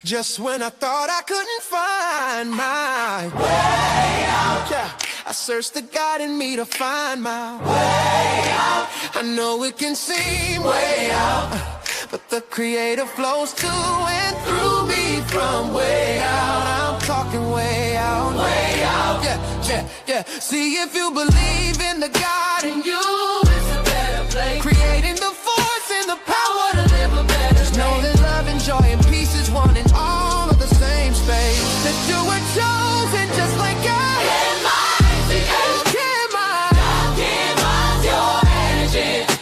Just when I thought I couldn't find my way out, yeah, I searched the God in me to find my way out. I know it can seem way out, but the Creator flows to and through me from way out. I'm talking way out, yeah, yeah, yeah. See, if you believe in the God in you, it's a better place. Creating the force and the power to live a better life. Just know that love and joy and peace is one in all of the same space. That you were chosen just like God.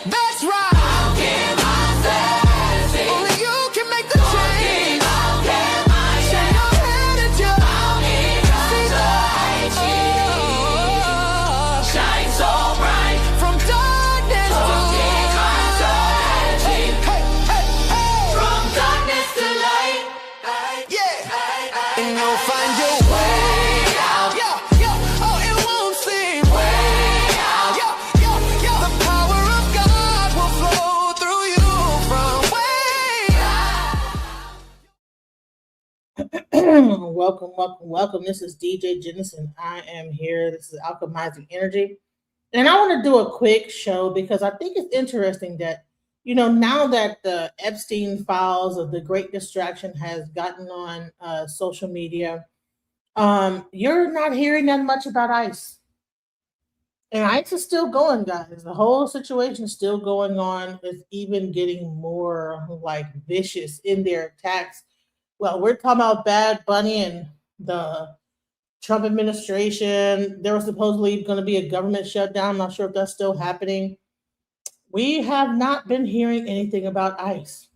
That's right. I'll give myself. Only you can make the change. I'll give myself. Shake your head at you. I'll give myself. Shine so bright. From darkness to light. Hey, hey, hey, hey. From darkness to light. Yeah. And you'll find your way out. Yeah, yeah. Oh, it won't seem way out. Yeah, yeah, yeah. The power of God will flow through you from way out. Welcome. This is DJ Jennison. I am here. This is Alchemizing Energy. And I want to do a quick show because I think it's interesting that, now that the Epstein files of the Great Distraction has gotten on social media, you're not hearing that much about ICE. And ICE is still going, guys. The whole situation is still going on. It's even getting more like vicious in their attacks. Well, we're talking about Bad Bunny and the Trump administration. There was supposedly going to be a government shutdown. I'm not sure if that's still happening. We have not been hearing anything about ICE.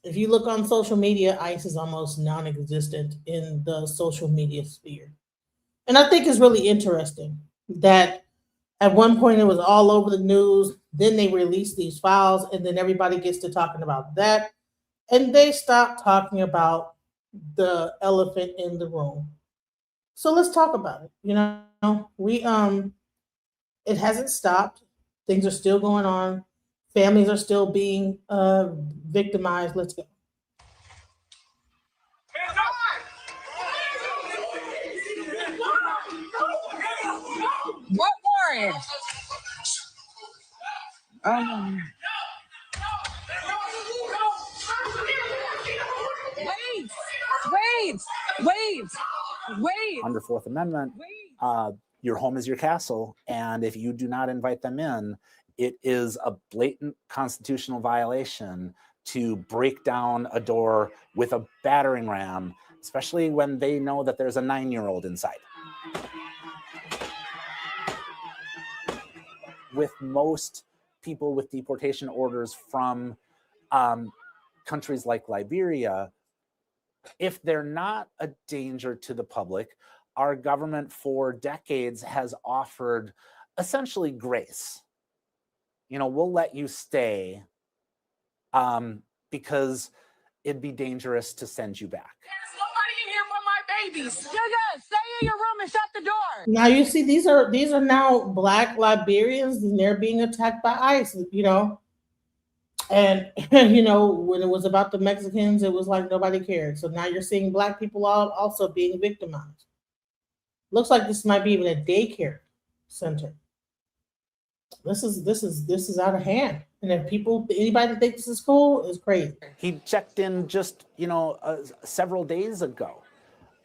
If you look on social media, ICE is almost non existent in the social media sphere. And I think it's really interesting that at one point it was all over the news. Then they released these files, and then everybody gets to talking about that. And they stopped talking about the elephant in the room. So let's talk about it. It hasn't stopped. Things are still going on. Families are still being victimized. Let's go. What warrant? Wait. Under Fourth Amendment, your home is your castle, and if you do not invite them in, it is a blatant constitutional violation to break down a door with a battering ram, especially when they know that there's a 9-year-old inside. With most people with deportation orders from countries like Liberia, if they're not a danger to the public, our government for decades has offered essentially grace. We'll let you stay because it'd be dangerous to send you back. There's nobody in here but my babies. Sugar, stay in your room and shut the door. Now you see these are now black Liberians and they're being attacked by ICE, And when it was about the Mexicans, it was like nobody cared. So now you're seeing black people also being victimized. Looks like this might be even a daycare center. This is out of hand. And if anybody that thinks this is cool is crazy. He checked in just several days ago,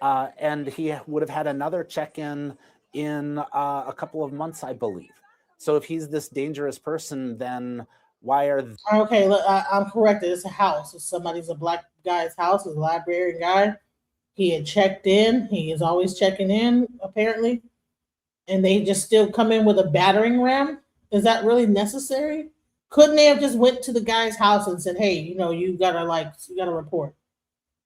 and he would have had another check-in in a couple of months, I believe. So if he's this dangerous person, then why are okay? Look, I'm corrected. It's a house. It's a black guy's house. It's a librarian guy. He had checked in. He is always checking in, apparently. And they just still come in with a battering ram. Is that really necessary? Couldn't they have just went to the guy's house and said, "Hey, you gotta report"?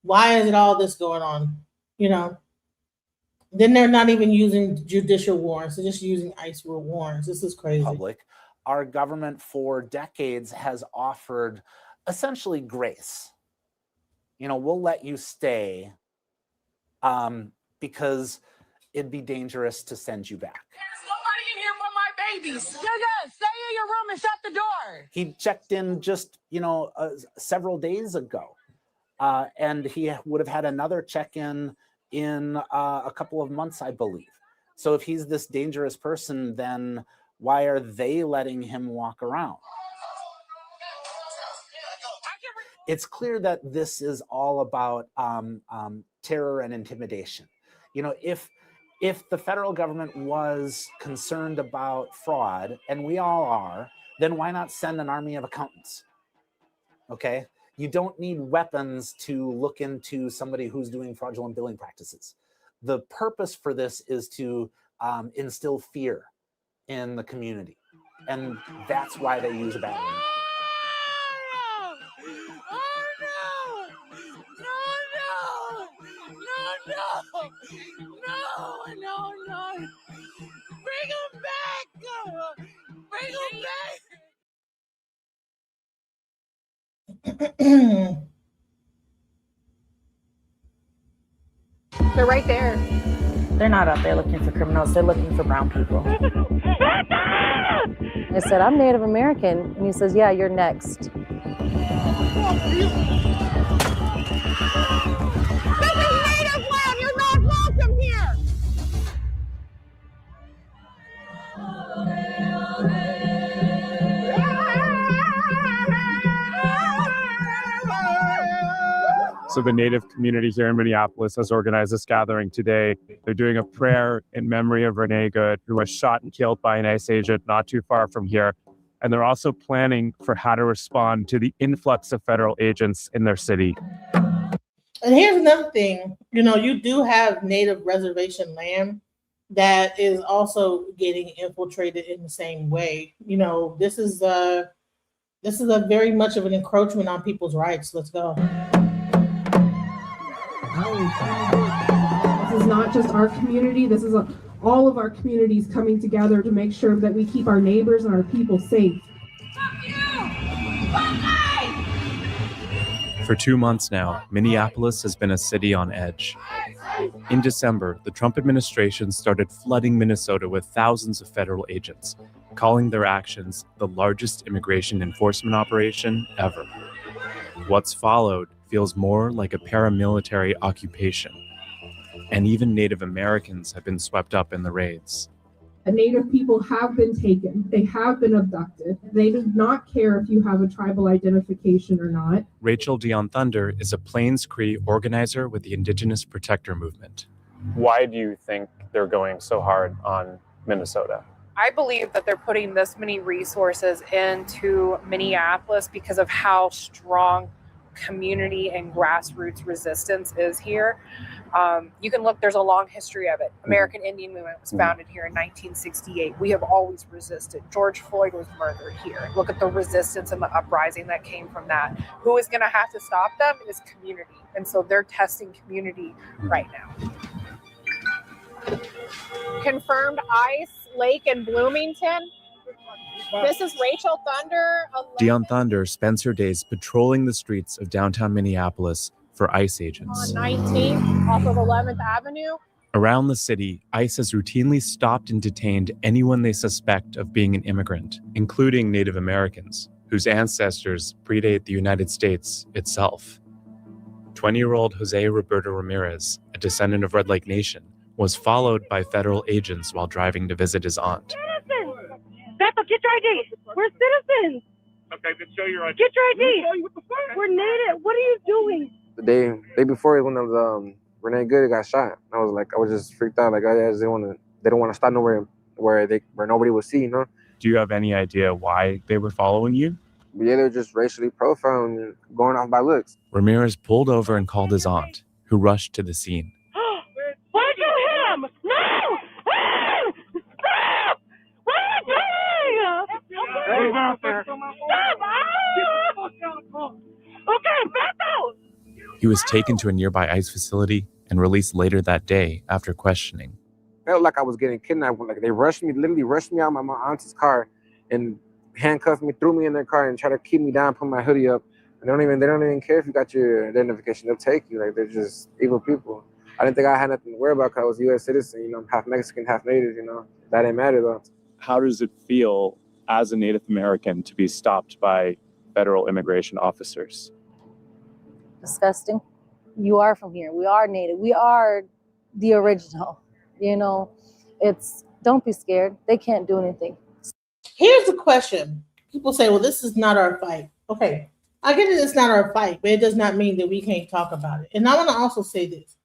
Why is it all this going on? Then they're not even using judicial warrants. They're just using ICE warrants. This is crazy. Public. Our government for decades has offered essentially grace. We'll let you stay because it'd be dangerous to send you back. There's nobody in here but my babies. Sugar, stay in your room and shut the door. He checked in just, several days ago, And he would have had another check-in in a couple of months, I believe. So if he's this dangerous person, then why are they letting him walk around? It's clear that this is all about terror and intimidation. You know, if the federal government was concerned about fraud, and we all are, then why not send an army of accountants? Okay, you don't need weapons to look into somebody who's doing fraudulent billing practices. The purpose for this is to instill fear in the community, and that's why they use a battery. No. Bring him back. Bring him back. They're right there. They're not out there looking for criminals. They're looking for brown people. I said, I'm Native American. And he says, yeah, you're next. This is native land. You're not welcome here. So the Native community here in Minneapolis has organized this gathering today. They're doing a prayer in memory of Renee Good, who was shot and killed by an ICE agent not too far from here. And they're also planning for how to respond to the influx of federal agents in their city. And here's another thing, you know, you do have Native reservation land that is also getting infiltrated in the same way. You know, this is a very much of an encroachment on people's rights. Let's go. This is not just our community. This is all of our communities coming together to make sure that we keep our neighbors and our people safe. For 2 months now, Minneapolis has been a city on edge. In December, the Trump administration started flooding Minnesota with thousands of federal agents, calling their actions the largest immigration enforcement operation ever. What's followed feels more like a paramilitary occupation, and even Native Americans have been swept up in the raids. Native people have been taken. They have been abducted. They do not care if you have a tribal identification or not. Rachel Dion Thunder is a Plains Cree organizer with the Indigenous Protector Movement. Why do you think they're going so hard on Minnesota? I believe that they're putting this many resources into Minneapolis because of how strong community and grassroots resistance is here. You can look, there's a long history of it. American Indian Movement was founded here in 1968. We have always resisted. George Floyd was murdered here. Look at the resistance and the uprising that came from that. Who is going to have to stop them is community. And so they're testing community right now. Confirmed ICE, Lake and Bloomington. This is Rachel Thunder. Dion Thunder spends her days patrolling the streets of downtown Minneapolis for ICE agents. On 19th, off of 11th Avenue. Around the city, ICE has routinely stopped and detained anyone they suspect of being an immigrant, including Native Americans, whose ancestors predate the United States itself. 20-year-old Jose Roberto Ramirez, a descendant of Red Lake Nation, was followed by federal agents while driving to visit his aunt. Citizens! Beto, get your ID. We're citizens. Okay, then show your ID. Get your ID. We're native. What are you doing? The day before when Renee Good got shot, I was just freaked out. Like, they don't want to stop nowhere where nobody would see, you know. Do you have any idea why they were following you? But yeah, they were just racially profiling and going off by looks. Ramirez pulled over and called his aunt, who rushed to the scene. Why did you hit him? No! Stop! What are you doing? Stop! Okay, back out! He was taken to a nearby ICE facility and released later that day after questioning. Felt like I was getting kidnapped. Like, they literally rushed me out of my aunt's car and handcuffed me, threw me in their car and tried to keep me down, put my hoodie up. And they don't even care if you got your identification. They'll take you. Like, they're just evil people. I didn't think I had nothing to worry about because I was a U.S. citizen, you know, I'm half Mexican, half Native, you know. That didn't matter, though. How does it feel as a Native American to be stopped by federal immigration officers? disgusting. You are from here. We are native. We are the original. You know, don't be scared. They can't do anything. Here's the question. People say, well, this is not our fight. Okay, I get it, it's not our fight, but it does not mean that we can't talk about it. And I want to also say this.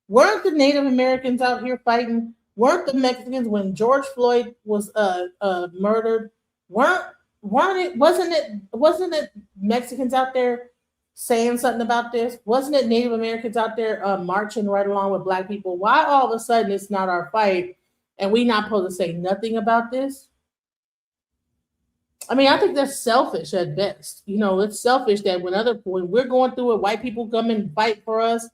Weren't the Native Americans out here fighting? Weren't the Mexicans when George Floyd was murdered? Wasn't it Mexicans out there saying something about this? Wasn't it Native Americans out there marching right along with Black people? Why all of a sudden it's not our fight and we not supposed to say nothing about this? I mean, I think that's selfish at best. You know, it's selfish that when we're going through it, white people come and fight for us,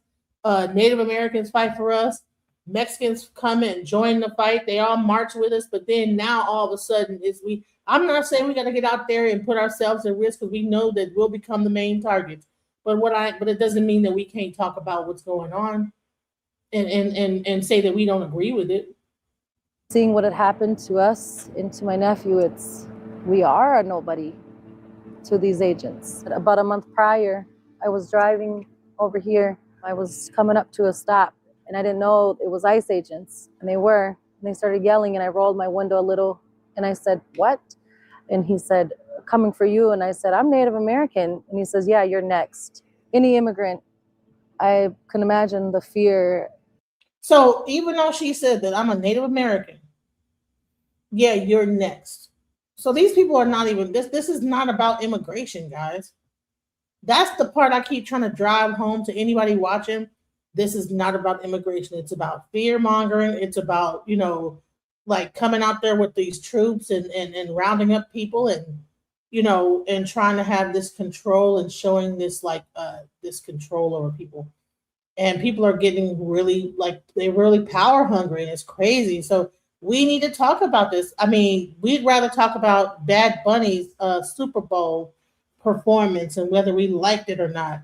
Native Americans fight for us, Mexicans come and join the fight. They all march with us, but then now all of a sudden I'm not saying we got to get out there and put ourselves at risk because we know that we'll become the main targets. But it doesn't mean that we can't talk about what's going on and say that we don't agree with it. Seeing what had happened to us and to my nephew, we are a nobody to these agents. About a month prior, I was driving over here. I was coming up to a stop and I didn't know it was ICE agents, and they were. And they started yelling and I rolled my window a little and I said, "What?" And he said, "Coming for you." And I said, "I'm Native American." And he says, "Yeah, you're next." Any immigrant, I can imagine the fear. So even though she said that I'm a Native American, yeah, you're next. So these people are not even, this is not about immigration, guys. That's the part I keep trying to drive home to anybody watching. This is not about immigration. It's about fear mongering. It's about, like coming out there with these troops and rounding up people and trying to have this control and showing this this control over people. And people are getting really they're really power hungry, and it's crazy. So we need to talk about this. I mean, we'd rather talk about Bad Bunny's Super Bowl performance and whether we liked it or not.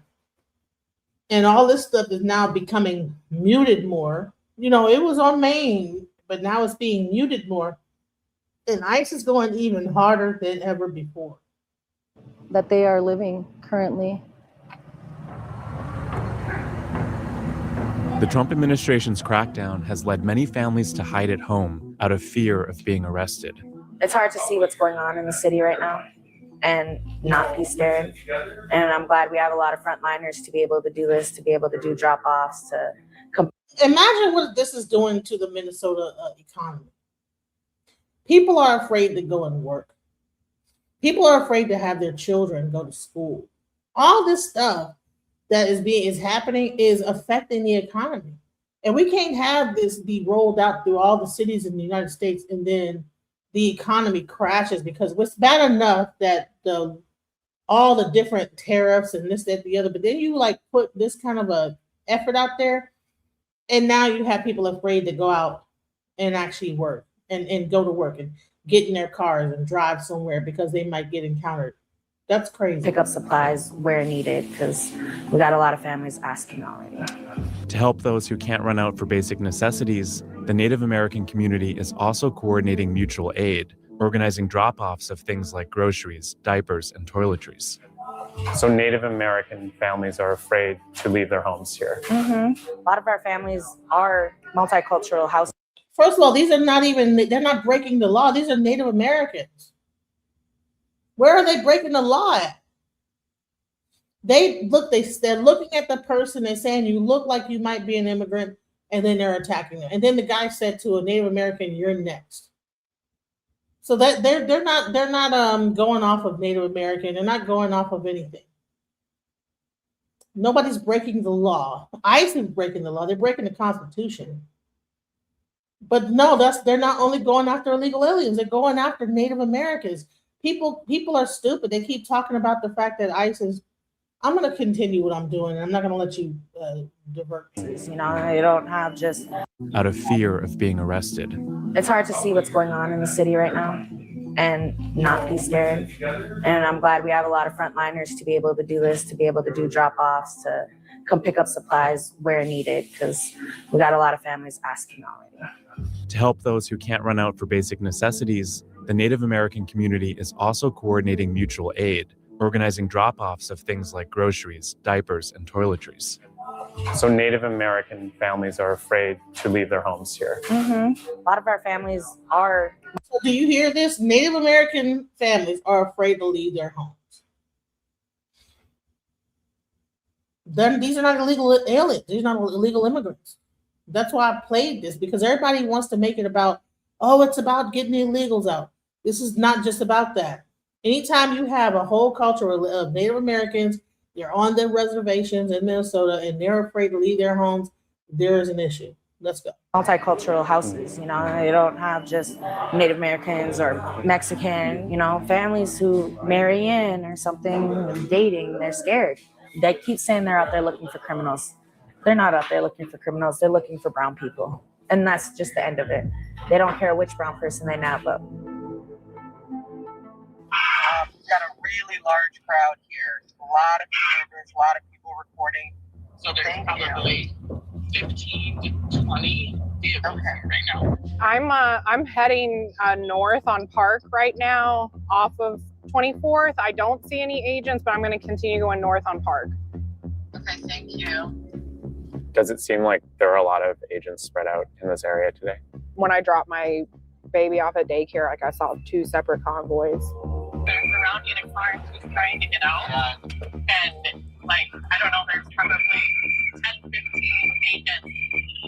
And all this stuff is now becoming muted more. It was on Maine, but now it's being muted more. And ICE is going even harder than ever before. That they are living currently. The Trump administration's crackdown has led many families to hide at home out of fear of being arrested. It's hard to see what's going on in the city right now and not be scared. And I'm glad we have a lot of frontliners to be able to do this, to be able to do drop-offs. Imagine what this is doing to the Minnesota economy. People are afraid to go and work. People are afraid to have their children go to school. All this stuff that is happening is affecting the economy. And we can't have this be rolled out through all the cities in the United States and then the economy crashes, because it's bad enough that all the different tariffs and this, that, the other, but then you put this kind of a effort out there, and now you have people afraid to go out and actually work and go to work and get in their cars and drive somewhere because they might get encountered. That's crazy. Pick up supplies where needed, because we got a lot of families asking already. To help those who can't run out for basic necessities, the Native American community is also coordinating mutual aid, organizing drop-offs of things like groceries, diapers, and toiletries. So Native American families are afraid to leave their homes here. Mm-hmm. A lot of our families are multicultural households. First of all, they're not breaking the law. These are Native Americans. Where are they breaking the law at? They're looking at the person and saying, you look like you might be an immigrant, and then they're attacking them. And then the guy said to a Native American, "You're next." So that they're not going off of Native American. They're not going off of anything. Nobody's breaking the law. ICE is breaking the law. They're breaking the Constitution. But no, they're not only going after illegal aliens. They're going after Native Americans. People are stupid. They keep talking about the fact that ICE is. I'm going to continue what I'm doing. I'm not going to let you divert me. You don't have just... Out of fear of being arrested. It's hard to see what's going on in the city right now and not be scared. And I'm glad we have a lot of frontliners to be able to do this, to be able to do drop-offs, to come pick up supplies where needed, because we got a lot of families asking already. To help those who can't run out for basic necessities, the Native American community is also coordinating mutual aid, organizing drop-offs of things like groceries, diapers, and toiletries. So Native American families are afraid to leave their homes here. A lot of our families are. So do you hear this? Native American families are afraid to leave their homes. Then these are not illegal aliens. These are not illegal immigrants. That's why I played this, because everybody wants to make it about, oh, it's about getting the illegals out. This is not just about that. Anytime you have a whole culture of Native Americans, they're on their reservations in Minnesota and they're afraid to leave their homes, there is an issue. Let's go. Multicultural houses, you know, you don't have just Native Americans or Mexican, you know, families who marry in or something, dating, they're scared. They keep saying they're out there looking for criminals. They're not out there looking for criminals, they're looking for brown people. And that's just the end of it. They don't care which brown person they nab up. We've got a really large crowd here. A lot of observers, a lot of people recording. So there's probably 15 to 20 vehicles here right now. I'm heading north on Park right now off of 24th. I don't see any agents, but I'm going to continue going north on Park. Okay, thank you. Does it seem like there are a lot of agents spread out in this area today? When I dropped my baby off at daycare, like I saw 2 separate convoys. They're surrounding a car and she's trying to get out. And like, I don't know, there's probably 10, 15 agents.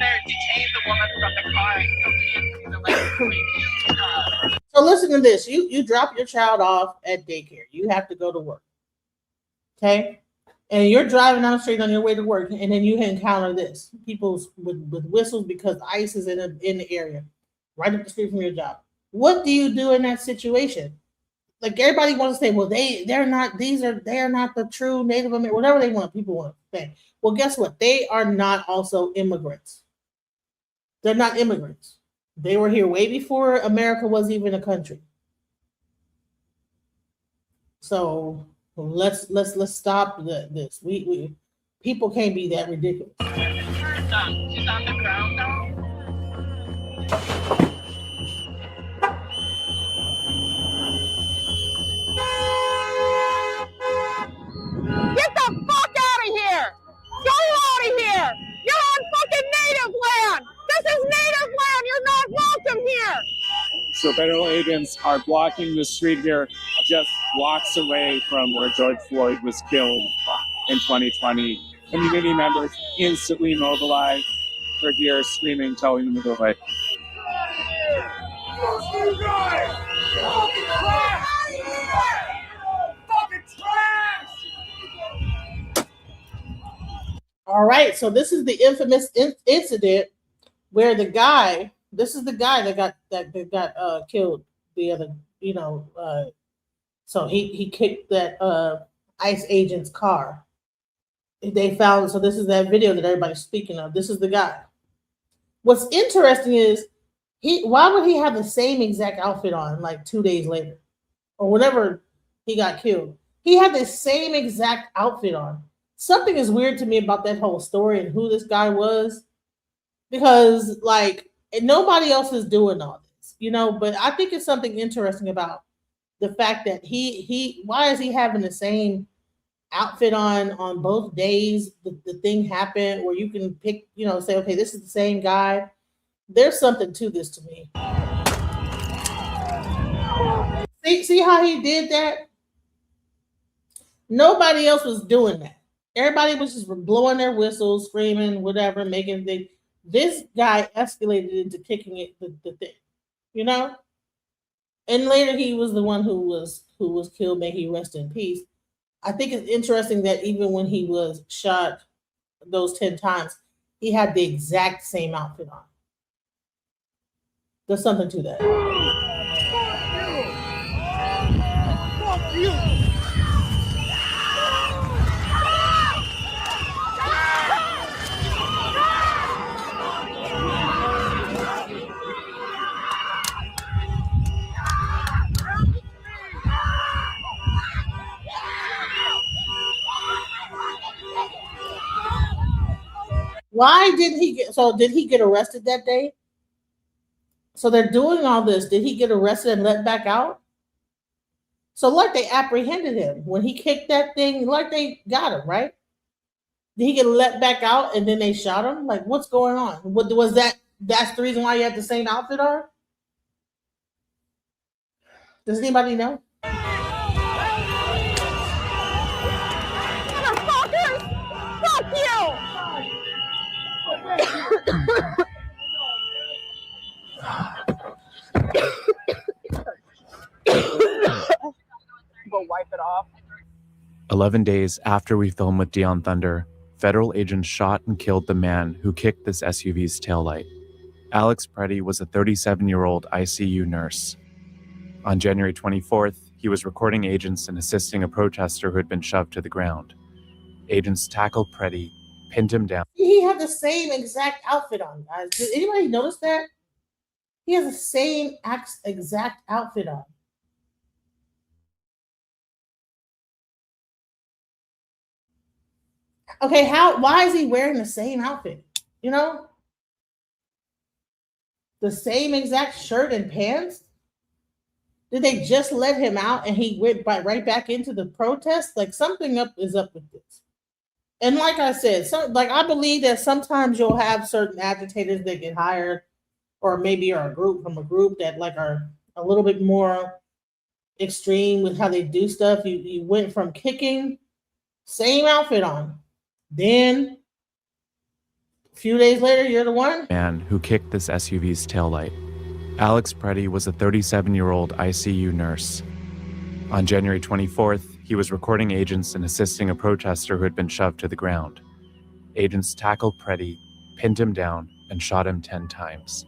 They're detained the woman from the car and the So listen to this. You drop your child off at daycare. You have to go to work. Okay? And you're driving down the street on your way to work, and then you encounter this. People with whistles because ICE is in the area, right up the street from your job. What do you do in that situation? Like, everybody wants to say, well, they are not the true Native American, whatever they want, people want to say. Well, guess what? They are not also immigrants. They're not immigrants. They were here way before America was even a country. So let's stop this. We people can't be that ridiculous. She's on the ground now. Get the fuck out of here! Go out of here! You're on fucking native land! This is native land! You're not welcome here! So federal agents are blocking the street here just blocks away from where George Floyd was killed in 2020. Community members instantly mobilized. We're here screaming, telling them to go away. All right, so this is the infamous incident where the guy that got killed the other, so he kicked that ICE agent's car. They found, so this is that video that everybody's speaking of. This is the guy. What's interesting is why would he have the same exact outfit on like 2 days later or whenever he got killed? He had the same exact outfit on. Something is weird to me about that whole story and who this guy was, because like nobody else is doing all this, but I think it's something interesting about the fact that why is he having the same outfit on both days the thing happened, where you can pick, say, okay, this is the same guy. There's something to this to me. See how he did that? Nobody else was doing that. Everybody was just blowing their whistles, screaming, whatever, making things. This guy escalated into kicking it the thing, And later he was the one who was killed. May he rest in peace. I think it's interesting that even when he was shot those 10 times, he had the exact same outfit on. There's something to that. Fuck you! Why didn't did he get arrested that day? So they're doing all this. Did he get arrested and let back out? So like they apprehended him when he kicked that thing, like they got him, right? Did he get let back out and then they shot him? Like, what's going on? What was that? That's the reason why you had the same outfit on? Does anybody know? Motherfuckers! Fuck you! Go wipe it off. 11 days after we filmed with Dion Thunder, federal agents shot and killed the man who kicked this SUV's taillight. Alex Preddy was a 37-year-old ICU nurse. On January 24th, he was recording agents and assisting a protester who had been shoved to the ground. Agents tackled Preddy, pinned him down. He had the same exact outfit on, guys. Did anybody notice that? He has the same exact outfit on. Okay, why is he wearing the same outfit? You know? The same exact shirt and pants? Did they just let him out and he went right back into the protest? Like something is up with this. And like I said, I believe that sometimes you'll have certain agitators that get hired, or maybe are a group that like are a little bit more extreme with how they do stuff. You went from kicking, same outfit on, then a few days later, you're the one. Man who kicked this SUV's taillight. Alex Preddy was a 37-year-old ICU nurse. On January 24th, he was recording agents and assisting a protester who had been shoved to the ground. Agents tackled Preddy, pinned him down, and shot him 10 times.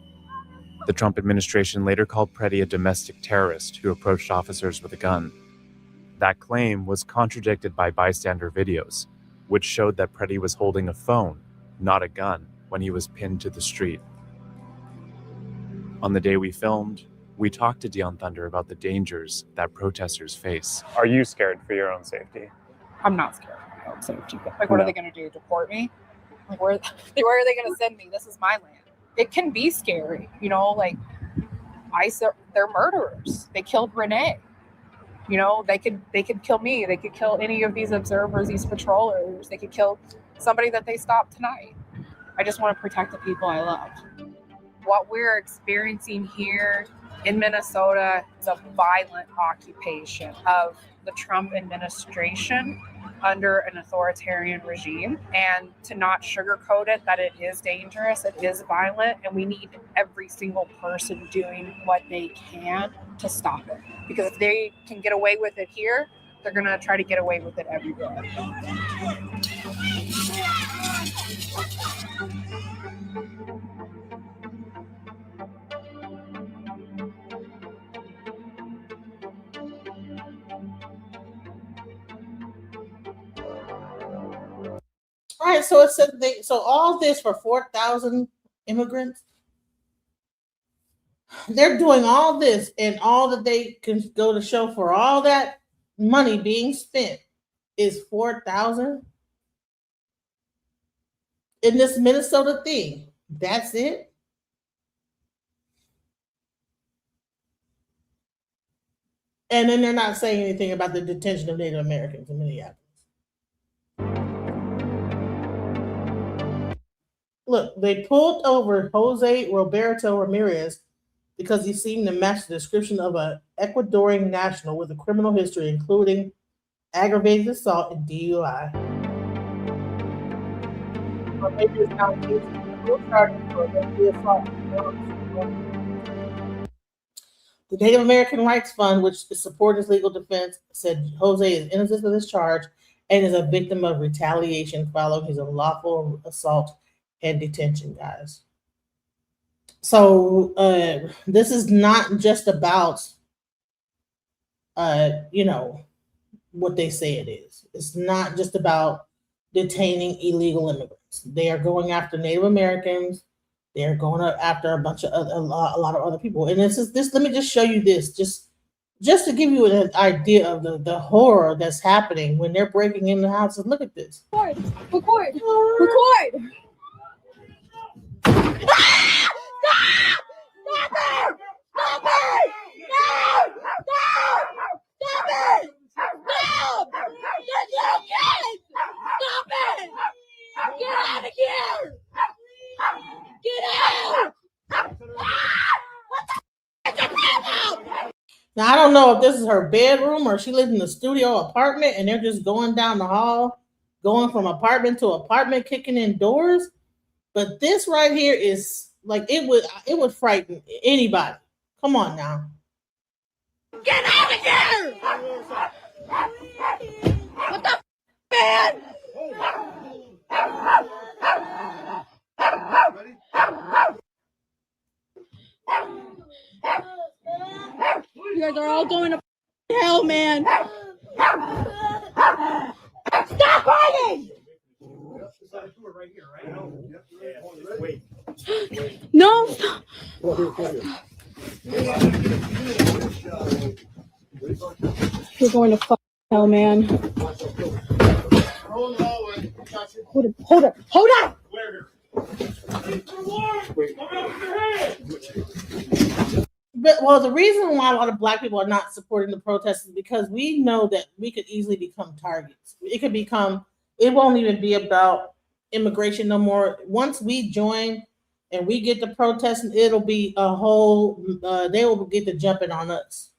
The Trump administration later called Preddy a domestic terrorist who approached officers with a gun. That claim was contradicted by bystander videos, which showed that Preddy was holding a phone, not a gun, when he was pinned to the street. On the day we filmed, we talked to Dion Thunder about the dangers that protesters face. Are you scared for your own safety? I'm not scared of my own safety. Like, what are they going to do? Deport me? Like, where are they going to send me? This is my land. It can be scary, you know, like they're murderers. They killed Renee. You know, they could kill me. They could kill any of these observers, these patrollers. They could kill somebody that they stopped tonight. I just want to protect the people I love. What we're experiencing here in Minnesota is a violent occupation of the Trump administration under an authoritarian regime, and to not sugarcoat it, that it is dangerous, it is violent, and we need every single person doing what they can to stop it. Because if they can get away with it here, they're going to try to get away with it everywhere. All right, so it said so all this for 4,000 immigrants. They're doing all this, and all that they can go to show for all that money being spent is 4,000 in this Minnesota thing. That's it. And then they're not saying anything about the detention of Native Americans in Minneapolis. Look, they pulled over Jose Roberto Ramirez because he seemed to match the description of an Ecuadorian national with a criminal history, including aggravated assault and DUI. Or maybe it's not The Native American Rights Fund, which supports his legal defense, said Jose is innocent of this charge and is a victim of retaliation following his unlawful assault and detention, guys. So this is not just about, what they say it is. It's not just about detaining illegal immigrants. They are going after Native Americans. They are going after a bunch of a lot of other people. And this. Let me just show you this, just to give you an idea of the horror that's happening when they're breaking in the houses. Look at this. Record. Stop it! Stop it! No! No! Stop it! Get out of here! Get out! Now, I don't know if this is her bedroom or she lives in the studio apartment and they're just going down the hall, going from apartment to apartment, kicking in doors. But this right here is like it would frighten anybody. Come on now. Get out of here! What the man? You guys are all going to hell, man. Stop fighting! No. You're going to fuck hell, man. Hold up. But well, the reason why a lot of Black people are not supporting the protests is because we know that we could easily become targets. It won't even be about immigration no more. Once we join and we get the protesting, it'll be a whole, they will get to jumping on us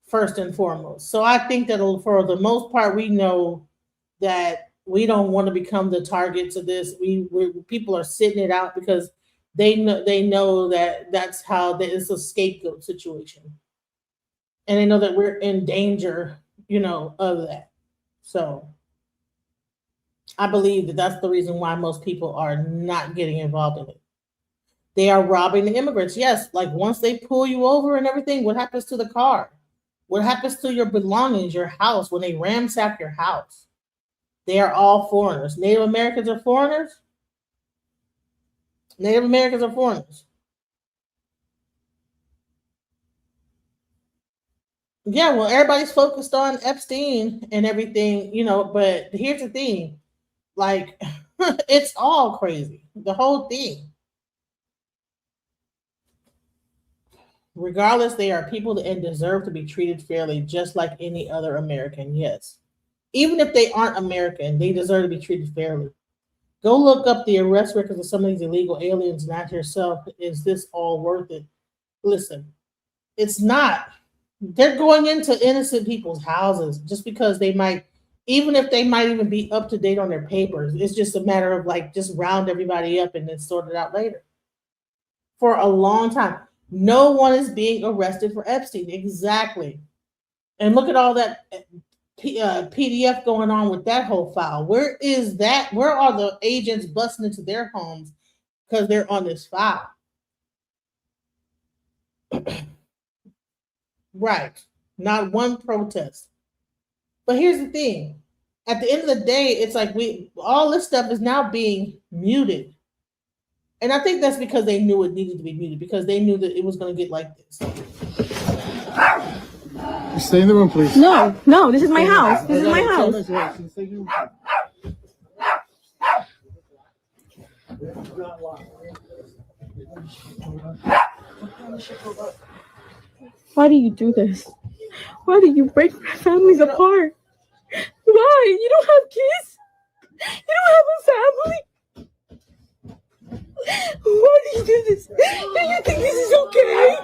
first and foremost. So I think that for the most part, we know that we don't want to become the targets of this. People are sitting it out because they know that that's how it's a scapegoat situation, and they know that we're in danger, of that. So I believe that that's the reason why most people are not getting involved in it. They are robbing the immigrants. Yes, like once they pull you over and everything, what happens to the car? What happens to your belongings, your house, when they ransack your house? They are all foreigners. Native Americans are foreigners. Native Americans are foreigners. Yeah, well, everybody's focused on Epstein and everything, but here's the thing. Like, it's all crazy. The whole thing. Regardless, they are people and deserve to be treated fairly, just like any other American. Yes. Even if they aren't American, they deserve to be treated fairly. Go look up the arrest records of some of these illegal aliens and ask yourself, is this all worth it? Listen, it's not. They're going into innocent people's houses just because even if they might even be up to date on their papers. It's just a matter of just round everybody up and then sort it out later. For a long time, no one is being arrested for Epstein. Exactly. And look at all that PDF going on with that whole file. Where is that? Where are the agents busting into their homes because they're on this file? Right. Not one protest. But here's the thing. At the end of the day, it's like all this stuff is now being muted. And I think that's because they knew it needed to be muted, because they knew that it was going to get like this. Stay in the room, please. No, this is my house. This is my house. Why do you do this? Why do you break families apart? Why? You don't have kids? You don't have a family? Why do you do this? Do you think this is okay?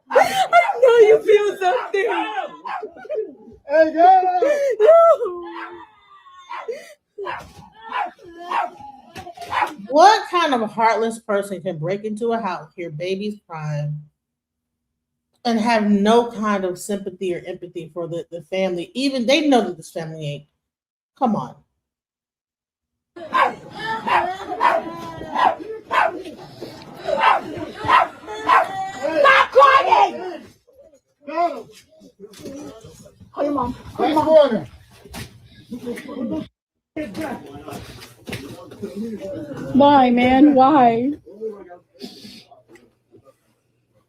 I know you feel something. Hey, go! No. What kind of heartless person can break into a house, hear babies crying, and have no kind of sympathy or empathy for the family? Even they know that this family ain't. Come on. Stop crying! No! Call your mom. Call your mom. Why, man? Why?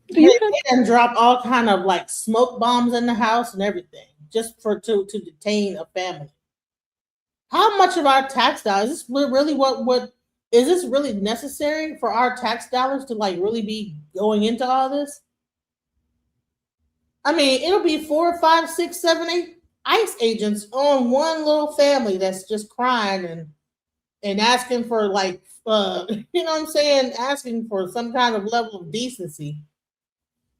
They didn't drop all kind of smoke bombs in the house and everything just to detain a family. How much of our tax dollars is this really what is this really necessary for our tax dollars to really be going into all this? I mean, it'll be 4, 5, 6, 7, 8 ICE agents on one little family that's just crying and asking for like, you know what I'm saying? Asking for some kind of level of decency.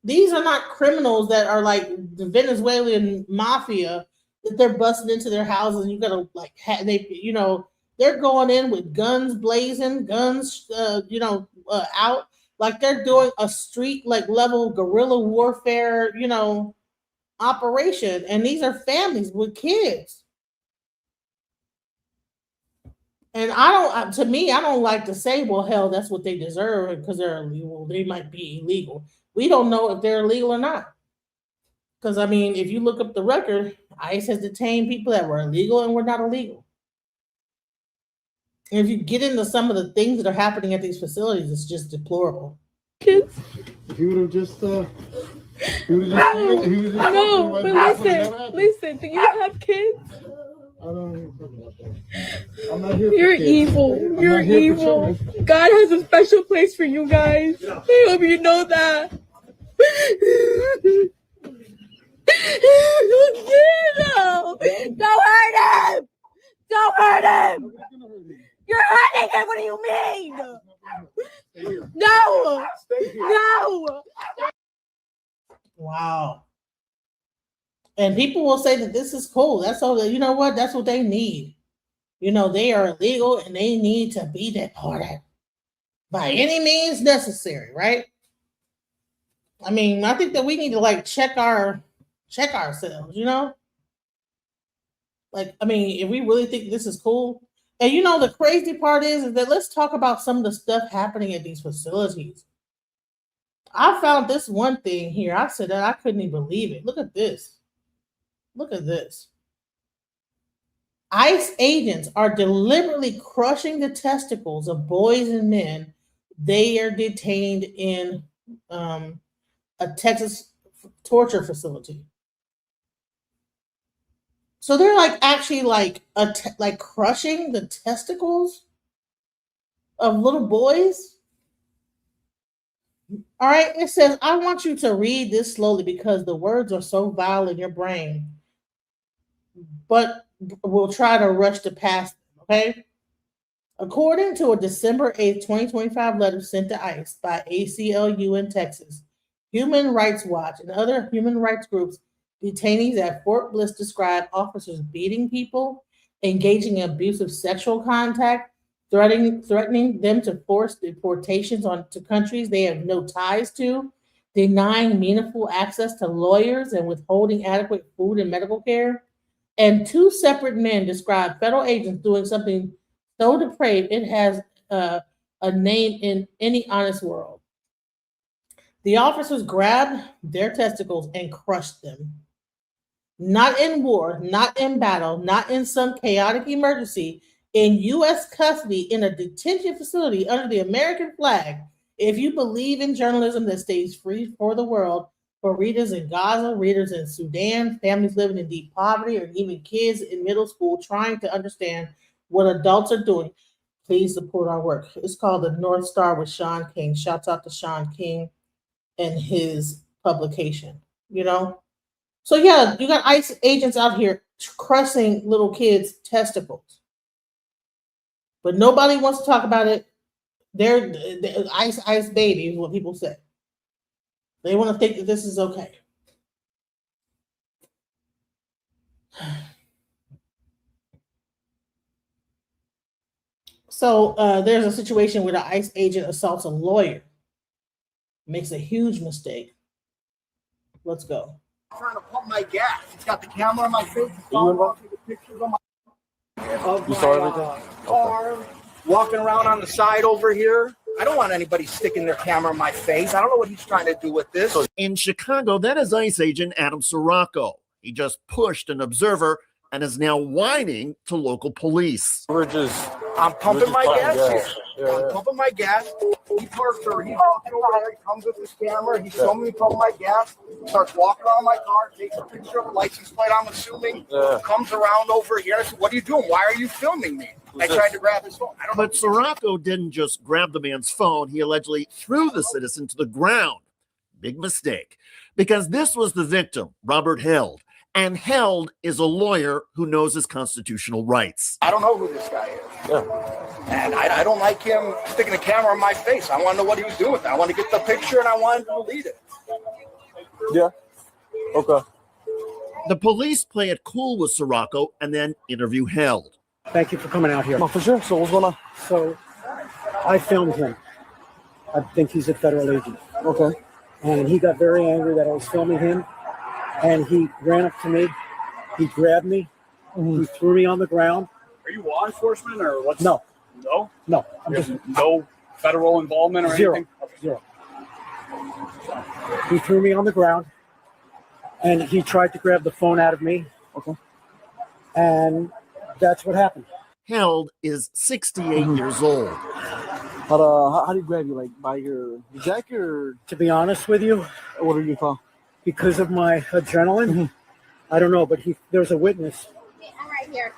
These are not criminals that are like the Venezuelan mafia that they're busting into their houses and you gotta like they're going in with guns blazing, guns out like they're doing a street like level guerrilla warfare, operation. And these are families with kids. And to me, I don't like to say, well, hell, that's what they deserve because they're illegal. They might be illegal. We don't know if they're illegal or not. Because, I mean, if you look up the record, ICE has detained people that were illegal and were not illegal. And if you get into some of the things that are happening at these facilities, it's just deplorable. Kids. If you would have just, no, but listen, do you have kids? I don't even talk about that. I'm not here for You're kids. evil. You're evil. God has a special place for you guys. I hope you know that. Don't hurt him! Don't hurt him! You're hurting him! What do you mean? No! No! Wow. And people will say that this is cool. That's all. You know what? That's what they need. They are illegal and they need to be deported by any means necessary, right? I mean, I think that we need to like check ourselves, Like, I mean, if we really think this is cool. And the crazy part is that let's talk about some of the stuff happening at these facilities. I found this one thing here. I said that I couldn't even believe it. Look at this. Look at this. ICE agents are deliberately crushing the testicles of boys and men. They are detained in a Texas torture facility. So they're like actually like crushing the testicles of little boys. All right, it says, I want you to read this slowly because the words are so vile in your brain, but we'll try to rush to past them, okay? According to a December 8th, 2025 letter sent to ICE by ACLU in Texas, Human Rights Watch and other human rights groups, detainees at Fort Bliss described officers beating people, engaging in abusive sexual contact, threatening them to force deportations to countries they have no ties to, denying meaningful access to lawyers and withholding adequate food and medical care. And two separate men described federal agents doing something so depraved it has a name in any honest world. The officers grabbed their testicles and crushed them. Not in war, not in battle, not in some chaotic emergency, in U.S. custody in a detention facility under the American flag. If you believe in journalism that stays free for the world, for readers in Gaza, readers in Sudan, families living in deep poverty, or even kids in middle school trying to understand what adults are doing, please support our work. It's called The North Star with Sean King. Shouts out to Sean King and his publication, So yeah, you got ICE agents out here crushing little kids' testicles. But nobody wants to talk about it. They're ice baby is what people say. They want to think that this is okay. So there's a situation where the ICE agent assaults a lawyer, makes a huge mistake. Let's go. I'm trying to pump my gas. It's got the camera on my face. The pictures on my car, walking around on the side over here. I don't want anybody sticking their camera in my face. I don't know what he's trying to do with this. In Chicago, that is ICE agent Adam Sirocco. He just pushed an observer and is now whining to local police. I'm pumping my gas here. I'm pumping my gas. He parks over. He's walking over there. He comes with his camera. He's showing me pumping my gas. Starts walking around my car. Takes a picture of the license plate, I'm assuming. Comes around over here. I said, what are you doing? Why are you filming me? I tried to grab his phone. But Sirocco didn't just grab the man's phone. He allegedly threw the citizen to the ground. Big mistake. Because this was the victim, Robert Held. And Held is a lawyer who knows his constitutional rights. I don't know who this guy is. And I don't like him sticking a camera in my face. I want to know what he was doing with it. I want to get the picture and I want him to delete it. Yeah. Okay. The police play it cool with Sirocco and then interview Held. Thank you for coming out here. No, for sure. So what's going on? So I filmed him. I think he's a federal agent. Okay. And he got very angry that I was filming him. And he ran up to me. He grabbed me. He threw me on the ground. Are you law enforcement or what's? No. No? No. I'm just no federal involvement or Zero. anything? Okay. Zero. He threw me on the ground. And he tried to grab the phone out of me. Okay. And that's what happened. Held is 68 years old. How do you grab you? Like by your jacket or? To be honest with you. What do you call? Because of my adrenaline. I don't know, but there's a witness. I'm right here.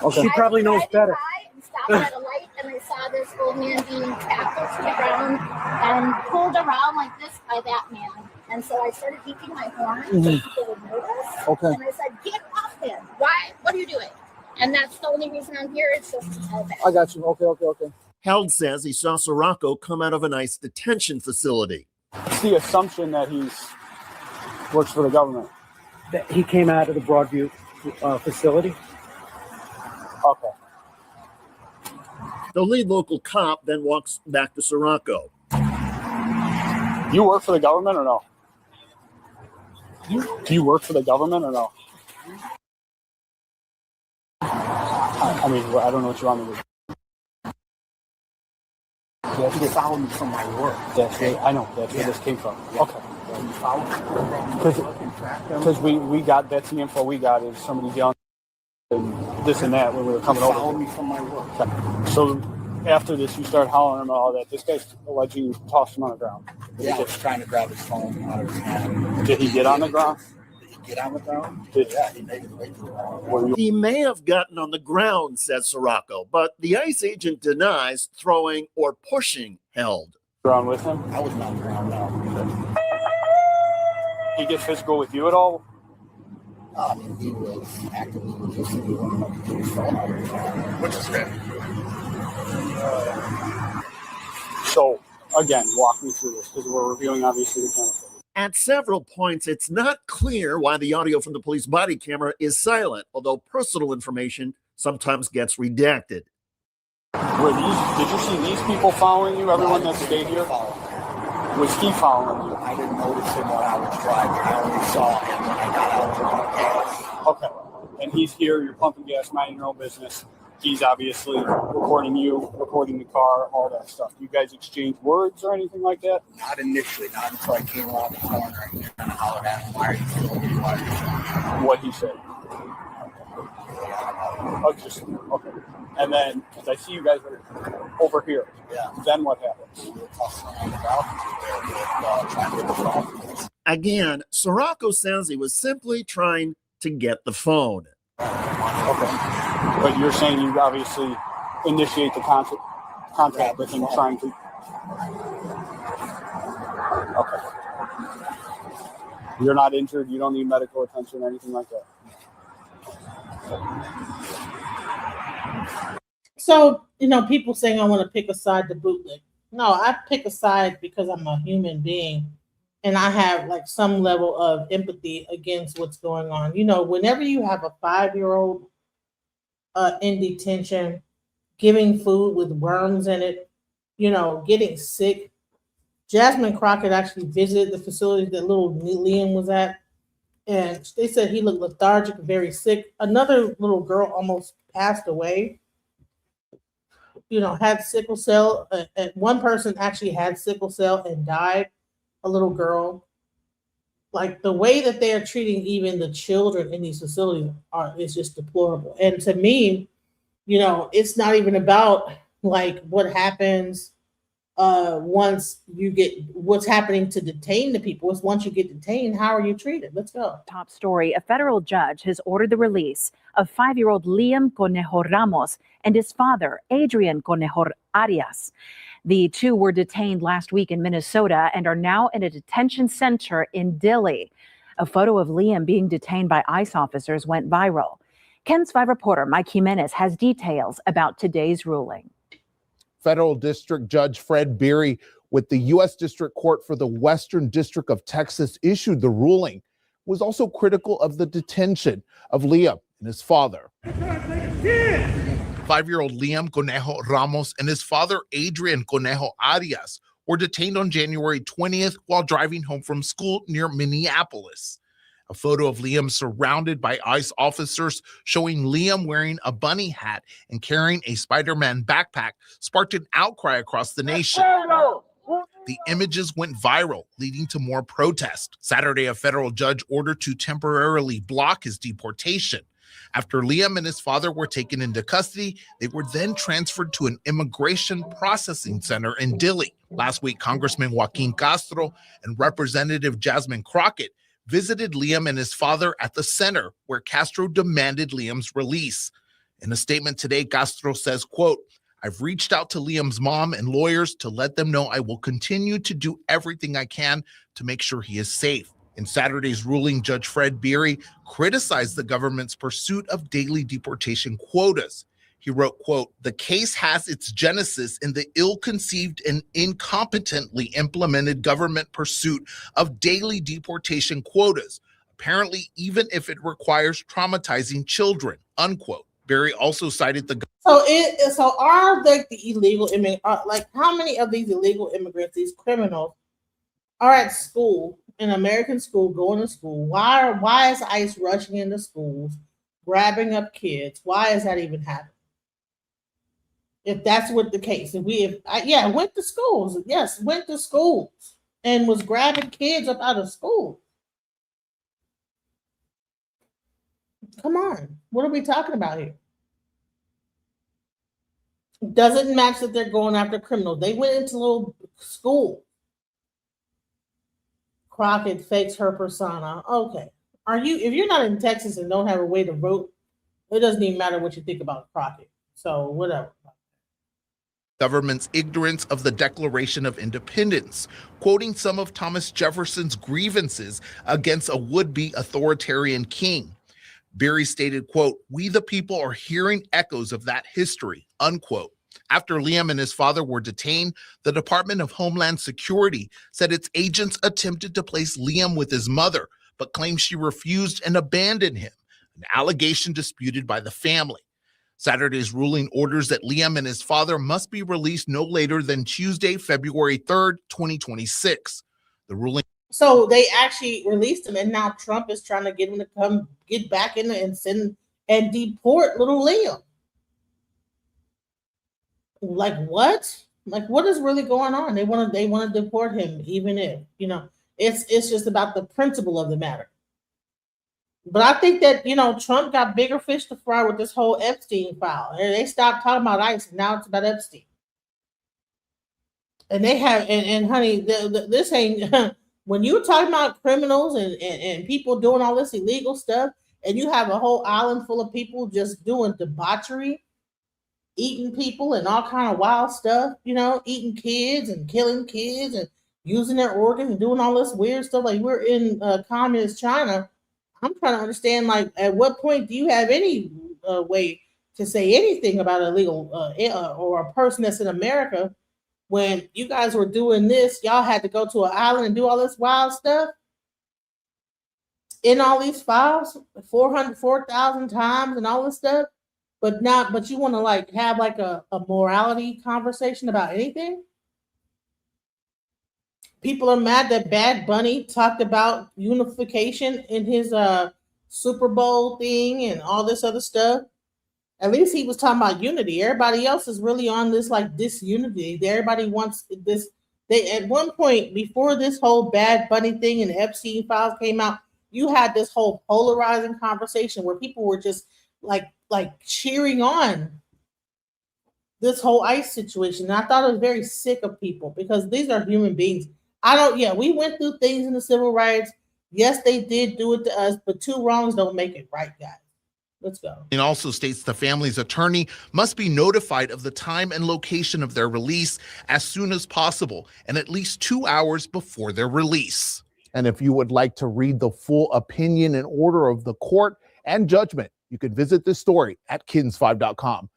Okay. She probably knows better. Stopped at a light and I saw this old man being tackled to the ground and pulled around like this by that man. And so I started beeping my horn so people would notice. Okay. And I said, "Get off him! Why? What are you doing?" And that's the only reason I'm here. It's just to tell that. I got you. Okay. Held says he saw Sirocco come out of an ICE detention facility. It's the assumption that works for the government. That he came out of the Broadview facility. Okay. The lead local cop then walks back to Sirocco. You work for the government or no? Do you work for the government or no? I mean, I don't know what you want me to do. You followed me from my work. That's where, I know. That's where this came from. Okay. Because we got, that's the info we got is somebody's yelling and this and that when we were coming over. Followed me from my work. Okay. So after this, you start hollering about all that. This guy's alleging you tossed him on the ground. Yeah, I was trying to grab his phone out of his hand. Did he get on the ground? Did he get on the ground? Yeah, he made it way to the ground. He may have gotten on the ground, says Sirocco, but the ICE agent denies throwing or pushing Held. Ground with him? I was not on the ground, no. He get physical with you at all? I mean, he was actively resisting. He wanted to get his phone out of his hand, which is fair. So, again, walk me through this because we're reviewing, obviously, the camera footage. At several points, it's not clear why the audio from the police body camera is silent, although personal information sometimes gets redacted. Did you see these people following you, everyone that stayed here? Was he following you? I didn't notice him when I was driving. I only saw him when I got out to pump gas. Okay. And he's here, you're pumping gas, minding your own business. He's obviously recording you, recording the car, all that stuff. Do you guys exchange words or anything like that? Not initially, not until I came around the corner and kind of hollered at him, "Why are you filming me? Why are you filming me?" What he said. Oh, just, okay. And then, because I see you guys are over here. Yeah. Then what happens? Again, Sirocco says he was simply trying to get the phone. Okay. But you're saying you obviously initiate the contact with him trying to... Okay. You're not injured, you don't need medical attention or anything like that? So, people saying I want to pick a side to bootleg. No, I pick a side because I'm a human being and I have like some level of empathy against what's going on. Whenever you have a 5-year-old in detention, giving food with worms in it, getting sick. Jasmine Crockett actually visited the facility that little Liam was at, and they said he looked lethargic, very sick. Another little girl almost passed away. Had sickle cell. One person actually had sickle cell and died, a little girl. Like the way that they are treating even the children in these facilities is just deplorable. And to me, it's not even about like what happens once you get what's happening to detain the people. It's once you get detained, how are you treated? Let's go. Top story. A federal judge has ordered the release of 5-year-old Liam Conejo Ramos and his father, Adrian Conejo Arias. The two were detained last week in Minnesota and are now in a detention center in Dilley. A photo of Liam being detained by ICE officers went viral. KENS 5 reporter Mike Jimenez has details about today's ruling. Federal District Judge Fred Beery with the U.S. District Court for the Western District of Texas issued the ruling, was also critical of the detention of Liam and his father. 5-year-old Liam Conejo Ramos and his father Adrian Conejo Arias were detained on January 20th while driving home from school near Minneapolis. A photo of Liam surrounded by ICE officers showing Liam wearing a bunny hat and carrying a Spider-Man backpack sparked an outcry across the nation. The images went viral, leading to more protest. Saturday, a federal judge ordered to temporarily block his deportation. After Liam and his father were taken into custody, they were then transferred to an immigration processing center in Dilley. Last week, Congressman Joaquin Castro and Representative Jasmine Crockett visited Liam and his father at the center, where Castro demanded Liam's release. In a statement today, Castro says, quote, "I've reached out to Liam's mom and lawyers to let them know I will continue to do everything I can to make sure he is safe." In Saturday's ruling, Judge Fred Beery criticized the government's pursuit of daily deportation quotas. He wrote, quote, "The case has its genesis in the ill-conceived and incompetently implemented government pursuit of daily deportation quotas, apparently even if it requires traumatizing children," unquote. Beery also cited the So are like the illegal like how many of these illegal immigrants, these criminals, are at school, in American school, going to school? Why is ICE rushing into schools, grabbing up kids? Why is that even happening? If that's what the case, went to schools, yes, went to schools and was grabbing kids up out of school. Come on, what are we talking about here? Doesn't match that they're going after criminals. They went into little school. Crockett fakes her persona. Okay. If you're not in Texas and don't have a way to vote, it doesn't even matter what you think about Crockett. So whatever. government's ignorance of the Declaration of Independence, quoting some of Thomas Jefferson's grievances against a would-be authoritarian king. Beery stated, quote, "We the people are hearing echoes of that history," unquote. After Liam and his father were detained, the Department of Homeland Security said its agents attempted to place Liam with his mother, but claimed she refused and abandoned him, an allegation disputed by the family. Saturday's ruling orders that Liam and his father must be released no later than Tuesday, February 3rd, 2026. The ruling. So they actually released him, and now Trump is trying to get him to come get back in and send and deport little Liam. Like what? Like what is really going on? They want to deport him, even if it's just about the principle of the matter. But I think that Trump got bigger fish to fry with this whole Epstein file. They stopped talking about ICE, and now it's about Epstein. And they have and honey, this ain't when you're talking about criminals and people doing all this illegal stuff, and you have a whole island full of people just doing debauchery, eating people and all kind of wild stuff, eating kids and killing kids and using their organs and doing all this weird stuff. Like we're in communist China. I'm trying to understand, like, at what point do you have any way to say anything about illegal or a person that's in America when you guys were doing this? Y'all had to go to an island and do all this wild stuff in all these files, 4,000 times and all this stuff. But you want to like have like a morality conversation about anything? People are mad that Bad Bunny talked about unification in his Super Bowl thing and all this other stuff. At least he was talking about unity. Everybody else is really on this like disunity. Everybody wants this. They at one point before this whole Bad Bunny thing and the Epstein files came out, you had this whole polarizing conversation where people were just like cheering on this whole ICE situation. And I thought it was very sick of people because these are human beings. We went through things in the civil rights. Yes, they did do it to us, but two wrongs don't make it right, guys. Let's go. It also states the family's attorney must be notified of the time and location of their release as soon as possible and at least 2 hours before their release. And if you would like to read the full opinion and order of the court and judgment, you can visit this story at kins5.com.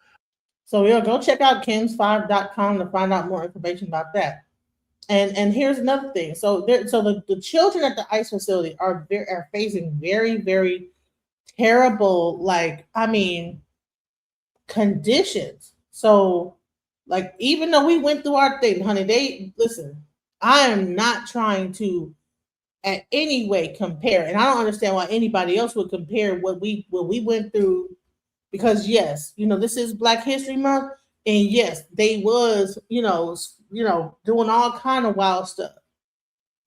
So yeah, go check out kins5.com to find out more information about that. And here's another thing. So the children at the ICE facility are facing very, very terrible, conditions. So, even though we went through our thing, honey, listen, I am not trying to at any way compare, and I don't understand why anybody else would compare what we went through, because yes, this is Black History Month, and yes, they was, doing all kind of wild stuff.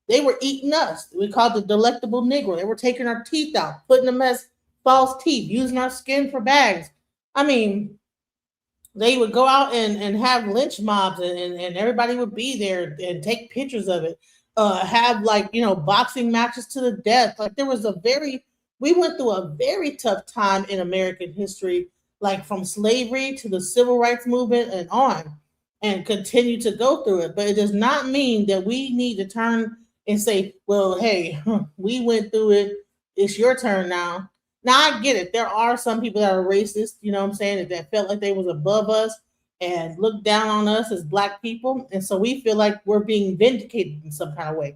They were eating us. We called the delectable Negro. They were taking our teeth out, putting them as false teeth, using our skin for bags. I mean, they would go out and have lynch mobs, and everybody would be there and take pictures of it. Have boxing matches to the death. We went through a very tough time in American history, from slavery to the civil rights movement and on, and continue to go through it. But it does not mean that we need to turn and say, well, hey, we went through it. It's your turn now. Now, I get it. There are some people that are racist, you know what I'm saying, that felt like they was above us and looked down on us as Black people. And so we feel like we're being vindicated in some kind of way.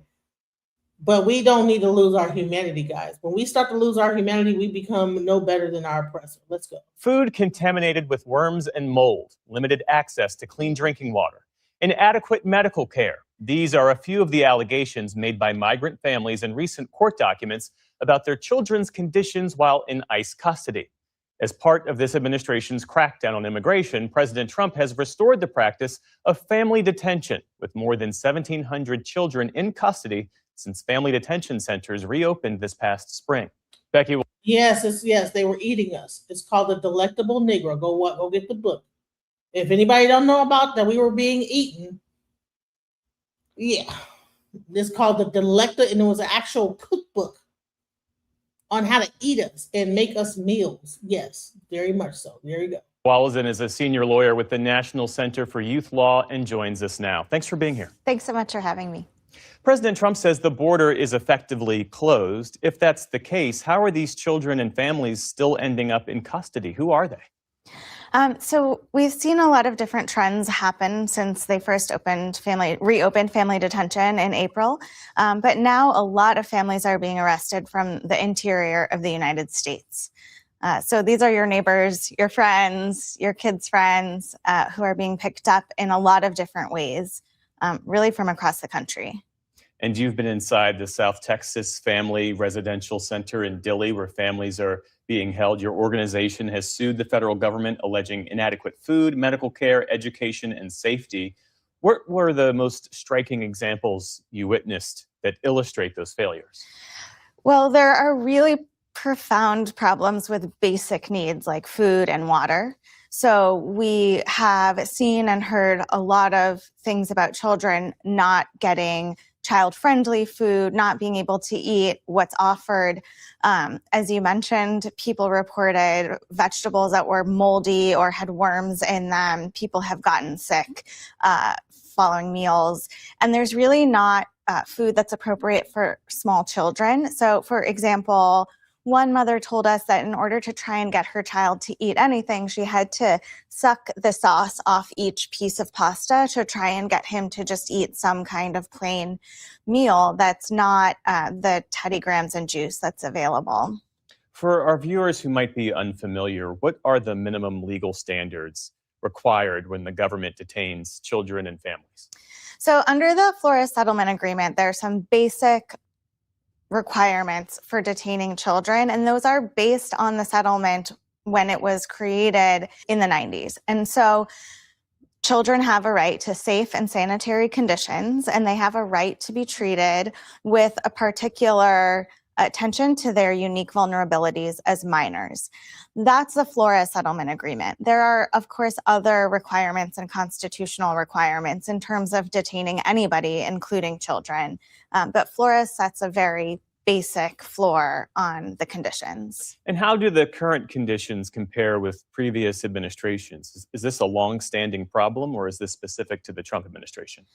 But we don't need to lose our humanity, guys. When we start to lose our humanity, we become no better than our oppressor. Let's go. Food contaminated with worms and mold, limited access to clean drinking water, inadequate medical care. These are a few of the allegations made by migrant families in recent court documents about their children's conditions while in ICE custody. As part of this administration's crackdown on immigration, President Trump has restored the practice of family detention, with more than 1,700 children in custody since family detention centers reopened this past spring. Becky? Yes, they were eating us. It's called the delectable Negro. Go get the book. If anybody don't know about that, we were being eaten. Yeah, it's called the Delecta, and it was an actual cookbook on how to eat us and make us meals. Yes, very much so. There you go. Walzen is a senior lawyer with the National Center for Youth Law and joins us now. Thanks for being here. Thanks so much for having me. President Trump says the border is effectively closed. If that's the case, how are these children and families still ending up in custody? Who are they? So we've seen a lot of different trends happen since they first reopened family detention in April. But now a lot of families are being arrested from the interior of the United States. So these are your neighbors, your friends, your kids' friends who are being picked up in a lot of different ways, really from across the country. And you've been inside the South Texas Family Residential Center in Dilley, where families are being held. Your organization has sued the federal government, alleging inadequate food, medical care, education, and safety. What were the most striking examples you witnessed that illustrate those failures? Well, there are really profound problems with basic needs like food and water. So we have seen and heard a lot of things about children not getting child-friendly food, not being able to eat what's offered. As you mentioned, people reported vegetables that were moldy or had worms in them. People have gotten sick following meals. And there's really not food that's appropriate for small children. So, for example, one mother told us that in order to try and get her child to eat anything, she had to suck the sauce off each piece of pasta to try and get him to just eat some kind of plain meal that's not the Teddy Grahams and juice that's available. For our viewers who might be unfamiliar, what are the minimum legal standards required when the government detains children and families? So under the Flores Settlement Agreement, there are some basic requirements for detaining children, and those are based on the settlement when it was created in the 90s. And so children have a right to safe and sanitary conditions, and they have a right to be treated with a particular attention to their unique vulnerabilities as minors. That's the Flores Settlement Agreement. There are, of course, other requirements and constitutional requirements in terms of detaining anybody, including children. But Flores sets a very basic floor on the conditions. And how do the current conditions compare with previous administrations? Is this a long-standing problem, or is this specific to the Trump administration?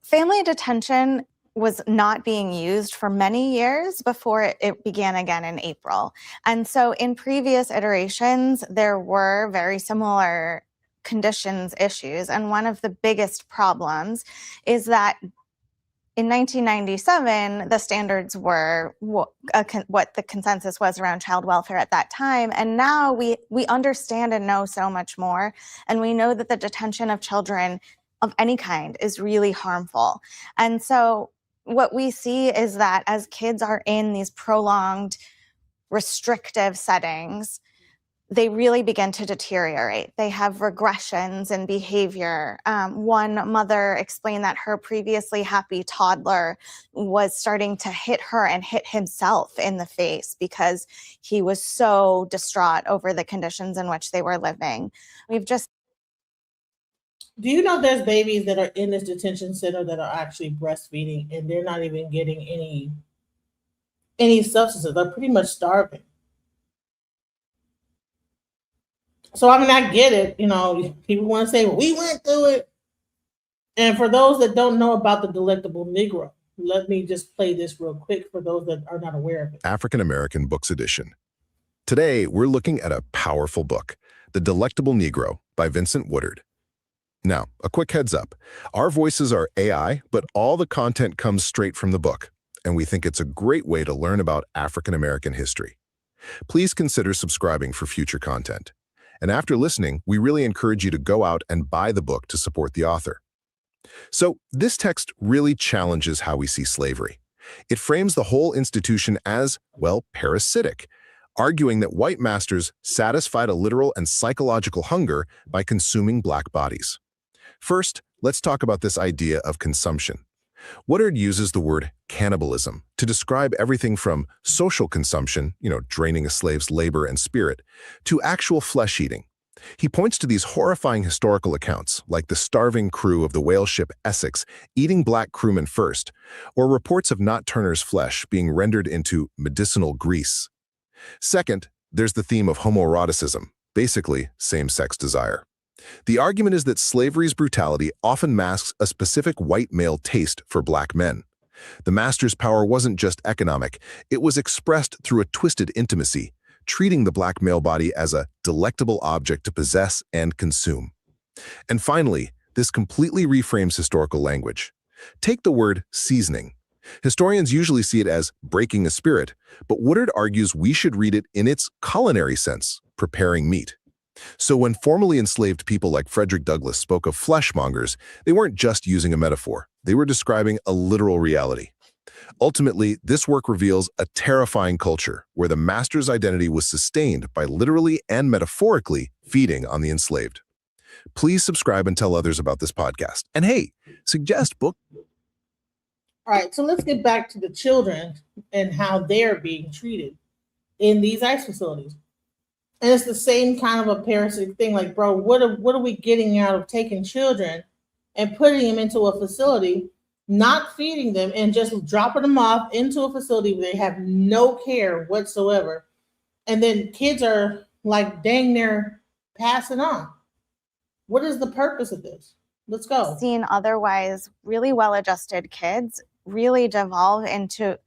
Family detention was not being used for many years before it began again in April. And so in previous iterations, there were very similar conditions issues. And one of the biggest problems is that in 1997, the standards were what the consensus was around child welfare at that time. And now we understand and know so much more. And we know that the detention of children of any kind is really harmful. And so what we see is that as kids are in these prolonged restrictive settings, they really begin to deteriorate. They have regressions in behavior. One mother explained that her previously happy toddler was starting to hit her and hit himself in the face because he was so distraught over the conditions in which they were living. Do you know there's babies that are in this detention center that are actually breastfeeding and they're not even getting any substances? They're pretty much starving. So, I mean, I get it. You know, people want to say, well, we went through it. And for those that don't know about the Delectable Negro, let me just play this real quick for those that are not aware of it. African American Books Edition. Today, we're looking at a powerful book, The Delectable Negro by Vincent Woodard. Now, a quick heads up. Our voices are AI, but all the content comes straight from the book, and we think it's a great way to learn about African American history. Please consider subscribing for future content. And after listening, we really encourage you to go out and buy the book to support the author. So this text really challenges how we see slavery. It frames the whole institution as, well, parasitic, arguing that white masters satisfied a literal and psychological hunger by consuming black bodies. First, let's talk about this idea of consumption. Woodard uses the word cannibalism to describe everything from social consumption, draining a slave's labor and spirit, to actual flesh eating. He points to these horrifying historical accounts, like the starving crew of the whale ship Essex eating black crewmen first, or reports of Nat Turner's flesh being rendered into medicinal grease. Second, there's the theme of homoeroticism, basically same-sex desire. The argument is that slavery's brutality often masks a specific white male taste for black men. The master's power wasn't just economic, it was expressed through a twisted intimacy, treating the black male body as a delectable object to possess and consume. And finally, this completely reframes historical language. Take the word seasoning. Historians usually see it as breaking a spirit, but Woodard argues we should read it in its culinary sense, preparing meat. So when formerly enslaved people like Frederick Douglass spoke of fleshmongers, they weren't just using a metaphor. They were describing a literal reality. Ultimately, this work reveals a terrifying culture where the master's identity was sustained by literally and metaphorically feeding on the enslaved. Please subscribe and tell others about this podcast. And hey, suggest book. All right, so let's get back to the children and how they're being treated in these ICE facilities. And it's the same kind of a parasitic thing. Like, bro, what are we getting out of taking children and putting them into a facility, not feeding them, and just dropping them off into a facility where they have no care whatsoever? And then kids are like dang near passing on. What is the purpose of this? Let's go. Seen otherwise really well-adjusted kids really devolve into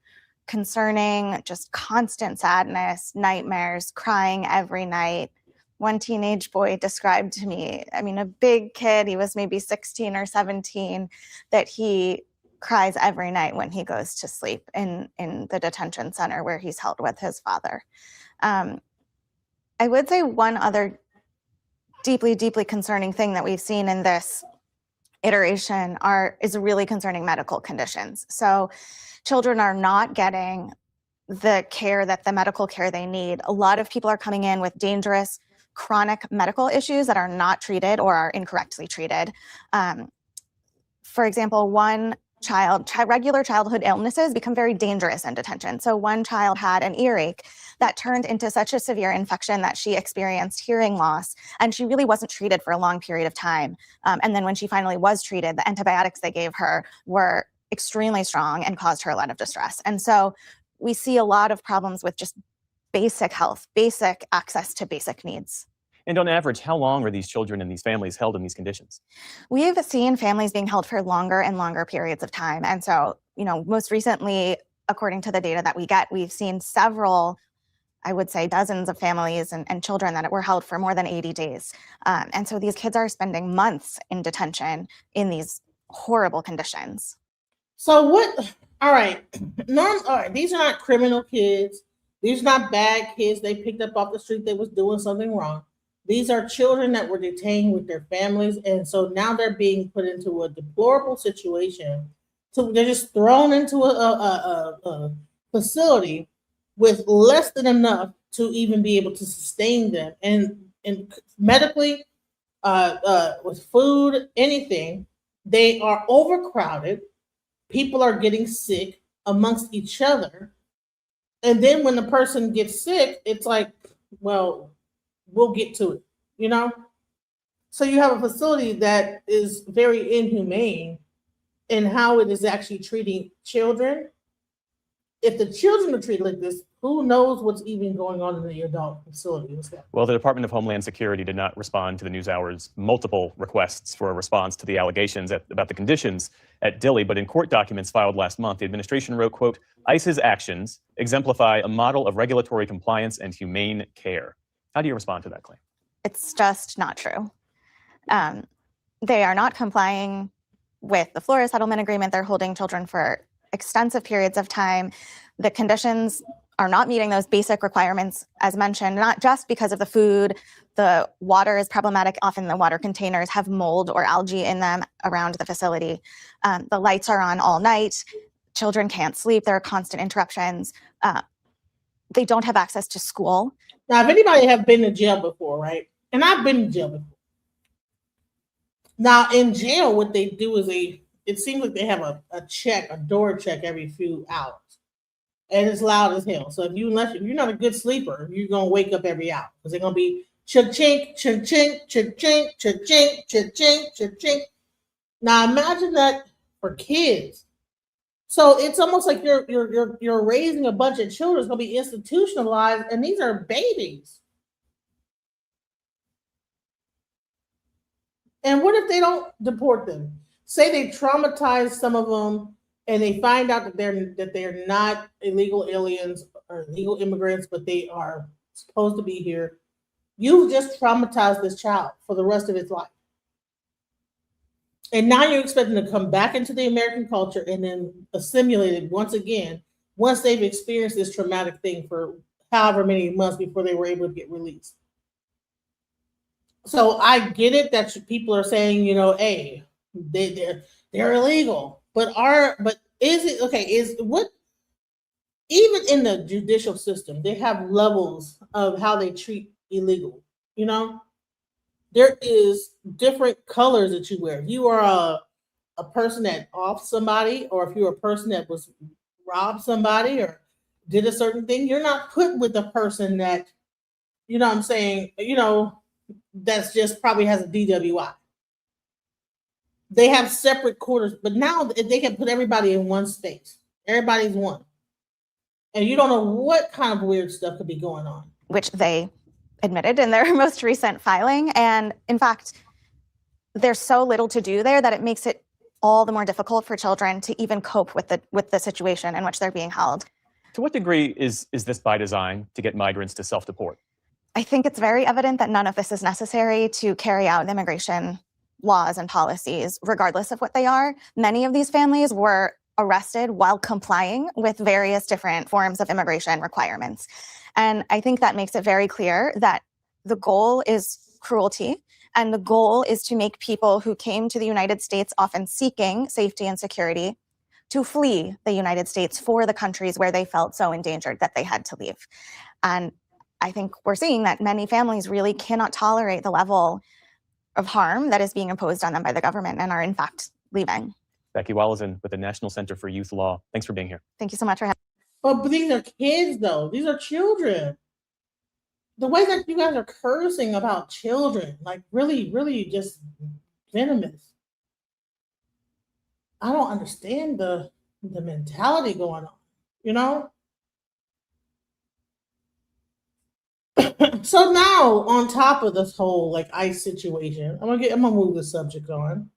concerning, just constant sadness, nightmares, crying every night. One teenage boy described to me, a big kid, he was maybe 16 or 17, that he cries every night when he goes to sleep in the detention center where he's held with his father. I would say one other deeply, deeply concerning thing that we've seen in this iteration is really concerning medical conditions. So children are not getting the care the medical care they need. A lot of people are coming in with dangerous chronic medical issues that are not treated or are incorrectly treated. For example, one regular childhood illnesses become very dangerous in detention. So one child had an earache that turned into such a severe infection that she experienced hearing loss, and she really wasn't treated for a long period of time. And then when she finally was treated, the antibiotics they gave her were extremely strong and caused her a lot of distress. And so we see a lot of problems with just basic health, basic access to basic needs. And on average, how long are these children and these families held in these conditions? We've seen families being held for longer and longer periods of time. And so most recently, according to the data that we get, we've seen several, I would say dozens of families and children that were held for more than 80 days. And so these kids are spending months in detention in these horrible conditions. So what? All right. All right. These are not criminal kids. These are not bad kids they picked up off the street that was doing something wrong. These are children that were detained with their families. And so now they're being put into a deplorable situation. So they're just thrown into a facility with less than enough to even be able to sustain them. And medically, with food, anything, they are overcrowded. People are getting sick amongst each other. And then when the person gets sick, it's like, well, we'll get to it, So you have a facility that is very inhumane in how it is actually treating children. If the children are treated like this, who knows what's even going on in the adult facility? Well, the Department of Homeland Security did not respond to the NewsHour's multiple requests for a response to the allegations about the conditions at Dilley. But in court documents filed last month, the administration wrote, quote, ICE's actions exemplify a model of regulatory compliance and humane care. How do you respond to that claim? It's just not true. They are not complying with the Flores settlement agreement. They're holding children for extensive periods of time. The conditions are not meeting those basic requirements, as mentioned, not just because of the food. The water is problematic. Often the water containers have mold or algae in them around the facility. The lights are on all night. Children can't sleep. There are constant interruptions. They don't have access to school. Now, if anybody have been to jail before, right? And I've been to jail before. Now, in jail, what they do is it seems like they have a door check every few hours. And it's loud as hell. So if you're not a good sleeper, you're gonna wake up every hour because they're gonna be cha-chink, cha-chink, cha-chink, cha-chink, cha-chink, cha-chink. Now imagine that for kids. So it's almost like you're raising a bunch of children. It's gonna be institutionalized, and these are babies. And what if they don't deport them? Say they traumatize some of them, and they find out that they're not illegal aliens or illegal immigrants, but they are supposed to be here. You've just traumatized this child for the rest of its life. And now you're expecting them to come back into the American culture and then assimilate it once again, once they've experienced this traumatic thing for however many months before they were able to get released. So I get it that people are saying, hey, they're illegal. But is it okay? Even in the judicial system, they have levels of how they treat illegal. There is different colors that you wear. If you are a person that off somebody, or if you're a person that was robbed somebody or did a certain thing, you're not put with a person that, that's just probably has a DWI. They have separate quarters, but now they can put everybody in one space. Everybody's one. And you don't know what kind of weird stuff could be going on. Which they admitted in their most recent filing. And in fact, there's so little to do there that it makes it all the more difficult for children to even cope with the situation in which they're being held. To what degree is this by design to get migrants to self-deport? I think it's very evident that none of this is necessary to carry out immigration laws and policies, regardless of what they are. Many of these families were arrested while complying with various different forms of immigration requirements. And I think that makes it very clear that the goal is cruelty, and the goal is to make people who came to the United States often seeking safety and security to flee the United States for the countries where they felt so endangered that they had to leave. And I think we're seeing that many families really cannot tolerate the level of harm that is being imposed on them by the government and are in fact leaving. Becky Wallison with the National Center for Youth Law. Thanks for being here. Thank you so much for having me. But these are kids, though. These are children. The way that you guys are cursing about children, like really, really just venomous. I don't understand the mentality going on, So now, on top of this whole ICE situation, I'm gonna move the subject on,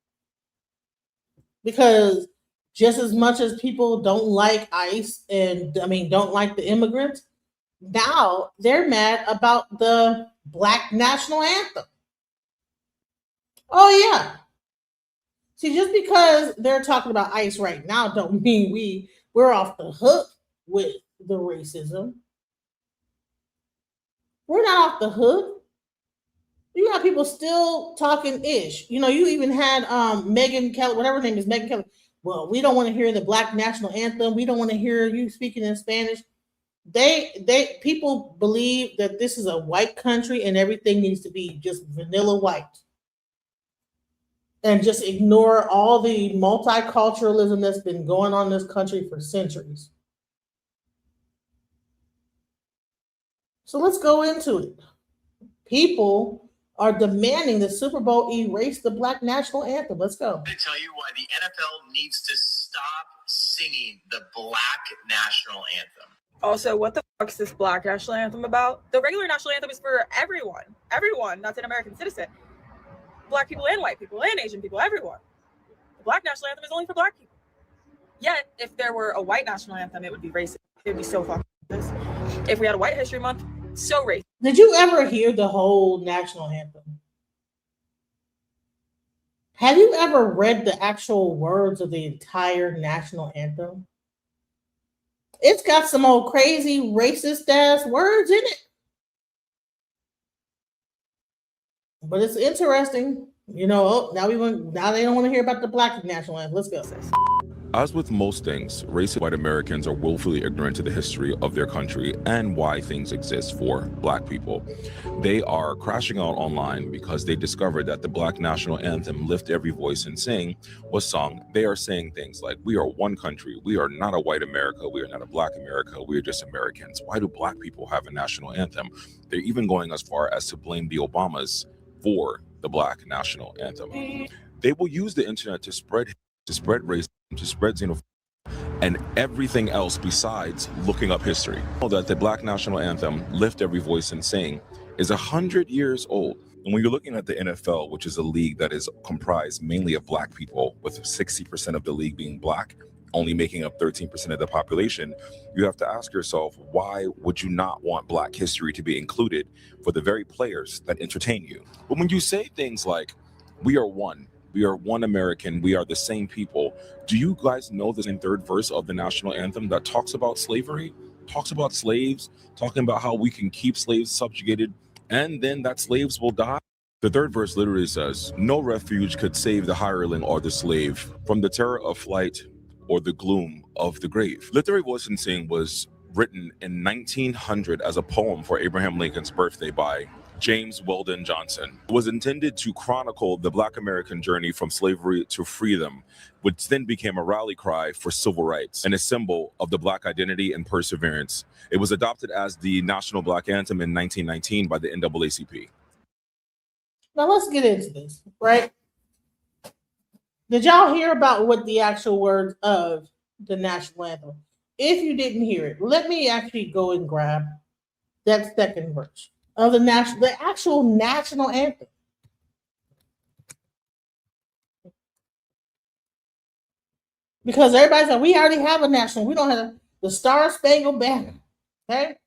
because just as much as people don't like ICE and don't like the immigrants, now they're mad about the Black national anthem. Oh yeah. See, just because they're talking about ICE right now don't mean we're off the hook with the racism. We're not off the hook. You got people still talking ish. You even had Megan Kelly, whatever her name is, Megan Kelly. Well, we don't want to hear the Black national anthem. We don't want to hear you speaking in Spanish. People believe that this is a white country and everything needs to be just vanilla white. And just ignore all the multiculturalism that's been going on in this country for centuries. So let's go into it. People are demanding the Super Bowl erase the Black national anthem. Let's go. I'm going to tell you why the NFL needs to stop singing the Black national anthem. Also, what the fuck is this Black national anthem about? The regular national anthem is for everyone that's an American citizen. Black people and white people and Asian people, everyone. The Black national anthem is only for Black people. Yet, if there were a white national anthem, it would be racist. It would be so fucking racist. If we had a White History Month, so racist. Did you ever hear the whole national anthem? Have you ever read the actual words of the entire national anthem? It's got some old crazy racist ass words in it. But it's interesting. Now they don't want to hear about the Black national anthem. Let's go. As with most things, racist white Americans are willfully ignorant to the history of their country and why things exist for Black people. They are crashing out online because they discovered that the Black national anthem, Lift Every Voice and Sing, was sung. They are saying things like, we are one country. We are not a white America. We are not a Black America. We are just Americans. Why do Black people have a national anthem? They're even going as far as to blame the Obamas for the Black national anthem. They will use the internet to spread racism, to spread xenophobia, and everything else besides looking up history. Know that the Black national anthem, Lift Every Voice and Sing, is 100 years old. And when you're looking at the NFL, which is a league that is comprised mainly of Black people, with 60% of the league being Black, only making up 13% of the population, you have to ask yourself, why would you not want Black history to be included for the very players that entertain you? But when you say things like, we are one American, we are the same people, do you guys know the third verse of the national anthem that talks about slavery, talks about slaves, talking about how we can keep slaves subjugated and then that slaves will die? The third verse literally says, no refuge could save the hireling or the slave from the terror of flight or the gloom of the grave. Lift Every Voice and Sing was written in 1900 as a poem for Abraham Lincoln's birthday by James Weldon Johnson. It was intended to chronicle the Black American journey from slavery to freedom, which then became a rally cry for civil rights and a symbol of the Black identity and perseverance. It was adopted as the National Black Anthem in 1919 by the NAACP. Now let's get into this, right? Did y'all hear about what the actual words of the national anthem? If you didn't hear it, let me actually go and grab that second verse of the actual national anthem. Because everybody said, we already have a national. We don't have the Star Spangled Banner. Okay?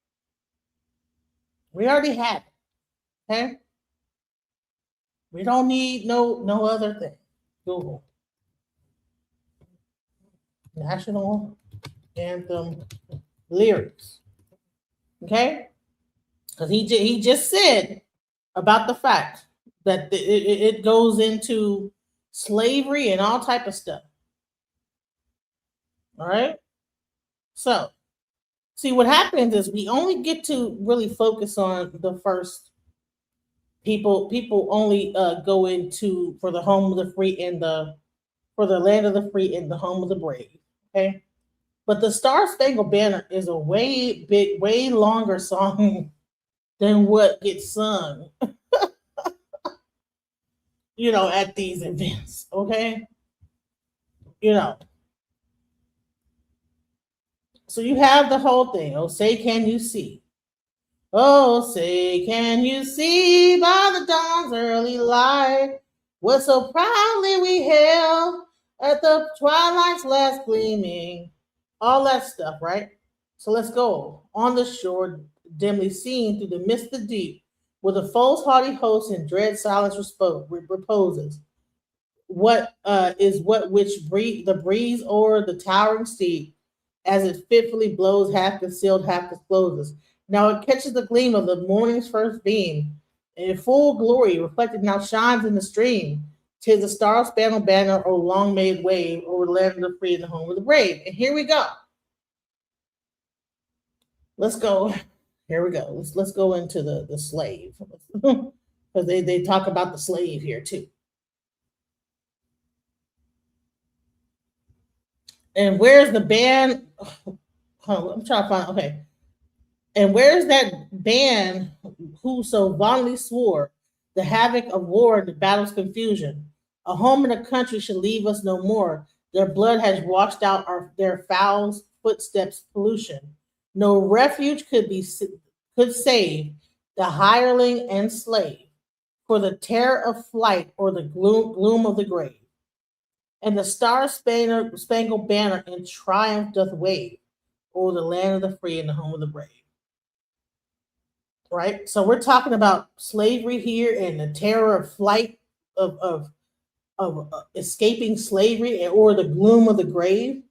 We already have it. Okay? We don't need no other thing. Google. National anthem lyrics. Okay? Because he just said about the fact that it goes into slavery and all type of stuff. All right. So, see, what happens is we only get to really focus on the first. People only go into for the home of the free and for the land of the free and the home of the brave. Okay. But the Star Spangled Banner is a way longer song than what gets sung, at these events, okay? So you have the whole thing. Oh, say, can you see? Oh, say, can you see by the dawn's early light what so proudly we hailed At the twilight's last gleaming, all that stuff, right? So let's go. On the shore, dimly seen through the mist of the deep, where the foe's haughty host in dread silence reposes. What is what which the breeze o'er the towering steep, as it fitfully blows, half concealed, half discloses. Now it catches the gleam of the morning's first beam, and in full glory reflected now shines in the stream. 'Tis the star-spangled banner, O long made wave, over the land of the free and the home of the brave. And here we go. Let's go. Here we go. Let's go into the slave. Because they talk about the slave here too. And where's the band? I'm trying to find. Okay. And where's that band who so vaunly swore the havoc of war and the battle's confusion? A home and a country should leave us no more. Their blood has washed out their foul footsteps pollution. No refuge could save the hireling and slave for the terror of flight or the gloom of the grave. And the star-spangled banner in triumph doth wave over the land of the free and the home of the brave. Right? So we're talking about slavery here and the terror of flight, of escaping slavery or the gloom of the grave.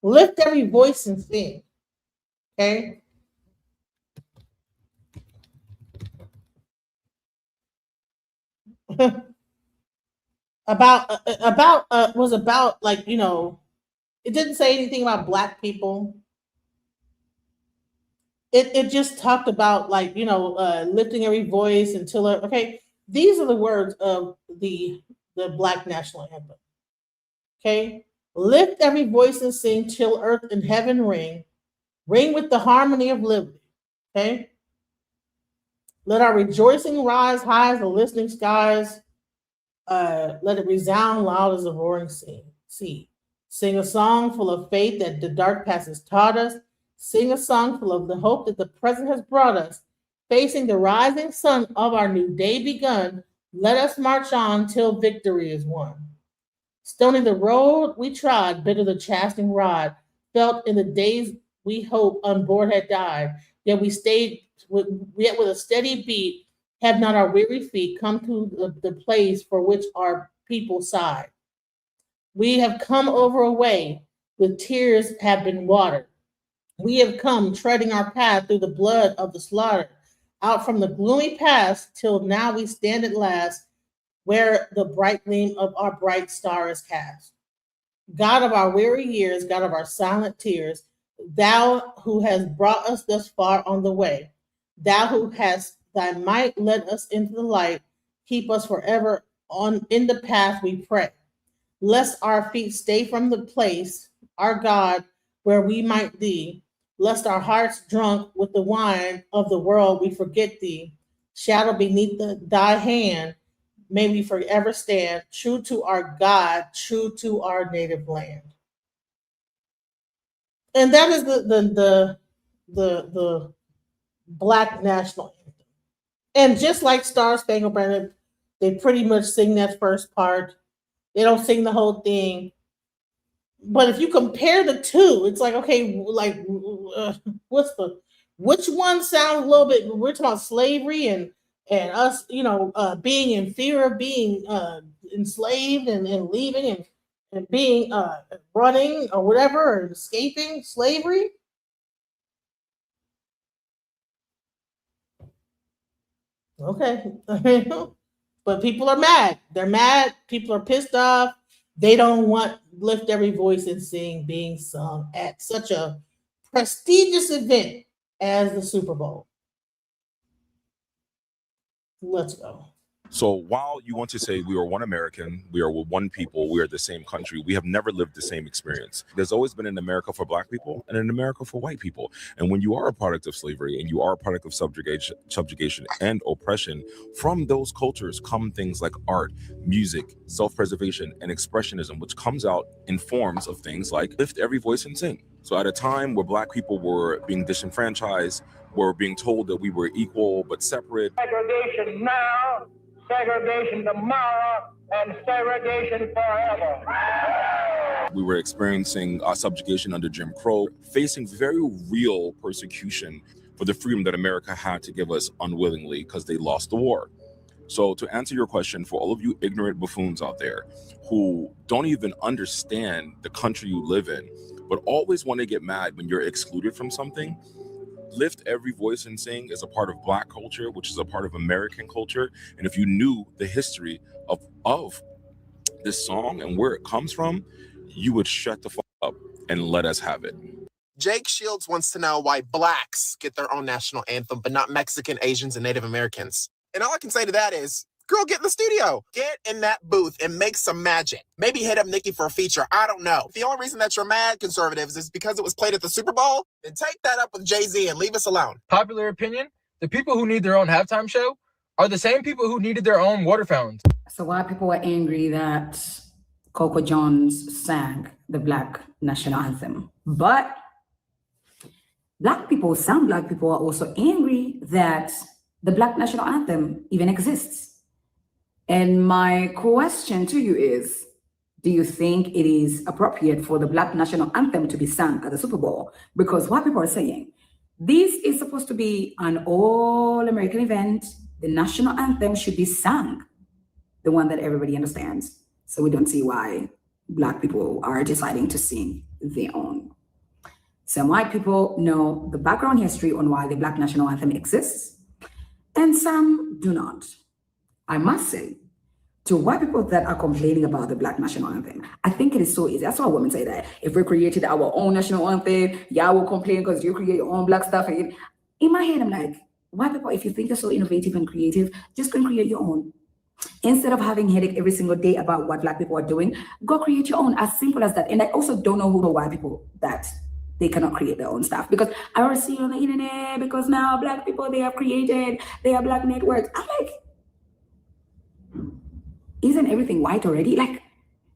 Lift every voice and sing. Okay? was about like, you know, it didn't say anything about Black people. It just talked about like, you know, lifting every voice until okay, these are the words of the Black national anthem. Okay, lift every voice and sing till earth and heaven ring with the harmony of liberty. Okay, let our rejoicing rise high as the listening skies. Let it resound loud as the roaring sea. Sing a song full of faith that the dark past has taught us. Sing a song full of the hope that the present has brought us. Facing the rising sun of our new day begun, let us march on till victory is won. Stony the road we trod, bitter the chastening rod, felt in the days we hope on board had died. Yet we stayed with a steady beat, have not our weary feet come to the place for which our people sighed. We have come over a way, with tears have been watered. We have come treading our path through the blood of the slaughter, out from the gloomy past till now we stand at last, where the bright gleam of our bright star is cast. God of our weary years, God of our silent tears, thou who has brought us thus far on the way, thou who hast thy might led us into the light, keep us forever on in the path we pray. Lest our feet stay from the place, our God, where we might thee, lest our hearts drunk with the wine of the world we forget thee, shadow beneath thy hand, may we forever stand true to our God, true to our native land. And that is the Black national anthem. And just like Star Spangled Banner, they pretty much sing that first part. They don't sing the whole thing. But if you compare the two, it's like, okay, like which one sounds a little bit, we're talking about slavery and us, you know, being in fear of being enslaved and leaving and being running or whatever, or escaping slavery. Okay. But people are mad. They're mad. People are pissed off. They don't want Lift Every Voice and Sing being sung at such a prestigious event as the Super Bowl. Let's go. So while you want to say we are one American, we are one people, we are the same country, we have never lived the same experience. There's always been an America for Black people and an America for white people. And when you are a product of slavery and you are a product of subjugation and oppression, from those cultures come things like art, music, self-preservation, and expressionism, which comes out in forms of things like Lift Every Voice and Sing. So at a time where Black people were being disenfranchised, were being told that we were equal but separate. Segregation now, segregation tomorrow, and segregation forever. We were experiencing subjugation under Jim Crow, facing very real persecution for the freedom that America had to give us unwillingly because they lost the war. So to answer your question, for all of you ignorant buffoons out there who don't even understand the country you live in, but always want to get mad when you're excluded from something, Lift Every Voice and Sing is a part of Black culture, which is a part of American culture. And if you knew the history of this song and where it comes from, you would shut the fuck up and let us have it. Jake Shields wants to know why Blacks get their own national anthem, but not Mexican, Asians, and Native Americans. And all I can say to that is, girl, get in the studio. Get in that booth and make some magic. Maybe hit up Nikki for a feature. I don't know. If the only reason that you're mad, conservatives, is because it was played at the Super Bowl, then take that up with Jay-Z and leave us alone. Popular opinion, the people who need their own halftime show are the same people who needed their own water fountains. So why people were angry that Coco Jones sang the Black national anthem. But Black people, some Black people are also angry that the Black national anthem even exists. And my question to you is, do you think it is appropriate for the Black national anthem to be sung at the Super Bowl? Because what people are saying, this is supposed to be an all-American event. The national anthem should be sung, the one that everybody understands. So we don't see why Black people are deciding to sing their own. Some white people know the background history on why the Black national anthem exists, and some do not. I must say, to white people that are complaining about the Black national anthem, I think it is so easy. That's why women say that. If we created our own national anthem, y'all will complain because you create your own Black stuff. And in my head, I'm like, white people, if you think you're so innovative and creative, just go and create your own. Instead of having headache every single day about what Black people are doing, go create your own, as simple as that. And I also don't know who the white people that they cannot create their own stuff, because I already see on the internet, because now Black people, they have created their Black networks. I'm like, isn't everything white already? Like,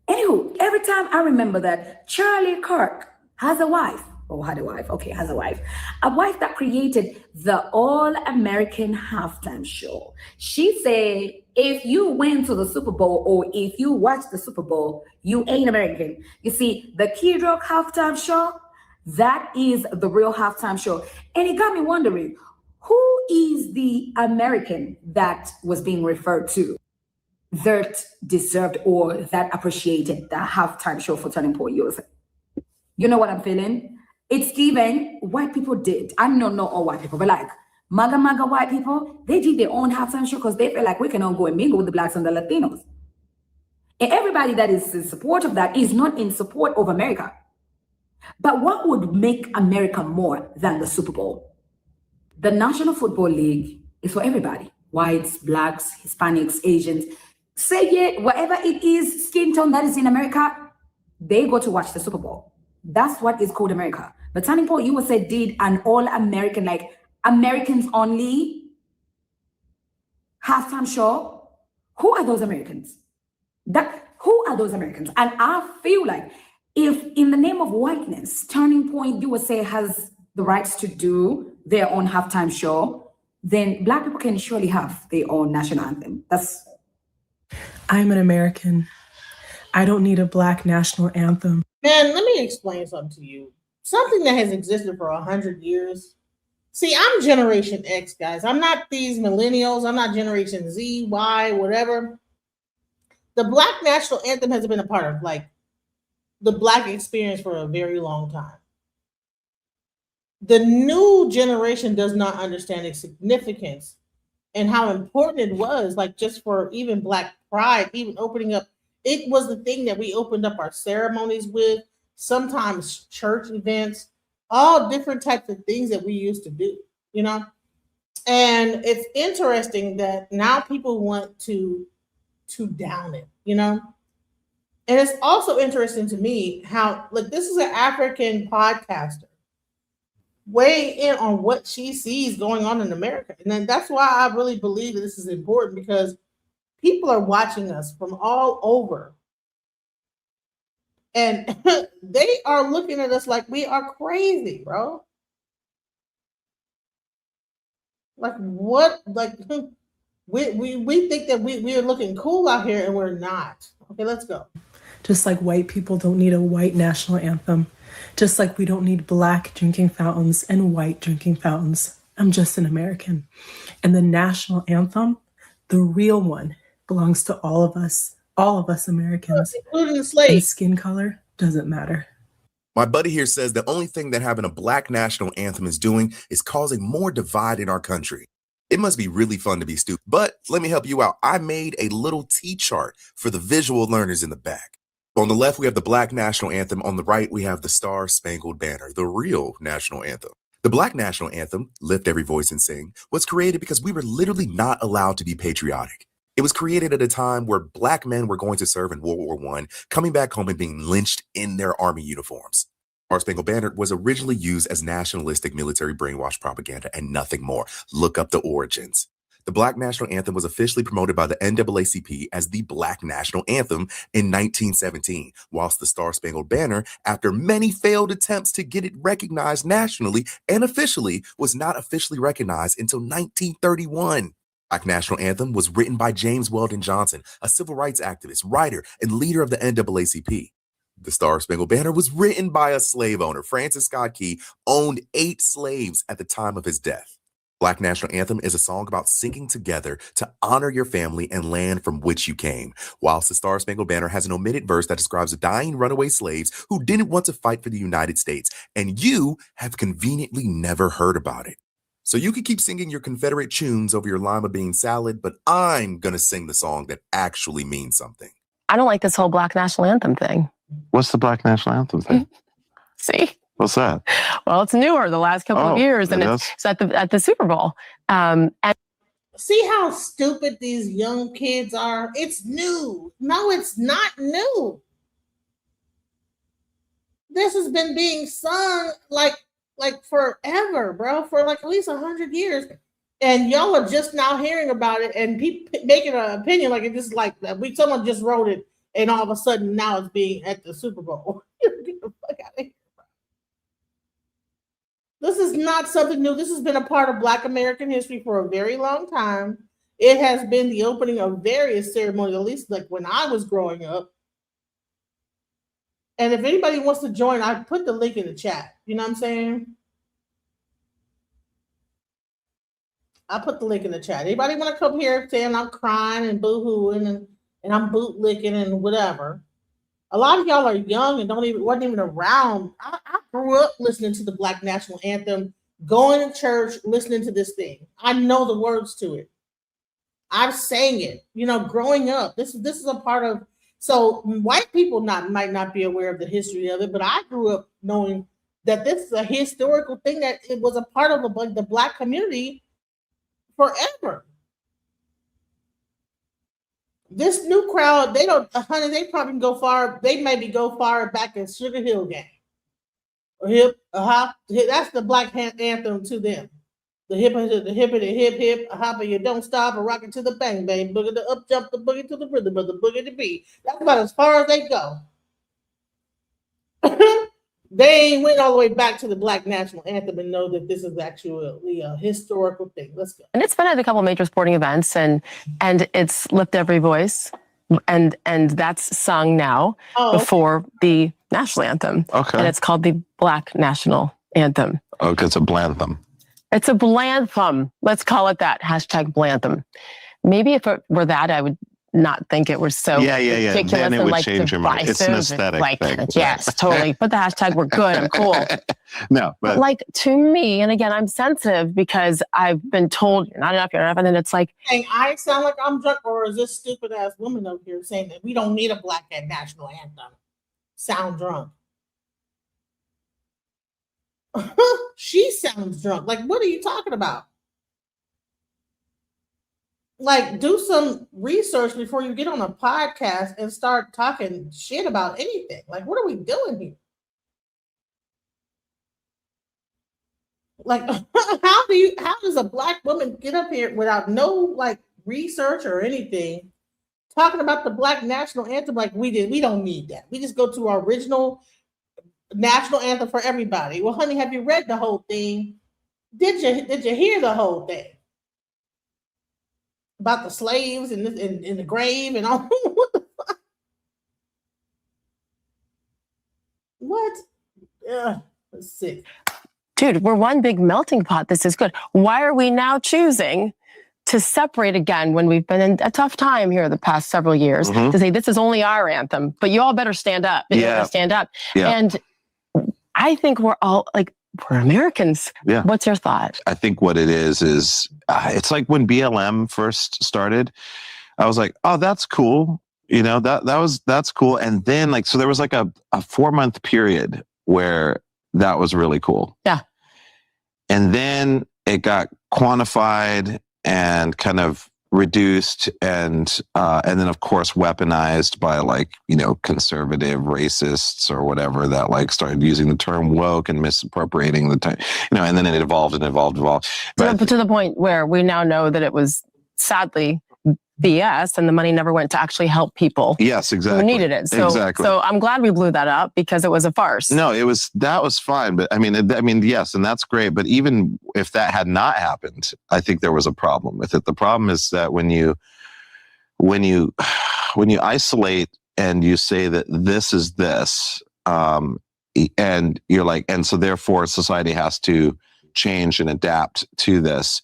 anywho, every time I remember that Charlie Kirk has a wife, had a wife, okay, has a wife that created the All-American Halftime Show. She said, if you went to the Super Bowl or if you watch the Super Bowl, you ain't American. You see, the Kid Rock Halftime Show, that is the real halftime show. And it got me wondering, who is the American that was being referred to that deserved or that appreciated the halftime show for Turning Point USA? You know what I'm feeling? It's given white people did. I don't know all white people, but like MAGA white people, they did their own halftime show because they feel like we can all go and mingle with the Blacks and the Latinos. And everybody that is in support of that is not in support of America. But what would make America more than the Super Bowl? The National Football League is for everybody. Whites, Blacks, Hispanics, Asians. Say it, whatever it is, skin tone that is in America, they go to watch the Super Bowl. That's what is called America. But Turning Point USA did an all-American, like Americans only halftime show. Who are those Americans? Who are those Americans? And I feel like if in the name of whiteness, Turning Point USA has the rights to do their own halftime show, then Black people can surely have their own national anthem. I'm an American. I don't need a Black national anthem. Man, let me explain something to you. Something that has existed for 100 years. See, I'm Generation X, guys. I'm not these millennials. I'm not Generation Z, Y, whatever. The Black national anthem has been a part of like the Black experience for a very long time. The new generation does not understand its significance and how important it was, like just for even Black pride, even opening up. It was the thing that we opened up our ceremonies with, sometimes church events, all different types of things that we used to do, you know? And it's interesting that now people want to down it, you know? And it's also interesting to me how, like, this is an African podcaster weigh in on what she sees going on in America. And then that's why I really believe that this is important, because people are watching us from all over. And they are looking at us like we are crazy, bro. Like what? Like We think that we're looking cool out here and we're not. Okay, let's go. Just like white people don't need a white national anthem. Just like we don't need black drinking fountains and white drinking fountains. I'm just an American. And the national anthem, the real one, belongs to all of us Americans. Including the slaves. And skin color doesn't matter. My buddy here says the only thing that having a black national anthem is doing is causing more divide in our country. It must be really fun to be stupid. But let me help you out. I made a little T-chart for the visual learners in the back. On the left, we have the Black National Anthem. On the right, we have the Star Spangled Banner, the real national anthem. The Black National Anthem, Lift Every Voice and Sing, was created because we were literally not allowed to be patriotic. It was created at a time where black men were going to serve in World War I, coming back home and being lynched in their army uniforms. Star Spangled Banner was originally used as nationalistic military brainwash propaganda and nothing more. Look up the origins. The Black National Anthem was officially promoted by the NAACP as the Black National Anthem in 1917, whilst the Star Spangled Banner, after many failed attempts to get it recognized nationally and officially, was not officially recognized until 1931. Black National Anthem was written by James Weldon Johnson, a civil rights activist, writer, and leader of the NAACP. The Star Spangled Banner was written by a slave owner. Francis Scott Key owned 8 slaves at the time of his death. Black National Anthem is a song about singing together to honor your family and land from which you came, whilst the Star Spangled Banner has an omitted verse that describes the dying runaway slaves who didn't want to fight for the United States, and you have conveniently never heard about it. So you can keep singing your Confederate tunes over your lima bean salad, but I'm going to sing the song that actually means something. I don't like this whole Black National Anthem thing. What's the Black National Anthem thing? See? What's that? Well, it's newer the last couple of years, and it's at the Super Bowl. And see how stupid these young kids are? It's new. No, it's not new. This has been being sung like forever, bro, for like at least 100 years. And y'all are just now hearing about it and people making an opinion like it just like someone just wrote it and all of a sudden now it's being at the Super Bowl. Get the fuck out of here. This is not something new. This has been a part of Black American history for a very long time. It has been the opening of various ceremonies, at least like when I was growing up. And if anybody wants to join, I put the link in the chat. You know what I'm saying? I put the link in the chat. Anybody want to come here saying I'm crying and boo-hooing and I'm bootlicking and whatever? A lot of y'all are young and wasn't even around. I grew up listening to the Black National Anthem, going to church, listening to this thing. I know the words to it. I've sang it, growing up. This is a part of. So white people might not be aware of the history of it, but I grew up knowing that this is a historical thing, that it was a part of the Black community forever. This new crowd, they probably go far. They maybe go far back as Sugar Hill Gang. Or hip, that's the Black anthem to them. The hip, hopper, you don't stop, or rock it to the bang bang, boogie the up jump, the boogie to the rhythm of the boogie to beat. That's about as far as they go. They ain't went all the way back to the Black National Anthem and know that this is actually a historical thing. Let's go. And it's been at a couple of major sporting events, and it's Lift Every Voice, and that's sung now before the national anthem. Okay. And it's called the Black National Anthem. Okay, it's a blantham. It's a blantham. Let's call it that. Hashtag blantham. Maybe if it were that, I would not think it was so ridiculous Then it and would change your mind. It's an divisive and, aesthetic thing. Yes, totally. Put the hashtag, we're good, I'm cool. No, but to me, and again, I'm sensitive because I've been told you're not enough, and then it's like, saying I sound like I'm drunk, or is this stupid ass woman over here saying that we don't need a Black national anthem? Sound drunk. She sounds drunk. Like, what are you talking about? Like, do some research before you get on a podcast and start talking shit about anything. Like, what are we doing here? Like, how does a Black woman get up here without no research or anything, talking about the Black national anthem like we did? We don't need that. We just go to our original national anthem for everybody. Well, honey, have you read the whole thing? Did you hear the whole thing? about the slaves in the grave and all. What? That's sick. Dude, we're one big melting pot. This is good. Why are we now choosing to separate again when we've been in a tough time here the past several years to say this is only our anthem, but you all better stand up. You better stand up. Yeah. And I think we're all like, we're Americans. Yeah. What's your thought? I think what it is it's like when BLM first started, I was like, oh, that's cool. You know, that's cool. And then like, so there was like a 4-month period where that was really cool. Yeah. And then it got quantified and kind of reduced and then of course weaponized by like, you know, conservative racists or whatever that like started using the term woke and misappropriating the time, you know, and then it evolved. But to the point where we now know that it was sadly BS and the money never went to actually help people. Yes, exactly. Who needed it. So, so I'm glad we blew that up because it was a farce. No, that was fine. But I mean, yes, and that's great. But even if that had not happened, I think there was a problem with it. The problem is that when you isolate and you say that this is this, and you're like, and so therefore society has to change and adapt to this.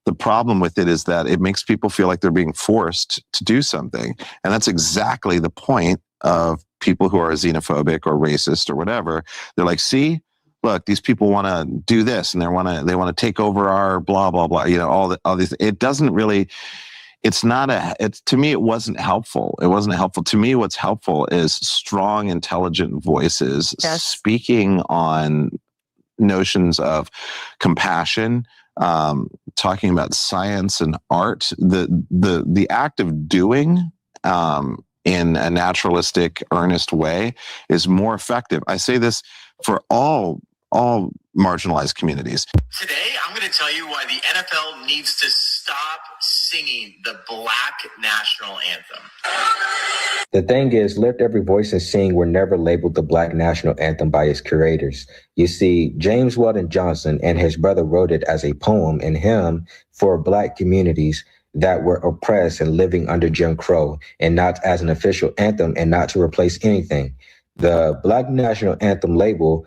The problem with it is that it makes people feel like they're being forced to do something. And that's exactly the point of people who are xenophobic or racist or whatever. They're like, see, look, these people want to do this and they want to take over our blah, blah, blah, you know, all these. It doesn't really, to me, it wasn't helpful. It wasn't helpful. To me, what's helpful is strong, intelligent voices speaking on notions of compassion, talking about science and art. The act of doing in a naturalistic, earnest way is more effective. I say this for all marginalized communities. Today, I'm going to tell you why the NFL needs to stop singing the Black national anthem. The thing is, Lift Every Voice and Sing were never labeled the Black national anthem by its curators. You see, James Weldon Johnson and his brother wrote it as a poem and hymn for Black communities that were oppressed and living under Jim Crow, and not as an official anthem and not to replace anything. The Black national anthem label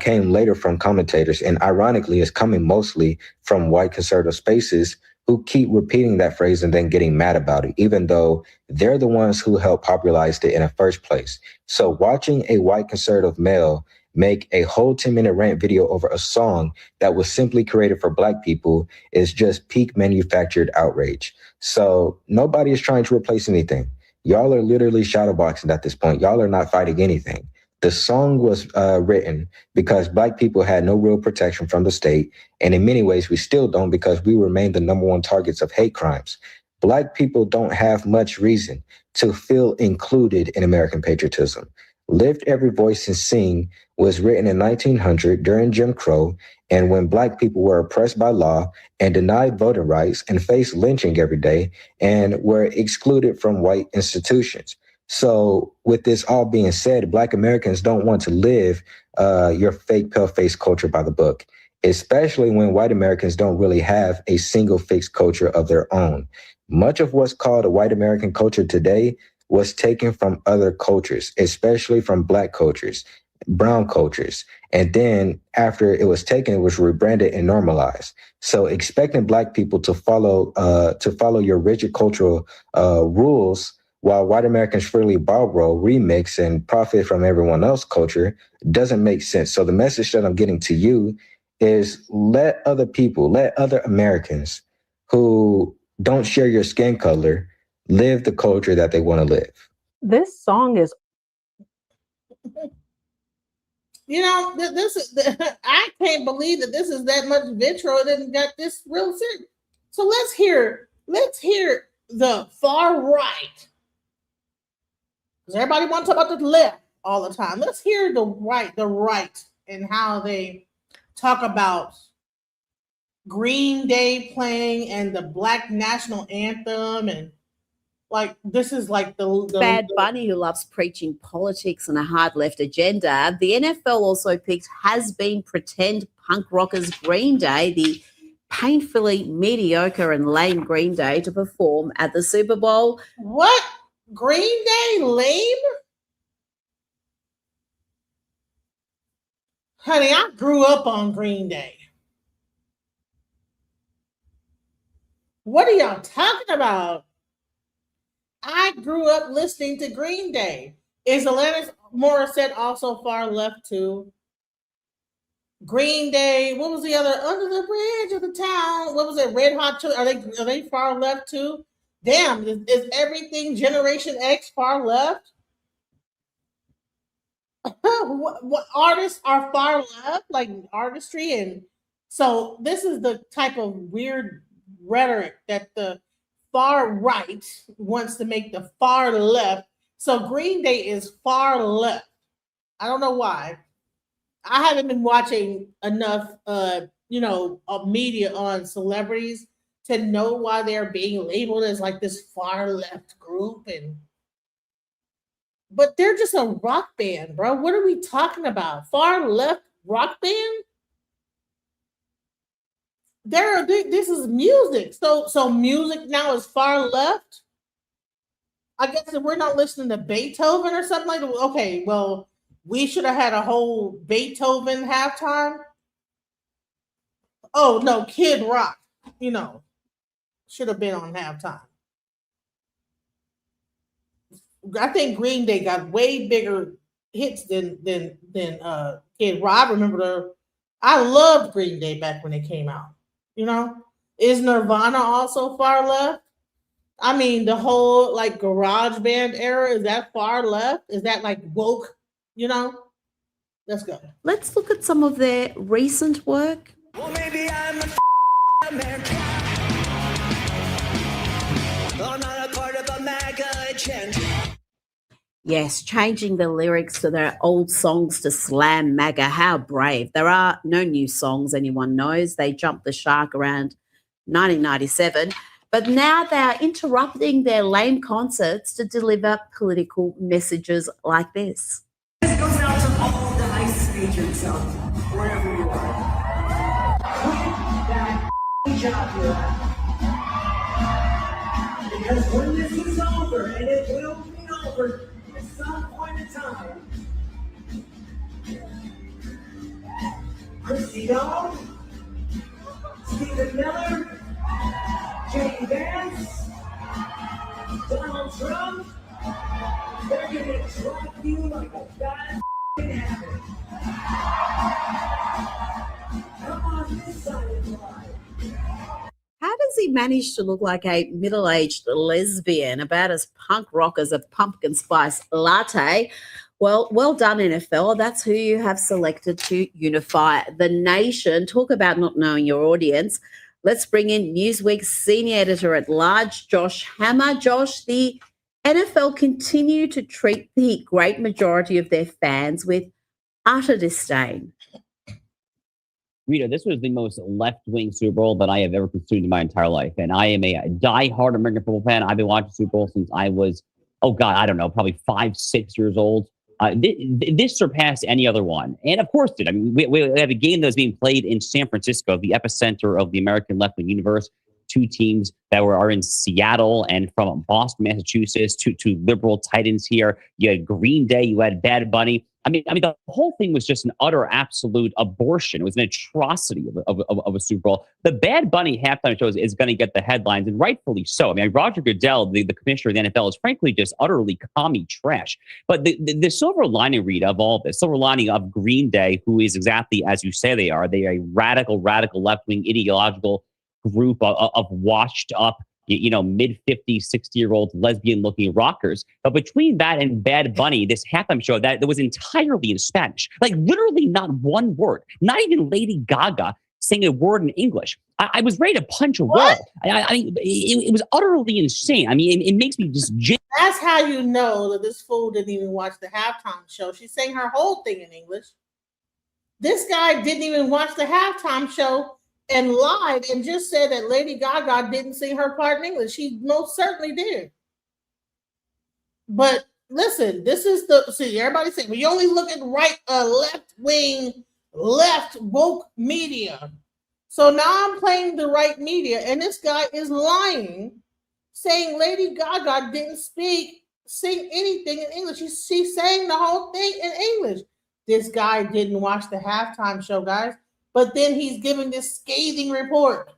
came later from commentators, and ironically is coming mostly from white conservative spaces who keep repeating that phrase and then getting mad about it, even though they're the ones who helped popularize it in the first place. So watching a white conservative male make a whole 10-minute rant video over a song that was simply created for Black people is just peak manufactured outrage. So nobody is trying to replace anything. Y'all are literally shadowboxing at this point. Y'all are not fighting anything. The song was written because Black people had no real protection from the state. And in many ways, we still don't, because we remain the #1 targets of hate crimes. Black people don't have much reason to feel included in American patriotism. Lift Every Voice and Sing was written in 1900 during Jim Crow, and when Black people were oppressed by law and denied voting rights and faced lynching every day and were excluded from white institutions. So with this all being said, Black Americans don't want to live your fake pale-face culture by the book, especially when white Americans don't really have a single fixed culture of their own. Much of what's called a white American culture today was taken from other cultures, especially from Black cultures, brown cultures. And then after it was taken, it was rebranded and normalized. So expecting Black people to follow your rigid cultural rules while white Americans freely borrow, remix, and profit from everyone else's culture doesn't make sense. So the message that I'm getting to you is let other Americans who don't share your skin color live the culture that they want to live. This song is... You know, I can't believe that this is that much vitriol and got this real serious. So let's hear the far right. Because everybody wants to talk about the left all the time. Let's hear the right, and how they talk about Green Day playing and the Black national anthem, and like this is like the Bad Bunny, who loves preaching politics and a hard left agenda. The NFL also picked has-been pretend punk rockers Green Day, the painfully mediocre and lame Green Day to perform at the Super Bowl. What? Green Day lame? Honey, I grew up on Green Day. What are y'all talking about? I grew up listening to Green Day. Is Alanis Morissette also far left too? Green Day. What was the other? Under the Bridge of the Town. What was it? Red Hot Chili. Are they far left too? Damn, is everything Generation X far left? what artists are far left, like artistry? And so this is the type of weird rhetoric that the far right wants to make the far left. So Green Day is far left. I don't know why. I haven't been watching enough media on celebrities to know why they're being labeled as like this far left group. But they're just a rock band, bro. What are we talking about? Far left rock band? This is music. So music now is far left. I guess if we're not listening to Beethoven or something like that. Okay, well, we should have had a whole Beethoven halftime. Oh no, Kid Rock, should have been on halftime. I think Green Day got way bigger hits than Kid Rock. I loved Green Day back when it came out. Is Nirvana also far left? I mean, the whole like garage band era, is that far left? Is that like woke? Let's go. Let's look at some of their recent work. Well, maybe I'm a American. I'm not a part of a MAGA agenda. Yes, changing the lyrics to their old songs to slam MAGA. How brave. There are no new songs, anyone knows. They jumped the shark around 1997. But now they are interrupting their lame concerts to deliver political messages like this. This goes out to all the ICE agents out wherever you are. Quit that job you're at. Because when this is over, and it will be over at some point in time, Chrissy Dog, Stephen Miller, Jay Vance, Donald Trump, they're gonna drop you like a bad habit. Come on this side of the line. How does he manage to look like a middle-aged lesbian, about as punk rock as a pumpkin spice latte? Well done, NFL. That's who you have selected to unify the nation. Talk about not knowing your audience. Let's bring in Newsweek's senior editor-at-large, Josh Hammer. Josh, the NFL continue to treat the great majority of their fans with utter disdain. Rita, this was the most left-wing Super Bowl that I have ever consumed in my entire life. And I am a die-hard American football fan. I've been watching Super Bowl since I was, probably 5-6 years old. This surpassed any other one. And of course it. I mean, we have a game that was being played in San Francisco, the epicenter of the American left-wing universe. Two teams that are in Seattle, and from Boston, Massachusetts, to liberal titans here. You had Green Day, you had Bad Bunny. I mean, the whole thing was just an utter, absolute abortion. It was an atrocity of a Super Bowl. The Bad Bunny halftime show is going to get the headlines, and rightfully so. I mean, Roger Goodell, the commissioner of the NFL, is frankly just utterly commie trash. But the silver lining, Rita, of all this, silver lining of Green Day, who is exactly as you say they are a radical left-wing ideological group of washed up, mid-50s, 60-year-old lesbian-looking rockers. But between that and Bad Bunny, this halftime show that was entirely in Spanish, like literally not one word, not even Lady Gaga saying a word in English. I was ready to punch a wall. It was utterly insane. I mean, it makes me just... That's how you know that this fool didn't even watch the halftime show. She sang her whole thing in English. This guy didn't even watch the halftime show and lied and just said that Lady Gaga didn't sing her part in English. She most certainly did. But listen, this is everybody saying, we only look at left-wing, left woke media. So now I'm playing the right media, and this guy is lying, saying Lady Gaga didn't sing anything in English. She sang the whole thing in English. This guy didn't watch the halftime show, guys. But then he's giving this scathing report.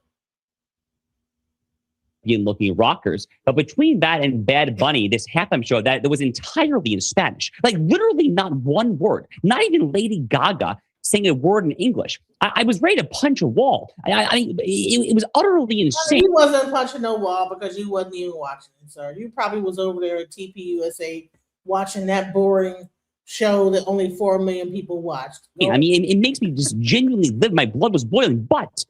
Looking rockers, but between that and Bad Bunny, this halftime show that was entirely in Spanish, like literally not one word, not even Lady Gaga saying a word in English. I was ready to punch a wall. It was utterly insane. He wasn't punching no wall because you wasn't even watching it, sir. You probably was over there at TPUSA watching that boring show that only 4 million people watched. I mean, it makes me just genuinely live. My blood was boiling. But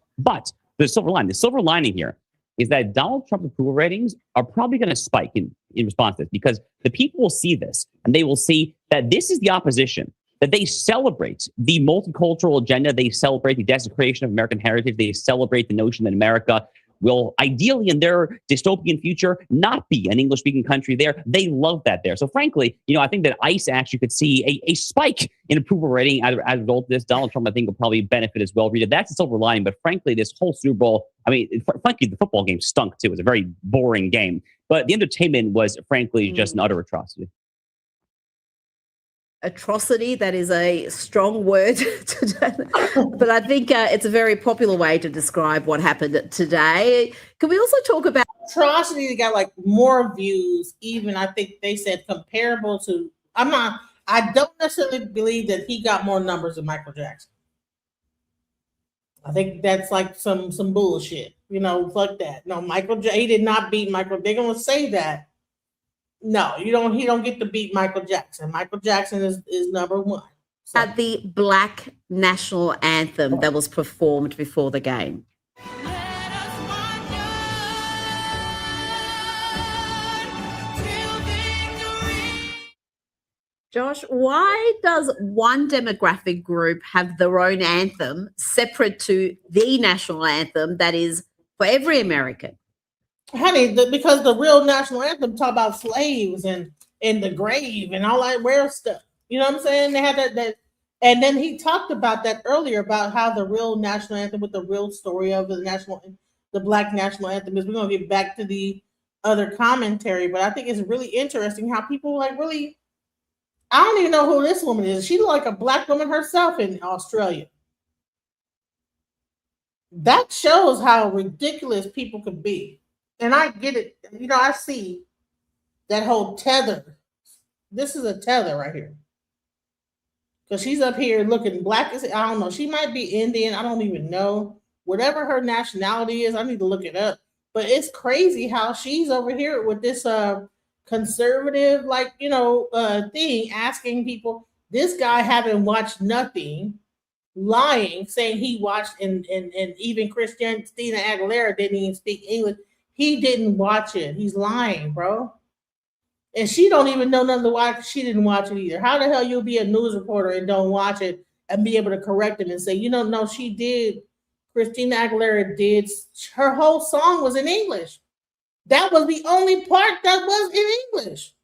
the silver lining here is that Donald Trump's approval ratings are probably going to spike in response to this, because the people will see this and they will see that this is the opposition, that they celebrate the multicultural agenda, they celebrate the desecration of American heritage, they celebrate the notion that America will ideally in their dystopian future not be an English-speaking country there. They love that there. So frankly, I think that ICE actually could see a spike in approval rating as a result of this. Donald Trump, I think, will probably benefit as well. Rita, that's the silver lining. But frankly, this whole Super Bowl, frankly, the football game stunk too. It was a very boring game. But the entertainment was, frankly, just an utter atrocity. Atrocity, that is a strong word but I think it's a very popular way to describe what happened today. Can we also talk about atrocity that got like more views, even I think they said comparable to, I don't necessarily believe that he got more numbers than Michael Jackson. I think that's like some bullshit, fuck that. No, he did not beat Michael. They're gonna say that. No, he don't get to beat Michael Jackson. Michael Jackson is number one. So. At the Black National Anthem that was performed before the game. Josh, why does one demographic group have their own anthem separate to the national anthem that is for every American? Honey, because the real national anthem talk about slaves and the grave and all that rare stuff. You know what I'm saying? They had that, and then he talked about that earlier about how the real national anthem with the real story of the Black national anthem is. We're gonna get back to the other commentary, but I think it's really interesting how people really. I don't even know who this woman is. She look like a Black woman herself in Australia. That shows how ridiculous people could be. And I get it. I see that whole tether. This is a tether right here. Because she's up here looking Black. I don't know. She might be Indian. I don't even know. Whatever her nationality is, I need to look it up. But it's crazy how she's over here with this conservative, thing, asking people. This guy haven't watched nothing, lying, saying he watched, and even Christina Aguilera didn't even speak English. He didn't watch it. He's lying, bro. And she don't even know nothing to watch. She didn't watch it either. How the hell you'll be a news reporter and don't watch it and be able to correct him and say, no, she did. Christina Aguilera did. Her whole song was in English. That was the only part that was in English.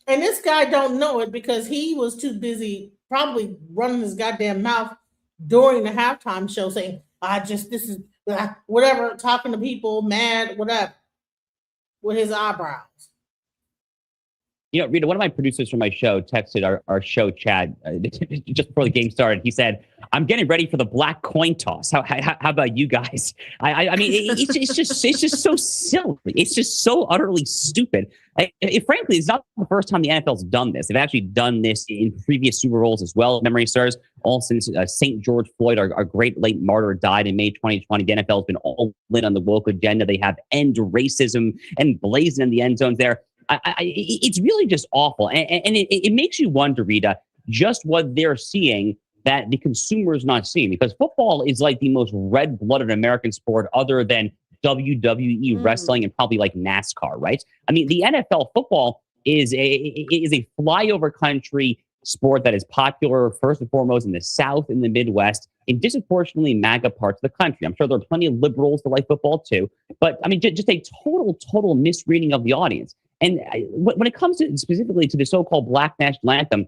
And this guy don't know it because he was too busy probably running his goddamn mouth during the halftime show saying, this is whatever, talking to people, mad, whatever, with his eyebrows. Rita, one of my producers from my show texted our show chat just before the game started. He said, "I'm getting ready for the black coin toss. How about you guys?" I mean, it's just so silly. It's just so utterly stupid. Frankly, it's not the first time the NFL's done this. They've actually done this in previous Super Bowls as well. Memory serves, all since St. George Floyd, our great late martyr, died in May 2020. The NFL's been all in on the woke agenda. They have end racism and blazing in the end zones there. It's really just awful. And it makes you wonder, Rita, just what they're seeing that the consumer is not seeing. Because football is like the most red-blooded American sport other than WWE wrestling and probably like NASCAR, right? I mean, the NFL football is a flyover country sport that is popular first and foremost in the South and the Midwest, in disproportionately MAGA parts of the country. I'm sure there are plenty of liberals that like football too. But I mean, just a total misreading of the audience. And when it comes to specifically to the so-called Black National Anthem,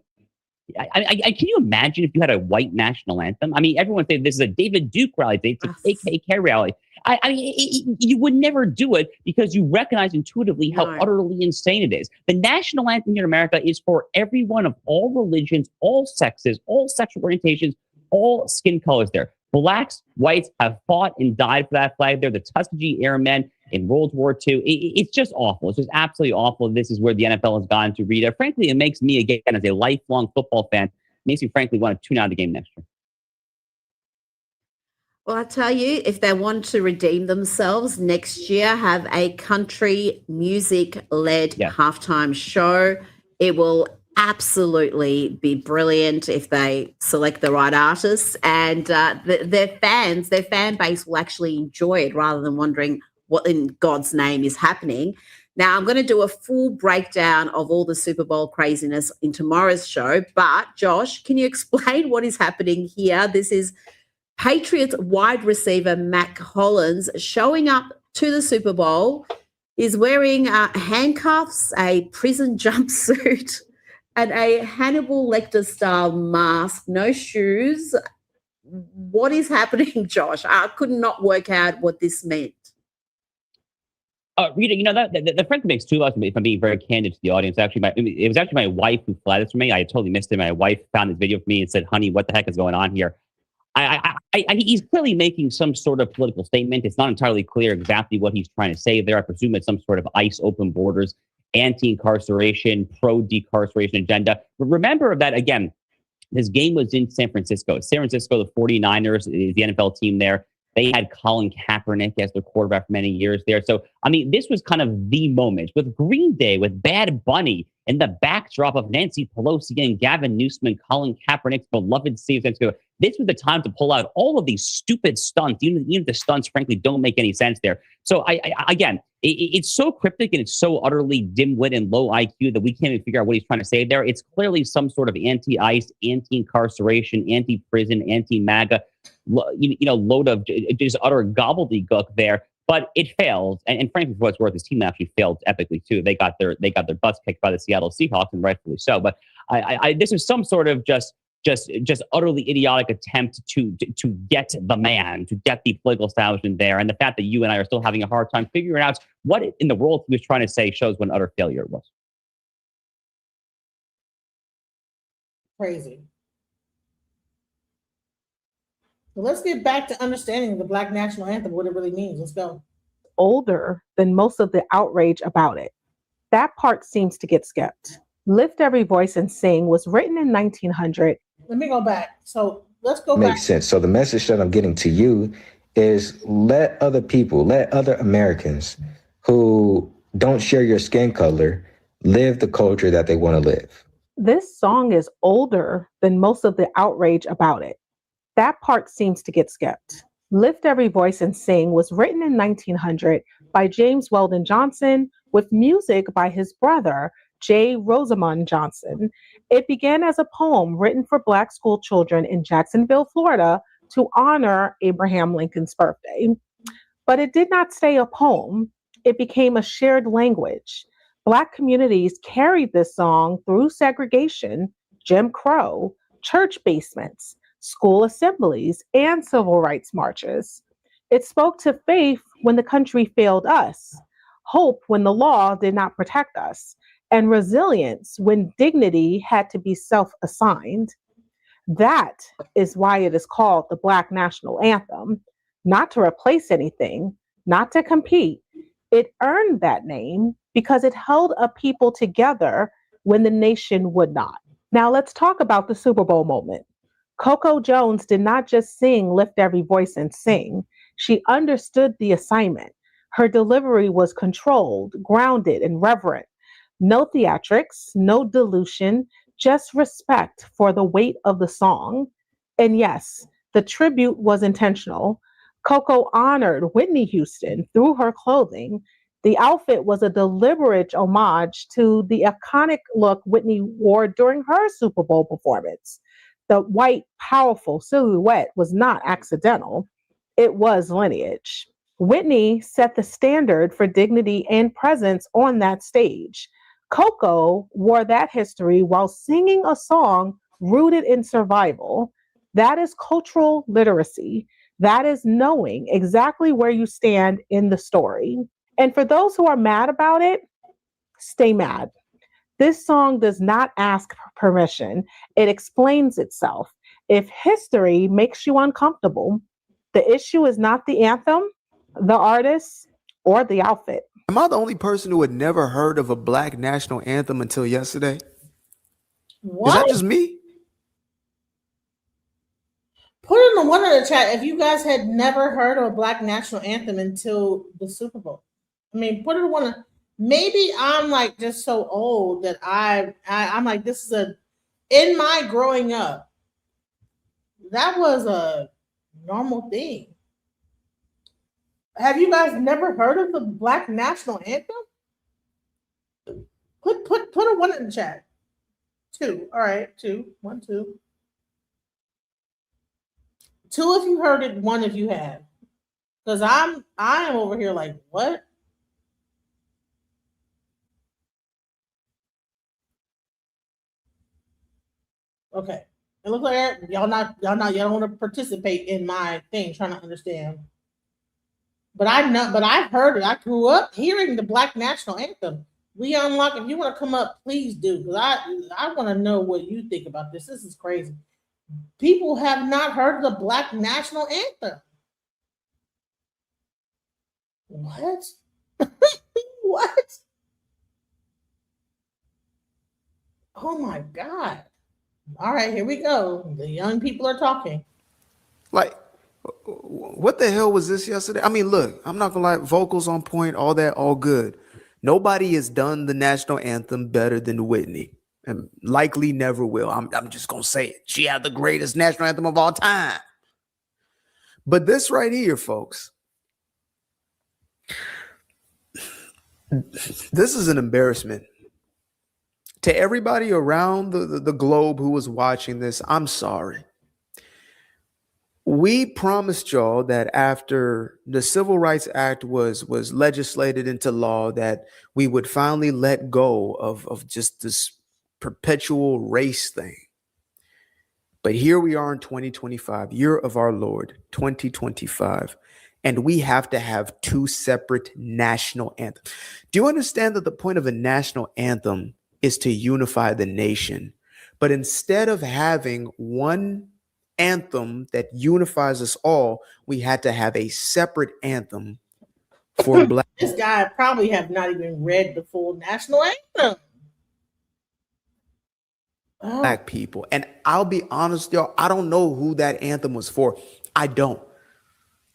Can you imagine if you had a white national anthem? I mean, everyone say this is a David Duke rally, it's a KKK rally. You would never do it because you recognize intuitively how utterly insane it is. The national anthem here in America is for everyone of all religions, all sexes, all sexual orientations, all skin colors there. Blacks, whites have fought and died for that flag there. The Tuskegee Airmen in World War II. It's just awful. It's just absolutely awful. This is where the NFL has gone to, Rita. Frankly, it makes me, again, as a lifelong football fan, makes me frankly want to tune out of the game next year. Well, I tell you, if they want to redeem themselves next year, have a country music-led halftime show. It will absolutely be brilliant if they select the right artists, and their fan base will actually enjoy it rather than wondering what in God's name is happening. Now, I'm going to do a full breakdown of all the Super Bowl craziness in tomorrow's show, but Josh, can you explain what is happening here? This is Patriots wide receiver Mac Hollins showing up to the Super Bowl. Is wearing handcuffs, a prison jumpsuit, and a Hannibal Lecter style mask, no shoes. What is happening, Josh? I could not work out what this meant. Rita, you know, that frankly makes two of us, if I'm being very candid to the audience. It was actually my wife who flagged this for me. I totally missed it. My wife found this video for me and said, honey, what the heck is going on here? He's clearly making some sort of political statement. It's not entirely clear exactly what he's trying to say there. I presume it's some sort of ICE open borders, anti-incarceration, pro-decarceration agenda. But remember that, again, this game was in San Francisco. San Francisco, the 49ers, the NFL team there. They had Colin Kaepernick as their quarterback for many years there. So, I mean, this was kind of the moment with Green Day, with Bad Bunny, and the backdrop of Nancy Pelosi and Gavin Newsom and Colin Kaepernick's beloved San Francisco. This was the time to pull out all of these stupid stunts, even if the stunts, frankly, don't make any sense there. So, again, it's so cryptic and it's so utterly dim-wit and low IQ that we can't even figure out what he's trying to say there. It's clearly some sort of anti-ICE, anti-incarceration, anti-prison, anti-MAGA, load of just utter gobbledygook there. But it failed, and frankly, for what's worth, his team actually failed epically too. They got their butts kicked by the Seattle Seahawks, and rightfully so. But this is some sort of just utterly idiotic attempt to get the man, to get the political establishment there. And the fact that you and I are still having a hard time figuring out what in the world he was trying to say shows what an utter failure it was. Crazy. So let's get back to understanding the Black National Anthem, what it really means. Let's go. Older than most of the outrage about it. That part seems to get skipped. Lift Every Voice and Sing was written in 1900. Let me go back. So let's go back. Makes sense. So the message that I'm getting to you is let other Americans who don't share your skin color live the culture that they want to live. This song is older than most of the outrage about it. That part seems to get skipped. Lift Every Voice and Sing was written in 1900 by James Weldon Johnson with music by his brother, J. Rosamond Johnson. It began as a poem written for Black school children in Jacksonville, Florida, to honor Abraham Lincoln's birthday. But it did not stay a poem. It became a shared language. Black communities carried this song through segregation, Jim Crow, church basements, school assemblies, and civil rights marches. It spoke to faith when the country failed us, hope when the law did not protect us, and resilience when dignity had to be self-assigned. That is why it is called the Black National Anthem, not to replace anything, not to compete. It earned that name because it held a people together when the nation would not. Now let's talk about the Super Bowl moment. Coco Jones did not just sing Lift Every Voice and Sing. She understood the assignment. Her delivery was controlled, grounded, and reverent. No theatrics, no dilution, just respect for the weight of the song. And yes, the tribute was intentional. Coco honored Whitney Houston through her clothing. The outfit was a deliberate homage to the iconic look Whitney wore during her Super Bowl performance. The white, powerful silhouette was not accidental. It was lineage. Whitney set the standard for dignity and presence on that stage. Coco wore that history while singing a song rooted in survival. That is cultural literacy. That is knowing exactly where you stand in the story. And for those who are mad about it, stay mad. This song does not ask for permission, it explains itself. If history makes you uncomfortable, the issue is not the anthem, the artist, or the outfit. Am I the only person who had never heard of a black national anthem until yesterday? What? Is that just me? Put in the one in the chat if you guys had never heard of a black national anthem until the Super Bowl. I mean, put in one. Maybe I'm like just so old that I'm like, this is in my growing up, that was a normal thing. Have you guys never heard of the black national anthem? Put a one in the chat. 2. All right, 2. 1, 2. 2 if you heard it, 1 if you have. Because I am over here like, what? Okay. It looks like y'all don't want to participate in my thing, trying to understand. But I've heard it. I grew up hearing the black national anthem. Leon Locke, if you want to come up, please do, because I want to know what you think about this. This is crazy. People have not heard the black national anthem. What? What? Oh my God. All right, here we go. The young people are talking. Like, what the hell was this yesterday? I mean, look, I'm not gonna lie, vocals on point, all that, all good. Nobody has done the national anthem better than Whitney, and likely never will. I'm just gonna say it. She had the greatest national anthem of all time. But this right here, folks, this is an embarrassment. To everybody around the globe who was watching this, I'm sorry. We promised y'all that after the Civil Rights Act was legislated into law, that we would finally let go of just this perpetual race thing. But here we are in 2025, year of our Lord, 2025, and we have to have 2 separate national anthems. Do you understand that the point of a national anthem is to unify the nation? But instead of having one anthem that unifies us all, we had to have a separate anthem for black. This guy probably have not even read the full national anthem. Black people. And I'll be honest, y'all, I don't know who that anthem was for. I don't.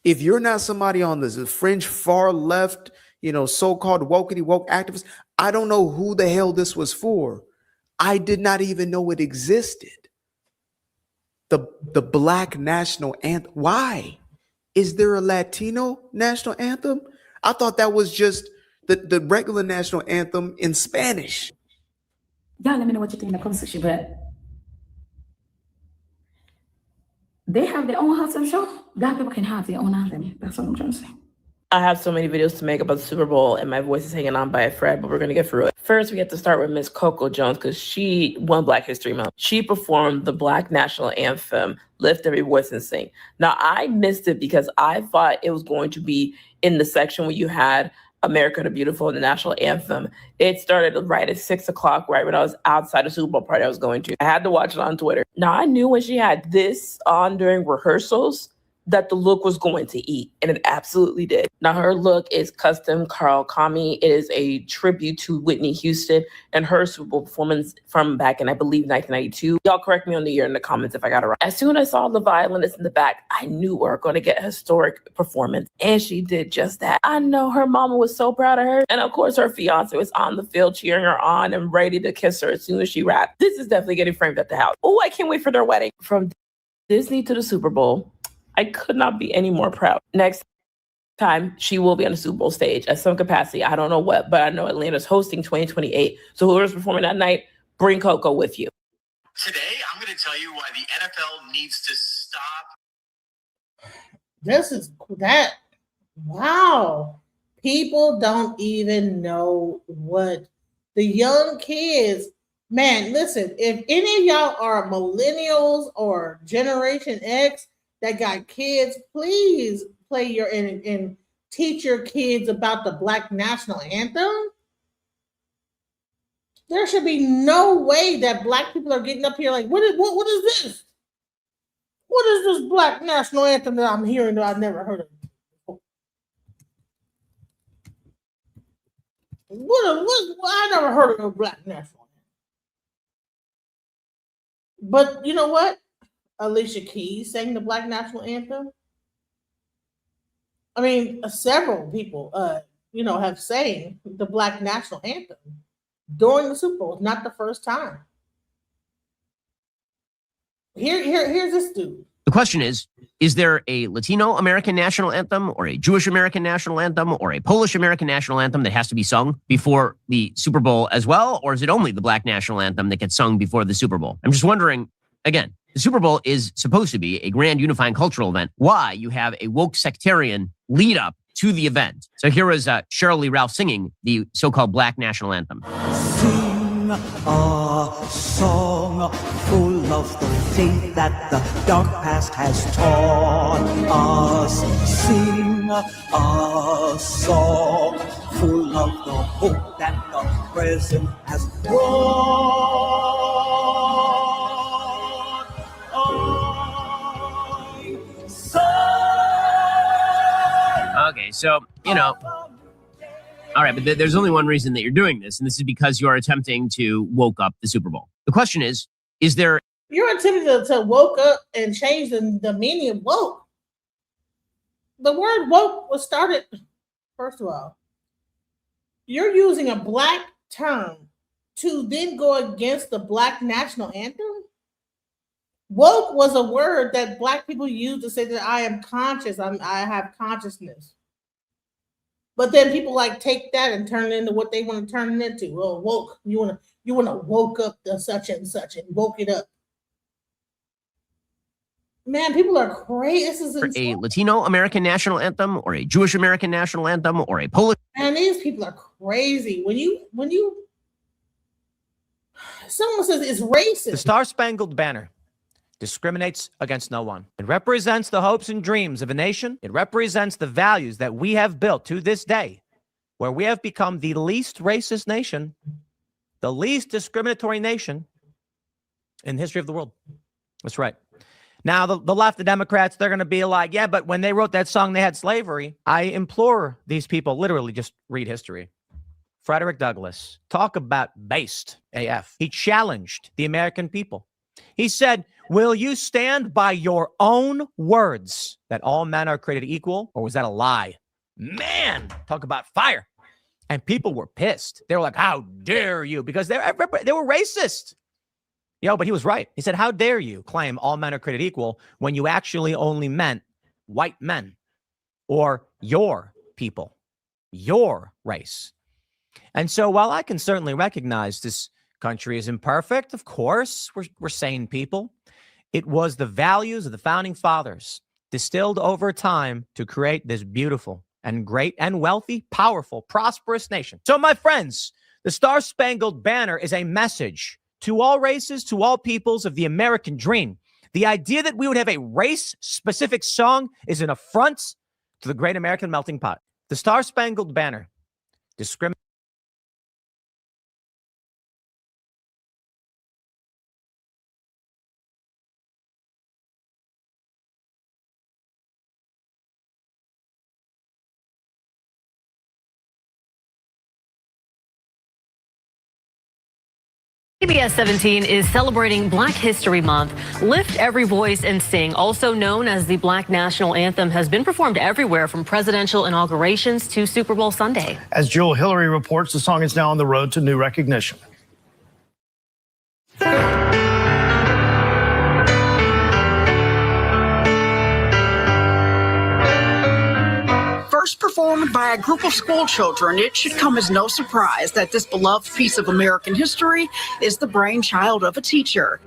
If you're not somebody on this fringe far left, so-called woke activists, I don't know who the hell this was for. I did not even know it existed. The black national anthem. Why? Is there a Latino national anthem? I thought that was just the regular national anthem in Spanish. Y'all let me know what you think in the comment section, but they have their own halftime show. Black people can have their own anthem. That's what I'm trying to say. I have so many videos to make about the Super Bowl, and my voice is hanging on by a thread, but we're going to get through it. First, we have to start with Miss Coco Jones, because she won Black History Month. She performed the Black National Anthem, Lift Every Voice and Sing. Now, I missed it because I thought it was going to be in the section where you had America the Beautiful and the National Anthem. It started right at 6 o'clock, right when I was outside the Super Bowl party I was going to. I had to watch it on Twitter. Now, I knew when she had this on during rehearsals that the look was going to eat, and it absolutely did. Now, her look is custom Carl Kami. It is a tribute to Whitney Houston and her Super Bowl performance from back in, I believe, 1992. Y'all correct me on the year in the comments if I got it right. As soon as I saw the violinist in the back, I knew we were going to get a historic performance, and she did just that. I know her mama was so proud of her, and of course, her fiance was on the field cheering her on and ready to kiss her as soon as she rapped. This is definitely getting framed at the house. Oh, I can't wait for their wedding. From Disney to the Super Bowl, I could not be any more proud. Next time, she will be on the Super Bowl stage at some capacity. I don't know what, but I know Atlanta's hosting 2028. So whoever's performing that night, bring Coco with you. Today, I'm going to tell you why the NFL needs to stop. This is that. Wow. People don't even know what the young kids Man, listen, if any of y'all are millennials or Generation X that got kids, please play your and teach your kids about the Black National Anthem. There should be no way that Black people are getting up here like, what is this? What is this Black National Anthem that I'm hearing that I've never heard of? I never heard of a Black National Anthem. But you know what? Alicia Keys sang the Black National Anthem. I mean, several people, have sang the Black National Anthem during the Super Bowl. It's not the first time. Here's this dude. The question is there a Latino American national anthem or a Jewish American national anthem or a Polish American national anthem that has to be sung before the Super Bowl as well? Or is it only the Black national anthem that gets sung before the Super Bowl? I'm just wondering, again, the Super Bowl is supposed to be a grand unifying cultural event. Why you have a woke sectarian lead up to the event? So here was Cheryl Lee Ralph singing the so-called Black national anthem. Sing a song full of the faith that the dark past has taught us. Sing a song full of the hope that the present has brought. Okay, so, all right, but there's only one reason that you're doing this, and this is because you are attempting to woke up the Super Bowl. The question is there... You're attempting to woke up and change the meaning of woke. The word woke was started, first of all, you're using a Black term to then go against the Black national anthem? Woke was a word that Black people used to say that I am conscious, I have consciousness. But then people take that and turn it into what they want to turn it into. Well, woke, you want to woke up the such and such and woke it up. Man, people are crazy. This is a Latino American national anthem or a Jewish American national anthem or a Polish. Man, these people are crazy. When you someone says it's racist. The Star-Spangled Banner discriminates against no one. It represents the hopes and dreams of a nation. It represents the values that we have built to this day, where we have become the least racist nation, the least discriminatory nation in the history of the world. That's right. Now, the left, the Democrats, they're going to be like, yeah, but when they wrote that song, they had slavery. I implore these people, literally just read history. Frederick Douglass, talk about based AF. He challenged the American people. He said, will you stand by your own words that all men are created equal? Or was that a lie? Man, talk about fire. And people were pissed. They were like, how dare you? Because they were racist. But he was right. He said, how dare you claim all men are created equal when you actually only meant white men or your people, your race. And so while I can certainly recognize this country is imperfect, of course, we're sane people. It was the values of the founding fathers distilled over time to create this beautiful and great and wealthy, powerful, prosperous nation. So my friends, the Star-Spangled Banner is a message to all races, to all peoples of the American dream. The idea that we would have a race-specific song is an affront to the great American melting pot. The Star-Spangled Banner discriminates. CBS 17 is celebrating Black History Month. Lift Every Voice and Sing, also known as the Black National Anthem, has been performed everywhere from presidential inaugurations to Super Bowl Sunday. As Jewel Hillary reports, the song is now on the road to new recognition. First performed by a group of school children, it should come as no surprise that this beloved piece of American history is the brainchild of a teacher.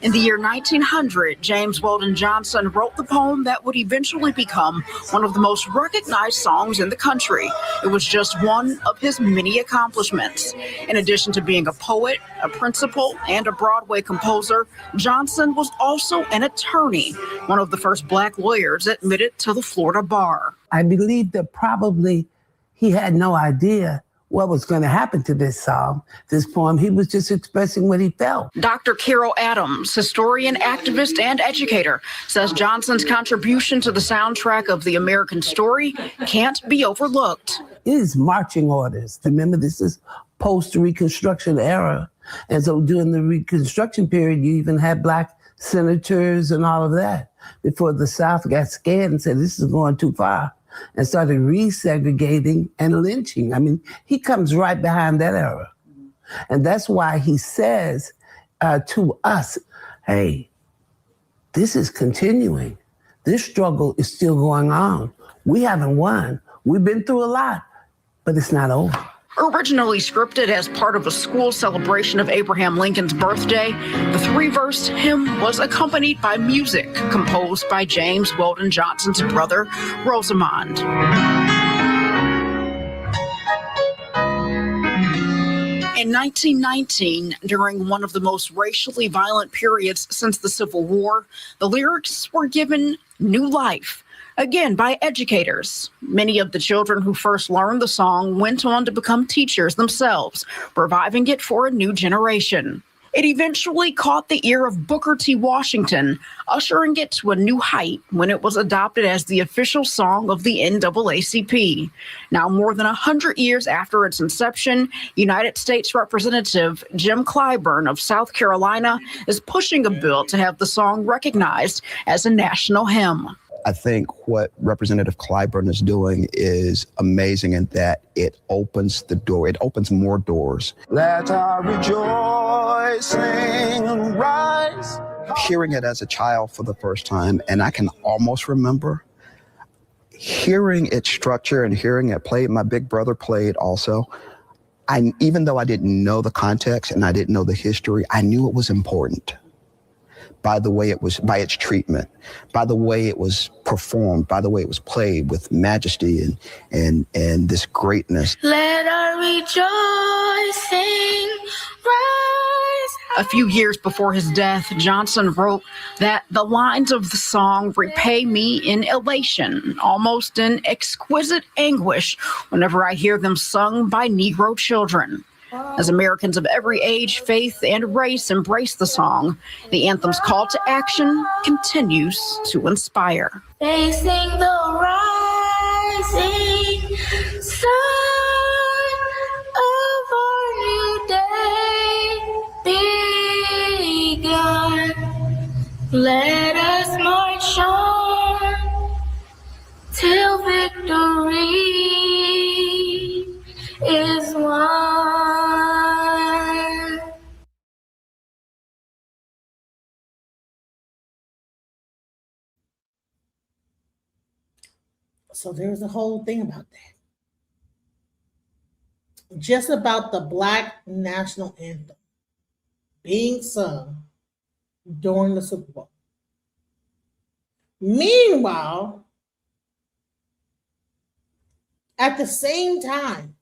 In the year 1900, James Weldon Johnson wrote the poem that would eventually become one of the most recognized songs in the country. It was just one of his many accomplishments. In addition to being a poet, a principal, and a Broadway composer, Johnson was also an attorney, one of the first Black lawyers admitted to the Florida bar. I believe that probably he had no idea what was going to happen to this song, this poem. He was just expressing what he felt. Dr. Carol Adams, historian, activist, and educator, says Johnson's contribution to the soundtrack of The American Story can't be overlooked. It is marching orders. Remember, this is post-Reconstruction era. And so during the Reconstruction period, you even had Black senators and all of that before the South got scared and said, this is going too far, and started resegregating and lynching. I mean, he comes right behind that era. And that's why he says to us, hey, this is continuing. This struggle is still going on. We haven't won. We've been through a lot, but it's not over. Originally scripted as part of a school celebration of Abraham Lincoln's birthday, the three-verse hymn was accompanied by music composed by James Weldon Johnson's brother, Rosamond. In 1919, during one of the most racially violent periods since the Civil War, the lyrics were given new life. Again, by educators. Many of the children who first learned the song went on to become teachers themselves, reviving it for a new generation. It eventually caught the ear of Booker T. Washington, ushering it to a new height when it was adopted as the official song of the NAACP. Now, more than 100 years after its inception, United States Representative Jim Clyburn of South Carolina is pushing a bill to have the song recognized as a national hymn. I think what Representative Clyburn is doing is amazing in that it opens the door. It opens more doors. Let our rejoicing rise. Hearing it as a child for the first time, and I can almost remember hearing its structure and hearing it played. My big brother played also. Even though I didn't know the context and I didn't know the history, I knew it was important. By the way it was, by its treatment, by the way it was performed, by the way it was played with majesty and this greatness. Let our rejoicing rise. A few years before his death, Johnson wrote that the lines of the song repay me in elation, almost in exquisite anguish, whenever I hear them sung by Negro children. As Americans of every age, faith, and race embrace the song, the anthem's call to action continues to inspire. Facing the rising sun of our new day begun. Let us march on till victory is won. So there's a whole thing about that. Just about the Black national anthem being sung during the Super Bowl. Meanwhile, at the same time,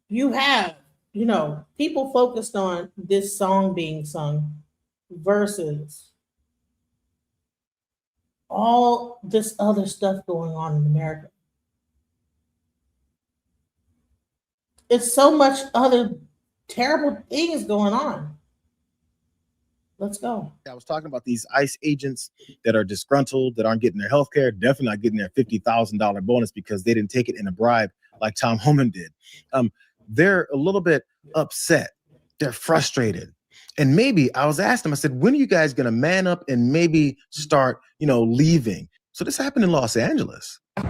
you have, people focused on this song being sung versus all this other stuff going on in America. It's so much other terrible things going on. Let's go. I was talking about these ICE agents that are disgruntled, that aren't getting their health care, definitely not getting their $50,000 bonus because they didn't take it in a bribe like Tom Homan did. They're a little bit upset. They're frustrated. And maybe I was asking them, I said, when are you guys going to man up and maybe start, leaving? So this happened in Los Angeles. My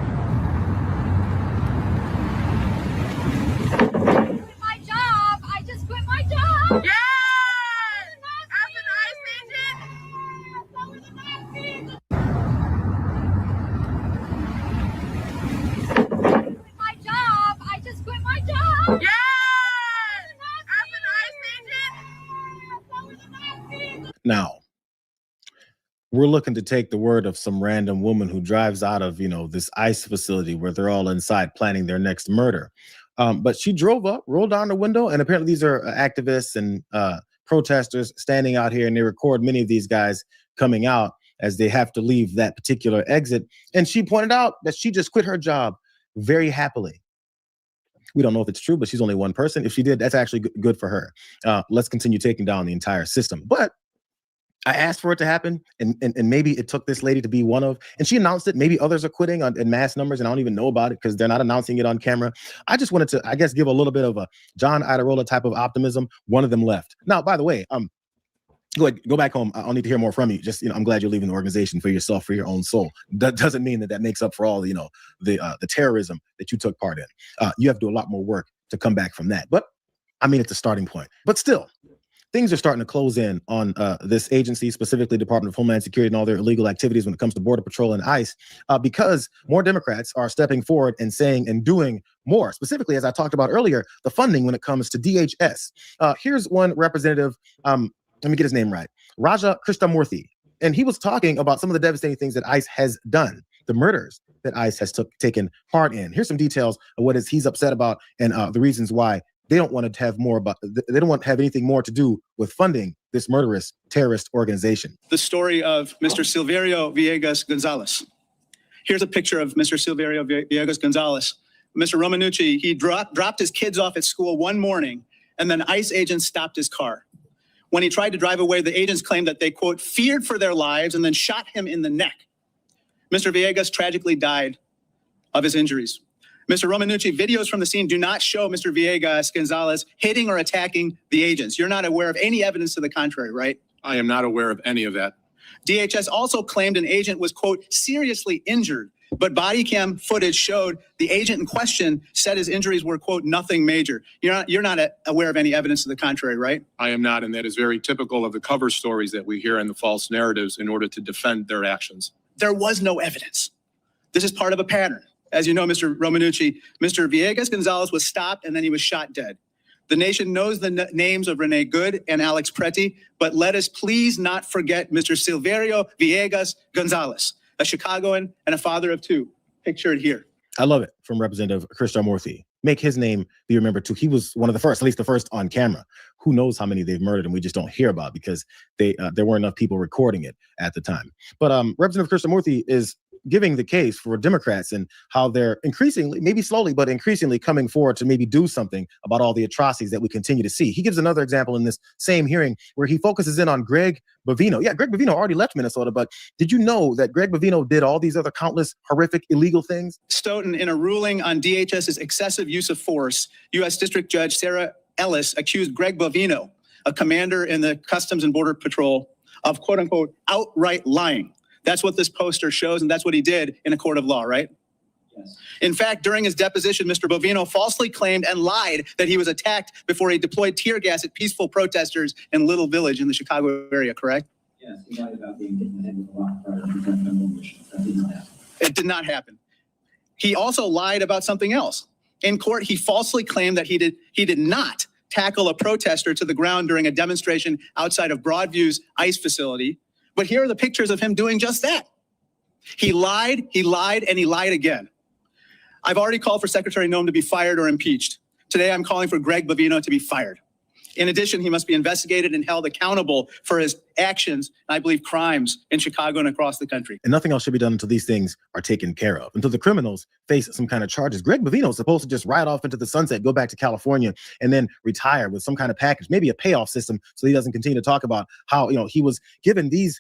job. I just quit my job. Yeah! My job. I just quit my job. Yeah! As an ICE agent. we're looking to take the word of some random woman who drives out of, this ICE facility where they're all inside planning their next murder. But she drove up, rolled down the window, and apparently these are activists and protesters standing out here, and they record many of these guys coming out as they have to leave that particular exit. And she pointed out that she just quit her job very happily. We don't know if it's true, but she's only one person. If she did, that's actually good for her. Let's continue taking down the entire system. But I asked for it to happen, and maybe it took this lady to be one of, and she announced it. Maybe others are quitting in mass numbers, and I don't even know about it because they're not announcing it on camera. I just wanted to, I guess, give a little bit of a John Iadarola type of optimism. One of them left. Now, by the way, go back home. I'll need to hear more from you. Just, I'm glad you're leaving the organization for yourself, for your own soul. That doesn't mean that makes up for all, the terrorism that you took part in. You have to do a lot more work to come back from that. But I mean, it's a starting point. But still, things are starting to close in on this agency, specifically Department of Homeland Security and all their illegal activities when it comes to Border Patrol and ICE, because more Democrats are stepping forward and saying and doing more. Specifically, as I talked about earlier, the funding when it comes to DHS. Here's one representative, let me get his name right, Raja Krishnamurthy. And he was talking about some of the devastating things that ICE has done, the murders that ICE has taken part in. Here's some details of what he's upset about and the reasons why they don't want to have they don't want to have anything more to do with funding this murderous terrorist organization. The story of Mr. Silverio Villegas Gonzalez. Here's a picture of Mr. Silverio Villegas Gonzalez. Mr. Romanucci, he dropped his kids off at school one morning, and then ICE agents stopped his car. When he tried to drive away, the agents claimed that they, quote, feared for their lives and then shot him in the neck. Mr. Villegas tragically died of his injuries. Mr. Romanucci, videos from the scene do not show Mr. Villegas Gonzalez hitting or attacking the agents. You're not aware of any evidence to the contrary, right? I am not aware of any of that. DHS also claimed an agent was, quote, seriously injured, but body cam footage showed the agent in question said his injuries were, quote, nothing major. You're not aware of any evidence to the contrary, right? I am not, and that is very typical of the cover stories that we hear in the false narratives in order to defend their actions. There was no evidence. This is part of a pattern. As you know, Mr. Romanucci, Mr. Villegas Gonzalez was stopped and then he was shot dead. The nation knows the names of Renee Good and Alex Preti, but let us please not forget Mr. Silverio Villegas Gonzalez, a Chicagoan and a father of two, pictured here. I love it from Representative Krishnamurthy. Make his name be remembered too. He was one of the first, at least the first on camera. Who knows how many they've murdered and we just don't hear about because there weren't enough people recording it at the time. But Representative Krishnamurthy is giving the case for Democrats and how they're increasingly, maybe slowly, but increasingly coming forward to maybe do something about all the atrocities that we continue to see. He gives another example in this same hearing where he focuses in on Greg Bovino. Yeah, Greg Bovino already left Minnesota, but did you know that Greg Bovino did all these other countless horrific illegal things? Stoughton, in a ruling on DHS's excessive use of force, U.S. District Judge Sarah Ellis accused Greg Bovino, a commander in the Customs and Border Patrol, of quote unquote outright lying. That's what this poster shows, and that's what he did in a court of law, right? Yes. In fact, during his deposition, Mr. Bovino falsely claimed and lied that he was attacked before he deployed tear gas at peaceful protesters in Little Village in the Chicago area, correct? Yes, he lied about being hit in the head with a rock prior to that demolition. That did not happen. It did not happen. He also lied about something else. In court, he falsely claimed that he did not tackle a protester to the ground during a demonstration outside of Broadview's ICE facility. But here are the pictures of him doing just that. He lied, and he lied again. I've already called for Secretary Noem to be fired or impeached. Today, I'm calling for Greg Bovino to be fired. In addition, he must be investigated and held accountable for his actions, and I believe crimes in Chicago and across the country. And nothing else should be done until these things are taken care of, until the criminals face some kind of charges. Greg Bovino is supposed to just ride off into the sunset, go back to California, and then retire with some kind of package, maybe a payoff system, so he doesn't continue to talk about how he was given this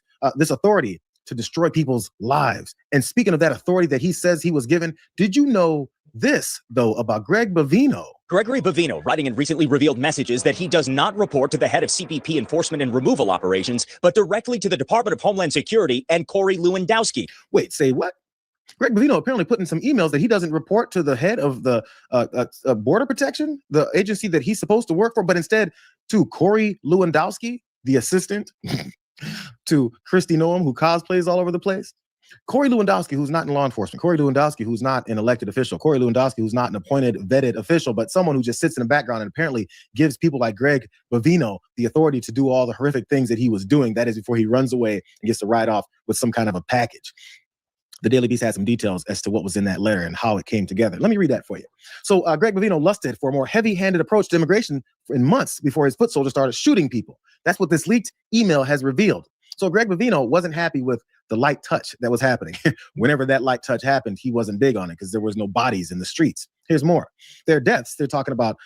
authority to destroy people's lives. And speaking of that authority that he says he was given, did you know this, though, about Greg Bovino? Gregory Bovino, writing in recently revealed messages that he does not report to the head of CBP enforcement and removal operations, but directly to the Department of Homeland Security and Corey Lewandowski. Wait, say what? Greg Bovino apparently put in some emails that he doesn't report to the head of the Border Protection, the agency that he's supposed to work for, but instead to Corey Lewandowski, the assistant to Kristi Noem, who cosplays all over the place. Corey Lewandowski, who's not in law enforcement, Corey Lewandowski, who's not an elected official, Corey Lewandowski, who's not an appointed, vetted official, but someone who just sits in the background and apparently gives people like Greg Bovino the authority to do all the horrific things that he was doing. That is before he runs away and gets to ride off with some kind of a package. The Daily Beast has some details as to what was in that letter and how it came together. Let me read that for you. So Greg Bovino lusted for a more heavy-handed approach to immigration in months before his foot soldiers started shooting people. That's what this leaked email has revealed. So Greg Bovino wasn't happy with the light touch that was happening. Whenever that light touch happened, he wasn't big on it because there was no bodies in the streets. Here's more. Their deaths, they're talking about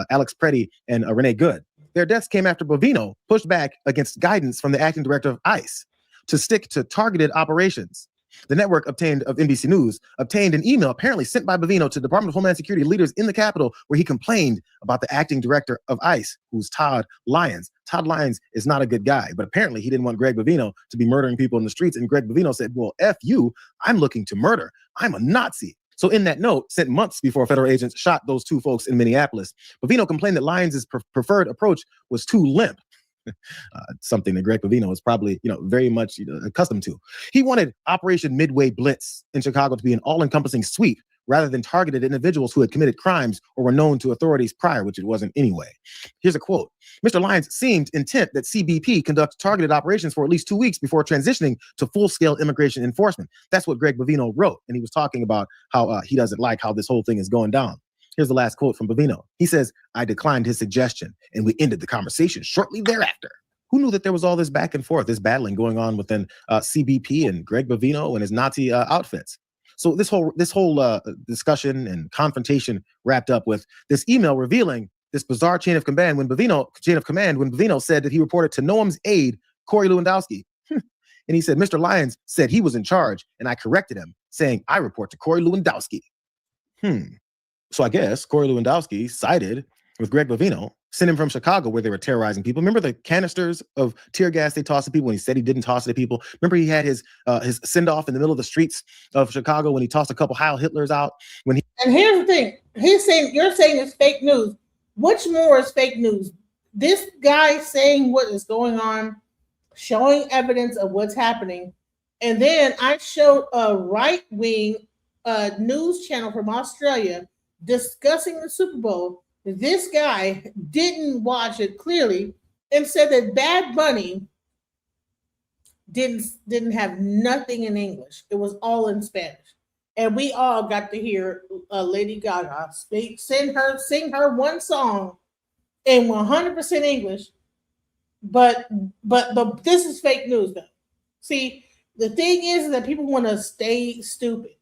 Alex Preddy and Renee Good. Their deaths came after Bovino pushed back against guidance from the acting director of ICE to stick to targeted operations. The network of NBC News obtained an email apparently sent by Bovino to the Department of Homeland Security leaders in the Capitol where he complained about the acting director of ICE, who's Todd Lyons. Todd Lyons is not a good guy, but apparently he didn't want Greg Bovino to be murdering people in the streets. And Greg Bovino said, well, F you, I'm looking to murder. I'm a Nazi. So in that note, sent months before federal agents shot those two folks in Minneapolis, Bovino complained that Lyons' preferred approach was too limp. Something that Greg Bovino is probably, very much accustomed to. He wanted Operation Midway Blitz in Chicago to be an all-encompassing sweep rather than targeted individuals who had committed crimes or were known to authorities prior, which it wasn't anyway. Here's a quote. Mr. Lyons seemed intent that CBP conduct targeted operations for at least 2 weeks before transitioning to full-scale immigration enforcement. That's what Greg Bovino wrote, and he was talking about how he doesn't like how this whole thing is going down. Here's the last quote from Bovino. He says, I declined his suggestion, and we ended the conversation shortly thereafter. Who knew that there was all this back and forth, this battling going on within CBP and Greg Bovino and his Nazi outfits? So this whole discussion and confrontation wrapped up with this email revealing this bizarre chain of command when Bovino said that he reported to Noam's aide, Corey Lewandowski. And he said, Mr. Lyons said he was in charge, and I corrected him, saying, I report to Corey Lewandowski. So I guess Corey Lewandowski sided with Greg Bovino, sent him from Chicago where they were terrorizing people. Remember the canisters of tear gas they tossed at people when he said he didn't toss it at people? Remember he had his send-off in the middle of the streets of Chicago when he tossed a couple Heil Hitlers out? And here's the thing. You're saying it's fake news. Which more is fake news? This guy saying what is going on, showing evidence of what's happening, and then I showed a right-wing news channel from Australia discussing the Super Bowl. This guy didn't watch it clearly and said that Bad Bunny didn't have nothing in English. It was all in Spanish. And we all got to hear Lady Gaga sing her one song in 100% English. But this is fake news though. See, the thing is that people want to stay stupid.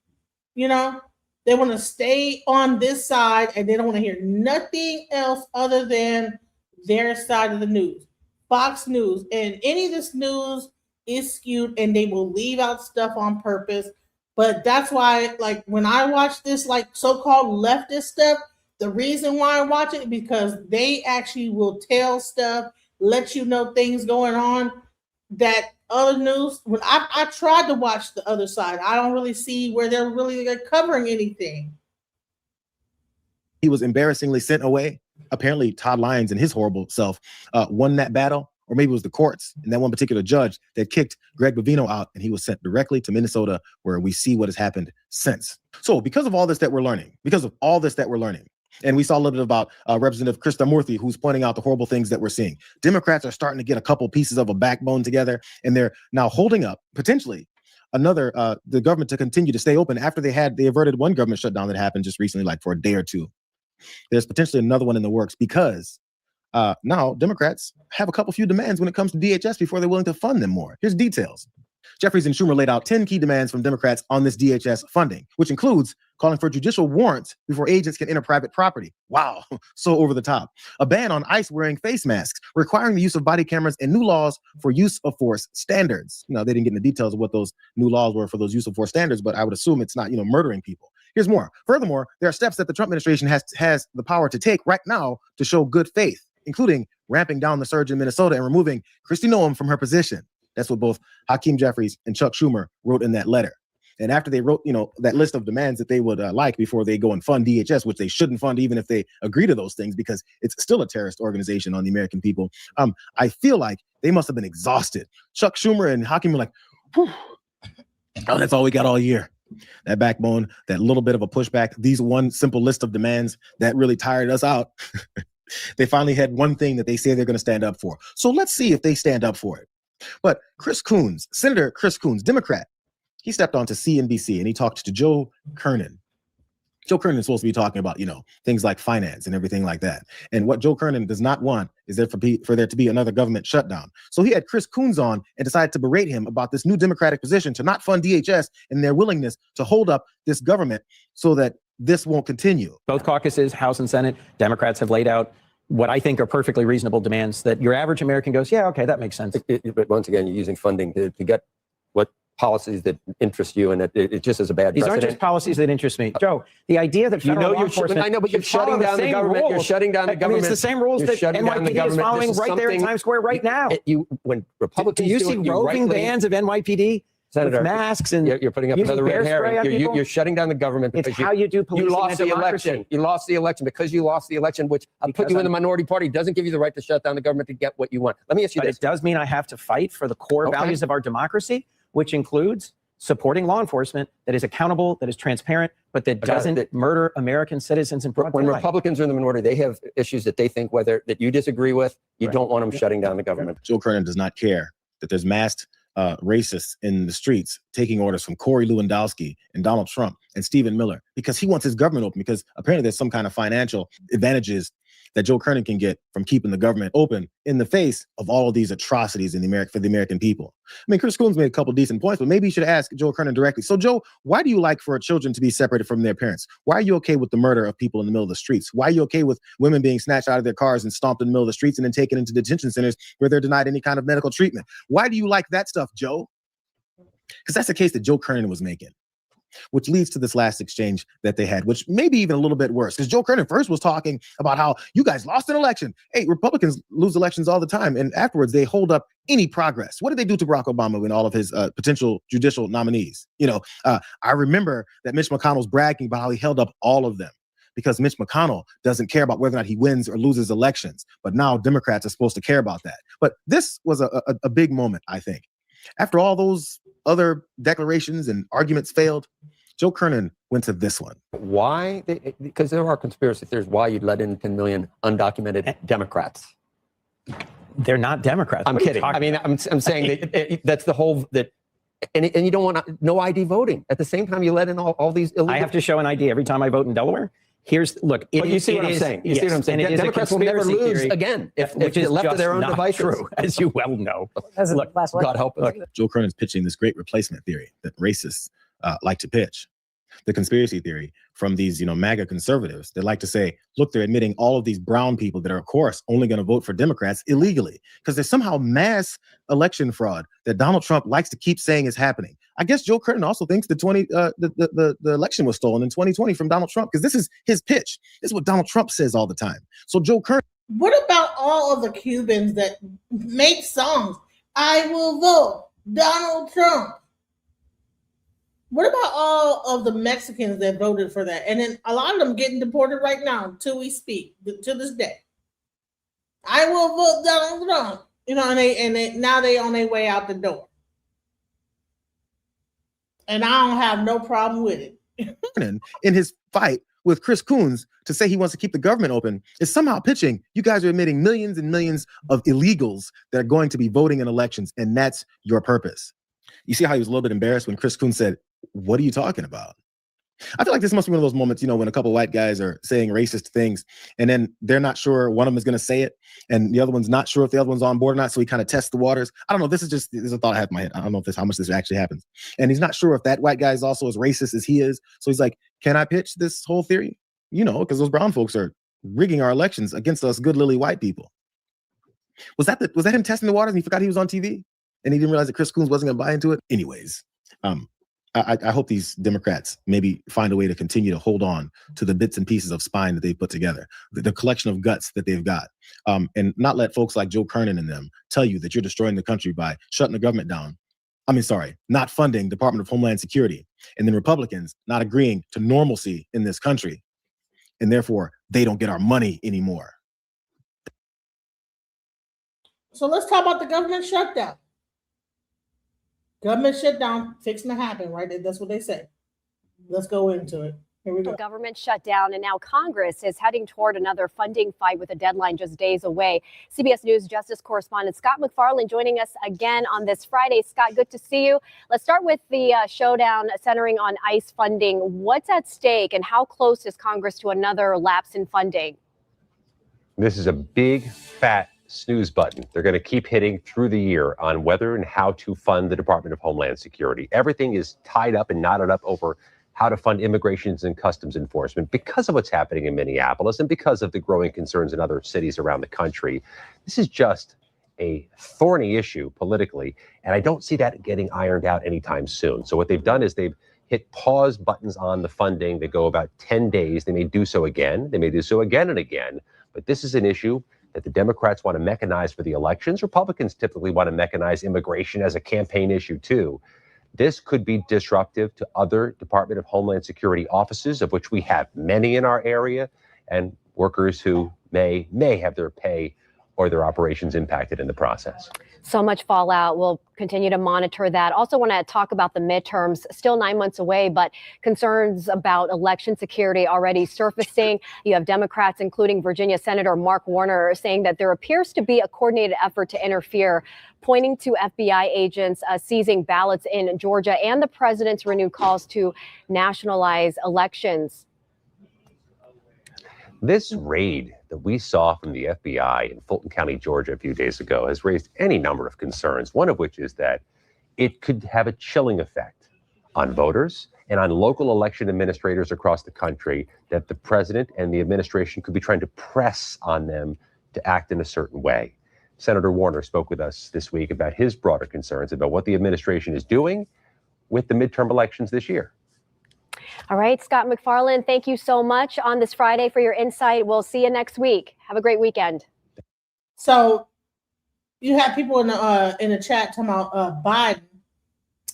They want to stay on this side and they don't want to hear nothing else other than their side of the news. Fox News and any of this news is skewed and they will leave out stuff on purpose. But that's why, like, when I watch this, like, so-called leftist stuff, the reason why I watch it is because they actually will tell stuff, let you know things going on that other news, when I tried to watch the other side, I don't really see where they're really covering anything. He was embarrassingly sent away. Apparently, Todd Lyons and his horrible self won that battle, or maybe it was the courts and that one particular judge that kicked Greg Bovino out, and he was sent directly to Minnesota, where we see what has happened since. So because of all this that we're learning, and we saw a little bit about Representative Krishnamurthy, who's pointing out the horrible things that we're seeing. Democrats are starting to get a couple pieces of a backbone together, and they're now holding up, potentially, the government to continue to stay open after they averted one government shutdown that happened just recently, like for a day or two. There's potentially another one in the works because now Democrats have a few demands when it comes to DHS before they're willing to fund them more. Here's details. Jeffries and Schumer laid out 10 key demands from Democrats on this DHS funding, which includes calling for judicial warrants before agents can enter private property. Wow, so over the top. A ban on ICE wearing face masks, requiring the use of body cameras, and new laws for use of force standards. They didn't get into details of what those new laws were for those use of force standards, but I would assume it's not, murdering people. Here's more. Furthermore, there are steps that the Trump administration has the power to take right now to show good faith, including ramping down the surge in Minnesota and removing Kristi Noem from her position. That's what both Hakeem Jeffries and Chuck Schumer wrote in that letter. And after they wrote, that list of demands that they would like before they go and fund DHS, which they shouldn't fund even if they agree to those things, because it's still a terrorist organization on the American people. I feel like they must have been exhausted. Chuck Schumer and Hakeem were like, whew. Oh, that's all we got all year. That backbone, that little bit of a pushback, these one simple list of demands that really tired us out. They finally had one thing that they say they're going to stand up for. So let's see if they stand up for it. But Senator Chris Coons, Democrat, he stepped on to CNBC and he talked to Joe Kernan. Joe Kernan is supposed to be talking about, things like finance and everything like that. And what Joe Kernan does not want is for there to be another government shutdown. So he had Chris Coons on and decided to berate him about this new Democratic position to not fund DHS and their willingness to hold up this government so that this won't continue. Both caucuses, House and Senate, Democrats have laid out what I think are perfectly reasonable demands that your average American goes, yeah, okay, that makes sense. But once again, you're using funding to get what policies that interest you, and it just is a bad These precedent. aren't just policies that interest me. Joe, the idea that federal law enforcement I know, but you're shutting down the government. You're shutting down the government. It's the same rules that NYPD is following right there in Times Square right now. When Republicans do you see roving bands of NYPD Senator, with masks and you're putting up another red herring. You're shutting down the government because it's how you do policing. You lost the election. You lost the election because you lost the election, which put you in the minority party doesn't give you the right to shut down the government to get what you want. Let me ask you this. It does mean I have to fight for the core values of our democracy, which includes supporting law enforcement that is accountable, that is transparent, but that doesn't murder American citizens in broad When daylight. Republicans are in the minority, they have issues that they think that you disagree with. You don't want them shutting down the government. Joe Kernan does not care that there's masked racists in the streets taking orders from Corey Lewandowski and Donald Trump and Stephen Miller because he wants his government open, because apparently there's some kind of financial advantages that Joe Kernan can get from keeping the government open in the face of all of these atrocities for the American people. I mean, Chris Coons made a couple decent points, but maybe you should ask Joe Kernan directly. So, Joe, why do you like for children to be separated from their parents? Why are you okay with the murder of people in the middle of the streets? Why are you okay with women being snatched out of their cars and stomped in the middle of the streets and then taken into detention centers where they're denied any kind of medical treatment? Why do you like that stuff, Joe? Because that's the case that Joe Kernan was making, which leads to this last exchange that they had, which may be even a little bit worse. Because Joe Kernan first was talking about how you guys lost an election. Hey, Republicans lose elections all the time. And afterwards, they hold up any progress. What did they do to Barack Obama and all of his potential judicial nominees? I remember that Mitch McConnell's bragging about how he held up all of them, because Mitch McConnell doesn't care about whether or not he wins or loses elections. But now Democrats are supposed to care about that. But this was a big moment, I think. After all those other declarations and arguments failed, Joe Kernan went to this one. Why? Because there are conspiracy theories why you'd let in 10 million undocumented Democrats. They're not Democrats. I'm kidding. I mean, I'm saying that that's the whole and you don't want no ID voting. At the same time, you let in all these illegal. I have to show an ID every time I vote in Delaware. You see what I'm saying? You see what I'm saying? Democrats will never lose again if they're left to their own devices. True, as you well know. Look, God help us. Joe Kernan's pitching this great replacement theory that racists like to pitch. The conspiracy theory from these, MAGA conservatives that like to say, look, they're admitting all of these brown people that are, of course, only going to vote for Democrats illegally because there's somehow mass election fraud that Donald Trump likes to keep saying is happening. I guess Joe Kernan also thinks the election was stolen in 2020 from Donald Trump because this is his pitch. This is what Donald Trump says all the time. So Joe Kernan. What about all of the Cubans that make songs? I will vote Donald Trump. What about all of the Mexicans that voted for that? And then a lot of them getting deported right now till we speak, to this day. I will vote Donald Trump. Now they on their way out the door. And I don't have no problem with it. In his fight with Chris Coons to say he wants to keep the government open is somehow pitching, you guys are admitting millions and millions of illegals that are going to be voting in elections, and that's your purpose. You see how he was a little bit embarrassed when Chris Coons said, what are you talking about? I feel like this must be one of those moments, when a couple of white guys are saying racist things and then they're not sure one of them is going to say it and the other one's not sure if the other one's on board or not. So he kind of tests the waters. I don't know. This is a thought I have in my head. I don't know how much this actually happens. And he's not sure if that white guy is also as racist as he is. So he's like, can I pitch this whole theory? Because those brown folks are rigging our elections against us good lily white people. Was that him testing the waters and he forgot he was on TV and he didn't realize that Chris Coons wasn't going to buy into it? Anyways, I hope these Democrats maybe find a way to continue to hold on to the bits and pieces of spine that they've put together, the collection of guts that they've got, and not let folks like Joe Kernan and them tell you that you're destroying the country by shutting the government down. Not funding Department of Homeland Security, and then Republicans not agreeing to normalcy in this country, and therefore they don't get our money anymore. So let's talk about the government shutdown. Government shutdown fixing to happen, right? That's what they say. Let's go into it. Here we go. Government shutdown, and now Congress is heading toward another funding fight with a deadline just days away. CBS News Justice correspondent Scott McFarland joining us again on this Friday. Scott, good to see you. Let's start with the showdown centering on ICE funding. What's at stake, and how close is Congress to another lapse in funding? This is a big, fat snooze button. They're going to keep hitting through the year on whether and how to fund the Department of Homeland Security. Everything is tied up and knotted up over how to fund Immigration and Customs Enforcement because of what's happening in Minneapolis and because of the growing concerns in other cities around the country. This is just a thorny issue politically, and I don't see that getting ironed out anytime soon. So what they've done is they've hit pause buttons on the funding. They go about 10 days. They may do so again. They may do so again and again. But this is an issue that the Democrats want to mechanize for the elections. Republicans typically want to mechanize immigration as a campaign issue too. This could be disruptive to other Department of Homeland Security offices, of which we have many in our area, and workers who may have their pay or their operations impacted in the process. So much fallout. We'll continue to monitor that. Also want to talk about the midterms, still 9 months away, but concerns about election security already surfacing. You have Democrats, including Virginia Senator Mark Warner, saying that there appears to be a coordinated effort to interfere, pointing to FBI agents seizing ballots in Georgia and the president's renewed calls to nationalize elections. This raid that we saw from the FBI in Fulton County, Georgia, a few days ago has raised any number of concerns, one of which is that it could have a chilling effect on voters and on local election administrators across the country, that the president and the administration could be trying to press on them to act in a certain way. Senator Warner spoke with us this week about his broader concerns about what the administration is doing with the midterm elections this year. All right, Scott McFarland, thank you so much on this Friday for your insight. We'll see you next week. Have a great weekend. So you have people in the chat talking about Biden.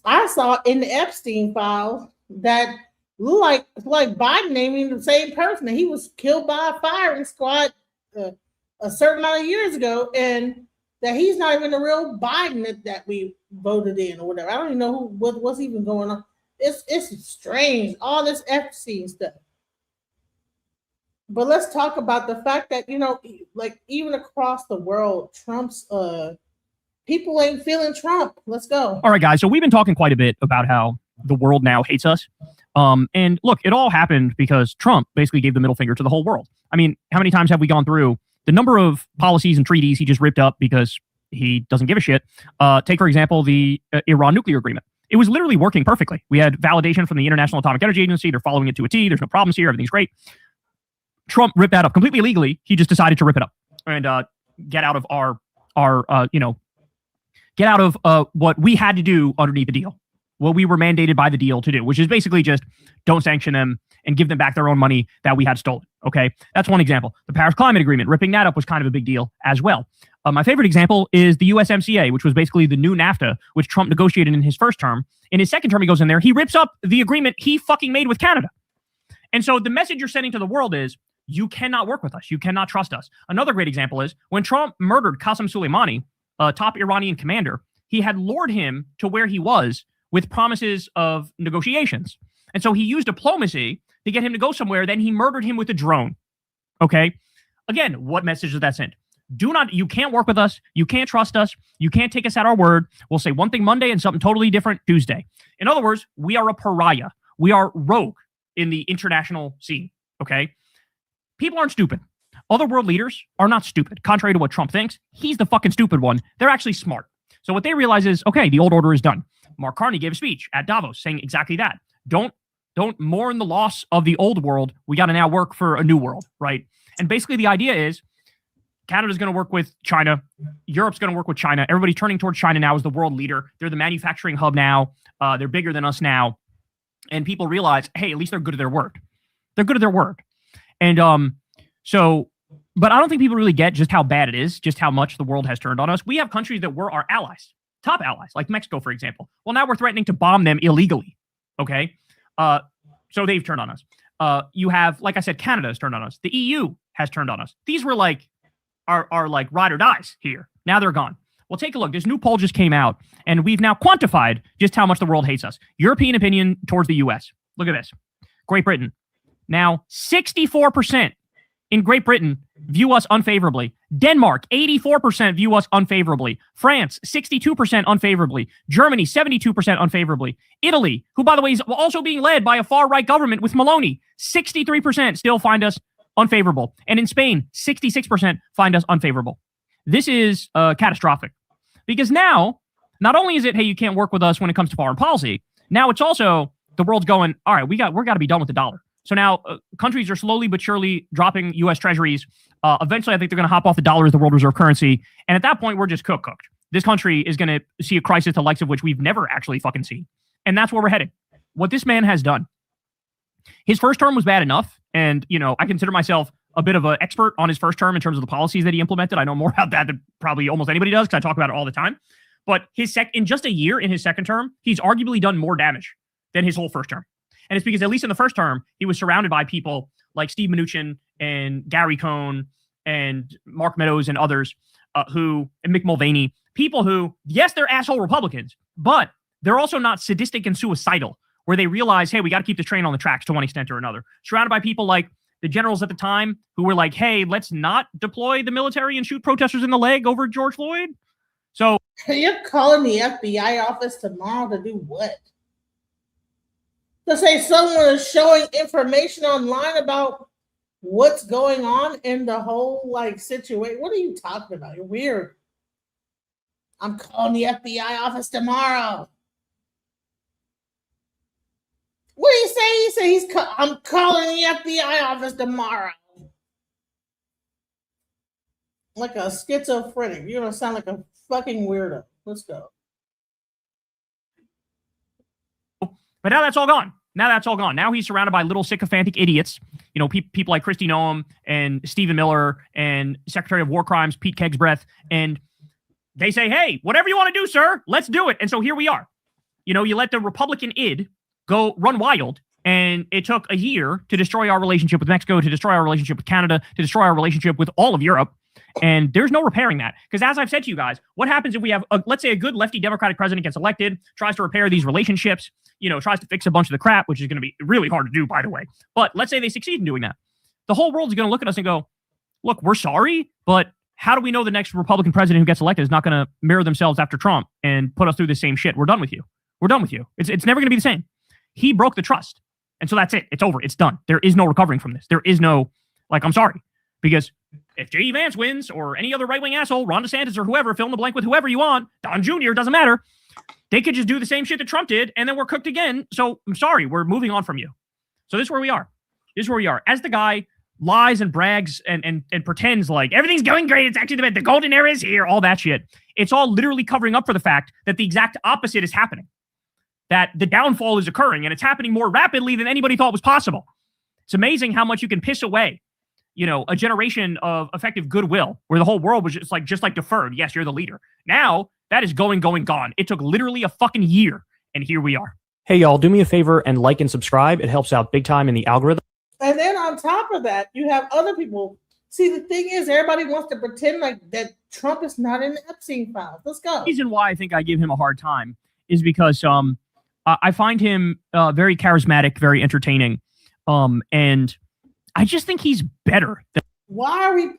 I saw in the Epstein files that look like Biden ain't even the same person. He was killed by a firing squad a certain amount of years ago, and that he's not even the real Biden that we voted in or whatever. I don't even know what's even going on. It's strange, all this Epstein stuff. But let's talk about the fact that, like even across the world, Trump's people ain't feeling Trump. Let's go. All right, guys. So we've been talking quite a bit about how the world now hates us. And look, it all happened because Trump basically gave the middle finger to the whole world. I mean, how many times have we gone through the number of policies and treaties he just ripped up because he doesn't give a shit? Take, for example, the Iran nuclear agreement. It was literally working perfectly. We had validation from the International Atomic Energy Agency. They're following it to a T. There's no problems here. Everything's great. Trump ripped that up completely illegally. He just decided to rip it up and get out of get out of what we had to do underneath the deal, what we were mandated by the deal to do, which is basically just don't sanction them and give them back their own money that we had stolen. Okay, that's one example. The Paris Climate Agreement, ripping that up was kind of a big deal as well. My favorite example is the USMCA, which was basically the new NAFTA, which Trump negotiated in his first term. In his second term, he goes in there, he rips up the agreement he fucking made with Canada. And so the message you're sending to the world is, you cannot work with us. You cannot trust us. Another great example is when Trump murdered Qasem Soleimani, a top Iranian commander, he had lured him to where he was with promises of negotiations. And so he used diplomacy to get him to go somewhere. Then he murdered him with a drone. Okay. Again, what message does that send? You can't work with us. You can't trust us. You can't take us at our word. We'll say one thing Monday and something totally different Tuesday. In other words, we are a pariah. We are rogue in the international scene. Okay. People aren't stupid. Other world leaders are not stupid. Contrary to what Trump thinks, he's the fucking stupid one. They're actually smart. So what they realize is, okay, the old order is done. Mark Carney gave a speech at Davos saying exactly that. Don't mourn the loss of the old world. We got to now work for a new world, right? And basically the idea is Canada's going to work with China. Europe's going to work with China. Everybody's turning towards China now as the world leader. They're the manufacturing hub now. They're bigger than us now. And people realize, hey, at least they're good at their word. They're good at their word. And but I don't think people really get just how bad it is, just how much the world has turned on us. We have countries that were our allies, top allies, like Mexico, for example. Well, now we're threatening to bomb them illegally. Okay. So they've turned on us. You have, like I said, Canada has turned on us. The EU has turned on us. These were like, are like ride or dies here. Now they're gone. Well, take a look. This new poll just came out, and we've now quantified just how much the world hates us. European opinion towards the U.S. Look at this. Great Britain. Now, 64% in Great Britain view us unfavorably. Denmark, 84% view us unfavorably. France, 62% unfavorably. Germany, 72% unfavorably. Italy, who, by the way, is also being led by a far-right government with Meloni, 63% still find us unfavorable. And in Spain, 66% find us unfavorable. This is catastrophic. Because now, not only is it, hey, you can't work with us when it comes to foreign policy, now it's also the world's going, all right, we're got to be done with the dollar. So now countries are slowly but surely dropping U.S. treasuries. Eventually, I think they're going to hop off the dollar as the world reserve currency. And at that point, we're just cooked. This country is going to see a crisis the likes of which we've never actually fucking seen. And that's where we're headed. What this man has done. His first term was bad enough. And, you know, I consider myself a bit of an expert on his first term in terms of the policies that he implemented. I know more about that than probably almost anybody does because I talk about it all the time. But in just a year in his second term, he's arguably done more damage than his whole first term. And it's because at least in the first term, he was surrounded by people like Steve Mnuchin and Gary Cohn and Mark Meadows and others and Mick Mulvaney, people who, yes, they're asshole Republicans, but they're also not sadistic and suicidal, where they realize, hey, we got to keep this train on the tracks to one extent or another. Surrounded by people like the generals at the time who were like, hey, let's not deploy the military and shoot protesters in the leg over George Floyd. So you're calling the FBI office tomorrow to do what? To say someone is showing information online about what's going on in the whole situation. What are you talking about? You're weird. I'm calling the FBI office tomorrow. What do you say? He say I'm calling the FBI office tomorrow. Like a schizophrenic. You're gonna sound like a fucking weirdo. Let's go. But now that's all gone. Now he's surrounded by little sycophantic idiots, you know, people like Kristi Noem and Stephen Miller and Secretary of War Crimes, Pete Kegsbreth. And they say, hey, whatever you want to do, sir, let's do it. And so here we are. You know, you let the Republican id go run wild. And it took a year to destroy our relationship with Mexico, to destroy our relationship with Canada, to destroy our relationship with all of Europe. And there's no repairing that. Because as I've said to you guys, what happens if we have, let's say, a good lefty Democratic president gets elected, tries to repair these relationships, you know, tries to fix a bunch of the crap, which is going to be really hard to do, by the way. But let's say they succeed in doing that. The whole world is going to look at us and go, look, we're sorry, but how do we know the next Republican president who gets elected is not going to mirror themselves after Trump and put us through the same shit? We're done with you. We're done with you. It's never going to be the same. He broke the trust. And so that's it. It's over. It's done. There is no recovering from this. There is no, I'm sorry. Because if J.D. Vance wins or any other right-wing asshole, Ron DeSantis or whoever, fill in the blank with whoever you want, Don Jr., doesn't matter. They could just do the same shit that Trump did, and then we're cooked again. So I'm sorry. We're moving on from you. So this is where we are. As the guy lies and brags and pretends like everything's going great, it's actually the golden era is here, all that shit. It's all literally covering up for the fact that the exact opposite is happening. That the downfall is occurring, and it's happening more rapidly than anybody thought was possible. It's amazing how much you can piss away, you know, a generation of effective goodwill where the whole world was just like deferred. Yes, you're the leader. Now that is gone. It took literally a fucking year, and here we are. Hey, y'all, do me a favor and like and subscribe. It helps out big time in the algorithm. And then on top of that, you have other people. See, the thing is, everybody wants to pretend like that Trump is not in the Epstein files. Let's go. The reason why I think I give him a hard time is because I find him very charismatic, very entertaining, and I just think he's better. Why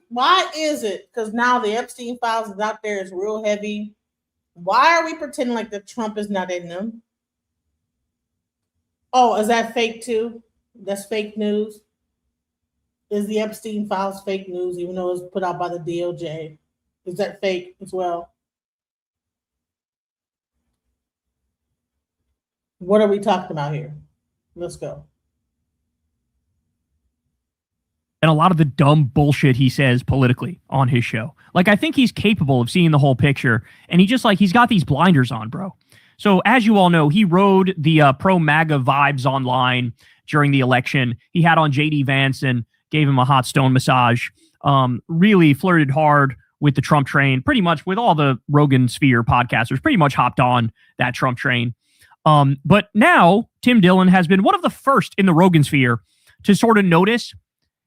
is it? Because now the Epstein files is out there, it's real heavy. Why are we pretending like the Trump is not in them? Oh, is that fake too? That's fake news? Is the Epstein files fake news, even though it's put out by the DOJ? Is that fake as well? What are we talking about here? Let's go. And a lot of the dumb bullshit he says politically on his show. I think he's capable of seeing the whole picture, and he's got these blinders on, bro. So as you all know, he rode the pro-MAGA vibes online during the election. He had on J.D. Vance and gave him a hot stone massage. Really flirted hard with the Trump train, pretty much with all the Rogan Sphere podcasters, pretty much hopped on that Trump train. But now Tim Dillon has been one of the first in the Rogan Sphere to sort of notice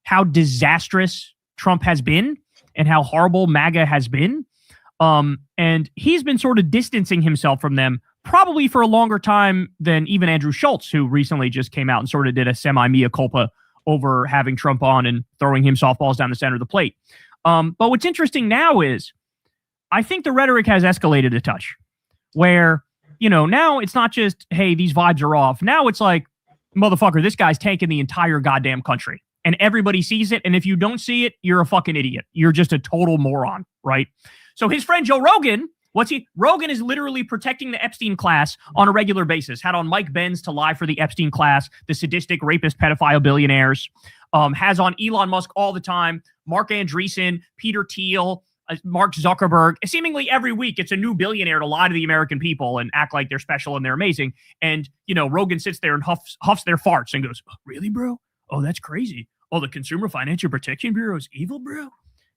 how disastrous Trump has been and how horrible MAGA has been. And he's been sort of distancing himself from them probably for a longer time than even Andrew Schultz, who recently just came out and sort of did a semi-mea culpa over having Trump on and throwing him softballs down the center of the plate. But what's interesting now is I think the rhetoric has escalated a touch where, now it's not just, hey, these vibes are off. Now it's like, motherfucker, this guy's tanking the entire goddamn country. And everybody sees it. And if you don't see it, you're a fucking idiot. You're just a total moron, right? So his friend Joe Rogan, Rogan is literally protecting the Epstein class on a regular basis. Had on Mike Benz to lie for the Epstein class, the sadistic, rapist, pedophile billionaires. Has on Elon Musk all the time, Mark Andreessen, Peter Thiel, Mark Zuckerberg. Seemingly every week, it's a new billionaire to lie to the American people and act like they're special and they're amazing. And, Rogan sits there and huffs their farts and goes, oh, really, bro? Oh, that's crazy. Oh, the Consumer Financial Protection Bureau is evil, bro?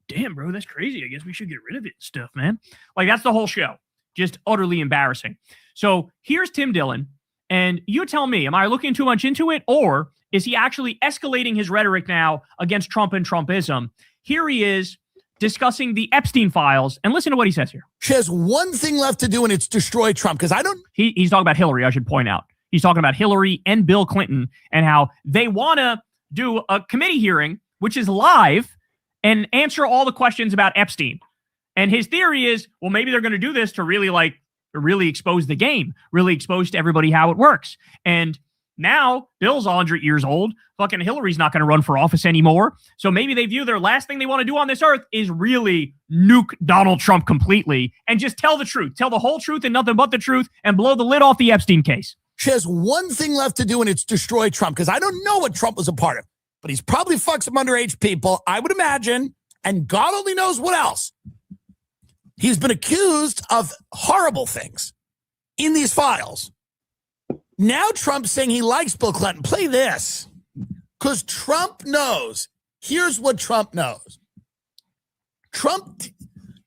Damn, bro, that's crazy. I guess we should get rid of it and stuff, man. Like, that's the whole show. Just utterly embarrassing. So here's Tim Dillon, and you tell me, am I looking too much into it, or is he actually escalating his rhetoric now against Trump and Trumpism? Here he is discussing the Epstein files, and listen to what he says here. She has one thing left to do, and it's destroy Trump, because I don't... He's talking about Hillary, I should point out. He's talking about Hillary and Bill Clinton and how they want to do a committee hearing, which is live, and answer all the questions about Epstein. And his theory is, well, maybe they're going to do this to really expose the game, really expose to everybody how it works. And now Bill's 100 years old. Fucking Hillary's not going to run for office anymore. So maybe they view their last thing they want to do on this earth is really nuke Donald Trump completely and just tell the truth. Tell the whole truth and nothing but the truth and blow the lid off the Epstein case. She has one thing left to do, and it's destroy Trump, because I don't know what Trump was a part of. But he's probably fucked some underage people, I would imagine, and God only knows what else. He's been accused of horrible things in these files. Now Trump's saying he likes Bill Clinton. Play this. Because Trump knows. Here's what Trump knows. Trump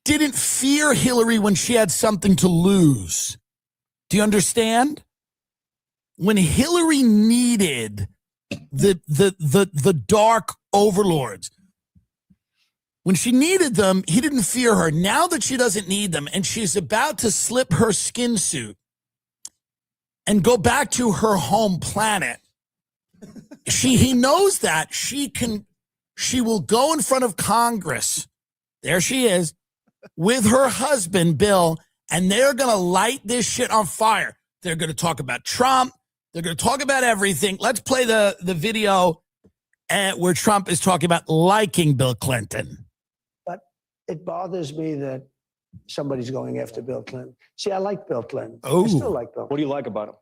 didn't fear Hillary when she had something to lose. Do you understand? When Hillary needed the dark overlords, when she needed them, he didn't fear her. Now that she doesn't need them and she's about to slip her skin suit and go back to her home planet, he knows that she will go in front of Congress. There she is with her husband, Bill, and they're going to light this shit on fire. They're going to talk about Trump. They're going to talk about everything. Let's play the video where Trump is talking about liking Bill Clinton. But it bothers me that somebody's going after Bill Clinton. See, I like Bill Clinton. Oh. I still like Bill. What do you like about him?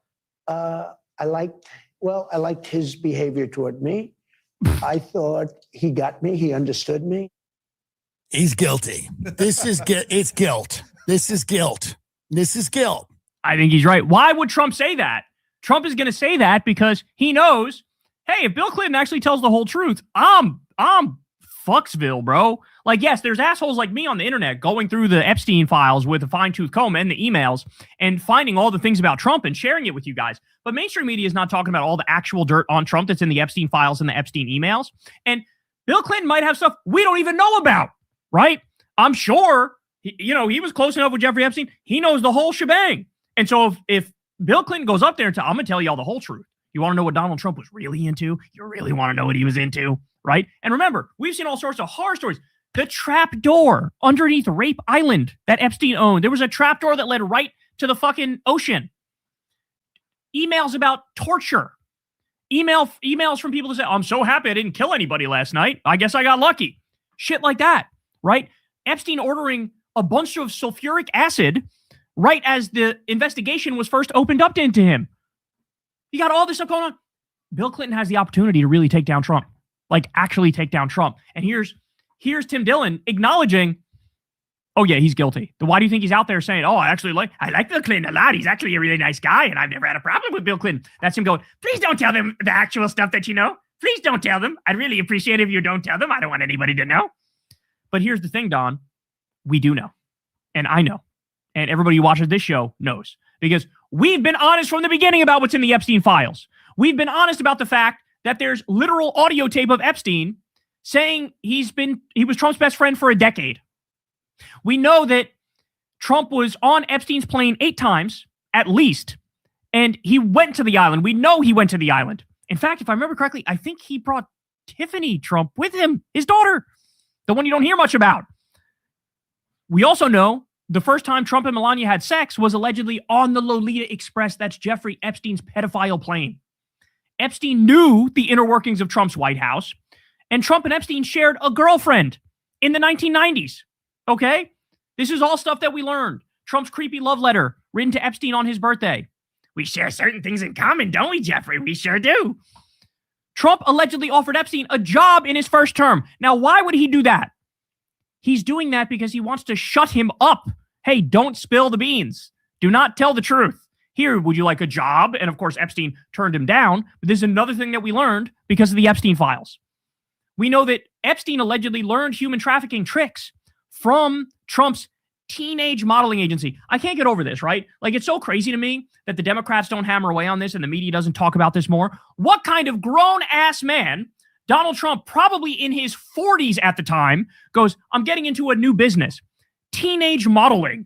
I liked his behavior toward me. I thought he got me. He understood me. He's guilty. It's guilt. This is guilt. This is guilt. I think he's right. Why would Trump say that? Trump is going to say that because he knows, hey, if Bill Clinton actually tells the whole truth, I'm Fucksville, bro. Like, yes, there's assholes like me on the internet going through the Epstein files with a fine-tooth comb and the emails and finding all the things about Trump and sharing it with you guys. But mainstream media is not talking about all the actual dirt on Trump that's in the Epstein files and the Epstein emails. And Bill Clinton might have stuff we don't even know about, right? I'm sure, he was close enough with Jeffrey Epstein. He knows the whole shebang. And so if Bill Clinton goes up there and I'm going to tell you all the whole truth. You want to know what Donald Trump was really into? You really want to know what he was into, right? And remember, we've seen all sorts of horror stories. The trap door underneath Rape Island that Epstein owned. There was a trap door that led right to the fucking ocean. Emails about torture. Emails from people that say, I'm so happy I didn't kill anybody last night. I guess I got lucky. Shit like that, right? Epstein ordering a bunch of sulfuric acid right as the investigation was first opened up into him. You got all this stuff going on. Bill Clinton has the opportunity to really take down Trump, like actually take down Trump. And here's Tim Dillon acknowledging, oh yeah, he's guilty. Why do you think he's out there saying, oh, I like Bill Clinton a lot. He's actually a really nice guy, and I've never had a problem with Bill Clinton. That's him going, please don't tell them the actual stuff that you know. Please don't tell them. I'd really appreciate it if you don't tell them. I don't want anybody to know. But here's the thing, Don. We do know. And I know. And everybody who watches this show knows. Because we've been honest from the beginning about what's in the Epstein files. We've been honest about the fact that there's literal audio tape of Epstein saying he was Trump's best friend for a decade. We know that Trump was on Epstein's plane 8 times, at least, and he went to the island. We know he went to the island. In fact, if I remember correctly, I think he brought Tiffany Trump with him, his daughter, the one you don't hear much about. We also know the first time Trump and Melania had sex was allegedly on the Lolita Express. That's Jeffrey Epstein's pedophile plane. Epstein knew the inner workings of Trump's White House, and Trump and Epstein shared a girlfriend in the 1990s. Okay? This is all stuff that we learned. Trump's creepy love letter written to Epstein on his birthday. We share certain things in common, don't we, Jeffrey? We sure do. Trump allegedly offered Epstein a job in his first term. Now, why would he do that? He's doing that because he wants to shut him up. Hey, don't spill the beans. Do not tell the truth. Here, would you like a job? And of course, Epstein turned him down. But this is another thing that we learned because of the Epstein files. We know that Epstein allegedly learned human trafficking tricks from Trump's teenage modeling agency. I can't get over this, right? Like, it's so crazy to me that the Democrats don't hammer away on this and the media doesn't talk about this more. What kind of grown-ass man, Donald Trump, probably in his 40s at the time, goes, I'm getting into a new business, teenage modeling.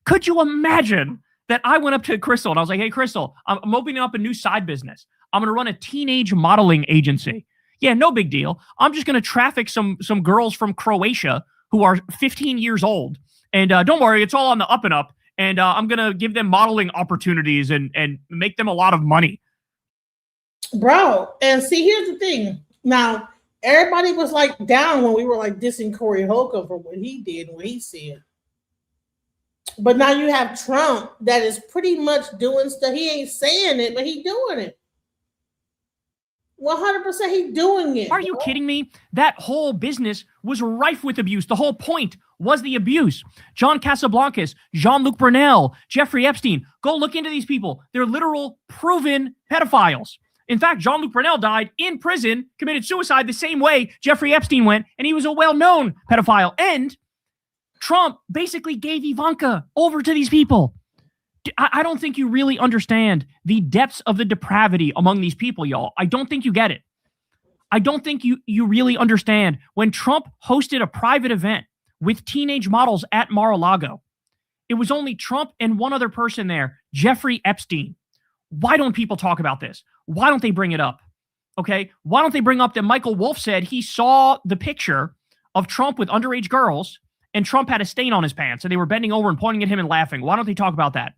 Could you imagine that I went up to Crystal and I was like, hey, Crystal, I'm opening up a new side business. I'm going to run a teenage modeling agency. Yeah, no big deal. I'm just going to traffic some girls from Croatia who are 15 years old. And don't worry, it's all on the up and up. And I'm going to give them modeling opportunities and make them a lot of money. Bro, and see, here's the thing. Now, everybody was like down when we were like dissing Corey Holcomb for what he did and what he said. But now you have Trump that is pretty much doing stuff. He ain't saying it, but he doing it. 100% he doing it. Are you kidding me? That whole business was rife with abuse. The whole point was the abuse. John Casablancas, Jean-Luc Brunel, Jeffrey Epstein. Go look into these people. They're literal proven pedophiles. In fact, Jean-Luc Brunel died in prison, committed suicide the same way Jeffrey Epstein went, and he was a well-known pedophile. And Trump basically gave Ivanka over to these people. I don't think you really understand the depths of the depravity among these people, y'all. I don't think you get it. I don't think you really understand. When Trump hosted a private event with teenage models at Mar-a-Lago, it was only Trump and one other person there, Jeffrey Epstein. Why don't people talk about this? Why don't they bring it up? Okay? Why don't they bring up that Michael Wolff said he saw the picture of Trump with underage girls and Trump had a stain on his pants and they were bending over and pointing at him and laughing? Why don't they talk about that?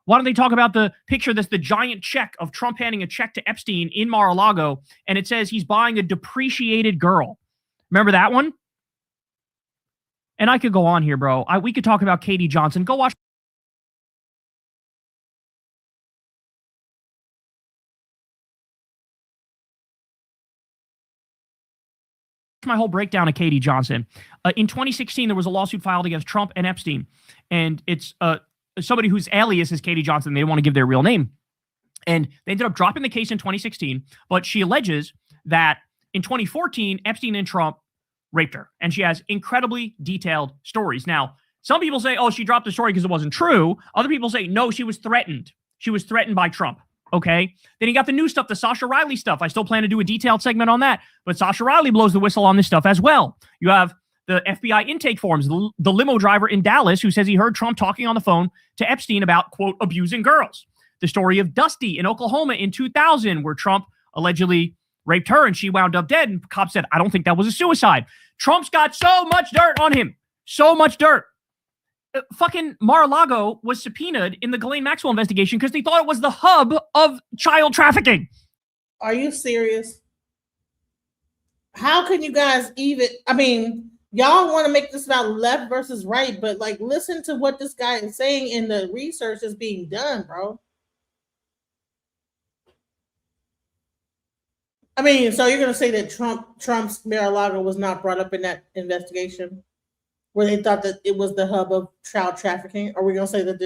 Why don't they talk about the picture that's the giant check of Trump handing a check to Epstein in Mar-a-Lago, and it says he's buying a depreciated girl? Remember that one? And I could go on here, bro. We could talk about Katie Johnson. Go watch my whole breakdown of Katie Johnson. In 2016, there was a lawsuit filed against Trump and Epstein, and it's somebody whose alias is Katie Johnson. They didn't want to give their real name. And they ended up dropping the case in 2016, but she alleges that in 2014, Epstein and Trump raped her. And she has incredibly detailed stories. Now, some people say, oh, she dropped the story because it wasn't true. Other people say, no, she was threatened. She was threatened by Trump. Okay. Then you got the new stuff, the Sasha Riley stuff. I still plan to do a detailed segment on that, but Sasha Riley blows the whistle on this stuff as well. You have the FBI intake forms, the limo driver in Dallas who says he heard Trump talking on the phone to Epstein about, quote, abusing girls. The story of Dusty in Oklahoma in 2000, where Trump allegedly raped her and she wound up dead. And cops said, I don't think that was a suicide. Trump's got so much dirt on him. So much dirt. Fucking Mar-a-Lago was subpoenaed in the Ghislaine Maxwell investigation because they thought it was the hub of child trafficking. Are you serious? How can you guys even, I mean, y'all want to make this about left versus right, but like, listen to what this guy is saying in the research that's being done, bro. I mean, so you're going to say that Trump's Mar-a-Lago was not brought up in that investigation where they thought that it was the hub of child trafficking? Are we going to say that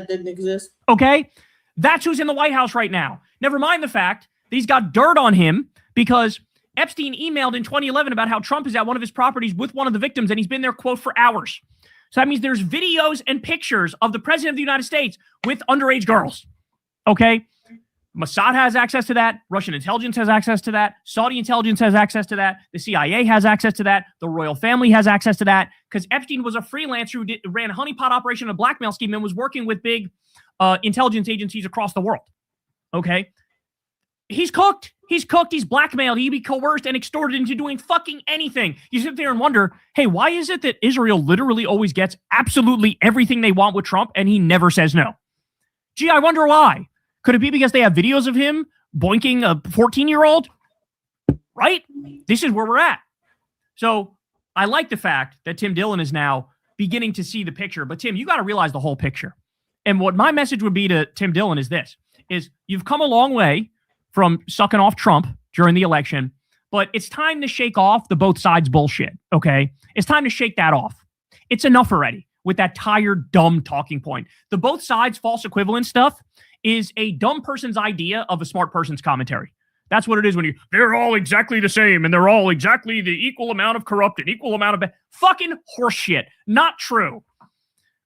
didn't exist? Okay. That's who's in the White House right now. Never mind the fact that he's got dirt on him because Epstein emailed in 2011 about how Trump is at one of his properties with one of the victims, and he's been there, quote, for hours. So that means there's videos and pictures of the president of the United States with underage girls. Okay? Mossad has access to that. Russian intelligence has access to that. Saudi intelligence has access to that. The CIA has access to that. The royal family has access to that. Because Epstein was a freelancer who ran a honeypot operation, a blackmail scheme, and was working with big intelligence agencies across the world. Okay? He's cooked. He's cooked. He's blackmailed. He'd be coerced and extorted into doing fucking anything. You sit there and wonder, hey, why is it that Israel literally always gets absolutely everything they want with Trump and he never says no? Gee, I wonder why. Could it be because they have videos of him boinking a 14-year-old? Right? This is where we're at. So I like the fact that Tim Dillon is now beginning to see the picture. But Tim, you got to realize the whole picture. And what my message would be to Tim Dillon is this, is you've come a long way from sucking off Trump during the election, but it's time to shake off the both sides bullshit, okay? It's time to shake that off. It's enough already with that tired, dumb talking point. The both sides false equivalent stuff is a dumb person's idea of a smart person's commentary. That's what it is when they're all exactly the same and they're all exactly the equal amount of corrupt and equal amount of fucking horseshit. Not true.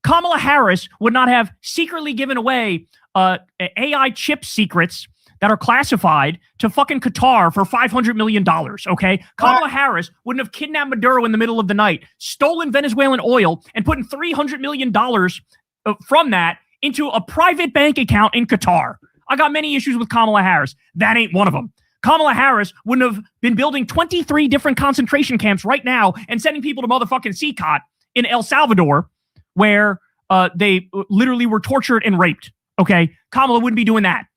Kamala Harris would not have secretly given away AI chip secrets that are classified to fucking Qatar for $500 million, okay? Kamala Harris wouldn't have kidnapped Maduro in the middle of the night, stolen Venezuelan oil, and put in $300 million from that into a private bank account in Qatar. I got many issues with Kamala Harris. That ain't one of them. Kamala Harris wouldn't have been building 23 different concentration camps right now and sending people to motherfucking CCOT in El Salvador where they literally were tortured and raped, okay? Kamala wouldn't be doing that.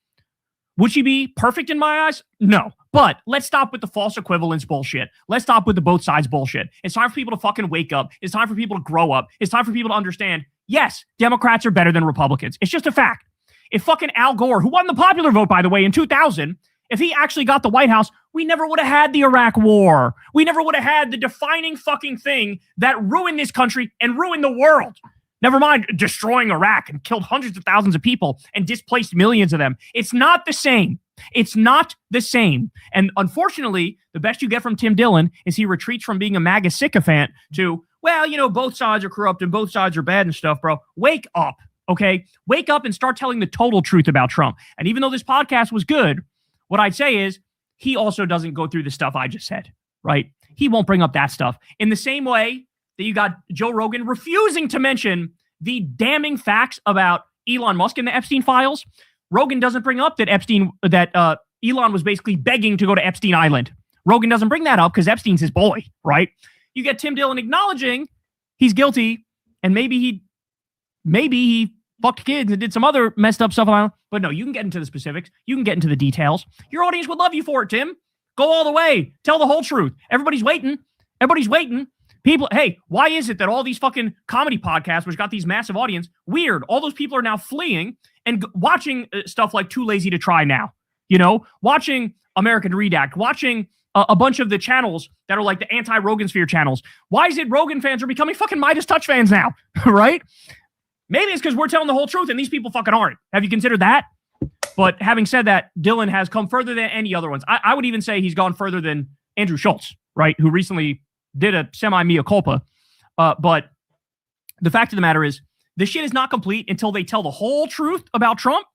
Would she be perfect in my eyes? No. But let's stop with the false equivalence bullshit. Let's stop with the both sides bullshit. It's time for people to fucking wake up. It's time for people to grow up. It's time for people to understand, yes, Democrats are better than Republicans. It's just a fact. If fucking Al Gore, who won the popular vote, by the way, in 2000, if he actually got the White House, we never would have had the Iraq War. We never would have had the defining fucking thing that ruined this country and ruined the world. Never mind destroying Iraq and killed hundreds of thousands of people and displaced millions of them. It's not the same. It's not the same. And unfortunately, the best you get from Tim Dillon is he retreats from being a MAGA sycophant to, well, you know, both sides are corrupt and both sides are bad and stuff, bro. Wake up, okay? Wake up and start telling the total truth about Trump. And even though this podcast was good, what I'd say is he also doesn't go through the stuff I just said, right? He won't bring up that stuff. In the same way that you got Joe Rogan refusing to mention the damning facts about Elon Musk and the Epstein files, Rogan doesn't bring up that Elon was basically begging to go to Epstein Island. Rogan doesn't bring that up because Epstein's his boy, right? You get Tim Dillon acknowledging he's guilty and maybe he fucked kids and did some other messed up stuff on. But no, you can get into the specifics. You can get into the details. Your audience would love you for it, Tim. Go all the way. Tell the whole truth. Everybody's waiting. Everybody's waiting. People, hey, why is it that all these fucking comedy podcasts, which got these massive audience, weird, all those people are now fleeing and watching stuff like Too Lazy to Try Now, you know, watching American Redact, watching a bunch of the channels that are like the anti-Rogan Sphere channels. Why is it Rogan fans are becoming fucking Midas Touch fans now, right? Maybe it's because we're telling the whole truth and these people fucking aren't. Have you considered that? But having said that, Dillon has come further than any other ones. I would even say he's gone further than Andrew Schultz, right, who recently did a semi-mea culpa. But the fact of the matter is, the shit is not complete until they tell the whole truth about Trump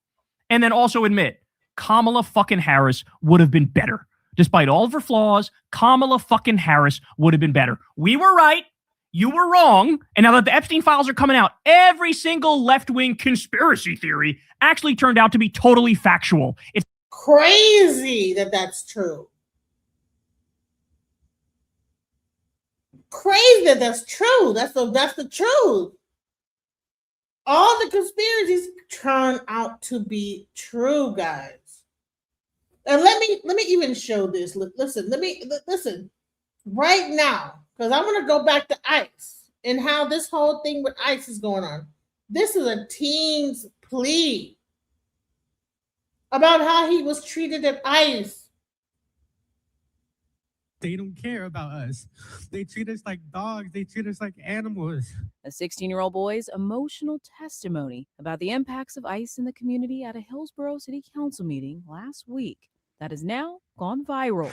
and then also admit Kamala fucking Harris would have been better. Despite all of her flaws, Kamala fucking Harris would have been better. We were right. You were wrong. And now that the Epstein files are coming out, every single left-wing conspiracy theory actually turned out to be totally factual. It's crazy that that's true. Crazy that that's true. That's the truth. All the conspiracies turn out to be true, guys. And let me even show this. Listen right now, because I want to go back to ICE and how this whole thing with ICE is going on. This is a teen's plea about how he was treated at ICE. They don't care about us. They treat us like dogs. They treat us like animals. A 16-year-old boy's emotional testimony about the impacts of ICE in the community at a Hillsborough City Council meeting last week that has now gone viral.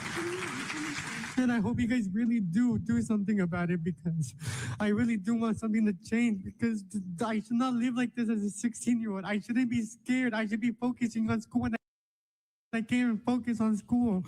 And I hope you guys really do something about it, because I really do want something to change, because I should not live like this as a 16-year-old. I shouldn't be scared. I should be focusing on school. I can't even focus on school.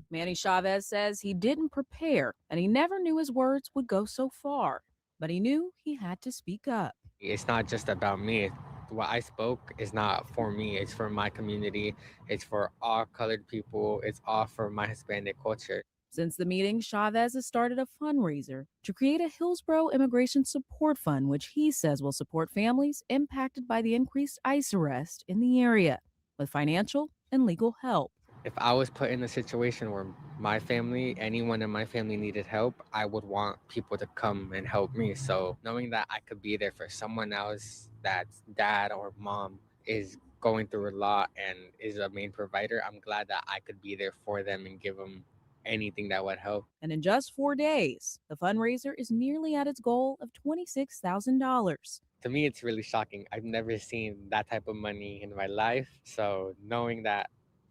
Manny Chavez says he didn't prepare and he never knew his words would go so far, but he knew he had to speak up. It's not just about me. What I spoke is not for me. It's for my community. It's for all colored people. It's all for my Hispanic culture. Since the meeting, Chavez has started a fundraiser to create a Hillsborough Immigration Support Fund, which he says will support families impacted by the increased ICE arrest in the area with financial and legal help. If I was put in a situation where my family, anyone in my family needed help, I would want people to come and help me. So knowing that I could be there for someone else that's dad or mom is going through a lot and is a main provider, I'm glad that I could be there for them and give them anything that would help. And in just 4 days, the fundraiser is nearly at its goal of $26,000. To me, it's really shocking. I've never seen that type of money in my life. So knowing that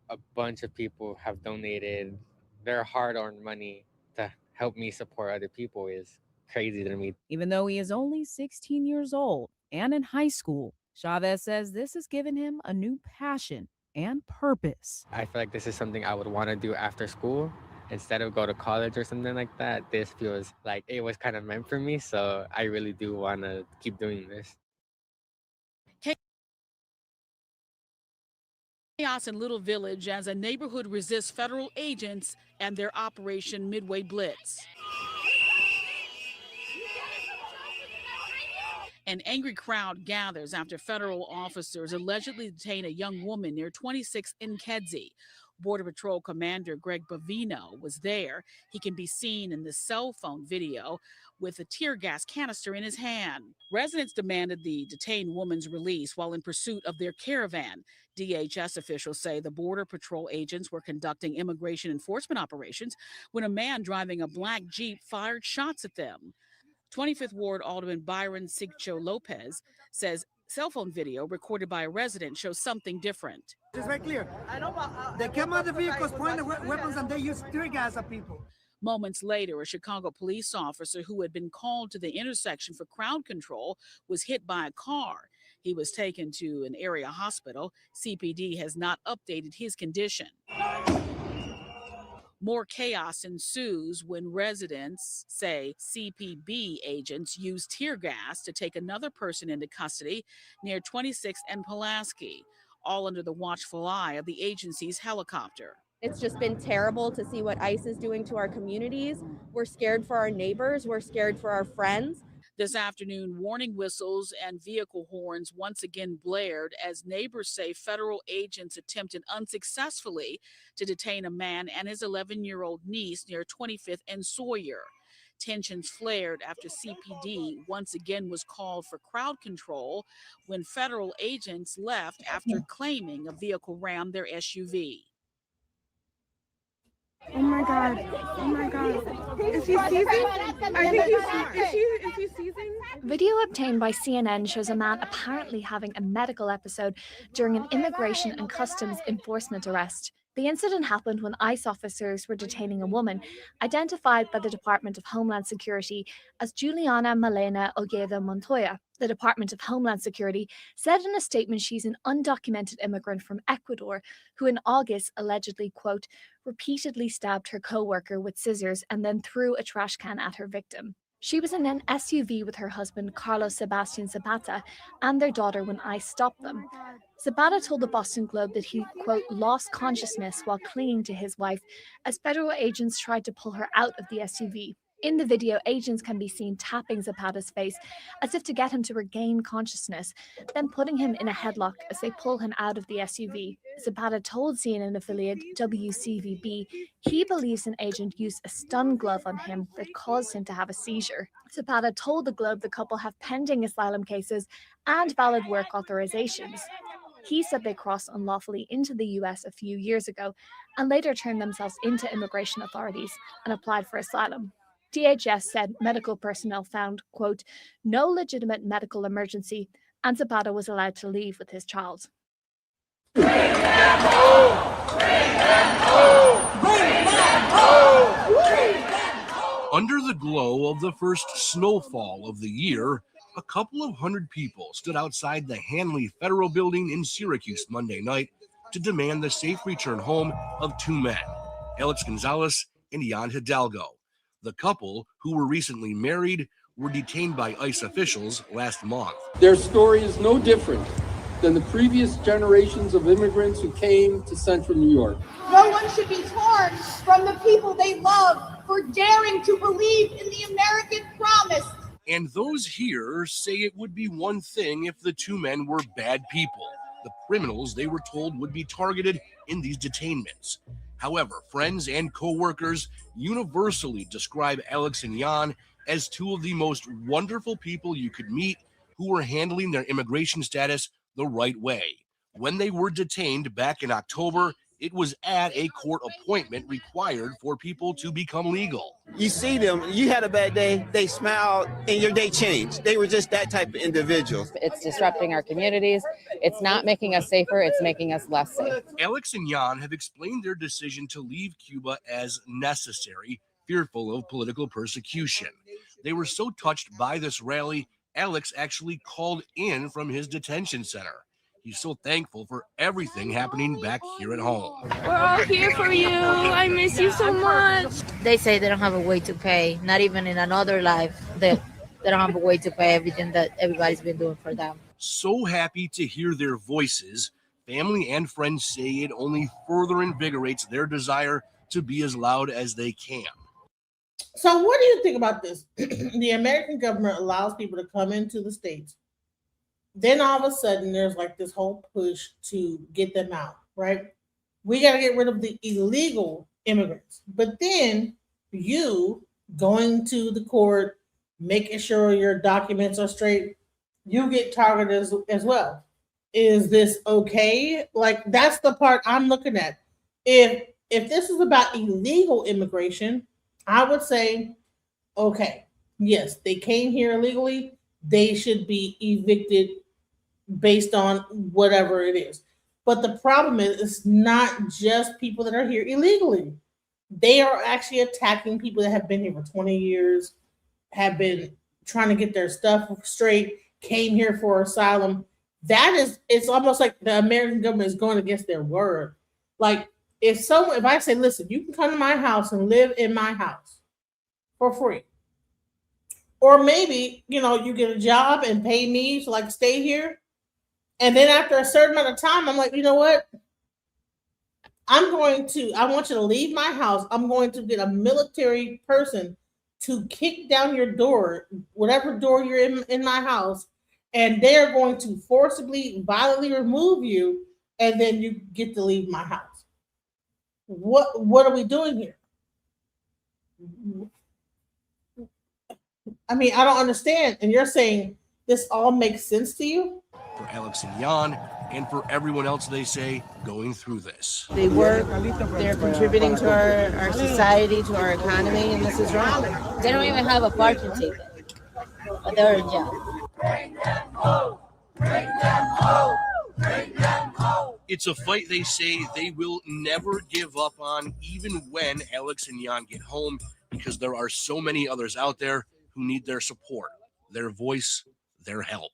a bunch of people have donated their hard-earned money to help me support other people is crazy to me. Even though he is only 16 years old and in high school, Chavez says this has given him a new passion and purpose. I feel like this is something I would want to do after school. Instead of go to college or something like that, this feels like it was kind of meant for me. So I really do want to keep doing this. Chaos in Little Village as a neighborhood resists federal agents and their Operation Midway Blitz. An angry crowd gathers after federal officers allegedly detain a young woman near 26 in Kedzie. Border Patrol Commander Greg Bavino was there. He can be seen in the cell phone video with a tear gas canister in his hand. Residents demanded the detained woman's release while in pursuit of their caravan. DHS officials say the Border Patrol agents were conducting immigration enforcement operations when a man driving a black Jeep fired shots at them. 25th Ward Alderman Byron Sigcho Lopez says cell phone video recorded by a resident shows something different. It's very clear. They came out of the vehicles, pointed weapons, and they used tear gas at people. Moments later, a Chicago police officer who had been called to the intersection for crowd control was hit by a car. He was taken to an area hospital. CPD has not updated his condition. More chaos ensues when residents say CPB agents used tear gas to take another person into custody near 26th and Pulaski, all under the watchful eye of the agency's helicopter. It's just been terrible to see what ICE is doing to our communities. We're scared for our neighbors. We're scared for our friends. This afternoon, warning whistles and vehicle horns once again blared as neighbors say federal agents attempted unsuccessfully to detain a man and his 11-year-old niece near 25th and Sawyer. Tensions flared after CPD once again was called for crowd control when federal agents left after claiming a vehicle rammed their SUV. Oh my God. Oh my God. Is he seizing? I think is he seizing? Video obtained by CNN shows a man apparently having a medical episode during an immigration and customs enforcement arrest. The incident happened when ICE officers were detaining a woman identified by the Department of Homeland Security as Juliana Malena Ojeda Montoya. The Department of Homeland Security said in a statement she's an undocumented immigrant from Ecuador who in August allegedly, quote, repeatedly stabbed her co-worker with scissors and then threw a trash can at her victim. She was in an SUV with her husband, Carlos Sebastian Zapata, and their daughter when ICE stopped them. Zapata told the Boston Globe that he, quote, lost consciousness while clinging to his wife as federal agents tried to pull her out of the SUV. In the video, agents can be seen tapping Zapata's face as if to get him to regain consciousness, then putting him in a headlock as they pull him out of the SUV. Zapata told CNN affiliate WCVB he believes an agent used a stun glove on him that caused him to have a seizure. Zapata told the Globe the couple have pending asylum cases and valid work authorizations. He said they crossed unlawfully into the US a few years ago and later turned themselves into immigration authorities and applied for asylum. DHS said medical personnel found, quote, no legitimate medical emergency, and Zapata was allowed to leave with his child. Bring them home! Bring them home! Bring them home! Bring them home! Under the glow of the first snowfall of the year, a couple of hundred people stood outside the Hanley Federal Building in Syracuse Monday night to demand the safe return home of two men, Alex Gonzalez and Jan Hidalgo. The couple, who were recently married, were detained by ICE officials last month. Their story is no different than the previous generations of immigrants who came to Central New York. No one should be torn from the people they love for daring to believe in the American promise. And those here say it would be one thing if the two men were bad people, the criminals they were told would be targeted in these detainments. However, friends and co-workers universally describe Alex and Jan as two of the most wonderful people you could meet, who were handling their immigration status the right way. When they were detained back in October, it was at a court appointment required for people to become legal. You see them, you had a bad day, they smiled, and your day changed. They were just that type of individual. It's disrupting our communities. It's not making us safer, it's making us less safe. Alex and Jan have explained their decision to leave Cuba as necessary, fearful of political persecution. They were so touched by this rally, Alex actually called in from his detention center. He's so thankful for everything happening back here at home. We're all here for you. I miss you so much. They say they don't have a way to pay, not even in another life, they don't have a way to pay everything that everybody's been doing for them. So happy to hear their voices. Family and friends say it only further invigorates their desire to be as loud as they can. So what do you think about this? The American government allows people to come into the States. Then all of a sudden, there's like this whole push to get them out, right? We got to get rid of the illegal immigrants. But then you going to the court, making sure your documents are straight, you get targeted as well. Is this okay? Like, that's the part I'm looking at. If this is about illegal immigration, I would say, okay, yes, they came here illegally. They should be evicted based on whatever it is. But the problem is, it's not just people that are here illegally. They are actually attacking people that have been here for 20 years, have been trying to get their stuff straight, came here for asylum. It's almost like the American government is going against their word. Like, if I say, listen, you can come to my house and live in my house for free. Or maybe, you get a job and pay me to like stay here. And then after a certain amount of time, I'm like, you know what? I want you to leave my house. I'm going to get a military person to kick down your door, whatever door you're in my house, and they're going to forcibly, violently remove you, and then you get to leave my house. What are we doing here? I mean, I don't understand. And you're saying this all makes sense to you? For Alex and Jan, and for everyone else, they say, going through this. They work, they're contributing to our society, to our economy, and this is wrong. They don't even have a parking ticket, but they're in jail. Bring them home! Bring them home! Bring them home! It's a fight they say they will never give up on, even when Alex and Jan get home, because there are so many others out there who need their support, their voice, their help.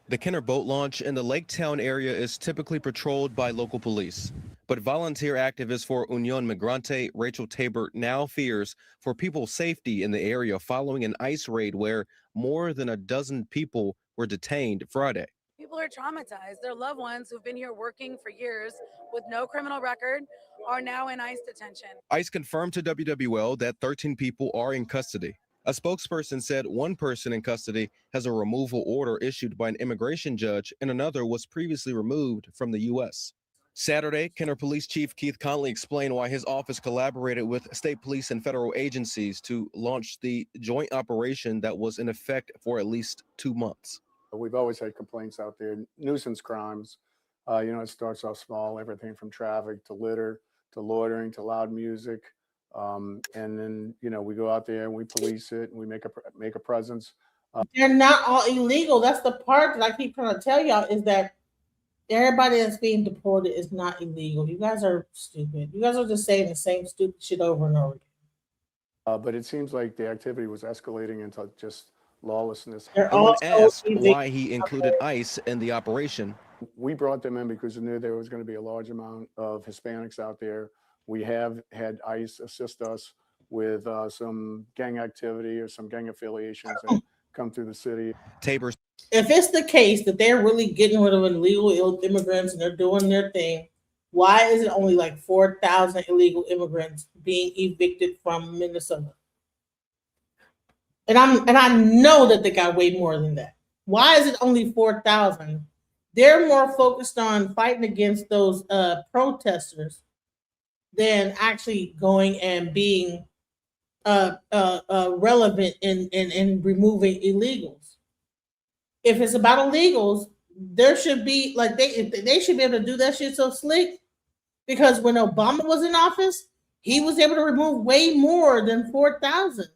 The Kenner boat launch in the Lake Town area is typically patrolled by local police. But volunteer activist for Unión Migrante, Rachel Tabor, now fears for people's safety in the area following an ICE raid where more than a dozen people were detained Friday. People are traumatized. Their loved ones who've been here working for years with no criminal record are now in ICE detention. ICE confirmed to WWL that 13 people are in custody. A spokesperson said one person in custody has a removal order issued by an immigration judge and another was previously removed from the U.S. Saturday, Kenner Police Chief Keith Conley explained why his office collaborated with state police and federal agencies to launch the joint operation that was in effect for at least 2 months. We've always had complaints out there, nuisance crimes. It starts off small, everything from traffic to litter to loitering to loud music. And then, we go out there and we police it and we make a presence. They're not all illegal. That's the part that I keep trying to tell y'all, is that everybody that's being deported is not illegal. You guys are stupid. You guys are just saying the same stupid shit over and over again. But it seems like the activity was escalating into just lawlessness. When asked why he included ICE in the operation, we brought them in because we knew there was going to be a large amount of Hispanics out there. We have had ICE assist us with some gang activity or some gang affiliations that come through the city. Tabor. If it's the case that they're really getting rid of illegal immigrants and they're doing their thing, why is it only like 4,000 illegal immigrants being evicted from Minnesota? And I know that they got way more than that. Why is it only 4,000? They're more focused on fighting against those protesters than actually going and being relevant in removing illegals. If it's about illegals, there should be like they should be able to do that shit so slick, because when Obama was in office, he was able to remove way more than 4,000.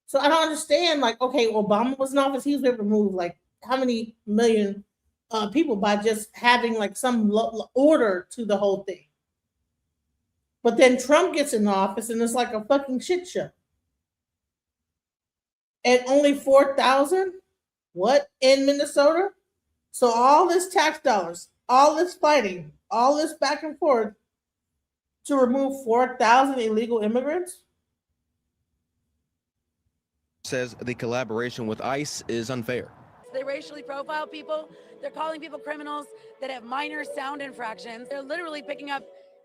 So I don't understand. Like, okay, Obama was in office, he was able to remove like how many million people by just having like some order to the whole thing. But then Trump gets in office and it's like a fucking shit show. And only 4,000? What, in Minnesota? So all this tax dollars, all this fighting, all this back and forth to remove 4,000 illegal immigrants? Says the collaboration with ICE is unfair. They racially profile people. They're calling people criminals that have minor sound infractions. They're literally picking up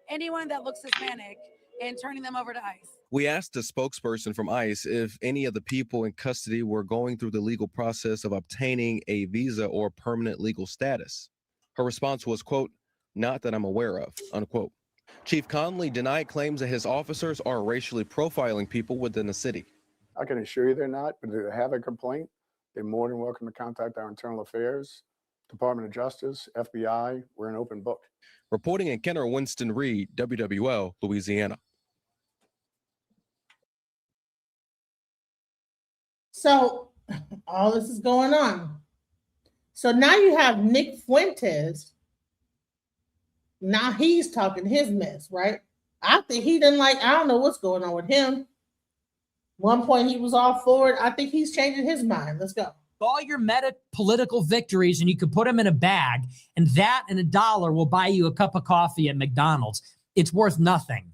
anyone that looks Hispanic and turning them over to ICE. We asked a spokesperson from ICE if any of the people in custody were going through the legal process of obtaining a visa or permanent legal status. Her response was, quote, "Not that I'm aware of," unquote. Chief Conley denied claims that his officers are racially profiling people within the city. I can assure you they're not, but if they have a complaint, they're more than welcome to contact our Internal Affairs, Department of Justice, FBI. We're an open book. Reporting in Kenner, Winston Reed, WWL, Louisiana. So all this is going on. So now you have Nick Fuentes. Now he's talking his mess, right? I think he didn't like, I don't know what's going on with him. One point he was all for it. I think he's changing his mind. Let's go. All your meta political victories, and you could put them in a bag, and that and $1 will buy you a cup of coffee at McDonald's. It's worth nothing.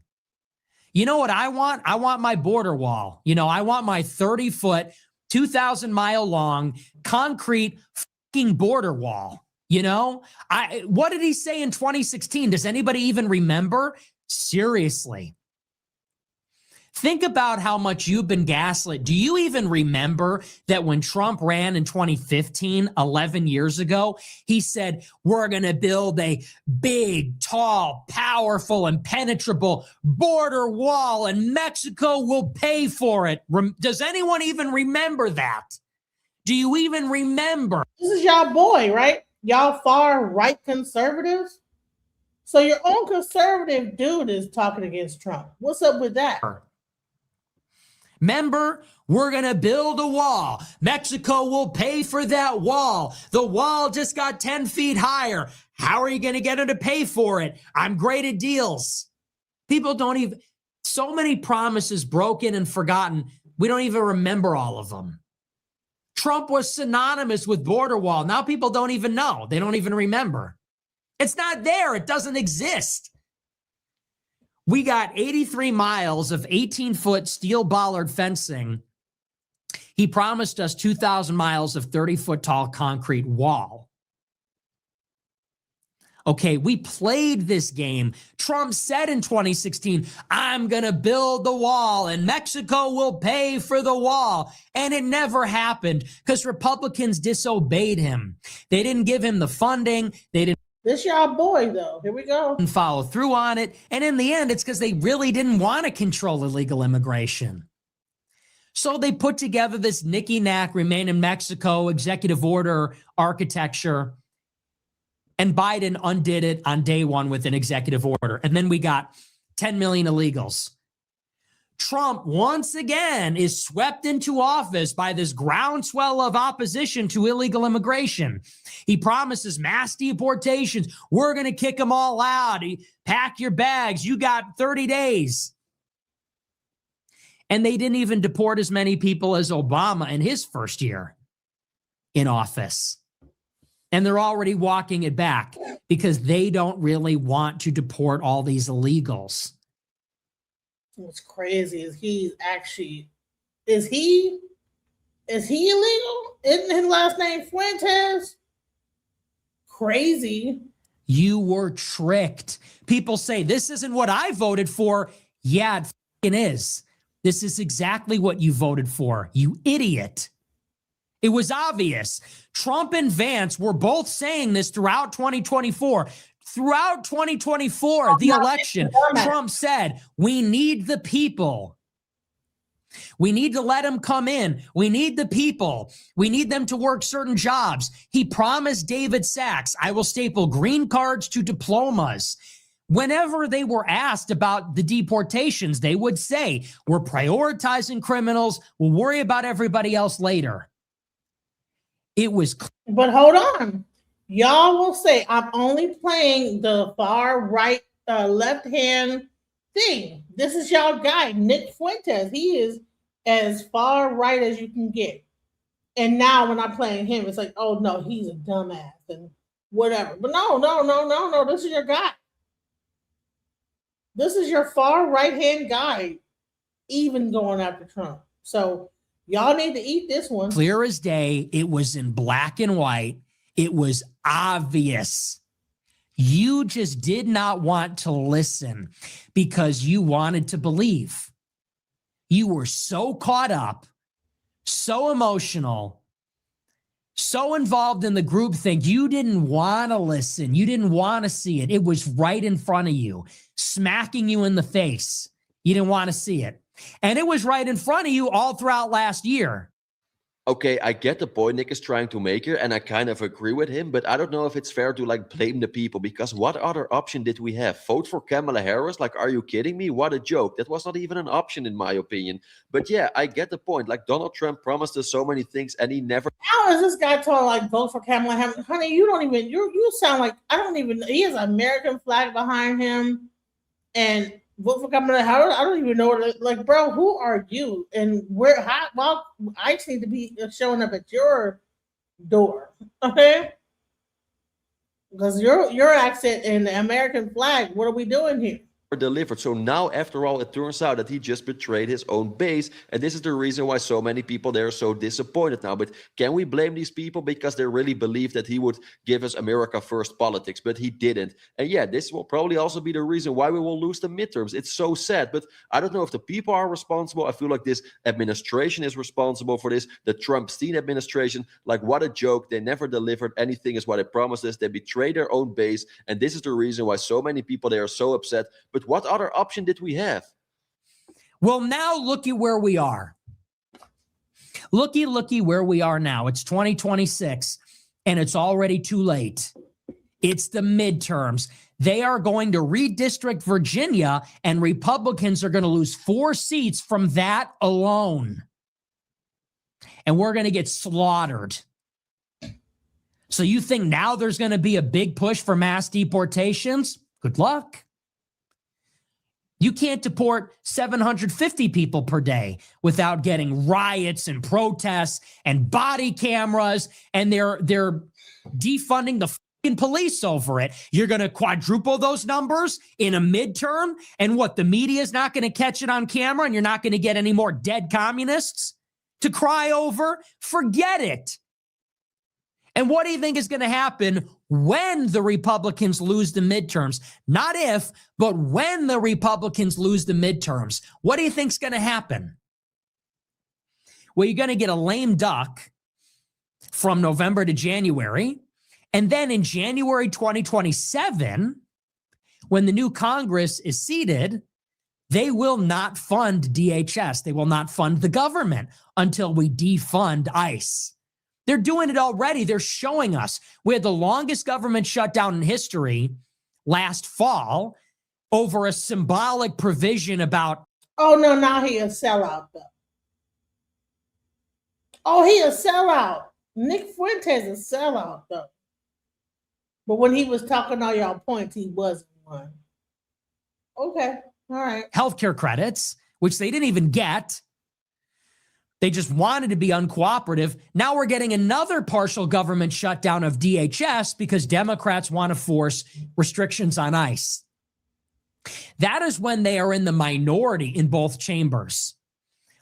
You know what I want? I want my border wall. You know, I want my 30-foot, 2,000-mile long concrete fucking border wall. You know, what did he say in 2016? Does anybody even remember? Seriously. Think about how much you've been gaslit. Do you even remember that when Trump ran in 2015, 11 years ago, he said, we're going to build a big, tall, powerful, impenetrable border wall and Mexico will pay for it. Does anyone even remember that? Do you even remember? This is y'all boy, right? Y'all far right conservatives. So your own conservative dude is talking against Trump. What's up with that? Remember, we're going to build a wall. Mexico will pay for that wall. The wall just got 10 feet higher. How are you going to get her to pay for it? I'm great at deals. People don't even, so many promises broken and forgotten. We don't even remember all of them. Trump was synonymous with border wall. Now people don't even know. They don't even remember. It's not there. It doesn't exist. We got 83 miles of 18-foot steel bollard fencing. He promised us 2,000 miles of 30-foot tall concrete wall. Okay, we played this game. Trump said in 2016, I'm going to build the wall and Mexico will pay for the wall. And it never happened because Republicans disobeyed him. They didn't give him the funding. They didn't. This y'all boy, though. Here we go. And follow through on it. And in the end, it's because they really didn't want to control illegal immigration. So they put together this nicky-knack Remain in Mexico executive order architecture. And Biden undid it on day one with an executive order. And then we got 10 million illegals. Trump, once again, is swept into office by this groundswell of opposition to illegal immigration. He promises mass deportations. We're going to kick them all out. Pack your bags. You got 30 days. And they didn't even deport as many people as Obama in his first year in office. And they're already walking it back because they don't really want to deport all these illegals. What's crazy is is he illegal? Isn't his last name Fuentes? Crazy. You were tricked. People say, this isn't what I voted for. Yeah, it fucking is. This is exactly what you voted for, you idiot. It was obvious. Trump and Vance were both saying this throughout 2024. Throughout 2024, the election, Trump said, we need the people. We need to let them come in. We need the people. We need them to work certain jobs. He promised David Sachs, I will staple green cards to diplomas. Whenever they were asked about the deportations, they would say, we're prioritizing criminals. We'll worry about everybody else later. It was. But hold on. Y'all will say, I'm only playing the far right, left hand thing. This is y'all guy, Nick Fuentes. He is as far right as you can get. And now when I'm playing him, it's like, oh no, he's a dumbass and whatever. But no. This is your guy. This is your far right hand guy, even going after Trump. So y'all need to eat this one. Clear as day. It was in black and white. It was obvious. You just did not want to listen because you wanted to believe. You were so caught up, so emotional, so involved in the groupthink, you didn't want to listen. You didn't want to see it. It was right in front of you, smacking you in the face. You didn't want to see it. And it was right in front of you all throughout last year. Okay, I get the point Nick is trying to make here, and I kind of agree with him, but I don't know if it's fair to like blame the people, because what other option did we have? Vote for Kamala Harris? Like, are you kidding me? What a joke. That was not even an option in my opinion. But yeah, I get the point. Like, Donald Trump promised us so many things and he never. How is this guy talking like vote for Kamala Harris? Honey, you don't even, you sound like, I don't even, he has an American flag behind him and vote for Kamala Harris. I don't even know what, like, bro, who are you? And where, how, well, I just need to be showing up at your door, okay? Because your accent and the American flag, what are we doing here? Delivered. So now, after all, it turns out that he just betrayed his own base, and this is the reason why so many people there are so disappointed now. But can we blame these people because they really believe that he would give us America first politics, but he didn't? And yeah, this will probably also be the reason why we will lose the midterms. It's so sad, but I don't know if the people are responsible. I feel like this administration is responsible for this, the Trump-Steen administration. Like, what a joke. They never delivered anything as what they promised us. They betrayed their own base, and this is the reason why so many people there are so upset. But what other option did we have? Well, now look at where we are. Looky where we are now. It's 2026, and it's already too late. It's the midterms. They are going to redistrict Virginia, and Republicans are going to lose 4 seats from that alone. And we're going to get slaughtered. So you think now there's going to be a big push for mass deportations? Good luck. You can't deport 750 people per day without getting riots and protests and body cameras, and they're defunding the fucking police over it. You're going to quadruple those numbers in a midterm, and what, the media is not going to catch it on camera, and you're not going to get any more dead communists to cry over? Forget it. And what do you think is going to happen when the Republicans lose the midterms? Not if, but when the Republicans lose the midterms. What do you think is going to happen? Well, you're going to get a lame duck from November to January. And then in January 2027, when the new Congress is seated, they will not fund DHS. They will not fund the government until we defund ICE. They're doing it already. They're showing us. We had the longest government shutdown in history last fall over a symbolic provision about. Oh, no, now he a sellout, though. Oh, he a sellout. Nick Fuentes a sellout, though. But when he was talking all y'all points, he wasn't one. Okay, all right. Healthcare credits, which they didn't even get. They just wanted to be uncooperative. Now we're getting another partial government shutdown of DHS because Democrats want to force restrictions on ICE. That is when they are in the minority in both chambers.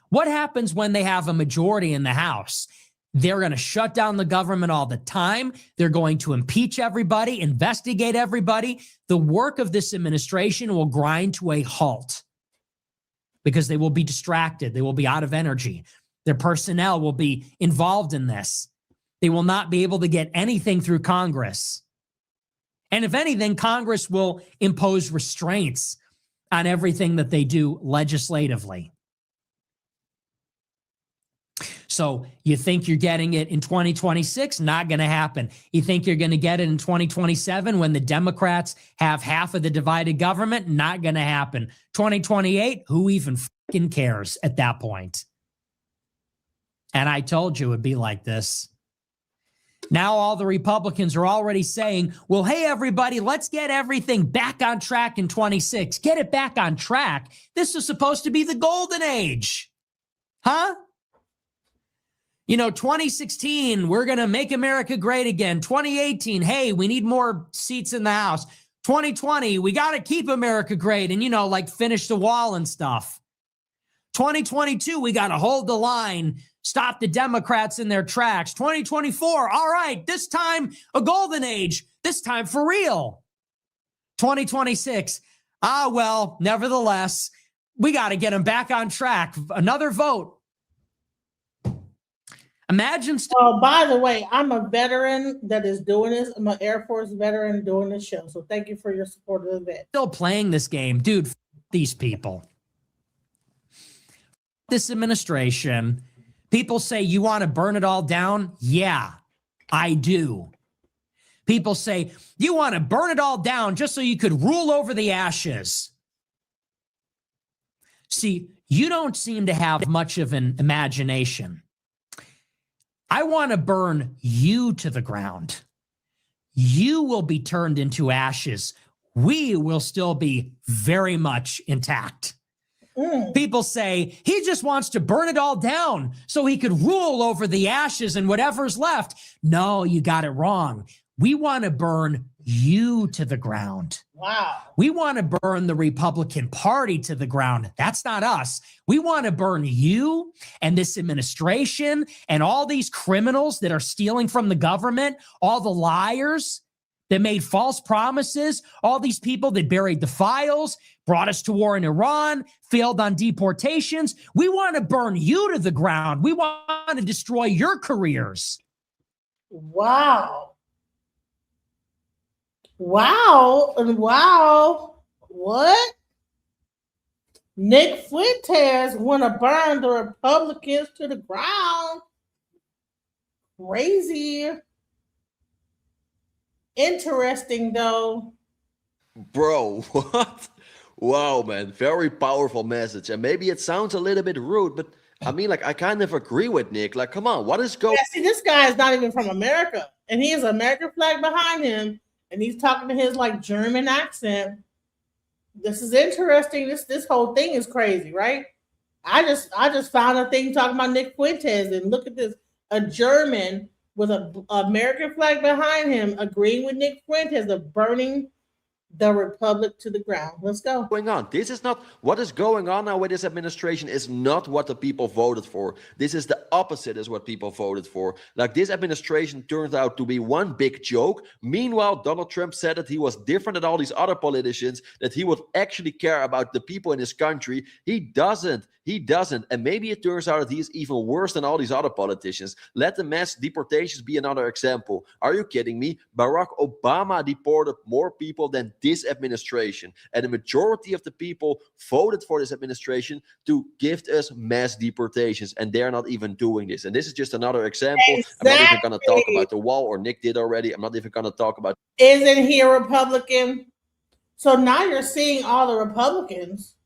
What happens when they have a majority in the House? They're going to shut down the government all the time. They're going to impeach everybody, investigate everybody. The work of this administration will grind to a halt because they will be distracted. They will be out of energy. Their personnel will be involved in this. They will not be able to get anything through Congress. And if anything, Congress will impose restraints on everything that they do legislatively. So you think you're getting it in 2026? Not going to happen. You think you're going to get it in 2027 when the Democrats have half of the divided government? Not going to happen. 2028? Who even fucking cares at that point? And I told you it would be like this. Now all the Republicans are already saying, well, hey, everybody, let's get everything back on track in 26. Get it back on track. This is supposed to be the golden age. Huh? 2016, we're going to make America great again. 2018, hey, we need more seats in the House. 2020, we got to keep America great and, finish the wall and stuff. 2022, we got to hold the line, stop the Democrats in their tracks. 2024, all right, this time a golden age, this time for real. 2026, nevertheless, we got to get them back on track. Another vote. Imagine. By the way, I'm a veteran that is doing this. I'm an Air Force veteran doing this show. So thank you for your support of the vet. Still playing this game. Dude, these people. This administration. People say, you want to burn it all down? Yeah, I do. People say, you want to burn it all down just so you could rule over the ashes. See, you don't seem to have much of an imagination. I want to burn you to the ground. You will be turned into ashes. We will still be very much intact. People say he just wants to burn it all down so he could rule over the ashes and whatever's left. No, you got it wrong. We want to burn you to the ground. Wow. We want to burn the Republican Party to the ground. That's not us. We want to burn you and this administration and all these criminals that are stealing from the government, all the liars that made false promises, all these people that buried the files, brought us to war in Iran, failed on deportations. We want to burn you to the ground. We want to destroy your careers. Wow. Wow. And wow. What? Nick Fuentes want to burn the Republicans to the ground. Crazy. Interesting, though. Bro, what? Wow, man. Very powerful message. And maybe it sounds a little bit rude, but I mean, I kind of agree with Nick. Come on, what is going on? See, this guy is not even from America. And he has an American flag behind him. And he's talking to his German accent. This is interesting. This whole thing is crazy, right? I just found a thing talking about Nick Fuentes, and look at this. A German with an American flag behind him agreeing with Nick Fuentes of burning the republic to the ground. Let's go. Going on. This is not what is going on now with this administration is not what the people voted for. This is the opposite is what people voted for. This administration turned out to be one big joke. Meanwhile, Donald Trump said that he was different than all these other politicians, that he would actually care about the people in his country. He doesn't. He doesn't. And maybe it turns out that he's even worse than all these other politicians. Let the mass deportations be another example. Are you kidding me? Barack Obama deported more people than this administration. And the majority of the people voted for this administration to give us mass deportations. And they're not even doing this. And this is just another example. Exactly. I'm not even going to talk about the wall, or Nick did already. I'm not even going to talk about. Isn't he a Republican? So now you're seeing all the Republicans.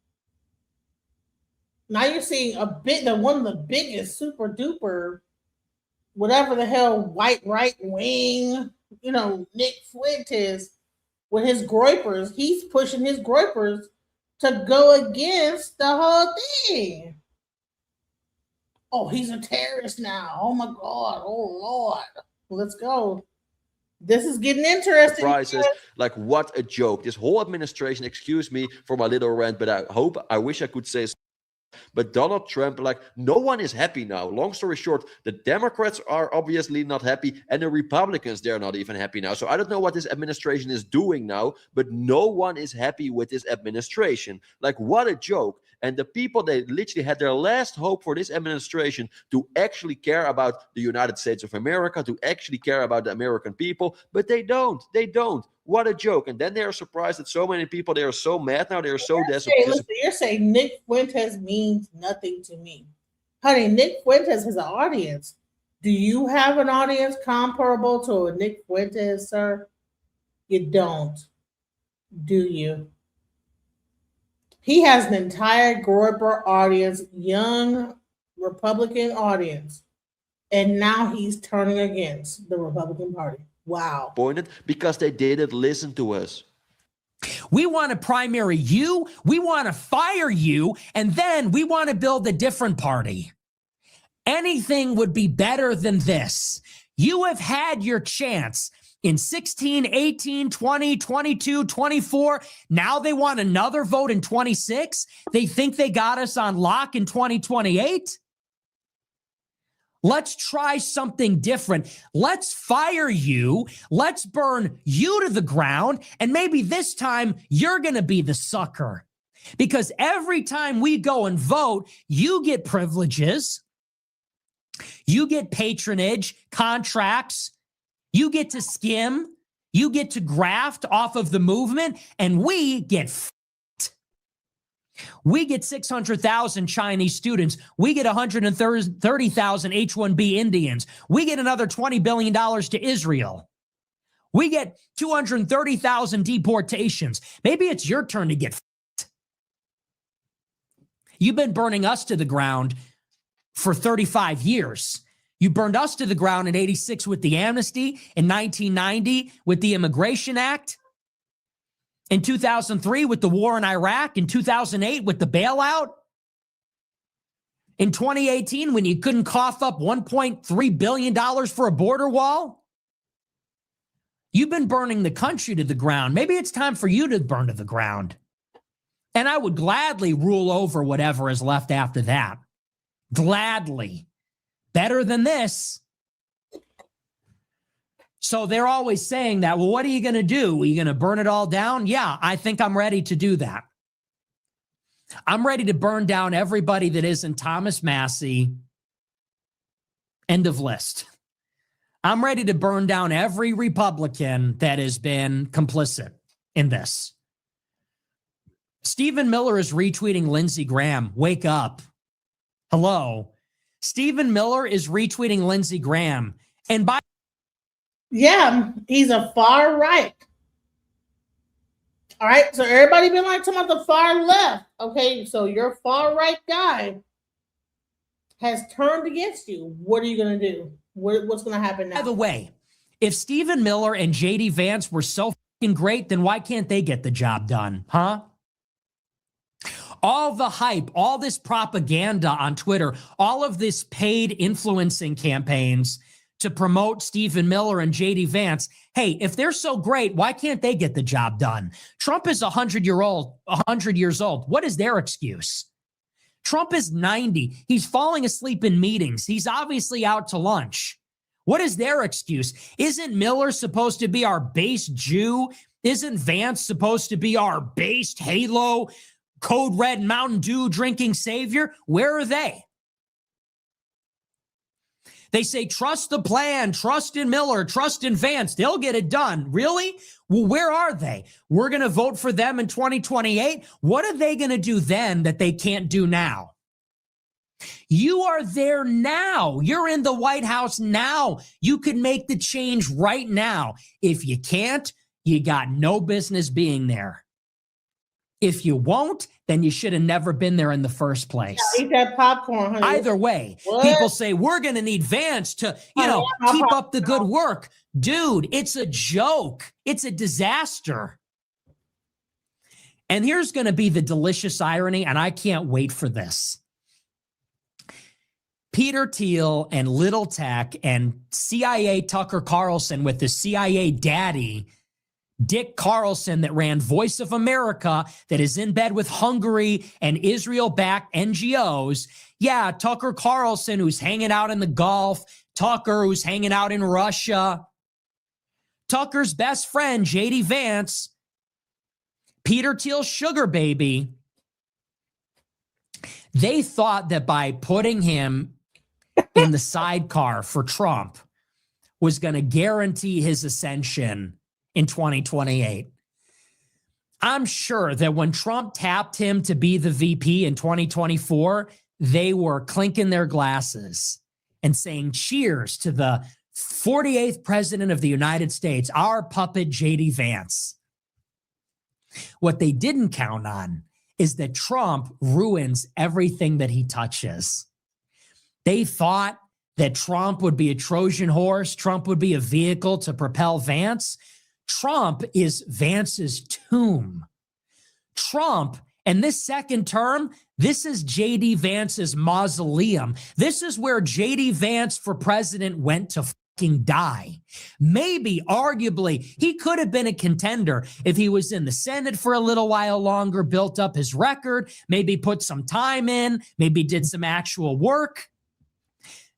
Now you're seeing one of the biggest super duper, whatever the hell, white right wing, Nick Fuentes with his groypers. He's pushing his groypers to go against the whole thing. Oh, he's a terrorist now. Oh my God. Oh Lord. Let's go. This is getting interesting. Prices, like what a joke. This whole administration, excuse me for my little rant, but I wish I could say. But Donald Trump, like, no one is happy now. Long story short, the Democrats are obviously not happy, and the Republicans, they're not even happy now. So I don't know what this administration is doing now, but no one is happy with this administration. Like, what a joke. And the people, they literally had their last hope for this administration to actually care about the United States of America, to actually care about the American people, but they don't. They don't. What a joke. And then they are surprised that so many people, they are so mad now, they are so disappointed. You're saying Nick Fuentes means nothing to me. Honey, Nick Fuentes has an audience. Do you have an audience comparable to a Nick Fuentes, sir? You don't. Do you? He has an entire Groyper audience, young Republican audience, and now he's turning against the Republican Party. Wow. Disappointed because they didn't listen to us. We want to primary you, we want to fire you, and then we want to build a different party. Anything would be better than this. You have had your chance in 16, 18, 20, 22, 24. Now they want another vote in 26. They think they got us on lock in 2028. Let's try something different. Let's fire you. Let's burn you to the ground. And maybe this time you're going to be the sucker. Because every time we go and vote, you get privileges. You get patronage, contracts. You get to skim. You get to graft off of the movement. And we get We get 600,000 Chinese students. We get 130,000 H-1B Indians. We get another $20 billion to Israel. We get 230,000 deportations. Maybe it's your turn to get f***ed. You've been burning us to the ground for 35 years. You burned us to the ground in 86 with the amnesty, in 1990 with the Immigration Act, in 2003 with the war in Iraq, in 2008 with the bailout, in 2018 when you couldn't cough up $1.3 billion for a border wall. You've been burning the country to the ground. Maybe it's time for you to burn to the ground. And I would gladly rule over whatever is left after that. Gladly. Better than this. So they're always saying that, well, what are you going to do? Are you going to burn it all down? Yeah, I think I'm ready to do that. I'm ready to burn down everybody that isn't Thomas Massey. End of list. I'm ready to burn down every Republican that has been complicit in this. Stephen Miller is retweeting Lindsey Graham. Wake up. Hello. Stephen Miller is retweeting Lindsey Graham. And by yeah, he's a far right. All right, so everybody been like talking about the far left. Okay, so your far right guy has turned against you. What are you going to do? What's going to happen now? By the way, if Stephen Miller and J.D. Vance were so fucking great, then why can't they get the job done, huh? All the hype, all this propaganda on Twitter, all of this paid influencing campaigns to promote Stephen Miller and J.D. Vance. Hey, if they're so great, why can't they get the job done? Trump is 100 years old. What is their excuse? Trump is 90. He's falling asleep in meetings. He's obviously out to lunch. What is their excuse? Isn't Miller supposed to be our base Jew? Isn't Vance supposed to be our based Halo, Code Red Mountain Dew drinking savior? Where are they? They say, trust the plan, trust in Miller, trust in Vance. They'll get it done. Really? Well, where are they? We're going to vote for them in 2028. What are they going to do then that they can't do now? You are there now. You're in the White House now. You can make the change right now. If you can't, you got no business being there. If you won't, then you should have never been there in the first place. Yeah, eat that popcorn, honey. Either way, people say we're going to need Vance to, keep up the good work. Dude, it's a joke. It's a disaster. And here's going to be the delicious irony, and I can't wait for this. Peter Thiel and Little Tech and CIA Tucker Carlson with the CIA daddy, Dick Carlson, that ran Voice of America, that is in bed with Hungary and Israel-backed NGOs. Yeah, Tucker Carlson, who's hanging out in the Gulf. Tucker, who's hanging out in Russia. Tucker's best friend, J.D. Vance, Peter Thiel's sugar baby. They thought that by putting him in the sidecar for Trump was going to guarantee his ascension in 2028. I'm sure that when Trump tapped him to be the VP in 2024, they were clinking their glasses and saying cheers to the 48th president of the United States, our puppet J.D. Vance. What they didn't count on is that Trump ruins everything that he touches. They thought that Trump would be a Trojan horse, Trump would be a vehicle to propel Vance. Trump is Vance's tomb. Trump, and this second term, this is J.D. Vance's mausoleum. This is where J.D. Vance for president went to fucking die. Maybe, arguably, he could have been a contender if he was in the Senate for a little while longer, built up his record, maybe put some time in, maybe did some actual work.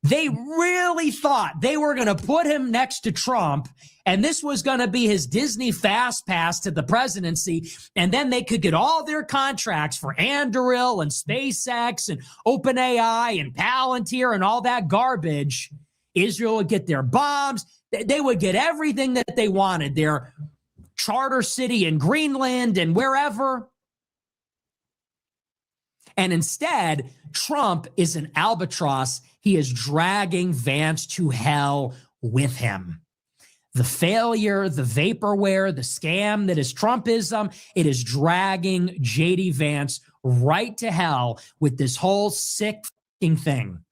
They really thought they were going to put him next to Trump, and this was going to be his Disney fast pass to the presidency, and then they could get all their contracts for Anduril and SpaceX and OpenAI and Palantir and all that garbage. Israel would get their bombs. They would get everything that they wanted, their charter city in Greenland and wherever. And instead, Trump is an albatross. He is dragging Vance to hell with him. The failure, the vaporware, the scam that is Trumpism, it is dragging J.D. Vance right to hell with this whole sick fucking thing.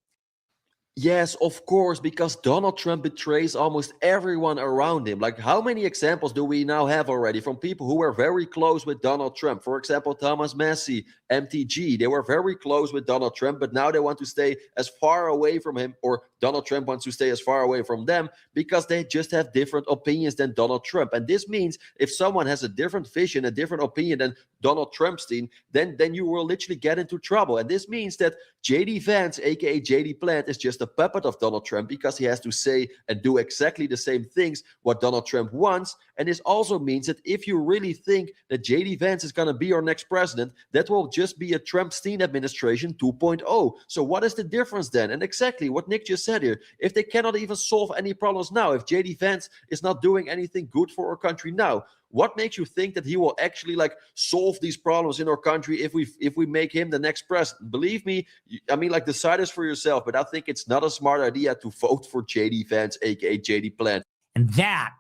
Yes, of course, because Donald Trump betrays almost everyone around him. Like, how many examples do we now have already from people who were very close with Donald Trump? For example, Thomas Massey, MTG, they were very close with Donald Trump, but now they want to stay as far away from him, or Donald Trump wants to stay as far away from them because they just have different opinions than Donald Trump. And this means if someone has a different vision, a different opinion than Donald Trumpstein, then you will literally get into trouble. And this means that J.D. Vance, aka J.D. Plant, is just a puppet of Donald Trump because he has to say and do exactly the same things what Donald Trump wants. And this also means that if you really think that J.D. Vance is going to be our next president, that will just be a Trumpstein administration 2.0. So what is the difference then? And exactly what Nick just said here, if they cannot even solve any problems now, if J.D. Vance is not doing anything good for our country now, what makes you think that he will actually like solve these problems in our country if we make him the next president? Believe me, I mean, like, decide this for yourself, but I think it's not a smart idea to vote for J.D. Vance, aka J.D. Plant. And that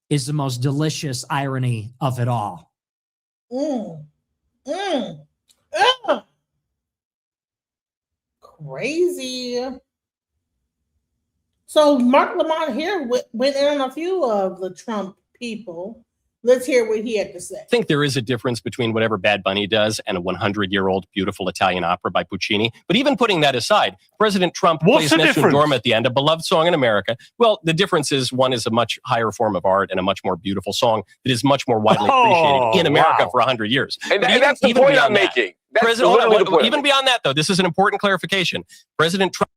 is the most delicious irony of it all. Crazy. So Mark Lamont here went in on a few of the Trump people. Let's hear what he had to say. I think there is a difference between whatever Bad Bunny does and a 100-year-old beautiful Italian opera by Puccini. But even putting that aside, President Trump plays Nessun Dorma at the end, a beloved song in America. Well, the difference is one is a much higher form of art and a much more beautiful song that is much more widely appreciated in America for 100 years. And that's the point I'm making. Even beyond that, though, this is an important clarification. President Trump.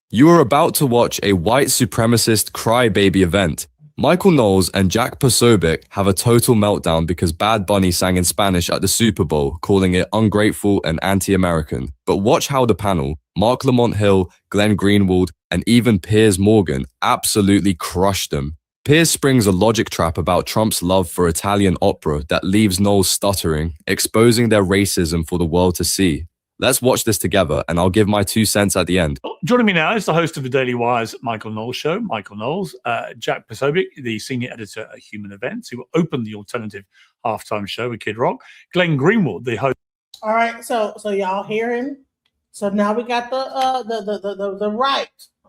You are about to watch a white supremacist crybaby event. Michael Knowles and Jack Posobiec have a total meltdown because Bad Bunny sang in Spanish at the Super Bowl, calling it ungrateful and anti-American. But watch how the panel, Mark Lamont Hill, Glenn Greenwald, and even Piers Morgan, absolutely crushed them. Piers springs a logic trap about Trump's love for Italian opera that leaves Knowles stuttering, exposing their racism for the world to see. Let's watch this together, and I'll give my 2 cents at the end. Joining me now is the host of the Daily Wire's Michael Knowles Show, Michael Knowles, Jack Posobiec, the senior editor at Human Events, who opened the alternative halftime show with Kid Rock, Glenn Greenwald, the host. All right, so y'all hearing? So now we got the right,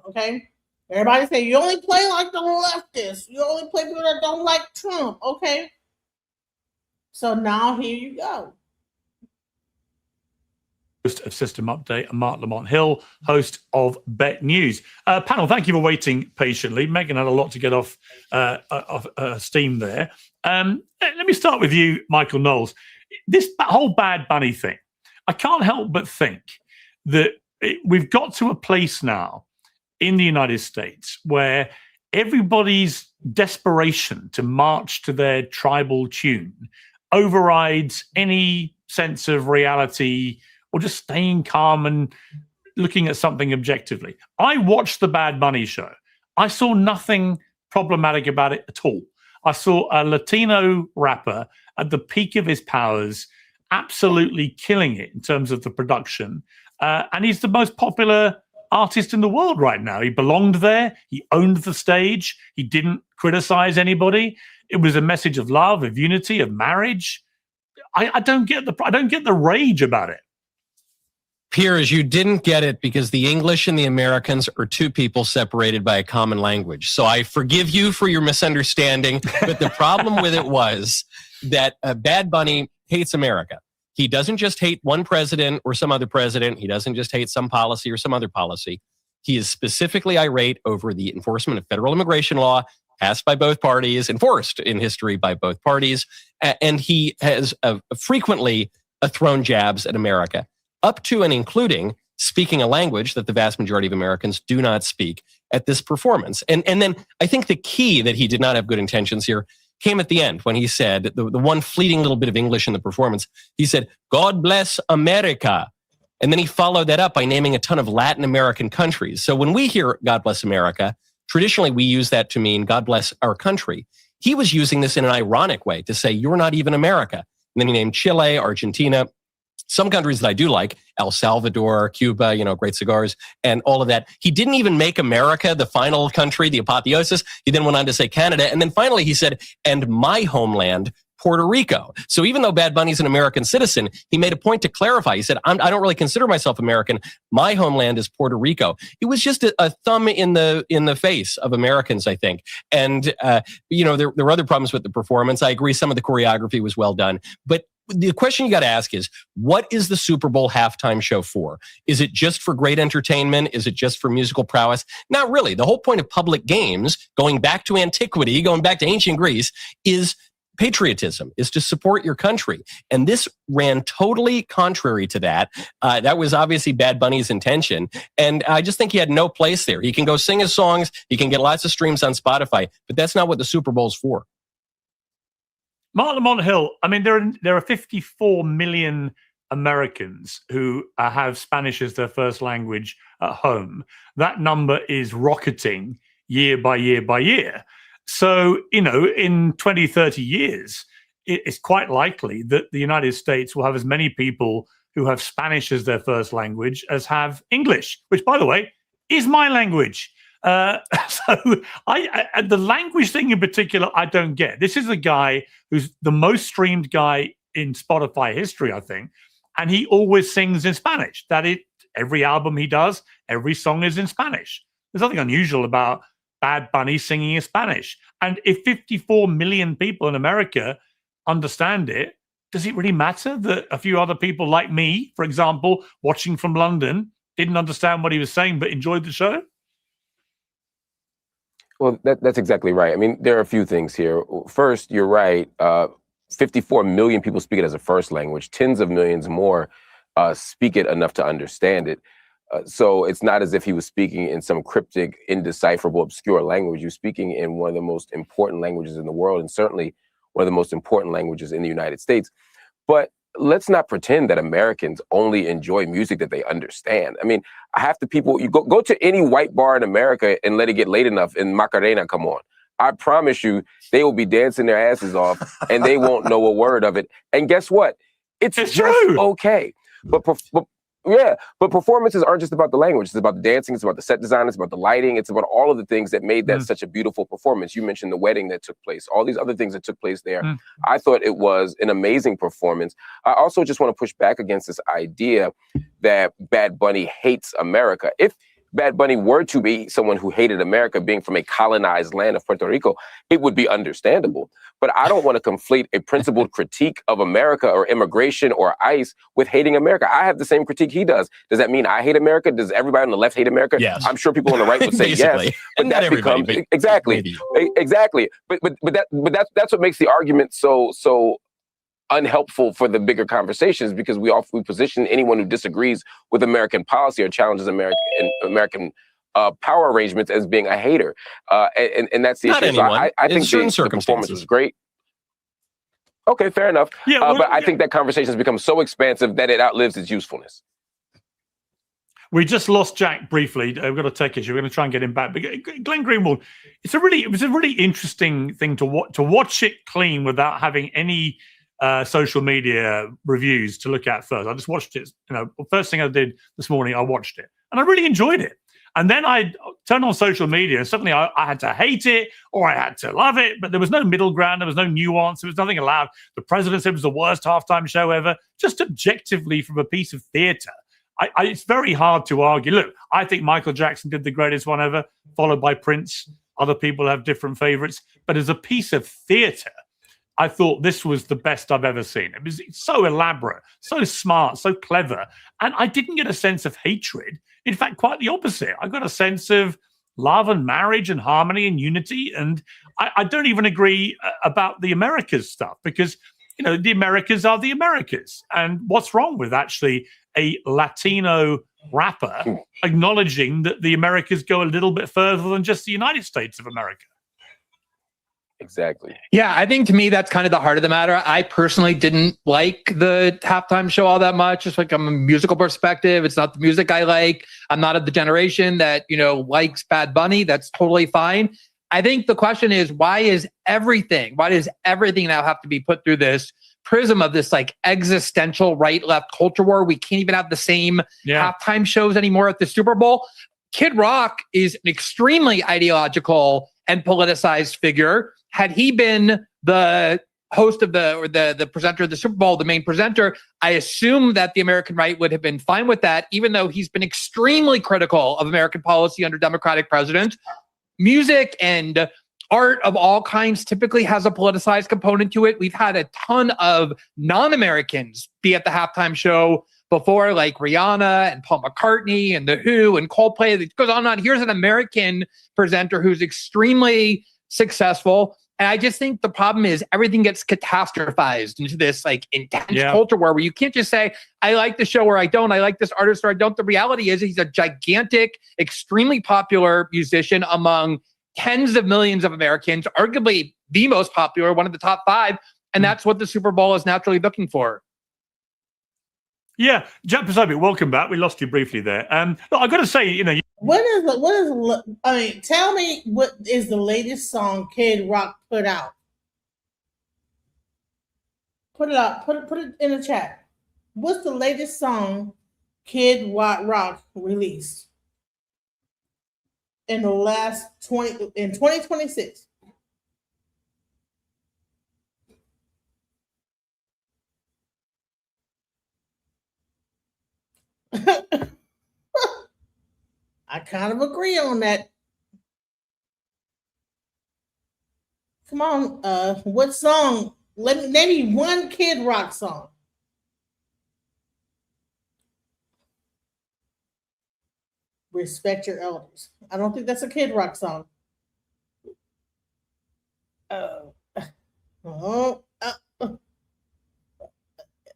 okay? Everybody say you only play like the leftists. You only play people that don't like Trump, okay? So now here you go. Host of System Update, and Mark Lamont Hill, host of Bet News. Panel, thank you for waiting patiently. Megan had a lot to get off steam there. Let me start with you, Michael Knowles. This whole Bad Bunny thing, I can't help but think that we've got to a place now in the United States where everybody's desperation to march to their tribal tune overrides any sense of reality or just staying calm and looking at something objectively. I watched the Bad Bunny show. I saw nothing problematic about it at all. I saw a Latino rapper at the peak of his powers, absolutely killing it in terms of the production. And he's the most popular artist in the world right now. He belonged there. He owned the stage. He didn't criticize anybody. It was a message of love, of unity, of marriage. I don't get the rage about it. Piers, you didn't get it because the English and the Americans are two people separated by a common language. So I forgive you for your misunderstanding, but the problem with it was that Bad Bunny hates America. He doesn't just hate one president or some other president. He doesn't just hate some policy or some other policy. He is specifically irate over the enforcement of federal immigration law passed by both parties, enforced in history by both parties. And he has frequently thrown jabs at America, up to and including speaking a language that the vast majority of Americans do not speak at this performance. And then I think the key that he did not have good intentions here came at the end when he said, the one fleeting little bit of English in the performance, he said, "God bless America." And then he followed that up by naming a ton of Latin American countries. So when we hear God bless America, traditionally we use that to mean God bless our country. He was using this in an ironic way to say, you're not even America. And then he named Chile, Argentina, some countries that I do like, El Salvador, Cuba, great cigars, and all of that. He didn't even make America the final country, the apotheosis. He then went on to say Canada. And then finally he said, and my homeland, Puerto Rico. So even though Bad Bunny's an American citizen, he made a point to clarify. He said, I don't really consider myself American. My homeland is Puerto Rico. It was just a thumb in the face of Americans, I think. And, there were other problems with the performance. I agree some of the choreography was well done. But the question you got to ask is, what is the Super Bowl halftime show for? Is it just for great entertainment? Is it just for musical prowess? Not really. The whole point of public games, going back to antiquity, going back to ancient Greece, is patriotism, is to support your country. And this ran totally contrary to that. That was obviously Bad Bunny's intention. And I just think he had no place there. He can go sing his songs. He can get lots of streams on Spotify, but that's not what the Super Bowl's for. Mark Lamont Hill, I mean, there are 54 million Americans who have Spanish as their first language at home. That number is rocketing year by year by year. So, in 20, 30 years, it's quite likely that the United States will have as many people who have Spanish as their first language as have English, which, by the way, is my language. So the language thing in particular, I don't get. This is a guy who's the most streamed guy in Spotify history, I think. And he always sings in Spanish. Every album he does, every song is in Spanish. There's nothing unusual about Bad Bunny singing in Spanish. And if 54 million people in America understand it, does it really matter that a few other people like me, for example, watching from London, didn't understand what he was saying but enjoyed the show? Well, that's exactly right. I mean, there are a few things here. First, you're right. 54 million people speak it as a first language. Tens of millions more speak it enough to understand it. So it's not as if he was speaking in some cryptic, indecipherable, obscure language. He was speaking in one of the most important languages in the world, and certainly one of the most important languages in the United States. But let's not pretend that Americans only enjoy music that they understand. I mean, you go to any white bar in America and let it get late enough and Macarena come on. I promise you, they will be dancing their asses off and they won't know a word of it. And guess what? It's just true. Okay. But performances aren't just about the language. It's about the dancing. It's about the set design. It's about the lighting. It's about all of the things that made that such a beautiful performance. You mentioned the wedding that took place, all these other things that took place there. I thought it was an amazing performance. I also just want to push back against this idea that Bad Bunny hates America. If Bad Bunny were to be someone who hated America, being from a colonized land of Puerto Rico, it would be understandable. But I don't want to conflate a principled critique of America or immigration or ICE with hating America. I have the same critique he does. Does that mean I hate America? Does everybody on the left hate America? Yes. I'm sure people on the right would say yes. But that becomes exactly. But that's what makes the argument so unhelpful for the bigger conversations, because we position anyone who disagrees with American policy or challenges American power arrangements as being a hater, and that's the Not issue. anyone. So I think the performance was great. Okay, fair enough. Yeah, but I think that conversation has become so expansive that it outlives its usefulness. We just lost Jack briefly. We've got to take it. We're going to try and get him back. But Glenn Greenwald, it was a really interesting thing to watch it clean without having any social media reviews to look at first. I just watched it. First thing I did this morning, I watched it, and I really enjoyed it. And then I turned on social media, and suddenly I had to hate it or I had to love it, but there was no middle ground. There was no nuance. There was nothing allowed. The president said it was the worst halftime show ever, just objectively from a piece of theater. It's very hard to argue. Look, I think Michael Jackson did the greatest one ever, followed by Prince. Other people have different favorites. But as a piece of theater, I thought this was the best I've ever seen. It was so elaborate, so smart, so clever. And I didn't get a sense of hatred. In fact, quite the opposite. I got a sense of love and marriage and harmony and unity. And I don't even agree about the Americas stuff, because, the Americas are the Americas. And what's wrong with actually a Latino rapper acknowledging that the Americas go a little bit further than just the United States of America? Exactly. Yeah, I think to me that's kind of the heart of the matter. I personally didn't like the halftime show all that much, just like from a musical perspective. It's not the music I like. I'm not of the generation that, likes Bad Bunny. That's totally fine. I think the question is, why does everything now have to be put through this prism of this like existential right-left culture war? We can't even have the same halftime shows anymore at the Super Bowl. Kid Rock is an extremely ideological and politicized figure. Had he been the host of the presenter of the Super Bowl, the main presenter, I assume that the American right would have been fine with that, even though he's been extremely critical of American policy under Democratic presidents. Music and art of all kinds typically has a politicized component to it. We've had a ton of non-Americans be at the halftime show before, like Rihanna and Paul McCartney and The Who and Coldplay. It goes on and on. Here's an American presenter who's extremely successful. And I just think the problem is everything gets catastrophized into this like intense culture war where you can't just say, I like the show or I don't, I like this artist or I don't. The reality is he's a gigantic, extremely popular musician among tens of millions of Americans, arguably the most popular, one of the top 5. And that's what the Super Bowl is naturally looking for. Yeah, Jack Posobiec, welcome back. We lost you briefly there. Look, I've got to say, tell me what is the latest song Kid Rock put out? Put it out. Put it in the chat. What's the latest song Kid Rock released in the last 2026? I kind of agree on that. Come on, what song? Name me one Kid Rock song. Respect your elders. I don't think that's a Kid Rock song.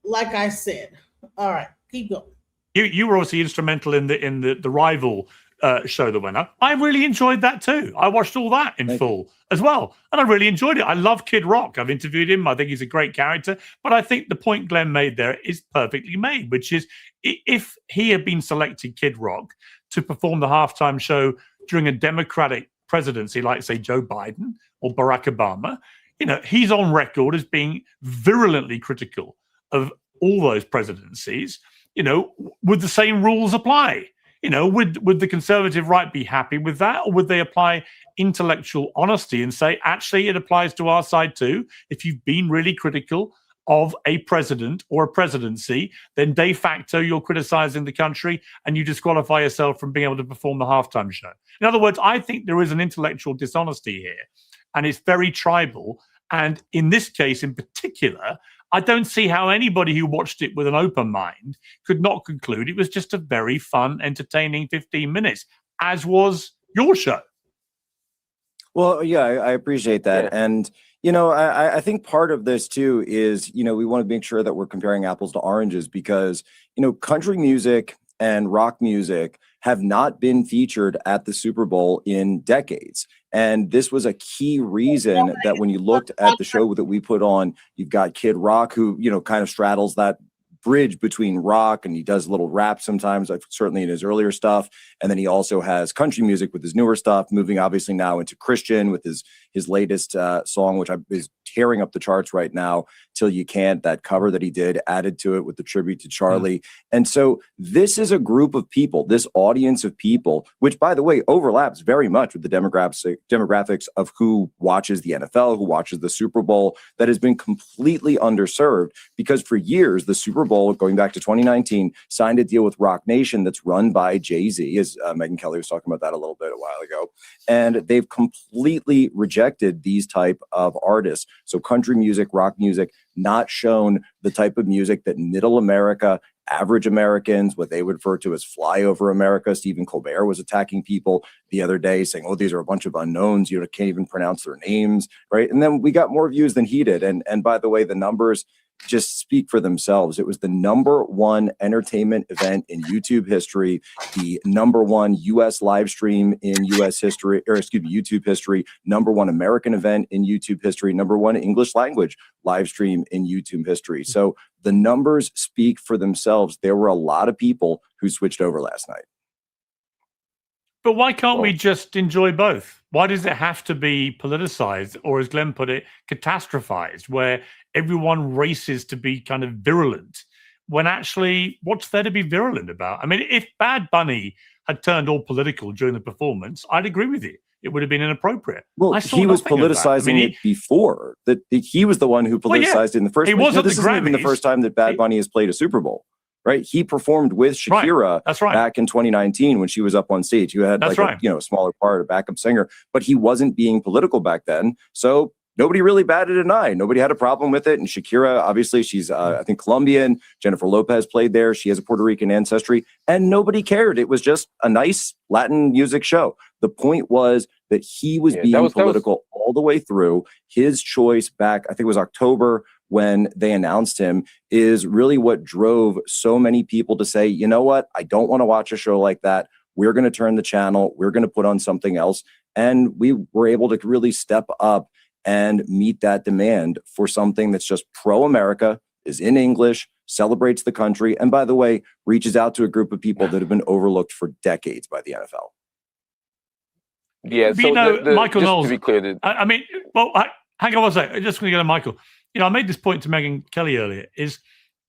Like I said. All right, keep going. You were obviously instrumental in the rival show that went up. I really enjoyed that too. I watched all that in full as well, and I really enjoyed it. I love Kid Rock. I've interviewed him. I think he's a great character. But I think the point Glenn made there is perfectly made, which is if he had been selected, Kid Rock, to perform the halftime show during a Democratic presidency, like say Joe Biden or Barack Obama, he's on record as being virulently critical of all those presidencies. Would the same rules apply? Would the conservative right be happy with that? Or would they apply intellectual honesty and say, actually, it applies to our side too? If you've been really critical of a president or a presidency, then de facto you're criticizing the country and you disqualify yourself from being able to perform the halftime show. In other words, I think there is an intellectual dishonesty here, and it's very tribal. And in this case in particular, I don't see how anybody who watched it with an open mind could not conclude it was just a very fun, entertaining 15 minutes, as was your show. Well, yeah, I appreciate that. And, I think part of this too is, we want to make sure that we're comparing apples to oranges because, country music and rock music have not been featured at the Super Bowl in decades. And this was a key reason that when you looked at the show that we put on, you've got Kid Rock, who, kind of straddles that bridge between rock, and he does a little rap sometimes, certainly in his earlier stuff. And then he also has country music with his newer stuff, moving obviously now into Christian with his latest song, which is tearing up the charts right now, Till You Can't, that cover that he did, added to it with the tribute to Charlie. And so this is a group of people, this audience of people, which, by the way, overlaps very much with the demographics of who watches the NFL, who watches the Super Bowl, that has been completely underserved because for years, the Super Bowl, going back to 2019, signed a deal with Rock Nation that's run by Jay-Z, as Megyn Kelly was talking about that a little bit a while ago. And they've completely rejected these type of artists. So country music, rock music, not shown the type of music that middle America, average Americans, what they would refer to as flyover America. Stephen Colbert was attacking people the other day saying, oh, these are a bunch of unknowns. You can't even pronounce their names, right? And then we got more views than he did. And by the way, the numbers just speak for themselves. It was the #1 entertainment event in YouTube history, the #1 US live stream in US history, or excuse me, YouTube history, #1 American event in YouTube history, #1 English language live stream in YouTube history. So the numbers speak for themselves. There were a lot of people who switched over last night. But why can't we just enjoy both? Why does it have to be politicized, or as Glenn put it, catastrophized, where everyone races to be kind of virulent, when actually what's there to be virulent about? I mean, if Bad Bunny had turned all political during the performance, I'd agree with you. It would have been inappropriate. Well, he was politicizing it before. That he was the one who politicized it in the first place. This isn't even the first time that Bad Bunny has played a Super Bowl. Right, he performed with Shakira back in 2019 when she was up on stage. You had a smaller part, a backup singer, but he wasn't being political back then. So nobody really batted an eye. Nobody had a problem with it. And Shakira, obviously, she's I think Colombian. Jennifer Lopez played there. She has a Puerto Rican ancestry, and nobody cared. It was just a nice Latin music show. The point was that he was being political all the way through. His choice back, I think it was October, when they announced him, is really what drove so many people to say, you know what, I don't want to watch a show like that. We're going to turn the channel. We're going to put on something else. And we were able to really step up and meet that demand for something that's just pro-America, is in English, celebrates the country, and by the way, reaches out to a group of people that have been overlooked for decades by the NFL. Yeah, so Michael Knowles, to be clear, I mean, well, hang on one second. I'm just going to go to Michael. I made this point to Megyn Kelly earlier, is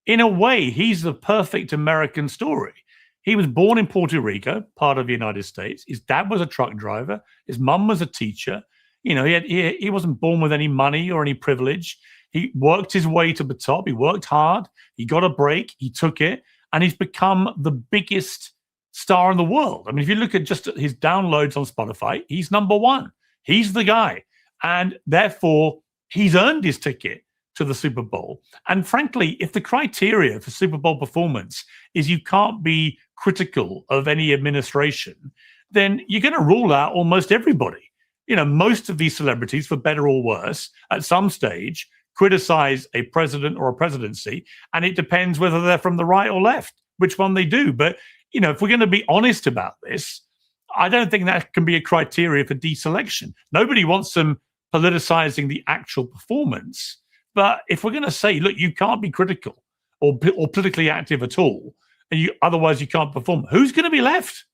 in a way, he's the perfect American story. He was born in Puerto Rico, part of the United States. His dad was a truck driver. His mum was a teacher. He wasn't born with any money or any privilege. He worked his way to the top. He worked hard. He got a break. He took it. And he's become the biggest star in the world. I mean, if you look at just his downloads on Spotify, he's #1. He's the guy. And therefore, he's earned his ticket to the Super Bowl. And frankly, if the criteria for Super Bowl performance is you can't be critical of any administration, then you're going to rule out almost everybody. Most of these celebrities, for better or worse, at some stage criticize a president or a presidency, and it depends whether they're from the right or left, which one they do. But, if we're going to be honest about this, I don't think that can be a criteria for deselection. Nobody wants them politicizing the actual performance. But if we're going to say, look, you can't be critical or politically active at all, and otherwise you can't perform, who's going to be left?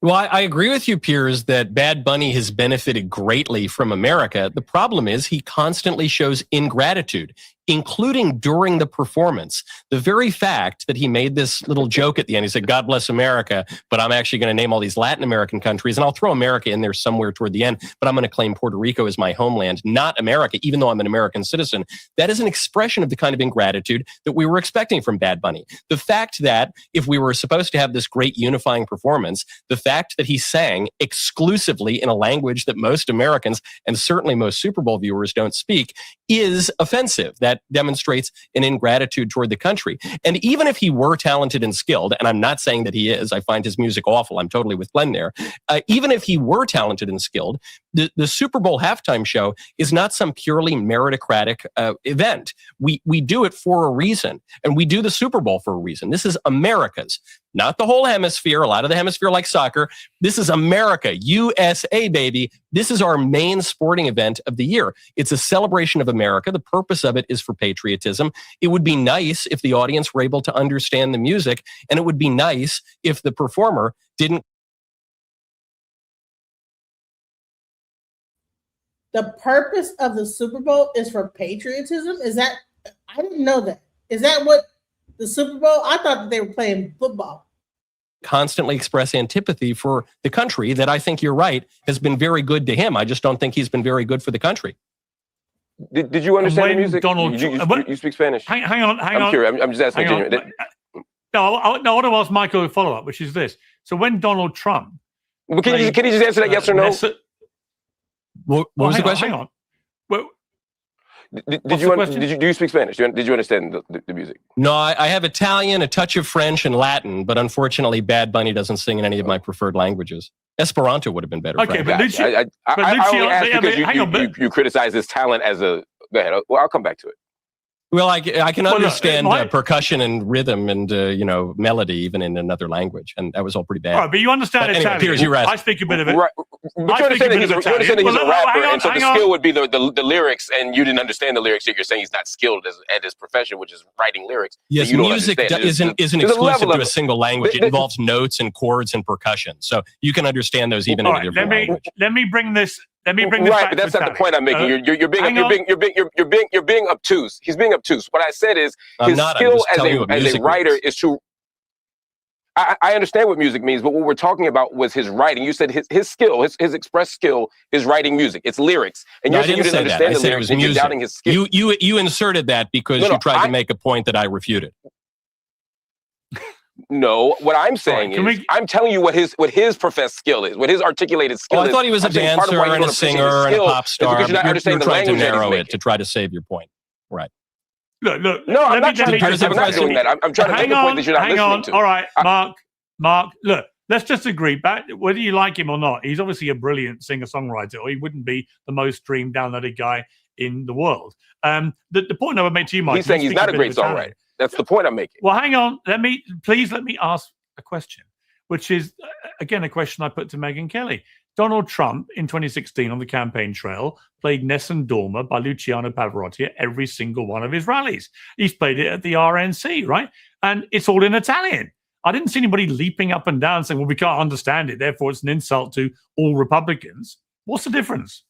Well, I agree with you, Piers, that Bad Bunny has benefited greatly from America. The problem is he constantly shows ingratitude. including during the performance. The very fact that he made this little joke at the end, he said, God bless America, but I'm actually going to name all these Latin American countries, and I'll throw America in there somewhere toward the end, but I'm going to claim Puerto Rico as my homeland, not America, even though I'm an American citizen. That is an expression of the kind of ingratitude that we were expecting from Bad Bunny. The fact that if we were supposed to have this great unifying performance, the fact that he sang exclusively in a language that most Americans and certainly most Super Bowl viewers don't speak is offensive. That demonstrates an ingratitude toward the country. And even if he were talented and skilled, and I'm not saying that he is, I find his music awful. I'm totally with Glenn there. Even if he were talented and skilled, the Super Bowl halftime show is not some purely meritocratic event. We do it for a reason, and we do the Super Bowl for a reason. This is America's, not the whole hemisphere. A lot of the hemisphere like soccer. This is America, USA, baby. This is our main sporting event of the year. It's a celebration of America. The purpose of it is for patriotism. It would be nice if the audience were able to understand the music, and it would be nice if the performer didn't. The purpose of the Super Bowl is for patriotism? Is that, I didn't know that. Is that what the Super Bowl? I thought that they were playing football. Constantly express antipathy for the country that I think you're right has been very good to him. I just don't think he's been very good for the country. Did you understand the music? You speak Spanish? Hang on. I'm curious. I'm just asking. No, I want to ask Michael a follow-up, which is this. So when Donald Trump... Well, can you just answer that yes or no? What was the question? Hang on. Well, do you speak Spanish? Did you understand the music? No, I have Italian, a touch of French, and Latin, but unfortunately, Bad Bunny doesn't sing in any of my preferred languages. Esperanto would have been better. Okay, but I only asked because you criticize his talent as a... Go ahead. Well, I'll come back to it. Well, I can understand percussion and rhythm and melody even in another language, and that was all pretty bad. All right, but you understand Italian. Piers, you're right. I speak a bit of it. Right. But you understand that he's a rapper, and so the skill would be the lyrics, and you didn't understand the lyrics. You're saying he's not skilled at his profession, which is writing lyrics. Yes, music isn't exclusive to a single language. It involves notes and chords and percussion, so you can understand those even in a different language. Let me bring this. Right, but that's not the point I'm making. You're being obtuse. He's being obtuse. What I said is his skill as a writer is to. I understand what music means, but what we're talking about was his writing. You said his skill, his express skill is writing music. It's lyrics, and you're saying you didn't understand the lyrics, and you're doubting his skill. You inserted that because you tried to make a point that I refuted. No, what I'm saying is, I'm telling you what his professed skill is, what his articulated skill is. I thought he was a dancer and a singer and a pop star. You're trying to narrow it to try to save your point. Right. Look. No, I'm not doing that. I'm trying to make a point that you're not listening to. All right, Mark, look, let's just agree, whether you like him or not, he's obviously a brilliant singer-songwriter, or he wouldn't be the most streamed, downloaded guy in the world. The point I would make to you, Mike... He's saying he's not a great songwriter. That's the point I'm making. Well, hang on. Please let me ask a question, which is, again, a question I put to Megyn Kelly. Donald Trump, in 2016 on the campaign trail, played Nessun Dorma by Luciano Pavarotti at every single one of his rallies. He's played it at the RNC, right? And it's all in Italian. I didn't see anybody leaping up and down saying, well, we can't understand it, therefore it's an insult to all Republicans. What's the difference?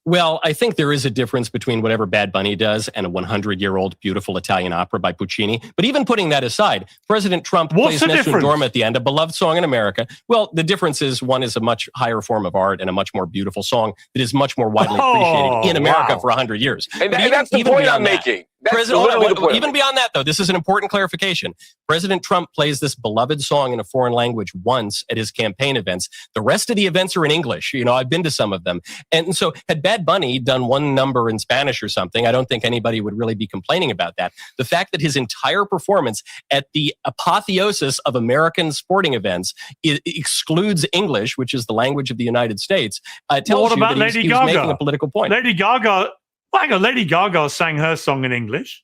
Well, I think there is a difference between whatever Bad Bunny does and a 100-year-old beautiful Italian opera by Puccini. But even putting that aside, President Trump plays Nessun Dorma at the end, a beloved song in America. Well, the difference is one is a much higher form of art and a much more beautiful song that is much more widely appreciated in America for 100 years. And that's the point I'm making. Even beyond that, though, this is an important clarification. President Trump plays this beloved song in a foreign language once at his campaign events. The rest of the events are in English. I've been to some of them. And so had Bad Bunny done one number in Spanish or something, I don't think anybody would really be complaining about that. The fact that his entire performance at the apotheosis of American sporting events excludes English, which is the language of the United States, tells you that he was making a political point. Lady Gaga... Hang on, Lady Gaga sang her song in English.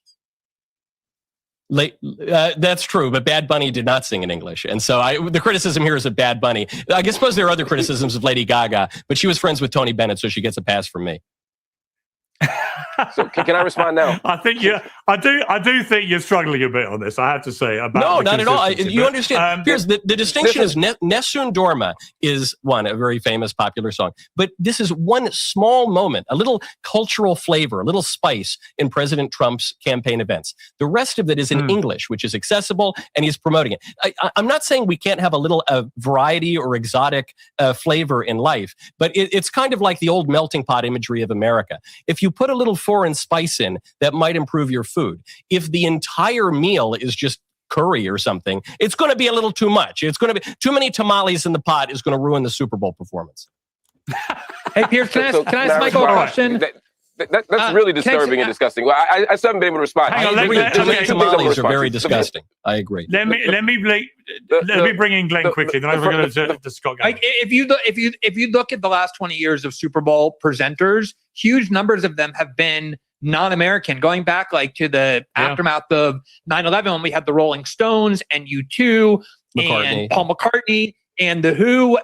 That's true, but Bad Bunny did not sing in English. And so the criticism here is of Bad Bunny. I suppose there are other criticisms of Lady Gaga, but she was friends with Tony Bennett, so she gets a pass from me. So can I respond now? I do think you're struggling a bit on this. I have to say. About No, the not at all. consistency, You but, understand. Here's the distinction is Nessun Dorma is a very famous popular song. But this is one small moment, a little cultural flavor, a little spice in President Trump's campaign events. The rest of it is in English, which is accessible, and he's promoting it. I'm not saying we can't have a little variety or exotic flavor in life, but it's kind of like the old melting pot imagery of America. If you put a little foreign spice in, that might improve your food. If the entire meal is just curry or something, it's going to be a little too much. It's going to be too many tamales in the pot is going to ruin the Super Bowl performance. Hey, Pierce, can I ask Michael a question? That's really disturbing and disgusting. Well, I still haven't been able to respond. Too many tamales are very disgusting. I agree. Let me bring in Glenn quickly. Then we're going to Scott. Like if you look at the last 20 years of Super Bowl presenters, huge numbers of them have been non-American, going back like to the aftermath of 9/11 when we had the Rolling Stones and U2 and Paul McCartney and The Who,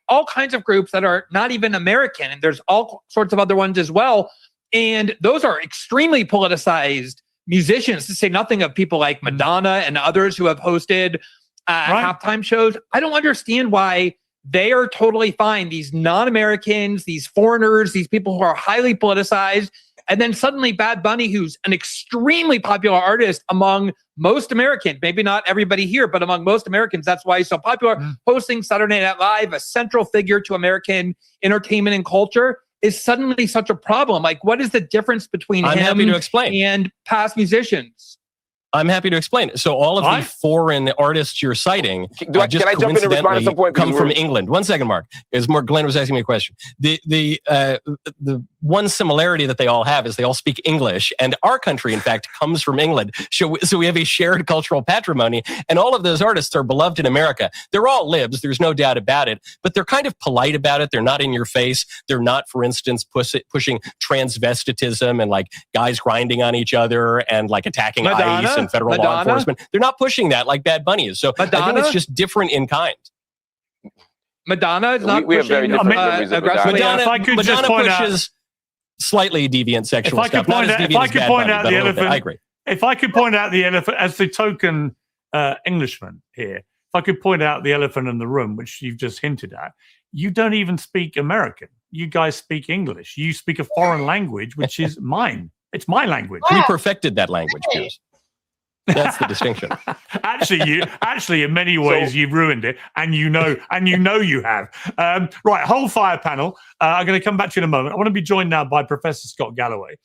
all kinds of groups that are not even American, and there's all sorts of other ones as well. And those are extremely politicized musicians, to say nothing of people like Madonna and others who have hosted halftime shows. I don't understand why they are totally fine. These non-Americans, these foreigners, these people who are highly politicized. And then suddenly Bad Bunny, who's an extremely popular artist among most Americans, maybe not everybody here, but among most Americans, that's why he's so popular, hosting Saturday Night Live, a central figure to American entertainment and culture, is suddenly such a problem. Like, what is the difference between him and past musicians? I'm happy to explain. So all of the foreign artists you're citing can I jump in and respond at some point? Come from England. 1 second, Mark. As more Glenn was asking me a question. The one similarity that they all have is they all speak English, and our country, in fact, comes from England. So we have a shared cultural patrimony, and all of those artists are beloved in America. They're all libs. There's no doubt about it, but they're kind of polite about it. They're not in your face. They're not, for instance, pushing transvestitism and like guys grinding on each other and like attacking ICE and federal law enforcement. They're not pushing that like Bad Bunny is. So I think it's just different in kind. Madonna is not we have very different memories of Madonna. If I could Madonna just point pushes slightly deviant sexual if I stuff. could point Not as out, deviant if I as could Bad point Bunny, out but the a little bit. elephant, I agree. If I could point out the elephant as the token Englishman here, if I could point out the elephant in the room, which you've just hinted at, you don't even speak American. You guys speak English. You speak a foreign language, which is mine. It's my language. We perfected that language, Piers. That's the distinction. Actually, in many ways, you've ruined it, and you know you have. Right, whole fire panel. I'm going to come back to you in a moment. I want to be joined now by Professor Scott Galloway.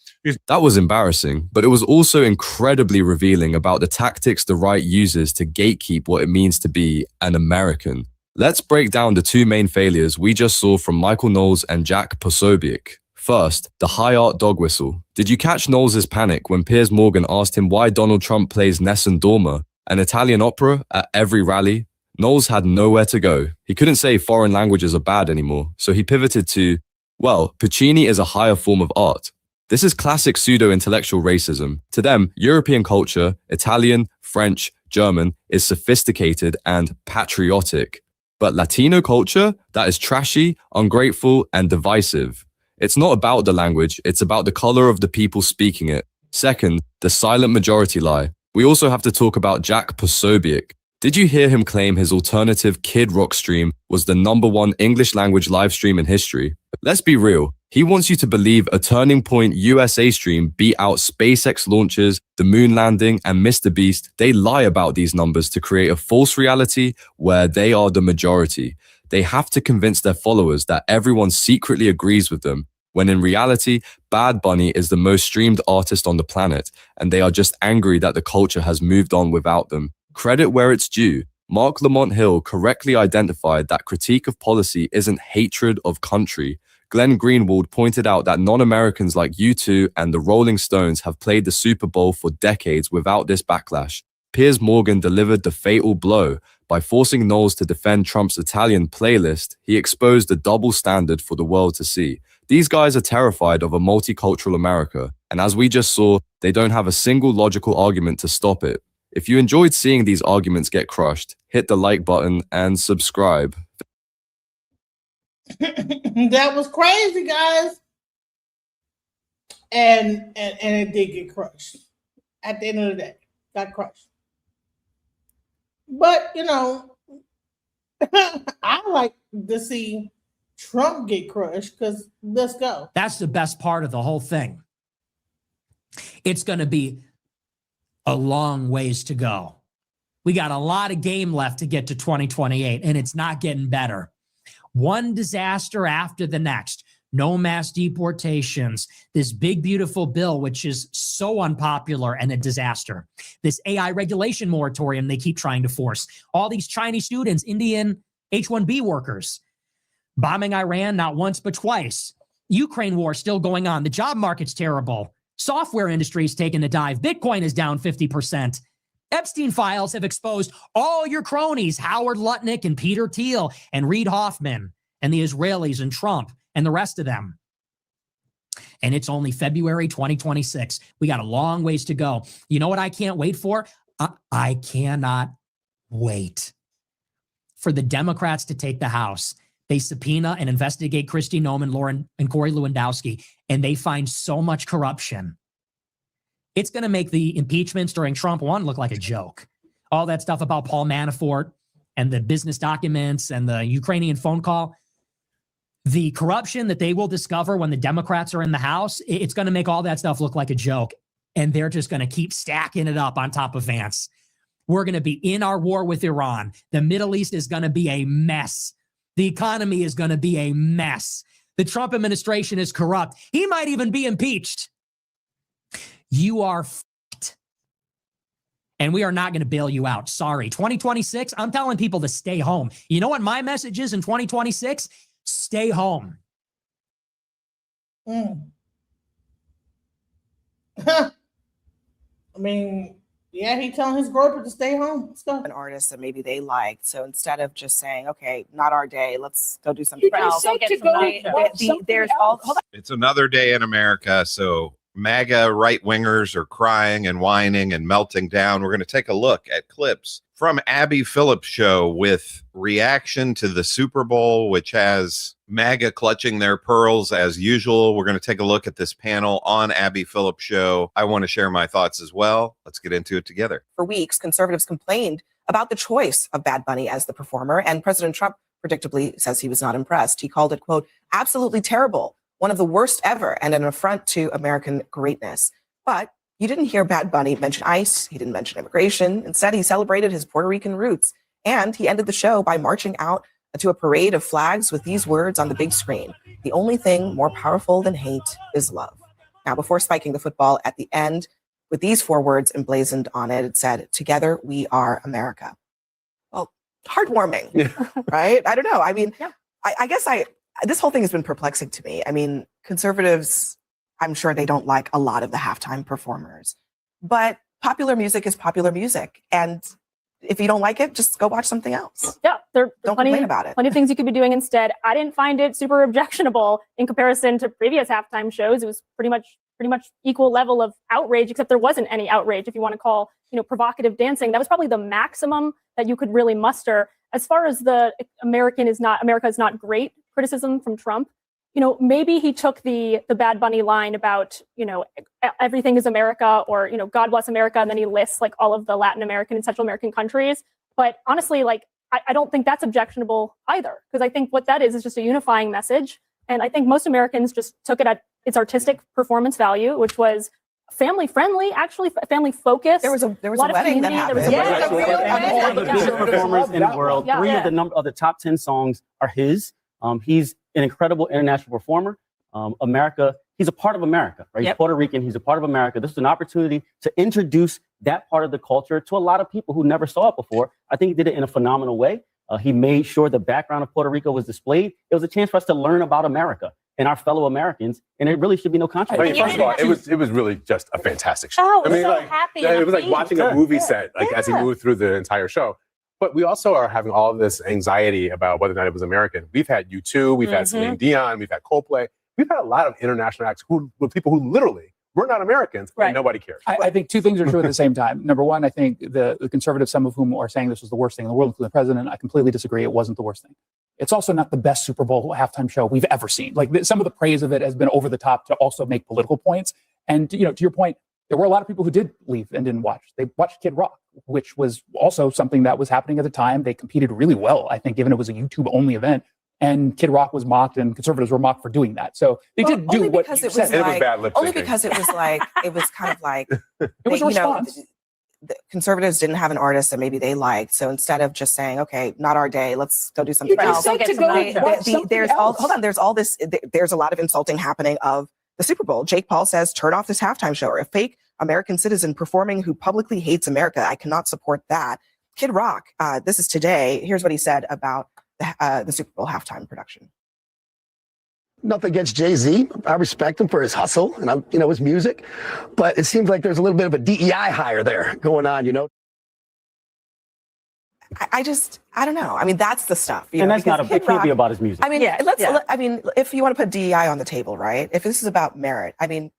That was embarrassing, but it was also incredibly revealing about the tactics the right uses to gatekeep what it means to be an American. Let's break down the two main failures we just saw from Michael Knowles and Jack Posobiec. First, the high art dog whistle. Did you catch Knowles' panic when Piers Morgan asked him why Donald Trump plays Nessun Dorma, an Italian opera, at every rally? Knowles had nowhere to go. He couldn't say foreign languages are bad anymore, so he pivoted to, well, Puccini is a higher form of art. This is classic pseudo-intellectual racism. To them, European culture, Italian, French, German, is sophisticated and patriotic. But Latino culture, that is trashy, ungrateful, and divisive. It's not about the language, it's about the color of the people speaking it. Second, the silent majority lie. We also have to talk about Jack Posobiec. Did you hear him claim his alternative Kid Rock stream was the #1 English language live stream in history? Let's be real. He wants you to believe a Turning Point USA stream beat out SpaceX launches, the moon landing, and Mr. Beast. They lie about these numbers to create a false reality where they are the majority. They have to convince their followers that everyone secretly agrees with them, when in reality, Bad Bunny is the most streamed artist on the planet, and they are just angry that the culture has moved on without them. Credit where it's due. Mark Lamont Hill correctly identified that critique of policy isn't hatred of country. Glenn Greenwald pointed out that non-Americans like U2 and the Rolling Stones have played the Super Bowl for decades without this backlash. Piers Morgan delivered the fatal blow. By forcing Knowles to defend Trump's Italian playlist, he exposed a double standard for the world to see. These guys are terrified of a multicultural America, and as we just saw, they don't have a single logical argument to stop it. If you enjoyed seeing these arguments get crushed, hit the like button and subscribe. That was crazy, guys. And it did get crushed. At the end of the day, got crushed. But I like to see Trump get crushed because let's go. That's the best part of the whole thing. It's going to be a long ways to go. We got a lot of game left to get to 2028, and it's not getting better. One disaster after the next. No mass deportations. This big, beautiful bill, which is so unpopular and a disaster. This AI regulation moratorium they keep trying to force. All these Chinese students, Indian H-1B workers, bombing Iran not once but twice. Ukraine war still going on. The job market's terrible. Software industry is taking a dive. Bitcoin is down 50%. Epstein files have exposed all your cronies, Howard Lutnick and Peter Thiel and Reid Hoffman and the Israelis and Trump and the rest of them. And it's only February 2026. We got a long ways to go. You know what I can't wait for? I cannot wait for the Democrats to take the House. They subpoena and investigate Kristi Noem, Lauren, and Corey Lewandowski, and they find so much corruption. It's going to make the impeachments during Trump 1 look like a joke. All that stuff about Paul Manafort and the business documents and the Ukrainian phone call. The corruption that they will discover when the Democrats are in the House, it's going to make all that stuff look like a joke. And they're just going to keep stacking it up on top of Vance. We're going to be in our war with Iran. The Middle East is going to be a mess. The economy is going to be a mess. The Trump administration is corrupt. He might even be impeached. You are f***ed. And we are not going to bail you out. Sorry. 2026, I'm telling people to stay home. You know what my message is in 2026? Stay home. I mean, yeah, he telling his groper to stay home. Let's go. An artist that maybe they liked. So instead of just saying, okay, not our day, let's go do something else. There's all. Hold on. It's another day in America. So MAGA right wingers are crying and whining and melting down. We're going to take a look at clips from Abby Phillips' show with reaction to the Super Bowl, which has MAGA clutching their pearls as usual. We're going to take a look at this panel on Abby Phillips' show. I want to share my thoughts as well. Let's get into it together. For weeks, conservatives complained about the choice of Bad Bunny as the performer, and President Trump predictably says he was not impressed. He called it, quote, absolutely terrible, one of the worst ever, and an affront to American greatness. But you didn't hear Bad Bunny mention ICE. He didn't mention immigration. Instead, he celebrated his Puerto Rican roots. And he ended the show by marching out to a parade of flags with these words on the big screen. The only thing more powerful than hate is love. Now, before spiking the football at the end, with these 4 words emblazoned on it, it said, together we are America. Well, heartwarming, right? I don't know. I mean, I guess this whole thing has been perplexing to me. I mean, conservatives, I'm sure they don't like a lot of the halftime performers, but popular music is popular music. And if you don't like it, just go watch something else. Yeah, there don't complain about it. Plenty of things you could be doing instead. I didn't find it super objectionable in comparison to previous halftime shows. It was pretty much equal level of outrage, except there wasn't any outrage. If you want to call, provocative dancing, that was probably the maximum that you could really muster. As far as the America is not great criticism from Trump, maybe he took the Bad Bunny line about, everything is America, or, God bless America. And then he lists like all of the Latin American and Central American countries. But honestly, I don't think that's objectionable either, because I think what that is just a unifying message. And I think most Americans just took it at its artistic performance value, which was family friendly, actually family focused. There was a wedding that happened. One of the biggest performers in the world. 3 of the top 10 songs are his. He's an incredible international performer. America, he's a part of America, right? He's Puerto Rican, he's a part of America. This is an opportunity to introduce that part of the culture to a lot of people who never saw it before. I think he did it in a phenomenal way. He made sure the background of Puerto Rico was displayed. It was a chance for us to learn about America and our fellow Americans, and it really should be no controversy. First of all, it was really just a fantastic show. Oh, I mean, so happy. It was like watching a movie set, as he moved through the entire show. But we also are having all of this anxiety about whether or not it was American. We've had U2, we've had Celine Dion, we've had Coldplay. We've had a lot of international acts with people who literally were not Americans, and nobody cares. I think 2 things are true at the same time. Number one, I think the conservatives, some of whom are saying this was the worst thing in the world, including the president, I completely disagree. It wasn't the worst thing. it's also not the best Super Bowl halftime show we've ever seen. Like some of the praise of it has been over the top to also make political points. And, you know, to your point, there were a lot of people who did leave and didn't watch. They watched Kid Rock, which was also something that was happening at the time. They competed really well, I think, given it was a YouTube-only event. And Kid Rock was mocked, and conservatives were mocked for doing that. So they did do what you said. It was bad lip syncing. Only because it was like, it was kind of like, it was a response. The conservatives didn't have an artist that maybe they liked. So instead of just saying, okay, not our day, let's go do something else. There's all this, there's a lot of insulting happening of the Super Bowl. Jake Paul says, turn off this halftime show. Or a fake American citizen performing who publicly hates America. I cannot support that. Kid Rock, this is today. Here's what he said about the Super Bowl halftime production. Nothing against Jay-Z. I respect him for his hustle and his music, but it seems like there's a little bit of a DEI hire there going on, you know? I don't know. I mean, that's the stuff. And that's not it can't be about his music. I mean, I mean, if you want to put DEI on the table, right? If this is about merit, I mean,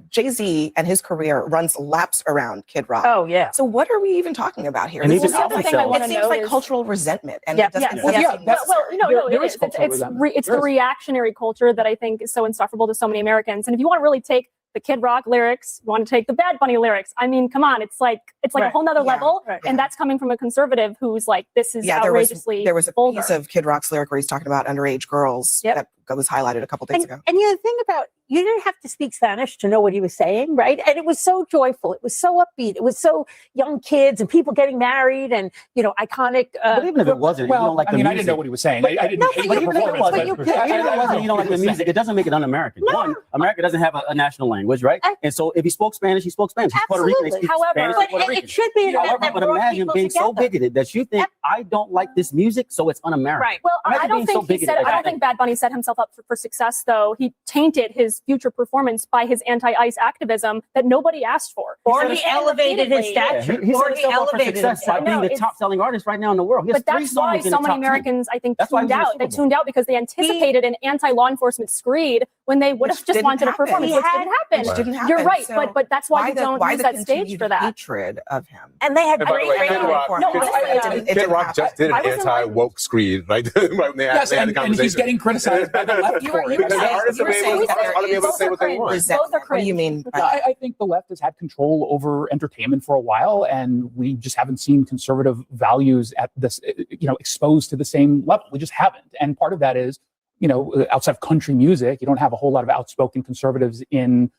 Jay-Z and his career runs laps around Kid Rock. Oh, yeah. So what are we even talking about here? And This even is the thing I want it to seems know like is cultural resentment. And Yeah, it doesn't yeah. seem No, it is. It's the reactionary culture that I think is so insufferable to so many Americans. And if you want to really take the Kid Rock lyrics, you want to take the Bad Bunny lyrics, I mean, come on, it's like a whole nother level. And that's coming from a conservative who's like, this is outrageously there was a vulgar. piece of Kid Rock's lyric where he's talking about underage girls that was highlighted a couple days ago. And the thing about, you didn't have to speak Spanish to know what he was saying, right? And it was so joyful. It was so upbeat. It was so young kids and people getting married and, iconic. But even if it wasn't, you don't like the music. I didn't know what he was saying. I didn't hate the performance. Even if it wasn't, you don't like the music, it doesn't make it un-American. One, America doesn't have a national language, right? And so if he spoke Spanish, he spoke Spanish. He's Puerto Rican, he speaks Spanish to Puerto Rican. It should be an event that But brought imagine people being so together. bigoted that you think, I don't like this music, so it's un-American. Right. Well, I don't think I don't think Bad Bunny set himself up for success, though. He tainted his future performance by his anti-ICE activism that nobody asked for. Or he elevated his stature. He Or set he himself up for elevated success by being the top-selling artist right now in the world. He has But 3 that's why songs in so the many top 10. Americans, I think, That's why tuned he's in the out. Super They Bowl. tuned out because they anticipated an anti-law enforcement screed when they would have just wanted a performance, which didn't happen. Which didn't happen. You're right, So but that's why you don't why use the that stage continued for that. hatred of him. And they had And by the way, Kid Rock just did an anti-woke screed, right? When they Yes, had the and conversation. he's getting criticized by the left for it. Artists are able to say what they want. What do you mean? I think the left has had control over entertainment for a while, and we just haven't seen conservative values at this, exposed to the same level. We just haven't. And part of that is, outside of country music, you don't have a whole lot of outspoken conservatives in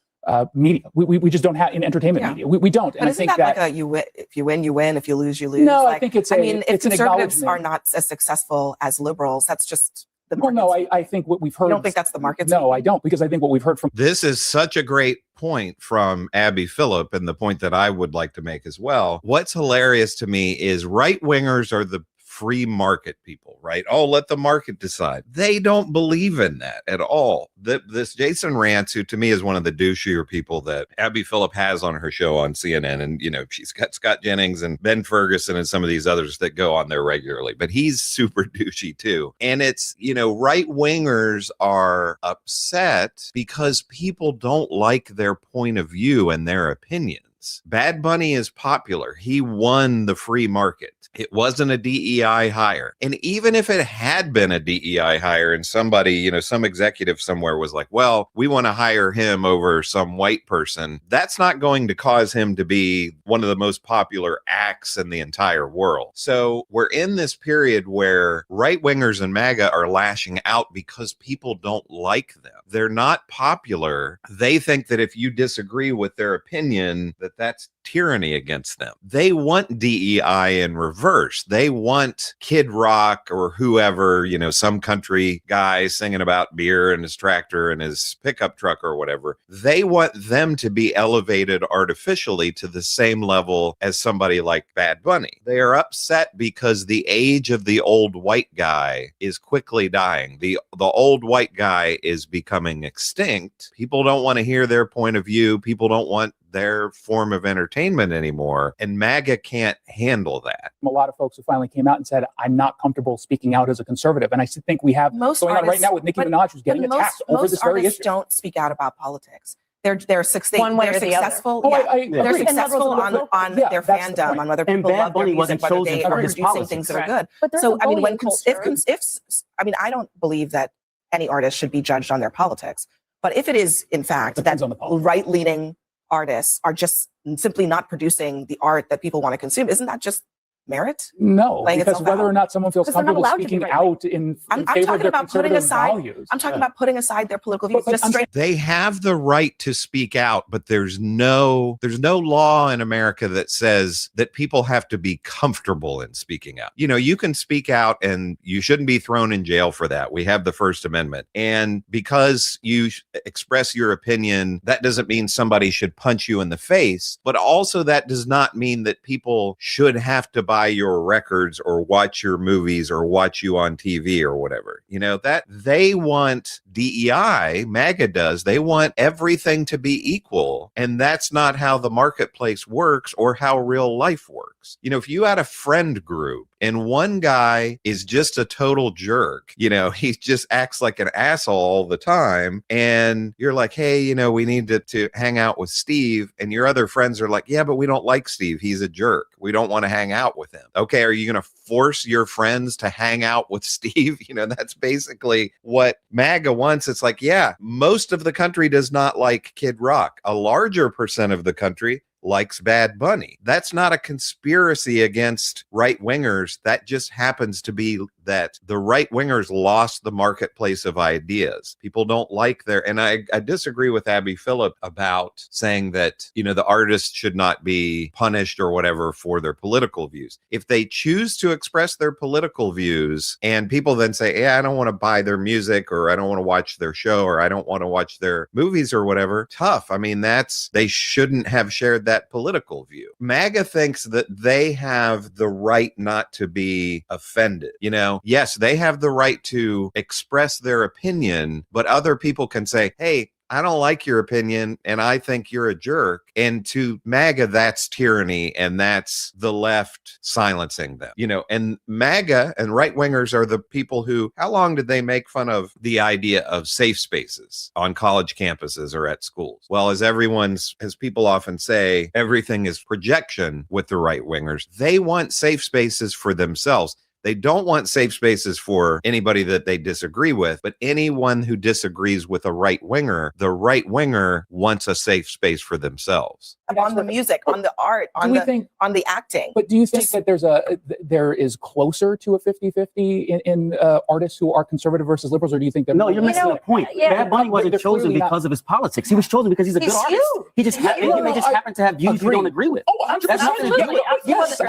media. We just don't have in entertainment media. We don't. But And I isn't think that like you win, if you win, you win. If you lose, you lose. No, I Like, think it's I a- mean, if it's an conservatives are acknowledgement. not as successful as liberals, that's just the Well, market. no, I think what we've heard. You don't think that's the market? No, I don't, because I think what we've heard from This is such a great point from Abby Phillip, and the point that I would like to make as well. What's hilarious to me is right wingers are the free market people, right? Oh, let the market decide. They don't believe in that at all. This Jason Rantz, who to me is one of the douchier people that Abby Phillip has on her show on CNN, and she's got Scott Jennings and Ben Ferguson and some of these others that go on there regularly, but he's super douchey too. And it's, right wingers are upset because people don't like their point of view and their opinions. Bad Bunny is popular. He won the free market. It wasn't a DEI hire. And even if it had been a DEI hire and somebody, some executive somewhere was like, well, we want to hire him over some white person, that's not going to cause him to be one of the most popular acts in the entire world. So we're in this period where right wingers and MAGA are lashing out because people don't like them. They're not popular. They think that if you disagree with their opinion, that's tyranny against them. They want DEI in reverse. They want Kid Rock or whoever, some country guy singing about beer and his tractor and his pickup truck or whatever. They want them to be elevated artificially to the same level as somebody like Bad Bunny. They are upset because the age of the old white guy is quickly dying. The old white guy is becoming extinct. People don't want to hear their point of view. People don't want their form of entertainment anymore, and MAGA can't handle that. a lot of folks who finally came out and said, I'm not comfortable speaking out as a conservative. And I think we have Most going on right artists- now with Nicki Minaj, who's getting attacked over this very artists issue. don't speak out about politics. they're One way or the other. successful. Oh, Yeah. They're agree. successful on Yeah, their that's the fandom, point. on whether And people Bad love their Bunny music, wasn't whether chosen they for are his producing politics. things that are Correct. good. But there's So, a I mean, bullying culture. I mean, I don't believe that any artist should be judged on their politics. But if it is, in fact, Depends that on the politics. right-leaning artists are just simply not producing the art that people want to consume, isn't that just merit? No, Playing because itself whether out? or not someone feels Because they're not comfortable allowed to be speaking right out in I'm favor of talking their about putting conservative aside. values. I'm talking about putting aside their political views. But Just I'm straight. They have the right to speak out, but there's no law in America that says that people have to be comfortable in speaking out. You know, you can speak out and you shouldn't be thrown in jail for that. We have the First Amendment. And because you express your opinion, that doesn't mean somebody should punch you in the face, but also that does not mean that people should have to buy your records or watch your movies or watch you on TV or whatever. You know, that they want DEI, MAGA does, they want everything to be equal. And that's not how the marketplace works or how real life works. You know, if you had a friend group and one guy is just a total jerk, you know, he just acts like an asshole all the time, and you're like, hey, you know, we need to hang out with Steve, and your other friends are like, yeah, but we don't like Steve, he's a jerk, we don't want to hang out with him. Okay, are you going to force your friends to hang out with Steve? You know, that's basically what MAGA wants. It's like, yeah, most of the country does not like Kid Rock. A larger percent of the country likes Bad Bunny. That's not a conspiracy against right-wingers. That just happens to be that the right-wingers lost the marketplace of ideas. People don't like their, and I disagree with Abby Phillip about saying that, you know, the artists should not be punished or whatever for their political views. If they choose to express their political views and people then say, yeah, I don't want to buy their music, or I don't want to watch their show, or I don't want to watch their movies or whatever, tough. I mean, they shouldn't have shared that political view. MAGA thinks that they have the right not to be offended. You know, yes, they have the right to express their opinion, but other people can say, hey, I don't like your opinion and I think you're a jerk. And to MAGA, that's tyranny, and that's the left silencing them. You know, and MAGA and right wingers are the people who, how long did they make fun of the idea of safe spaces on college campuses or at schools? Well, as people often say, everything is projection with the right wingers. They want safe spaces for themselves. They don't want safe spaces for anybody that they disagree with, but anyone who disagrees with a right winger, the right winger wants a safe space for themselves. On the music, on the art, on the acting. But do you think that there is closer to a 50-50 in artists who are conservative versus liberals, or do you think that No, you're missing the point. Bad Bunny wasn't chosen because of his politics. He was chosen because he's a good artist. He just happened to have views you don't agree with. Oh, That's nothing to do with it. yes,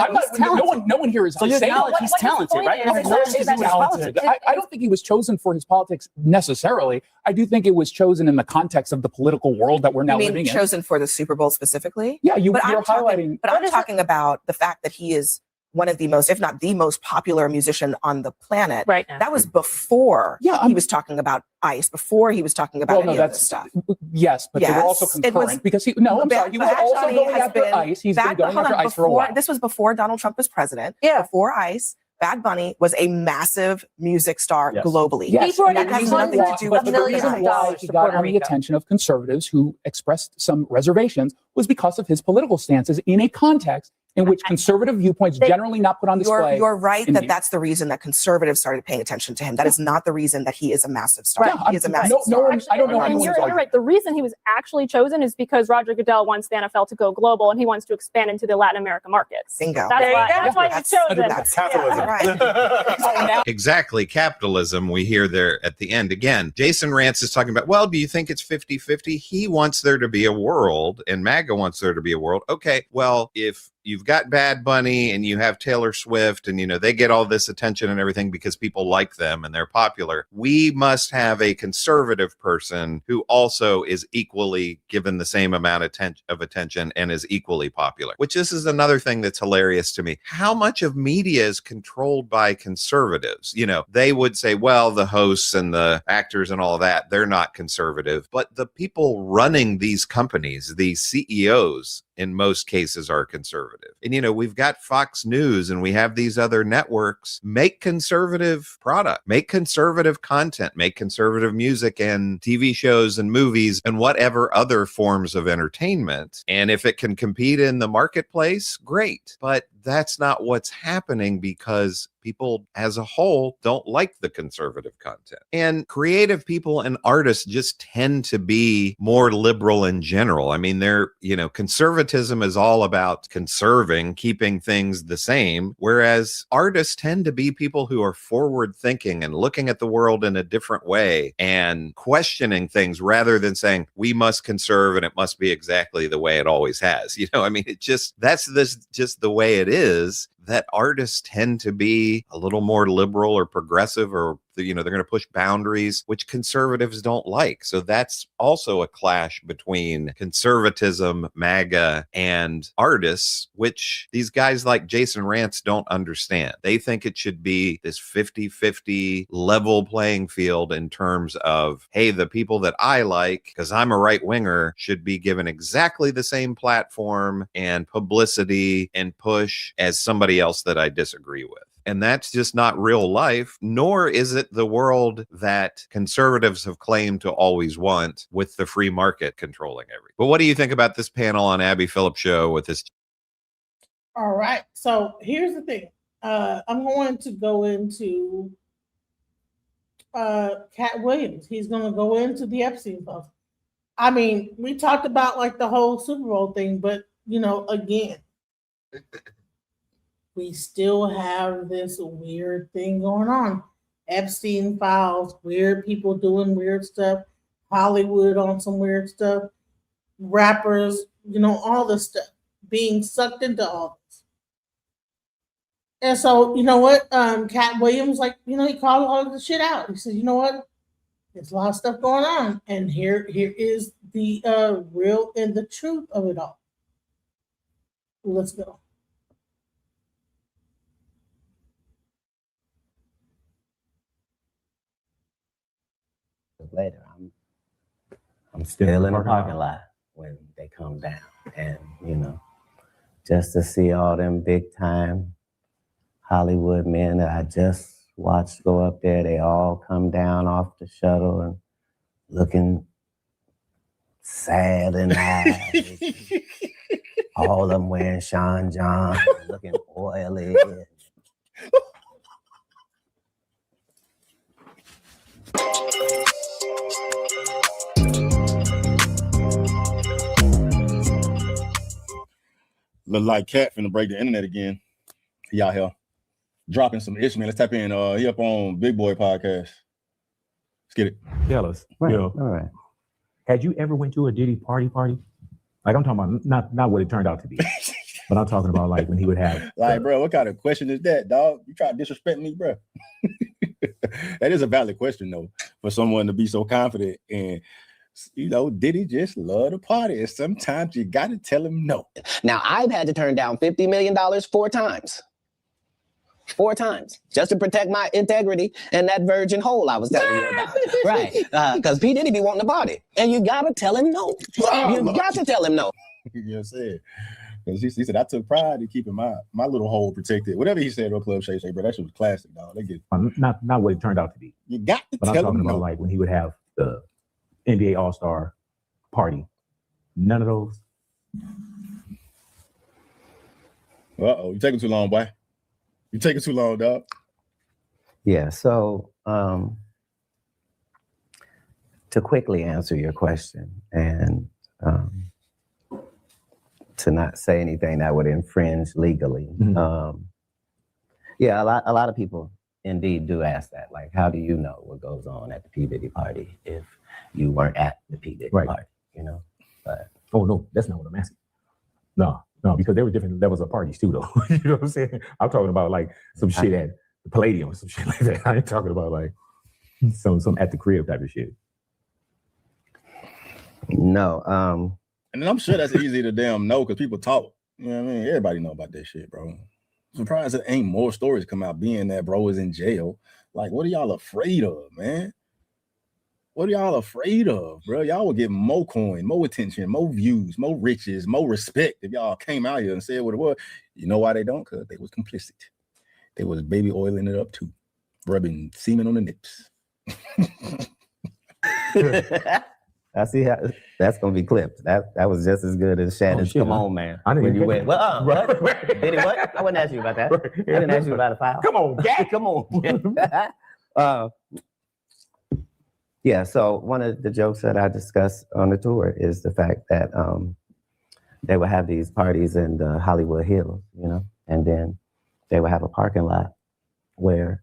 no one here is so you saying acknowledge he's talented, right? I don't think he was chosen for his politics necessarily. I do think it was chosen in the context of the political world that we're now living in. Chosen for the Super Bowl specifically? Yeah, you're highlighting. But I'm talking about the fact that he is one of the most, if not the most popular musician on the planet. Right now. That was before he was talking about ICE, before he was talking about any of this stuff. Yes, but they were also concurrent because he was also going after ICE. He's been going after ICE for a while. This was before Donald Trump was president. Yeah. Before ICE. Bad Bunny was a massive music star globally. Yes. He brought in nothing to do with the reason why he got on the attention of conservatives who expressed some reservations was because of his political stances in a context in which conservative viewpoints generally not put on display. You're right that that's the reason that conservatives started paying attention to him. That is not the reason that he is a massive star. Yeah, he is a massive star. I don't know and anyone's you're right. The reason he was actually chosen is because Roger Goodell wants the NFL to go global, and he wants to expand into the Latin America markets. Bingo. That's why he's chosen. That's capitalism. Exactly. Capitalism, we hear there at the end. Again, Jason Rance is talking about, well, do you think it's 50-50? He wants there to be a world, and MAGA wants there to be a world. Okay, well, if you've got Bad Bunny and you have Taylor Swift and, you know, they get all this attention and everything because people like them and they're popular, we must have a conservative person who also is equally given the same amount of attention and is equally popular, which this is another thing that's hilarious to me. How much of media is controlled by conservatives? You know, they would say, well, the hosts and the actors and all that, they're not conservative, but the people running these companies, the CEOs, in most cases are conservative. And, you know, we've got Fox News and we have these other networks. Make conservative product, make conservative content, make conservative music and TV shows and movies and whatever other forms of entertainment. And if it can compete in the marketplace, great. But that's not what's happening because people as a whole don't like the conservative content. And creative people and artists just tend to be more liberal in general. I mean, conservatism is all about conserving, keeping things the same, whereas artists tend to be people who are forward thinking and looking at the world in a different way and questioning things rather than saying we must conserve and it must be exactly the way it always has. You know, I mean, that's just the way it is, that artists tend to be a little more liberal or progressive, or they're going to push boundaries, which conservatives don't like. So that's also a clash between conservatism, MAGA, and artists, which these guys like Jason Rantz don't understand. They think it should be this 50-50 level playing field in terms of, hey, the people that I like, because I'm a right winger, should be given exactly the same platform and publicity and push as somebody else that I disagree with. And that's just not real life, nor is it the world that conservatives have claimed to always want, with the free market controlling everything. But what do you think about this panel on Abby Phillips' show with this? All right. So here's the thing. I'm going to go into Cat Williams. He's going to go into the Epstein files. I mean, we talked about like the whole Super Bowl thing, but again, we still have this weird thing going on. Epstein files, weird people doing weird stuff, Hollywood on some weird stuff, rappers, all this stuff, being sucked into all this. And so, you know what? Cat Williams, he called all of the shit out. He said, you know what? There's a lot of stuff going on. And here is the real and the truth of it all. Let's go. Later, I'm still in the parking lot when they come down, and just to see all them big time Hollywood men that I just watched go up there, they all come down off the shuttle and looking sad in the eyes. All of them wearing Sean John, looking oily. Look like Cat finna break the internet again. He out here dropping some ish, man. Let's tap in. He up on Big Boy Podcast. Let's get it. Tell us. Right. All right. Had you ever went to a Diddy party? Like, I'm talking about not what it turned out to be, but I'm talking about like when he would have. Like, bro, what kind of question is that, dog? You try to disrespect me, bro? That is a valid question, though, for someone to be so confident. And Diddy just love to party, and sometimes you got to tell him no. Now, I've had to turn down $50 million 4 times. 4 times, just to protect my integrity and that virgin hole I was telling you about. Right, because P. Diddy be wanting to party, and you got to tell him no. You got to tell him no. You know what I'm saying? Because he said, I took pride in keeping my little hole protected. Whatever he said on Club Shay Shay, bro, that shit was classic, dog. They get not what it turned out to be. You got to but tell I'm talking him about no. like when he would have the NBA All-Star party. None of those. Uh-oh, you taking too long, boy. You taking too long, dog. Yeah, so to quickly answer your question and to not say anything that would infringe legally. Yeah, a lot of people indeed do ask that. Like, how do you know what goes on at the P. Diddy party if you weren't at the P. Diddy party? But oh no, that's not what I'm asking. No, because there were different levels of parties too, though. You know what I'm saying? I'm talking about like some shit at the Palladium or some shit like that. I ain't talking about like some at the crib type of shit. No. And I'm sure that's easy to damn know because people talk. You know what I mean? Everybody know about that shit, bro. I'm surprised there ain't more stories come out being that bro is in jail. Like, what are y'all afraid of, man? What are y'all afraid of, bro? Y'all would get more coin, more attention, more views, more riches, more respect if y'all came out here and said what it was. You know why they don't? Because they was complicit. They was baby oiling it up too, rubbing semen on the nips. I see how that's gonna be clipped. That was just as good as Shannon's. Come on, man. I didn't When you even went, well, what? Did it what? I wouldn't ask you about that. I didn't ask you about a file. Come on, Jack. Come on. Yeah, so one of the jokes that I discussed on the tour is the fact that they would have these parties in the Hollywood Hills, you know, and then they would have a parking lot where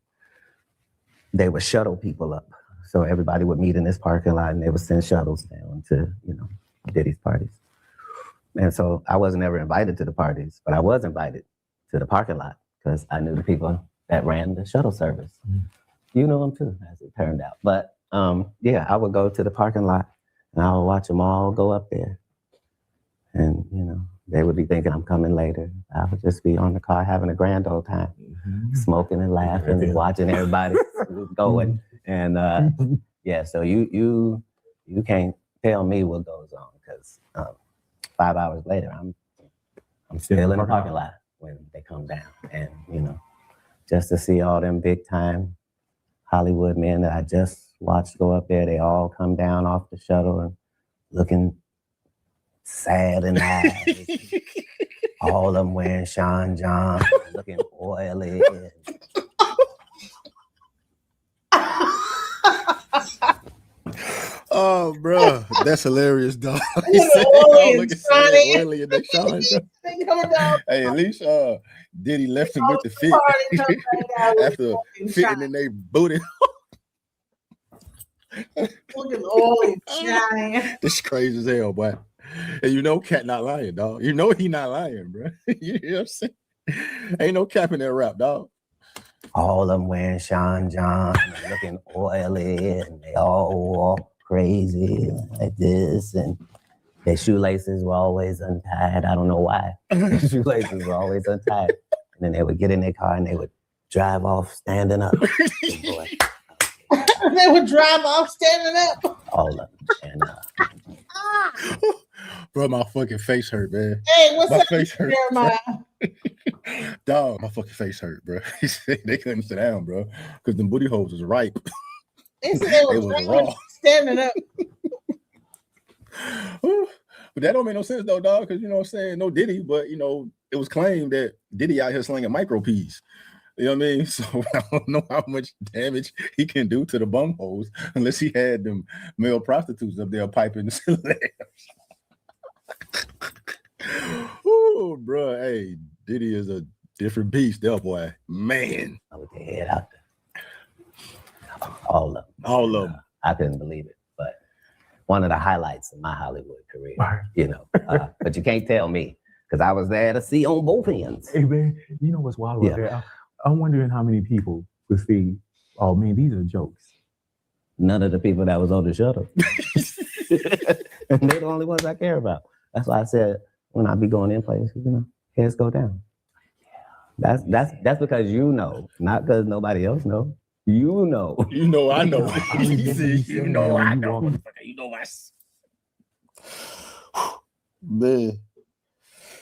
they would shuttle people up. So everybody would meet in this parking lot and they would send shuttles down to, you know, Diddy's parties. And so I wasn't ever invited to the parties, but I was invited to the parking lot because I knew the people that ran the shuttle service. You know them too, as it turned out. But yeah, I would go to the parking lot and I would watch them all go up there. And, you know, they would be thinking I'm coming later. I would just be on the car having a grand old time, smoking and laughing and watching everybody going. And yeah, so you can't tell me what goes on because 5 hours later, I'm still in the parking lot when they come down. And, you know, just to see all them big time Hollywood men that I just watched go up there, they all come down off the shuttle and looking sad in the eyes. All of them wearing Sean John, looking oily. Oh, bro, that's hilarious, dog. He Look said, at "Oh, oily look and at sad, sunny." oily, and they Sean John. They coming down. Hey, at least Diddy left him with the fit Party coming down with after fitting in their booty. Looking oily, shiny. This crazy as hell, boy. And you know Cat not lying, dog. You know he not lying, bro. You know what I'm saying? Ain't no cap in that rap, dog. All of them wearing Sean John, looking oily, and they all walk crazy like this, and their shoelaces were always untied. I don't know why. Their shoelaces were always untied. And then they would get in their car and they would drive off standing up. Boy, They would drive off standing up. all of them. And Bro, my fucking face hurt, man. Hey, what's My up, face hurt. Jeremiah? Dog, my fucking face hurt, bro. He said they couldn't sit down, bro, because them booty holes was ripe. They said they It was was driving, raw. standing up. But that don't make no sense though, dog, because you know what I'm saying, no Diddy, but you know, it was claimed that Diddy out here slinging micro P's. You know what I mean? So I don't know how much damage he can do to the bum holes unless he had them male prostitutes up there piping the celebs. Oh, bro, hey, Diddy is a different beast, there, boy. Man. I would get head out there. All of them. All of them. I couldn't believe it, but one of the highlights of my Hollywood career, you know. But you can't tell me because I was there to see on both ends. Hey, man, you know what's wild about that? I'm wondering how many people would see, oh, man, these are jokes. None of the people that was on the shuttle. And they're the only ones I care about. That's why I said when I be going in places, you know, heads go down. That's because you know, not because nobody else know. You know. You know I know. You know I know. You know I. Man.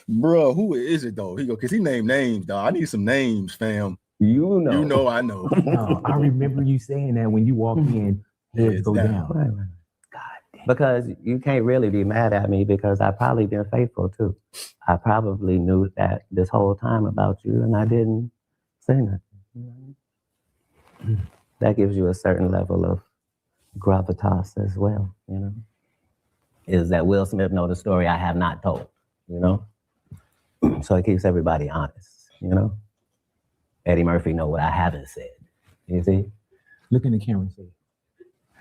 Bro, who is it though? He go, cause he named names, dog. I need some names, fam. You know. You know I know. No, I remember you saying that when you walked in, heads go down. Because you can't really be mad at me because I've probably been faithful too. I probably knew that this whole time about you and I didn't say nothing. That gives you a certain level of gravitas as well, you know. Is that Will Smith know the story I have not told, you know? So it keeps everybody honest, you know? Eddie Murphy know what I haven't said, you see? Look in the camera and say,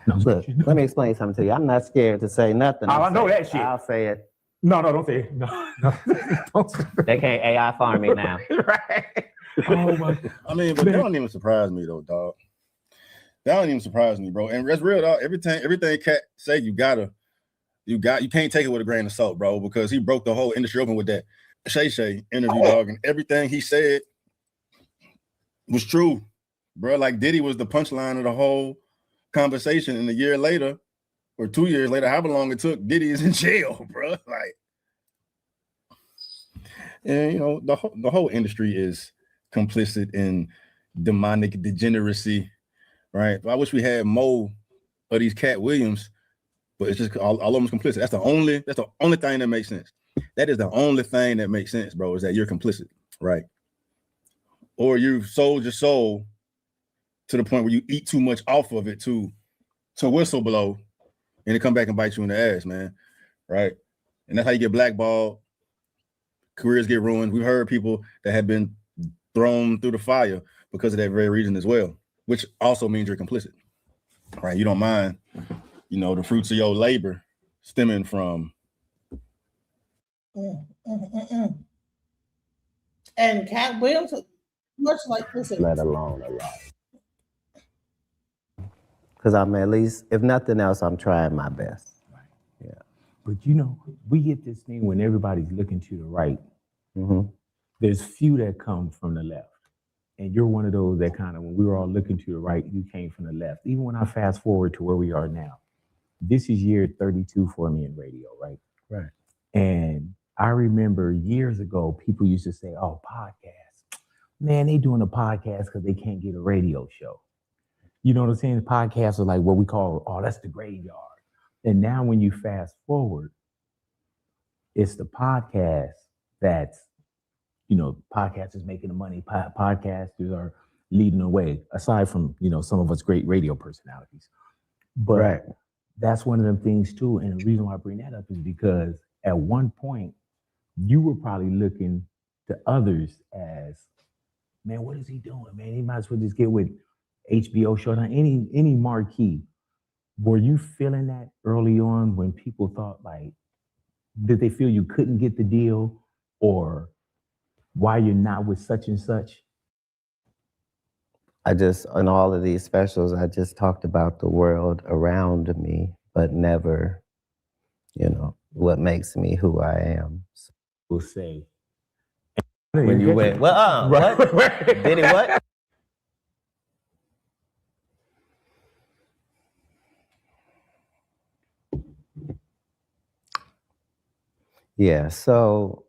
no, look, let me explain something to you. I'm not scared to say nothing. I know that shit. I'll say it. No, don't say it. No. They can't AI farm me now. Oh my. I mean, but that don't even surprise me though, dog. That don't even surprise me, bro. And that's real, dog. Everything Cat say, you can't take it with a grain of salt, bro, because he broke the whole industry open with that Shay interview, dog, and everything he said was true, bro. Like Diddy was the punchline of the whole conversation, and a year later or 2 years later, however long it took, Diddy is in jail, bro. Like, and you know, the whole industry is complicit in demonic degeneracy, right? I wish we had more of these Cat Williams, but it's just all of them's complicit. That's the only thing that makes sense. That is the only thing that makes sense, bro, is that you're complicit, right? Or you've sold your soul to the point where you eat too much off of it to whistle blow and it come back and bite you in the ass, man, right? And that's how you get blackballed. Careers get ruined. We've heard people that have been thrown through the fire because of that very reason as well, which also means you're complicit, right? You don't mind, you know, the fruits of your labor stemming from. And Cat Williams, much like this, Let alone a lot. Because I'm at least, if nothing else, I'm trying my best. Yeah. But you know, we get this thing when everybody's looking to the right. Mm-hmm. There's few that come from the left. And you're one of those that kind of, when we were all looking to the right, you came from the left. Even when I fast forward to where we are now, this is year 32 for me in radio, right? Right. And I remember years ago, people used to say, oh, podcasts. Man, they doing a podcast because they can't get a radio show. You know what I'm saying? Podcasts are like what we call, oh, that's the graveyard. And now when you fast forward, it's the podcast that's, you know, podcasters making the money. Podcasters are leading the way, aside from, you know, some of us great radio personalities. But that's one of them things too. And the reason why I bring that up is because at one point, you were probably looking to others as, man, what is he doing, man? He might as well just get with HBO show, any marquee. Were you feeling that early on when people thought like, did they feel you couldn't get the deal, or why you're not with such and such? I just, on all of these specials, I just talked about the world around me, but never, you know, what makes me who I am. We'll say. When you went, well, what? Did it what? Yeah, so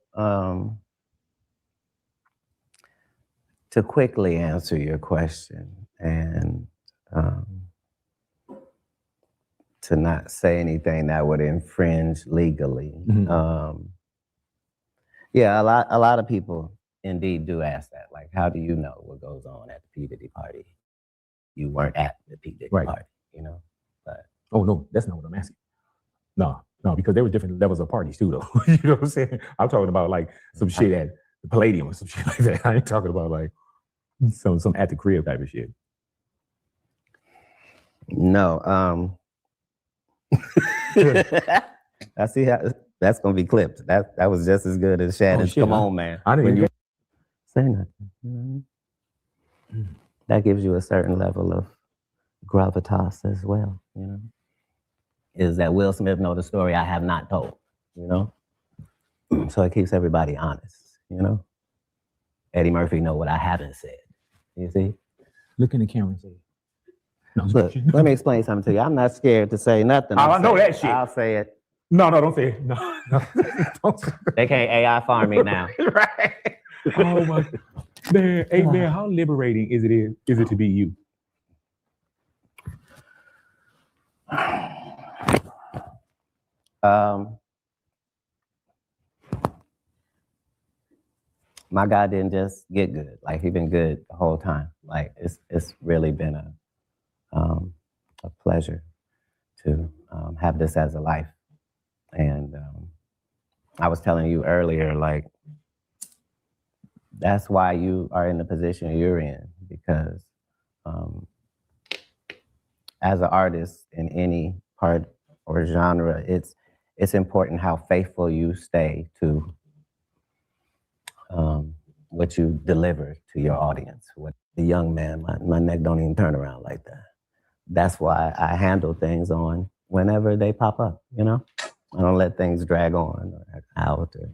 to quickly answer your question and to not say anything that would infringe legally. Yeah, a lot of people indeed do ask that. Like, how do you know what goes on at the P. Diddy party? You weren't at the P. Diddy party, you know? But oh no, that's not what I'm asking. No, because there were different levels of parties too, though. You know what I'm saying? I'm talking about like some shit at the Palladium or some shit like that. I ain't talking about like some at the crib type of shit. No, I see how that's gonna be clipped. That was just as good as Shannon's. Come on, man. I didn't even say nothing. That gives you a certain level of gravitas as well, you know. Is that Will Smith know the story I have not told, you know? So it keeps everybody honest, you know? Eddie Murphy know what I haven't said, you see? Look in the camera and say, no, look, let me explain something to you. I'm not scared to say nothing. I know that shit. I'll say it. No, don't say it. No. They can't AI farm me now. Right. Oh my man, hey man, how liberating is it to be you? My guy didn't just get good. Like, he been good the whole time. Like, it's really been a pleasure to have this as a life. And I was telling you earlier, like, that's why you are in the position you're in, because as an artist in any part or genre, it's important how faithful you stay to what you deliver to your audience. What the young man, my neck don't even turn around like that. That's why I handle things on whenever they pop up, you know? I don't let things drag on or out. Or,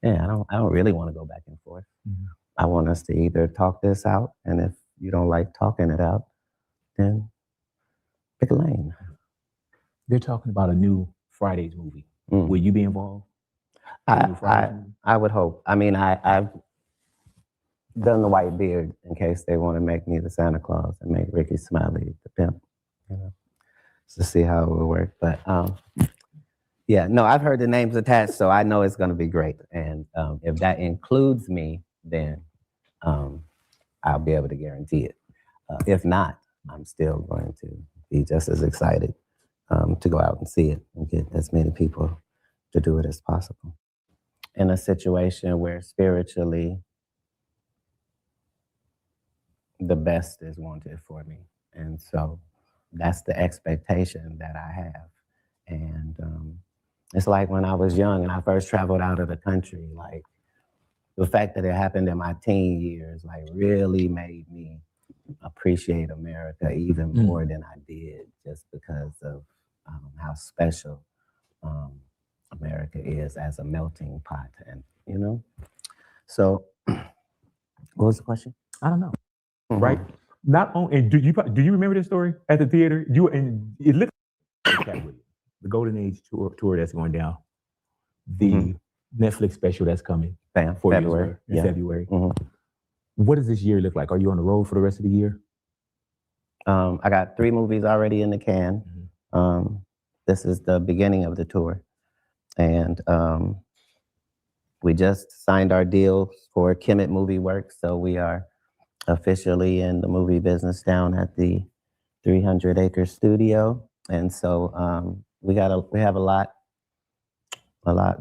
yeah, I don't really want to go back and forth. Mm-hmm. I want us to either talk this out, and if you don't like talking it out, then Pick a lane. They're talking about a new Fridays movie. Mm. Will you be involved? in the new Fridays movie? I would hope. I mean, I've done the white beard in case they want to make me the Santa Claus and make Ricky Smiley the pimp, you know, to see how it will work. But yeah, no, I've heard the names attached, so I know it's going to be great. And if that includes me, then I'll be able to guarantee it. If not, I'm still going to be just as excited to go out and see it and get as many people to do it as possible. In a situation where spiritually the best is wanted for me. And so that's the expectation that I have. And it's like when I was young and I first traveled out of the country, like the fact that it happened in my teen years, like really made me appreciate America even more than I did, just because of how special America is as a melting pot. And, you know, so what was the question? I don't know. Right? Not only, and do you remember this story at the theater? It looked like the Golden Age tour that's going down, the Netflix special that's coming February. In February. What does this year look like? Are you on the road for the rest of the year? I got 3 movies already in the can. This is the beginning of the tour. And we just signed our deal for Emmit Movie Works, so we are officially in the movie business down at the 300 Acre Studio. And so we have a lot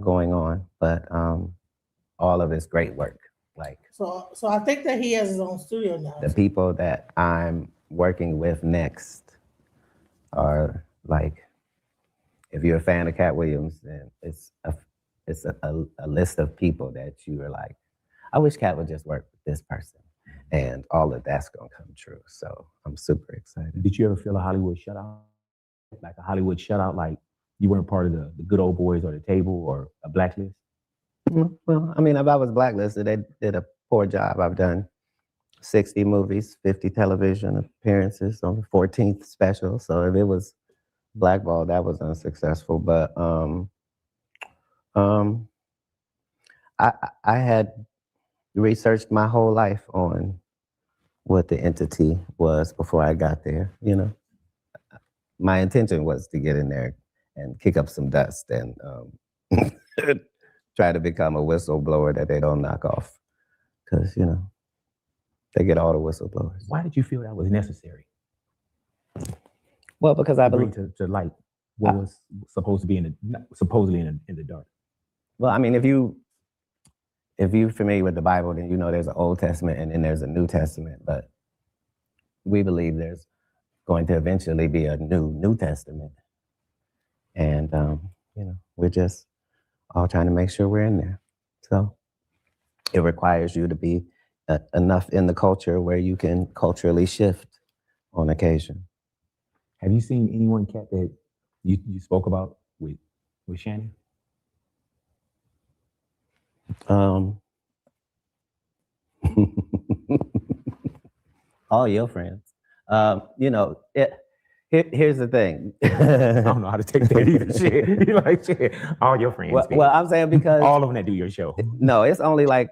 going on, but all of it's great work. Like, So I think that he has his own studio now. the people that I'm working with next are like, if you're a fan of Cat Williams, then it's a list of people that you are like, I wish Cat would just work with this person. And all of that's gonna come true. So I'm super excited. Did you ever feel a Hollywood shutout? Like a Hollywood shutout, like you weren't part of the good old boys or the table or a blacklist? Well, I mean, if I was blacklisted, they did a poor job. I've done 60 movies, 50 television appearances on the 14th special. So if it was blackball, that was unsuccessful. But I had researched my whole life on what the entity was before I got there. You know, my intention was to get in there and kick up some dust and try to become a whistleblower that they don't knock off, because you know they get all the whistleblowers. Why did you feel that was necessary? Well, because I bring believe to light what was supposed to be supposedly in the dark. Well, I mean, if you're familiar with the Bible, then you know there's an Old Testament and then there's a New Testament. But we believe there's going to eventually be a New Testament, and you know, we're just all trying to make sure we're in there. So it requires you to be enough in the culture where you can culturally shift on occasion. Have you seen anyone, Kat, that you spoke about with Shannon? All your friends. You know, here's the thing. I don't know how to take that either. Shit. You're like, shit, all your friends. Well, I'm saying because all of them that do your show. No, it's only like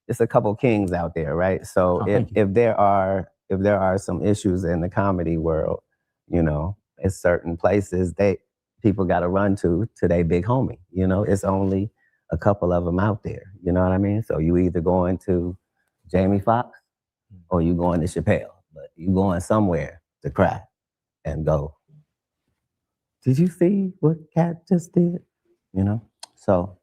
it's a couple kings out there, right? So if there are some issues in the comedy world, you know, it's certain places people got to run to their big homie. You know, it's only a couple of them out there. You know what I mean? So you either going to Jamie Foxx or you going to Chappelle, but you going somewhere to cry and go, did you see what Kat just did? You know? So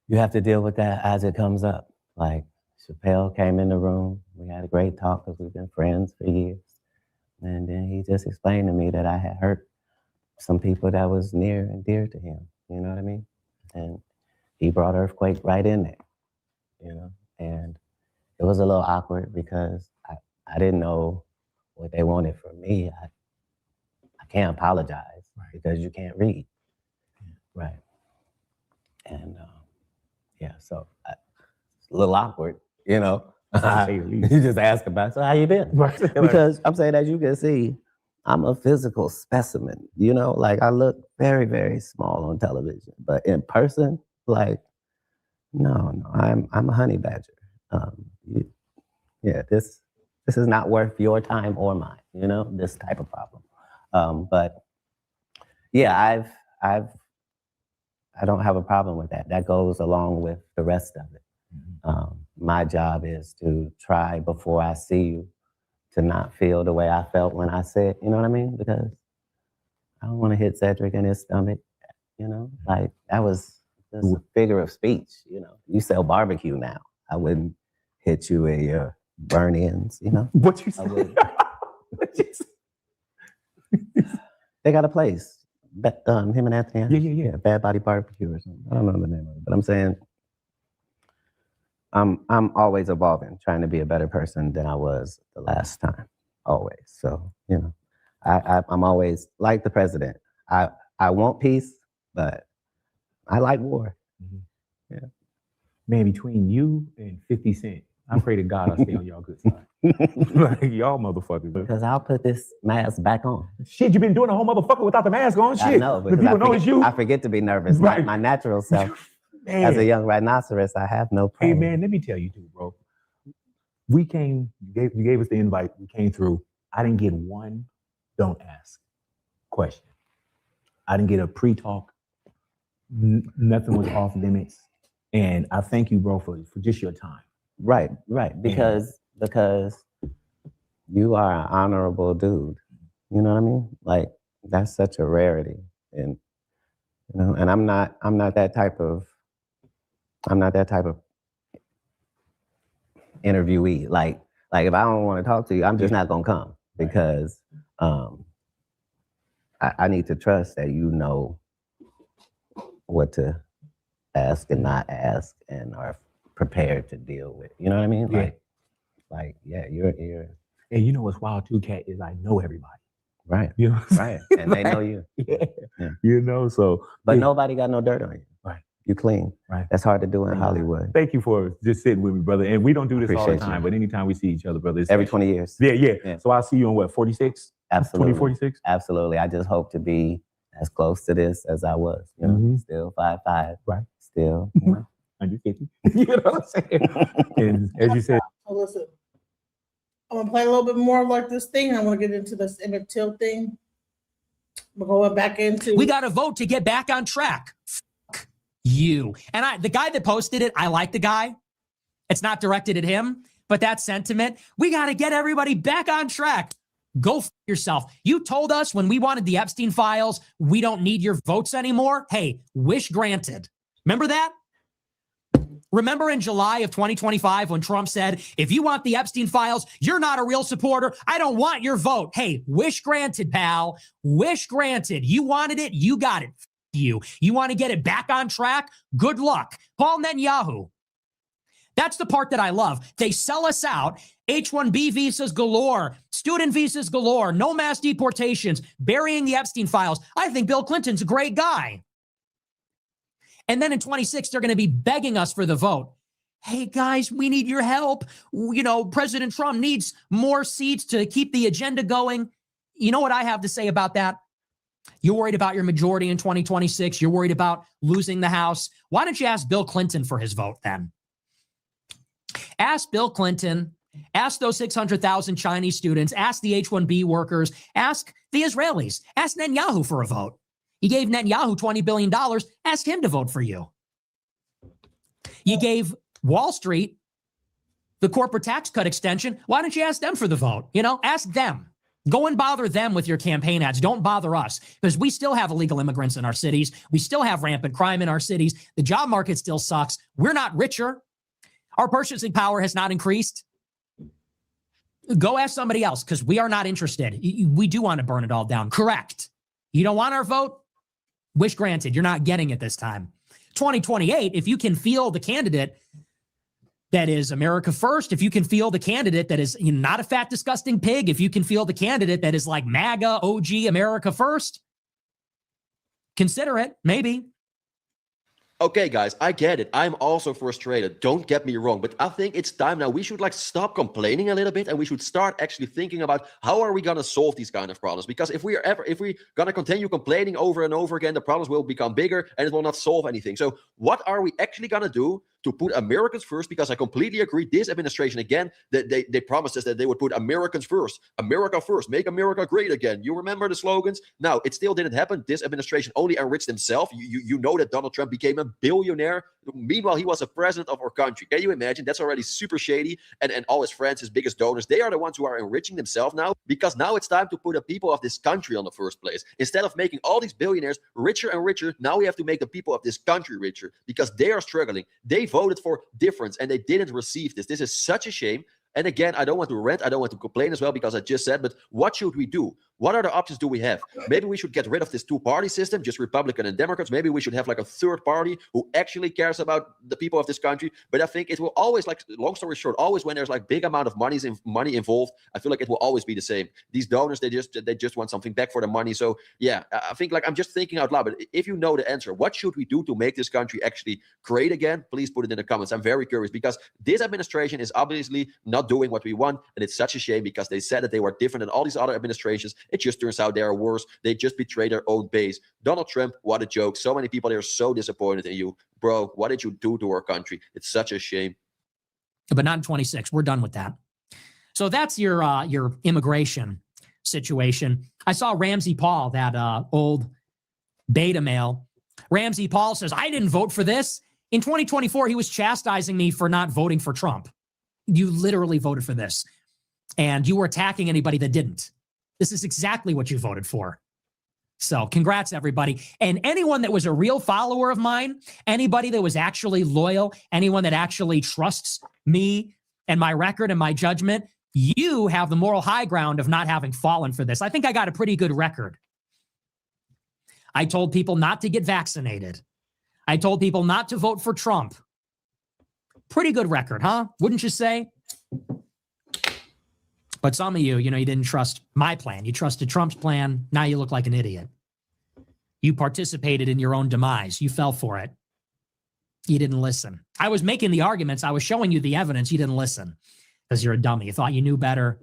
you have to deal with that as it comes up. Like Chappelle came in the room, we had a great talk because we've been friends for years. And then he just explained to me that I had hurt some people that was near and dear to him. You know what I mean? And he brought Earthquake right in there, you know? And it was a little awkward because I didn't know what they wanted from me. I can't apologize because you can't read. Right. And yeah, so it's a little awkward, you know? You just ask about, so how you been? Because I'm saying, as you can see, I'm a physical specimen, you know, like I look very, very small on television, but in person, like, no, I'm a honey badger. Yeah, this is not worth your time or mine, you know, this type of problem. But yeah, I don't have a problem with that. That goes along with the rest of it. My job is to try before I see you to not feel the way I felt when I said, you know what I mean? Because I don't want to hit Cedric in his stomach, you know? Like, that was just a figure of speech, you know? You sell barbecue now. I wouldn't hit you in your burn ends, you know? What you say? They got a place. Him and Anthony. Yeah. Bad Body Barbecue or something. I don't know the name of it, but I'm saying I'm always evolving, trying to be a better person than I was the last time. Always. So, you know, I'm always like the president. I want peace, but I like war. Yeah. Man, between you and 50 Cent, I pray to God I stay on y'all good side. Like, y'all motherfuckers. Because I'll put this mask back on. Shit, you've been doing a whole motherfucker without the mask on? Shit. I know, The because people know it's you. I forget to be nervous. Right. My natural self. Man. As a young rhinoceros, I have no problem. Hey, man, let me tell you too, bro. We came, you gave us the invite. We came through. I didn't get one don't ask question. I didn't get a pre-talk. Nothing was off limits. And I thank you, bro, for just your time. Right. Because you are an honorable dude. You know what I mean? Like, that's such a rarity. And you know, and I'm not that type of interviewee. Like if I don't want to talk to you, I'm just not gonna come because I need to trust that you know what to ask and not ask and are prepared to deal with. You know what I mean? Yeah. Like you're And you know what's wild too, Kat, is I know everybody. Right. You know right. And they know you. Yeah. Yeah. You know, so. But nobody got no dirt on you. Right. You clean. Right. That's hard to do in Hollywood. Thank you for just sitting with me, brother. And we don't do this all the Appreciate time, you. but anytime we see each other, brother. It's Every 20 years. Yeah. So I'll see you on what, 46? Absolutely. 2046? Absolutely. I just hope to be as close to this as I was. You know, still 5'5". Right. Still, you know. 150. You know what I'm saying? And as you said. So listen, I'm gonna play a little bit more like this thing. I want to get into this Emmit Till thing. We're going back into. We got to vote to get back on track. Fuck you. And the guy that posted it, I like the guy. It's not directed at him, but that sentiment, we got to get everybody back on track. Go f yourself. You told us when we wanted the Epstein files, we don't need your votes anymore. Hey, wish granted. Remember that? Remember in July of 2025 when Trump said, if you want the Epstein files, you're not a real supporter. I don't want your vote. Hey, wish granted, pal. Wish granted. You wanted it. You got it. F you. You want to get it back on track? Good luck. Paul Netanyahu. That's the part that I love. They sell us out. H-1B visas galore, student visas galore, no mass deportations, burying the Epstein files. I think Bill Clinton's a great guy. And then in 26, they're going to be begging us for the vote. Hey, guys, we need your help. You know, President Trump needs more seats to keep the agenda going. You know what I have to say about that? You're worried about your majority in 2026. You're worried about losing the House. Why don't you ask Bill Clinton for his vote then? Ask Bill Clinton. Ask those 600,000 Chinese students. Ask the H-1B workers. Ask the Israelis. Ask Netanyahu for a vote. You gave Netanyahu $20 billion. Ask him to vote for you. You gave Wall Street the corporate tax cut extension. Why don't you ask them for the vote? You know, ask them. Go and bother them with your campaign ads. Don't bother us because we still have illegal immigrants in our cities. We still have rampant crime in our cities. The job market still sucks. We're not richer. Our purchasing power has not increased. Go ask somebody else because we are not interested. We do want to burn it all down. Correct. You don't want our vote? Wish granted. You're not getting it this time. 2028, if you can feel the candidate that is America first, if you can feel the candidate that is not a fat, disgusting pig, if you can feel the candidate that is like MAGA, OG, America first, consider it, maybe. Okay, guys, I get it. I'm also frustrated. Don't get me wrong, but I think it's time now. We should like stop complaining a little bit, and we should start actually thinking about how are we gonna solve these kind of problems. Because if we're gonna continue complaining over and over again, the problems will become bigger and it will not solve anything. So what are we actually gonna do to put Americans first? Because I completely agree. This administration, again, they promised us that they would put Americans first, America first, make America great again. You remember the slogans? Now, it still didn't happen. This administration only enriched himself. You know that Donald Trump became a billionaire. Meanwhile, he was a president of our country. Can you imagine? That's already super shady. And all his friends, his biggest donors, they are the ones who are enriching themselves now, because now it's time to put the people of this country on the first place. Instead of making all these billionaires richer and richer, now we have to make the people of this country richer, because they are struggling. They voted for difference and they didn't receive this. This is such a shame. And again, I don't want to rant, I don't want to complain as well, because I just said, but what should we do? What other options do we have? Maybe we should get rid of this two-party system, just Republican and Democrats. Maybe we should have like a third party who actually cares about the people of this country. But I think it will always, like, long story short, always when there's like big amount of money involved, I feel like it will always be the same. These donors, they just want something back for the money. So yeah, I think, like, I'm just thinking out loud, but if you know the answer, what should we do to make this country actually great again? Please put it in the comments. I'm very curious, because this administration is obviously not doing what we want, and it's such a shame, because they said that they were different than all these other administrations. It just turns out they are worse. They just betray their own base. Donald Trump, what a joke. So many people, they are so disappointed in you. Bro, what did you do to our country? It's such a shame. But not in 26. We're done with that. So that's your immigration situation. I saw Ramsey Paul, that old beta male. Ramsey Paul says, I didn't vote for this. In 2024, he was chastising me for not voting for Trump. You literally voted for this, and you were attacking anybody that didn't. This is exactly what you voted for. So congrats, everybody. And anyone that was a real follower of mine, anybody that was actually loyal, anyone that actually trusts me and my record and my judgment, you have the moral high ground of not having fallen for this. I think I got a pretty good record. I told people not to get vaccinated. I told people not to vote for Trump. Pretty good record, huh? Wouldn't you say? But some of you, you didn't trust my plan. You trusted Trump's plan. Now you look like an idiot. You participated in your own demise. You fell for it. You didn't listen. I was making the arguments. I was showing you the evidence. You didn't listen because you're a dummy. You thought you knew better.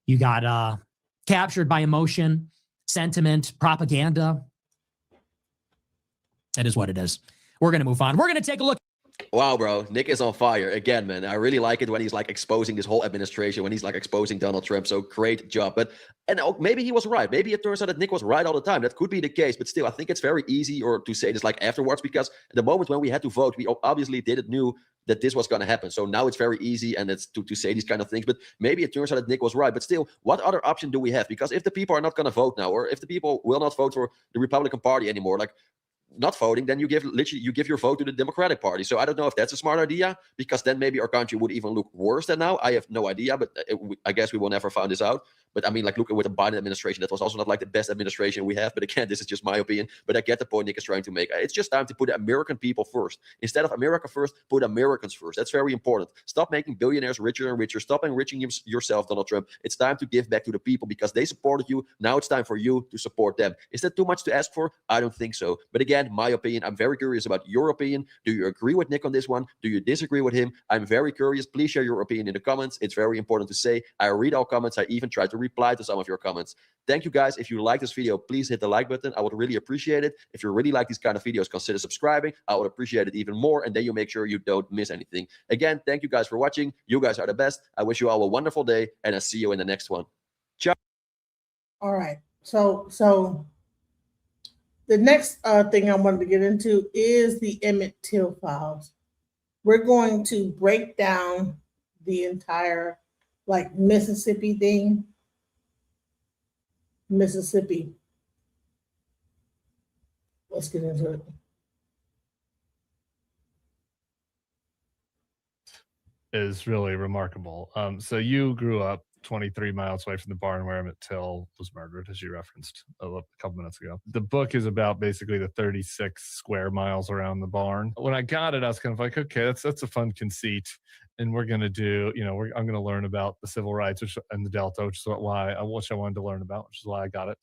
You got captured by emotion, sentiment, propaganda. That is what it is. We're going to move on. We're going to take a look. Wow, bro. Nick is on fire again, man. I really like it when he's like exposing this whole administration, when he's like exposing Donald Trump. So great job. And maybe he was right. Maybe it turns out that Nick was right all the time. That could be the case. But still, I think it's very easy to say this like afterwards, because at the moment when we had to vote, we obviously didn't knew that this was going to happen. So now it's very easy, and it's to say these kind of things. But maybe it turns out that Nick was right. But still, what other option do we have? Because if the people are not going to vote now, or if the people will not vote for the Republican Party anymore, like not voting, then you give your vote to the Democratic Party. So I don't know if that's a smart idea, because then maybe our country would even look worse than now. I have no idea, but I guess we will never find this out. But I mean, like, look at with the Biden administration, that was also not like the best administration we have. But again, this is just my opinion. But I get the point Nick is trying to make. It's just time to put the American people first. Instead of America first, put Americans first. That's very important. Stop making billionaires richer and richer. Stop enriching yourself, Donald Trump. It's time to give back to the people, because they supported you. Now it's time for you to support them. Is that too much to ask for? I don't think so. But again, my opinion, I'm very curious about your opinion. Do you agree with Nick on this one? Do you disagree with him? I'm very curious. Please share your opinion in the comments. It's very important to say. I read all comments. I even try to reply to some of your comments. Thank you, guys. If you like this video, please hit the like button. I would really appreciate it. If you really like these kind of videos, consider subscribing. I would appreciate it even more, and then you make sure you don't miss anything. Again, thank you guys for watching. You guys are the best. I wish you all a wonderful day, and I'll see you in the next one. Ciao. All right. So the next thing I wanted to get into is the Emmit Till files. We're going to break down the entire Mississippi thing. Mississippi. Let's get into it. Is really remarkable. So you grew up 23 miles away from the barn where Emmit Till was murdered, as you referenced a couple minutes ago. The book is about basically the 36 square miles around the barn. When I got it, I was kind of like, okay, that's a fun conceit. And we're going to do, I'm going to learn about the civil rights and the Delta, which is which I wanted to learn about, which is why I got it.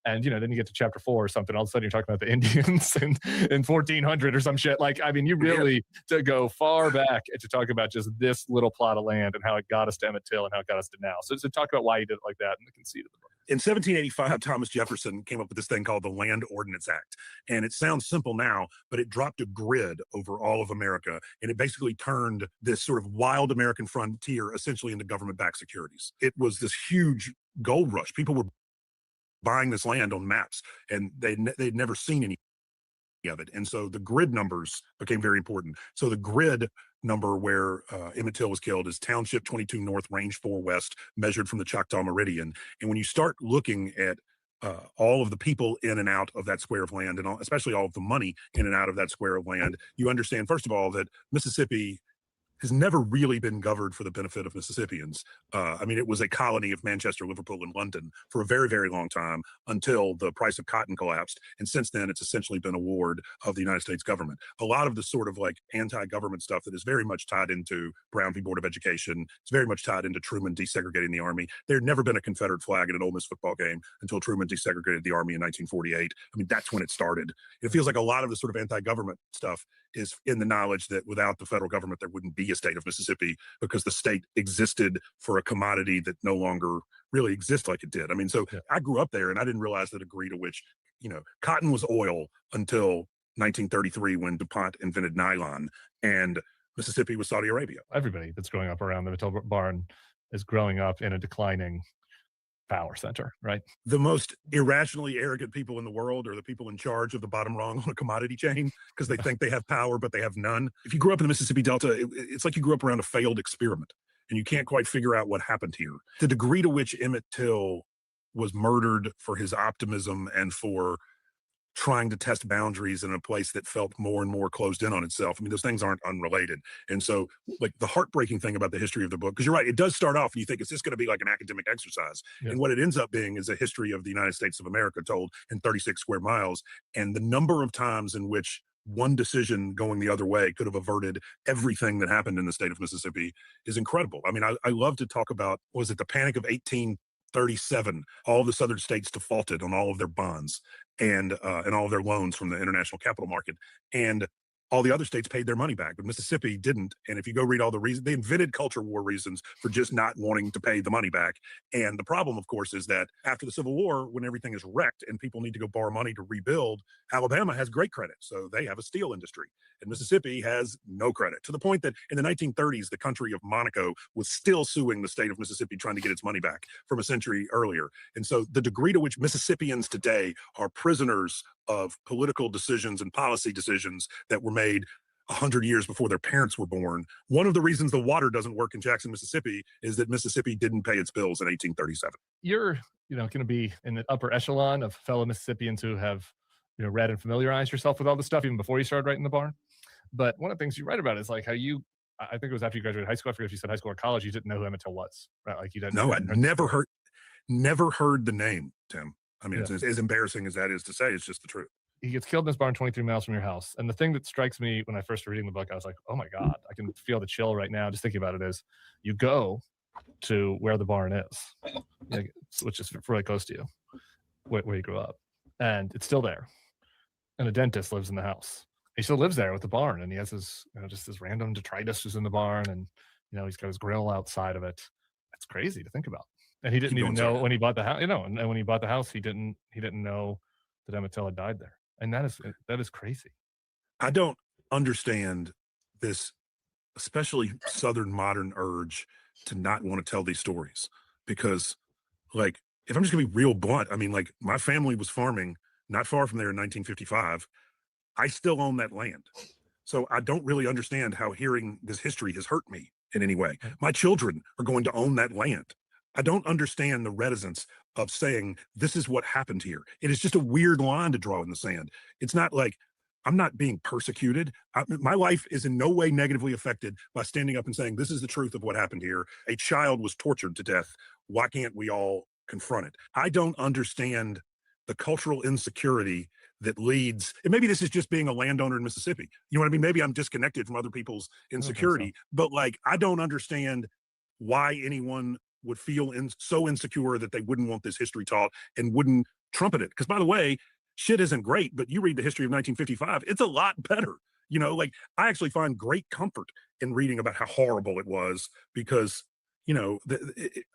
And, then you get to chapter 4 or something, all of a sudden you're talking about the Indians in 1400 or some shit. Like, I mean, you really to go far back and to talk about just this little plot of land and how it got us to Emmett Till and how it got us to now. So to talk about why he did it like that and the conceit of the book. In 1785, Thomas Jefferson came up with this thing called the Land Ordinance Act. And it sounds simple now, but it dropped a grid over all of America. And it basically turned this sort of wild American frontier essentially into government-backed securities. It was this huge gold rush. People were buying this land on maps, and they'd never seen any of it. And so the grid numbers became very important. So the grid number where Emmett Till was killed is Township 22 North, Range 4 West, measured from the Choctaw Meridian. And when you start looking at all of the people in and out of that square of land, and especially all of the money in and out of that square of land, you understand, first of all, that Mississippi has never really been governed for the benefit of Mississippians. I mean, it was a colony of Manchester, Liverpool, and London for a very, very long time until the price of cotton collapsed. And since then, it's essentially been a ward of the United States government. A lot of the sort of like anti-government stuff that is very much tied into Brown v. Board of Education, it's very much tied into Truman desegregating the Army. There had never been a Confederate flag at an Ole Miss football game until Truman desegregated the Army in 1948. I mean, that's when it started. It feels like a lot of the sort of anti-government stuff is in the knowledge that without the federal government, there wouldn't be a state of Mississippi because the state existed for a commodity that no longer really exists like it did. I mean, so I grew up there and I didn't realize the degree to which, cotton was oil until 1933 when DuPont invented nylon, and Mississippi was Saudi Arabia. Everybody that's growing up around the Till Barn is growing up in a declining power center, right? The most irrationally arrogant people in the world are the people in charge of the bottom rung on a commodity chain because they think they have power, but they have none. If you grew up in the Mississippi Delta, it's like you grew up around a failed experiment and you can't quite figure out what happened here. The degree to which Emmett Till was murdered for his optimism and for trying to test boundaries in a place that felt more and more closed in on itself. I mean, those things aren't unrelated. And so like the heartbreaking thing about the history of the book, because you're right, it does start off and you think, is this going to be like an academic exercise? Yeah. And what it ends up being is a history of the United States of America told in 36 square miles. And the number of times in which one decision going the other way could have averted everything that happened in the state of Mississippi is incredible. I mean, I love to talk about, was it the Panic of 1837? All the southern states defaulted on all of their bonds and all of their loans from the international capital market. And all the other states paid their money back, but Mississippi didn't. And if you go read all the reasons, they invented culture war reasons for just not wanting to pay the money back. And the problem, of course, is that after the Civil War, when everything is wrecked and people need to go borrow money to rebuild, Alabama has great credit. So they have a steel industry. And Mississippi has no credit, to the point that in the 1930s, the country of Monaco was still suing the state of Mississippi trying to get its money back from a century earlier. And so the degree to which Mississippians today are prisoners of political decisions and policy decisions that were made 100 years before their parents were born. One of the reasons the water doesn't work in Jackson, Mississippi is that Mississippi didn't pay its bills in 1837. You're, going to be in the upper echelon of fellow Mississippians who have, read and familiarized yourself with all this stuff even before you started writing The Barn. But one of the things you write about is like how I think it was after you graduated high school, I forget if you said high school or college, you didn't know who Emmett Till was, right? Like you didn't. No, I'd never heard the name, Tim. I mean, yeah. It's as embarrassing as that is to say, it's just the truth. He gets killed in this barn 23 miles from your house. And the thing that strikes me when I first reading the book, I was like, oh my God, I can feel the chill right now just thinking about it, is you go to where the barn is, which is really close to you, where you grew up. And it's still there. And a dentist lives in the house. He still lives there with the barn. And he has his, just this random detritus is in the barn. And, he's got his grill outside of it. It's crazy to think about. And he didn't even know when he bought the house, and when he bought the house, he didn't know that Emmett Till had died there. And that is crazy. I don't understand this, especially Southern modern urge to not want to tell these stories, because like, if I'm just gonna be real blunt, I mean, like my family was farming not far from there in 1955. I still own that land. So I don't really understand how hearing this history has hurt me in any way. My children are going to own that land. I don't understand the reticence of saying this is what happened here. It is just a weird line to draw in the sand. It's not like I'm not being persecuted. My life is in no way negatively affected by standing up and saying this is the truth of what happened here. A child was tortured to death. Why can't we all confront it? I don't understand the cultural insecurity that leads, and maybe this is just being a landowner in Mississippi. You know what I mean? Maybe I'm disconnected from other people's insecurity, but like, I don't understand why anyone would feel so insecure that they wouldn't want this history taught and wouldn't trumpet it. Because by the way, shit isn't great, but you read the history of 1955, it's a lot better. You know, like I actually find great comfort in reading about how horrible it was because, you know,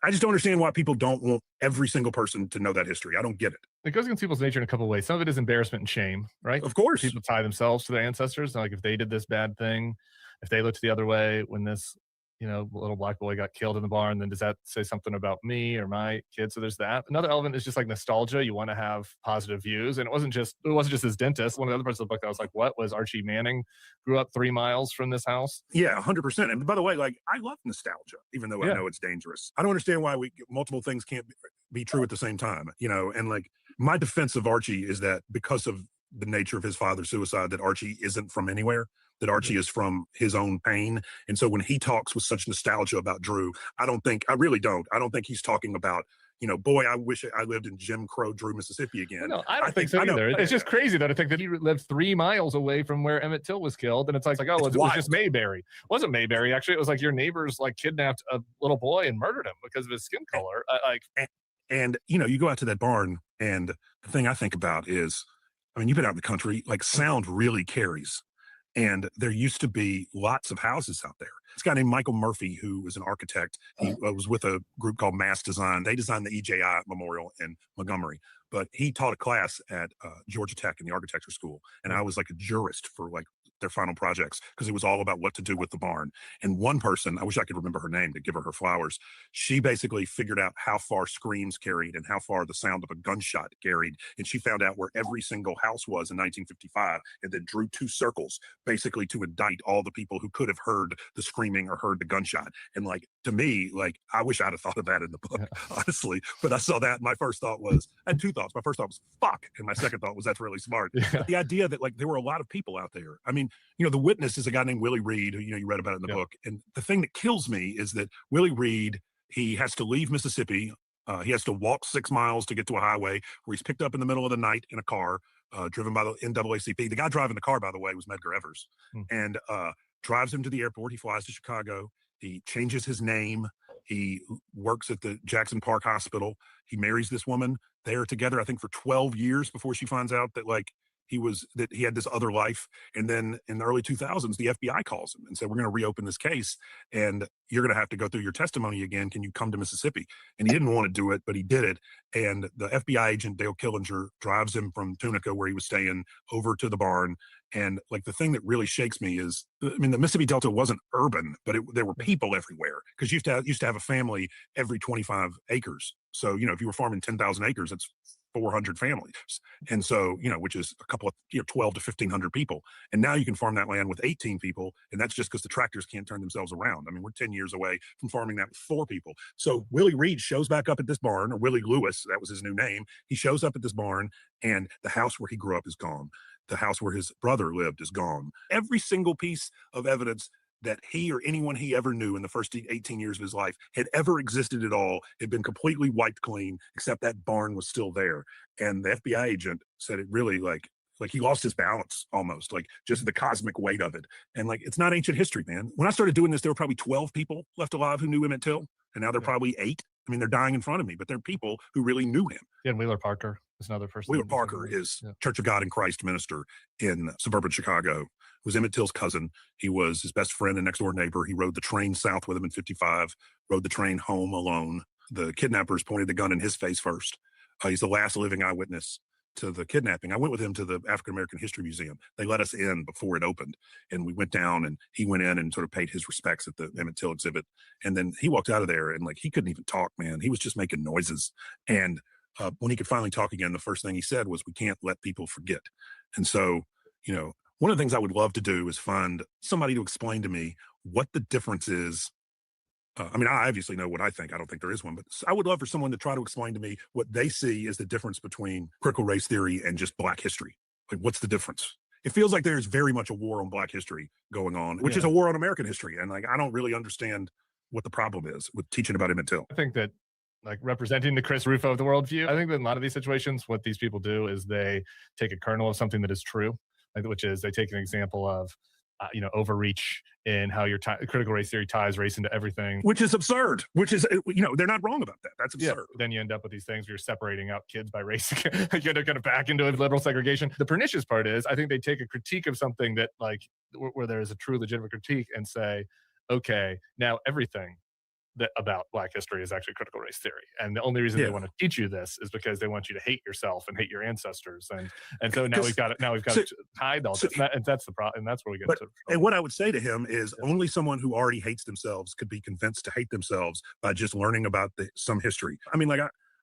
I just don't understand why people don't want every single person to know that history. I don't get it. It goes against people's nature in a couple of ways. Some of it is embarrassment and shame, right? Of course. People tie themselves to their ancestors. Like if they did this bad thing, if they looked the other way when this, you know, little black boy got killed in the barn, then does that say something about me or my kid? So there's that. Another element is just like nostalgia. You want to have positive views. And it wasn't just his dentist. One of the other parts of the book that I was like, what was Archie Manning grew up 3 miles from this house? Yeah, 100%. And by the way, like I love nostalgia, even though I know it's dangerous. I don't understand why multiple things can't be true at the same time, you know, and like my defense of Archie is that because of the nature of his father's suicide, that Archie isn't from anywhere, that Archie is from his own pain. And so when he talks with such nostalgia about Drew, I don't think he's talking about, you know, boy, I wish I lived in Jim Crow Drew, Mississippi again. No, I don't think so either. It's just crazy that I think that he lived 3 miles away from where Emmett Till was killed. And it's like, oh, it was just Mayberry. It wasn't Mayberry. Actually, it was like your neighbors like kidnapped a little boy and murdered him because of his skin color. And you know, you go out to that barn and the thing I think about is, I mean, you've been out in the country, like sound really carries. And there used to be lots of houses out there. This guy named Michael Murphy, who was an architect, he was with a group called Mass Design. They designed the EJI Memorial in Montgomery, but he taught a class at Georgia Tech in the architecture school. And I was like a jurist for like their final projects because it was all about what to do with the barn. And one person, I wish I could remember her name to give her flowers. She basically figured out how far screams carried and how far the sound of a gunshot carried. And she found out where every single house was in 1955 and then drew 2 circles basically to indict all the people who could have heard the screaming or heard the gunshot. And like, to me, like, I wish I'd have thought of that in the book, honestly. But I saw that. My first thought was, I had 2 thoughts. My first thought was, fuck. And my second thought was, that's really smart. But the idea that like there were a lot of people out there. I mean, you know, the witness is a guy named Willie Reed, who, you know, you read about it in the book. And the thing that kills me is that Willie Reed, he has to leave Mississippi. He has to walk 6 miles to get to a highway where he's picked up in the middle of the night in a car, driven by the NAACP. The guy driving the car, by the way, was Medgar Evers, and drives him to the airport. He flies to Chicago. He changes his name. He works at the Jackson Park Hospital. He marries this woman. They are together, I think, for 12 years before she finds out that like he had this other life. And then in the early 2000s, the FBI calls him and said, we're going to reopen this case and you're going to have to go through your testimony again. Can you come to Mississippi? And he didn't want to do it, but he did it. And the FBI agent, Dale Killinger, drives him from Tunica, where he was staying, over to the barn. And like the thing that really shakes me is, I mean, the Mississippi Delta wasn't urban, but there were people everywhere because you used to have a family every 25 acres. So, you know, if you were farming 10,000 acres, it's 400 families. And so, you know, which is a couple of, 12 to 1,500 people. And now you can farm that land with 18 people. And that's just because the tractors can't turn themselves around. I mean, we're 10 years away from farming that with 4 people. So Willie Reed shows back up at this barn, or Willie Lewis, that was his new name. He shows up at this barn and the house where he grew up is gone. The house where his brother lived is gone. Every single piece of evidence that he or anyone he ever knew in the first 18 years of his life had ever existed at all had been completely wiped clean, except that barn was still there. And the FBI agent said it really like he lost his balance almost, like just the cosmic weight of it. And like, it's not ancient history, man. When I started doing this, there were probably 12 people left alive who knew Emmett Till. And now they're probably 8. I mean, they're dying in front of me, but they're people who really knew him. Yeah, and Wheeler Parker is another person. Wheeler Parker is Church of God in Christ minister in suburban Chicago, who was Emmett Till's cousin. He was his best friend and next door neighbor. He rode the train south with him in 55, rode the train home alone. The kidnappers pointed the gun in his face first. He's the last living eyewitness to the kidnapping. I went with him to the African American History Museum. They let us in before it opened, and we went down and he went in and sort of paid his respects at the Emmett Till exhibit. And then he walked out of there and like, he couldn't even talk, man. He was just making noises. And when he could finally talk again, the first thing he said was, we can't let people forget. And so, you know, one of the things I would love to do is find somebody to explain to me what the difference is. I mean, I obviously know what I think. I don't think there is one, but I would love for someone to try to explain to me what they see as the difference between critical race theory and just Black history. Like, what's the difference? It feels like there's very much a war on Black history going on, which is a war on American history. And like, I don't really understand what the problem is with teaching about Emmett Till. I think that, like, representing the Chris Rufo of the worldview, I think that in a lot of these situations, what these people do is they take a kernel of something that is true, like, which is they take an example of overreach in how your critical race theory ties race into everything, which is absurd. Which is, they're not wrong about that. That's absurd. Yeah, then you end up with these things where you're separating out kids by race. You get kind of back into liberal segregation. The pernicious part is, I think they take a critique of something that where there is a true legitimate critique and say, okay, now everything that about Black history is actually critical race theory, and the only reason they want to teach you this is because they want you to hate yourself and hate your ancestors, and so now we've got to hide all this, and that's the problem, and that's where we get to. And what I would say to him is, only someone who already hates themselves could be convinced to hate themselves by just learning about some history. I mean,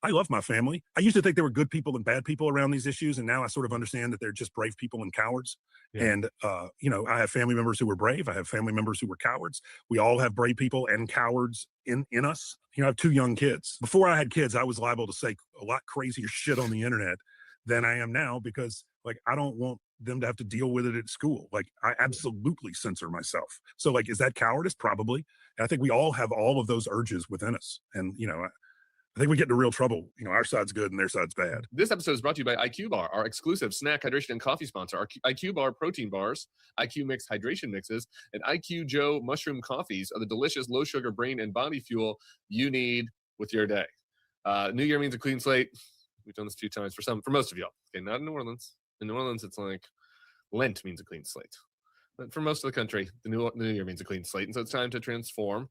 I love my family. I used to think there were good people and bad people around these issues, and now I sort of understand that they're just brave people and cowards. Yeah. And I have family members who were brave. I have family members who were cowards. We all have brave people and cowards in us. I have 2 young kids. Before I had kids, I was liable to say a lot crazier shit on the internet than I am now, because I don't want them to have to deal with it at school. I absolutely censor myself. So is that cowardice? Probably. And I think we all have all of those urges within us. And, I think we get into real trouble. Our side's good and their side's bad. This episode is brought to you by IQ Bar, our exclusive snack, hydration, and coffee sponsor. Our IQ Bar protein bars, IQ Mix hydration mixes, and IQ Joe mushroom coffees are the delicious low-sugar brain and body fuel you need with your day. New Year means a clean slate. We've done this a few times for most of y'all. Okay, not in New Orleans. In New Orleans, it's like Lent means a clean slate. But for most of the country, the New Year means a clean slate. And so it's time to transform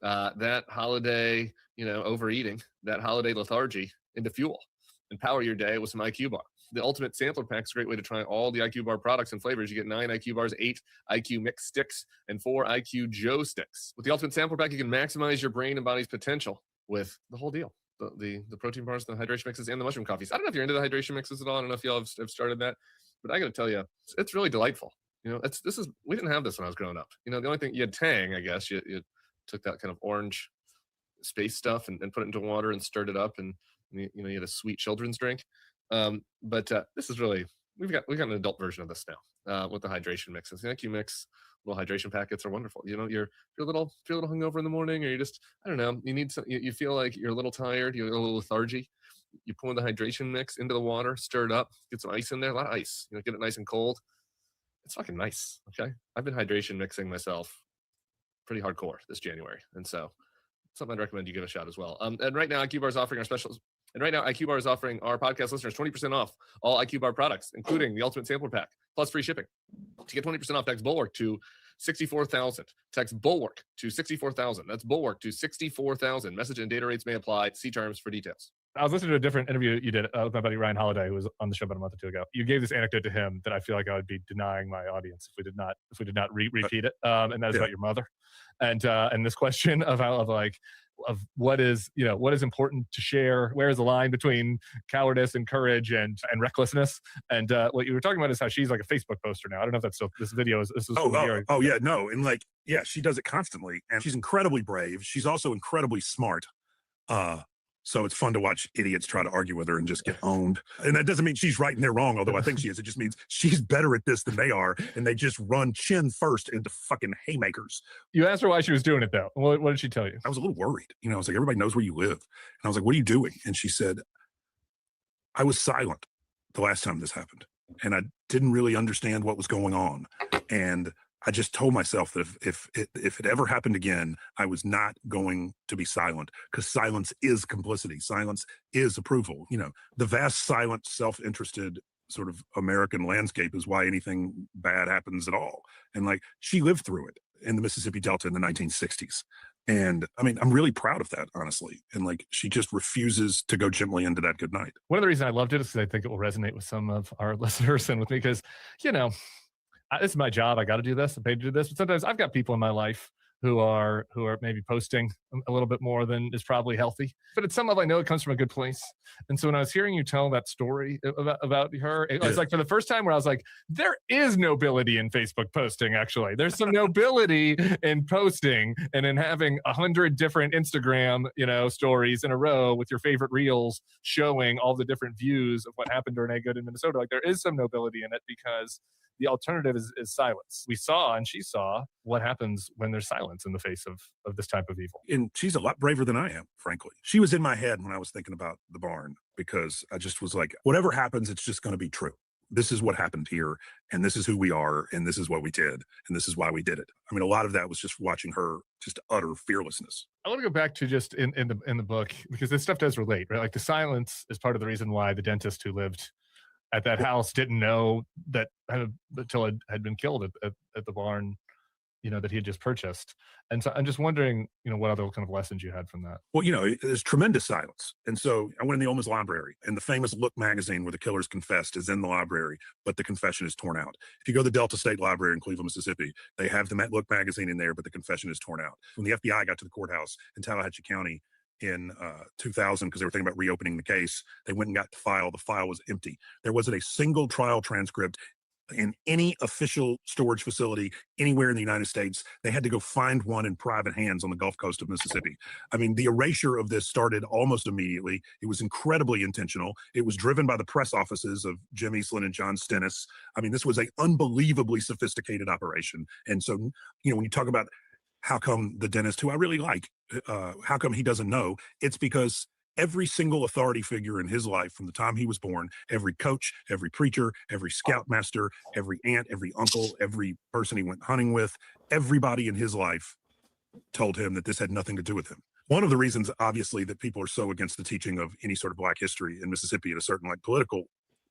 that holiday, overeating, that holiday lethargy into fuel, and power your day with some IQ Bar. The ultimate sampler pack is a great way to try all the IQ Bar products and flavors. You get 9 IQ Bars, 8 IQ Mix sticks, and 4 IQ Joe sticks. With the ultimate sampler pack, you can maximize your brain and body's potential with the whole deal. The protein bars, the hydration mixes, and the mushroom coffees. I don't know if you're into the hydration mixes at all. I don't know if y'all have started that, but I got to tell you, it's really delightful. We didn't have this when I was growing up. The only thing, you had Tang, I guess. You took that kind of orange space stuff and put it into water and stirred it up, and you had a sweet children's drink. But this is really, we've got an adult version of this now with the hydration mixes. The IQ Mix little hydration packets are wonderful. You're a little hungover in the morning, or you just, I don't know, you need some, you feel like you're a little tired, you're a little lethargy. You pour the hydration mix into the water, stir it up, get some ice in there, a lot of ice. Get it nice and cold. It's fucking nice. Okay, I've been hydration mixing myself pretty hardcore this January, and so something I'd recommend you give a shot as well. And right now, IQ Bar is offering our specials. And right now, IQ Bar is offering our podcast listeners 20% off all IQ Bar products, including the Ultimate Sampler Pack, plus free shipping. To get 20% off, text Bulwark to 64,000. Text Bulwark to 64,000. That's Bulwark to 64,000. Message and data rates may apply. See terms for details. I was listening to a different interview you did with my buddy Ryan Holiday, who was on the show about a month or two ago. You gave this anecdote to him that I feel like I would be denying my audience if we did not repeat it. And that is about your mother, and this question of what is important to share. Where is the line between cowardice and courage and recklessness? And what you were talking about is how she's like a Facebook poster now. I don't know if that's still, this video is. This is she does it constantly, and she's incredibly brave. She's also incredibly smart. So it's fun to watch idiots try to argue with her and just get owned. And that doesn't mean she's right and they're wrong, although I think she is. It just means she's better at this than they are, and they just run chin first into fucking haymakers. You asked her why she was doing it, though. What did she tell you? I was a little worried. I was like, everybody knows where you live. And I was like, what are you doing? And she said, I was silent the last time this happened, and I didn't really understand what was going on. And I just told myself that if it ever happened again, I was not going to be silent, because silence is complicity. Silence is approval. The vast, silent, self-interested sort of American landscape is why anything bad happens at all. And she lived through it in the Mississippi Delta in the 1960s. And I mean, I'm really proud of that, honestly. And she just refuses to go gently into that good night. One of the reasons I loved it is because I think it will resonate with some of our listeners and with me, because, this is my job. I got to do this. I'm paid to do this. But sometimes I've got people in my life who are maybe posting a little bit more than is probably healthy. But at some level, I know it comes from a good place. And so when I was hearing you tell that story about her, it was like for the first time where I was like, there is nobility in Facebook posting, actually. There's some nobility in posting and in having 100 different Instagram, stories in a row with your favorite reels showing all the different views of what happened during a good in Minnesota. There is some nobility in it, because the alternative is silence. We saw, and she saw, what happens when there's silence in the face of this type of evil. And she's a lot braver than I am, frankly. She was in my head when I was thinking about the barn, because I just was like, whatever happens, it's just going to be true. this is what happened here, and this is who we are, and this is what we did, and this is why we did it. I mean, a lot of that was just watching her just utter fearlessness. I want to go back to just in the book, because this stuff does relate, right? Like the silence is part of the reason why the dentist who lived at that house didn't know that until it had been killed at the barn, you know, that he had just purchased. And so I'm just wondering, you know, what other kind of lessons you had from that. Well, you know, there's tremendous silence. And so I went in the Ole Miss library, and the famous Look magazine where the killers confessed is in the library, but the confession is torn out. If you go to the Delta State Library in Cleveland, Mississippi, they have the Look magazine in there, but the confession is torn out. When the FBI got to the courthouse in Tallahatchie County in 2000, because they were thinking about reopening the case, they went and got the file. The file was empty. There wasn't a single trial transcript in any official storage facility anywhere in the United States. They had to go find one in private hands on the Gulf Coast of Mississippi. I mean, the erasure of this started almost immediately. It was incredibly intentional. It was driven by the press offices of Jim Eastland and John Stennis. I mean, this was an unbelievably sophisticated operation. And so, you know, when you talk about how come the dentist, who I really like, how come he doesn't know, it's because every single authority figure in his life from the time he was born, every coach, every preacher, every scoutmaster, every aunt, every uncle, every person he went hunting with, everybody in his life told him that this had nothing to do with him. One of the reasons, obviously, that people are so against the teaching of any sort of Black history in Mississippi at a certain like political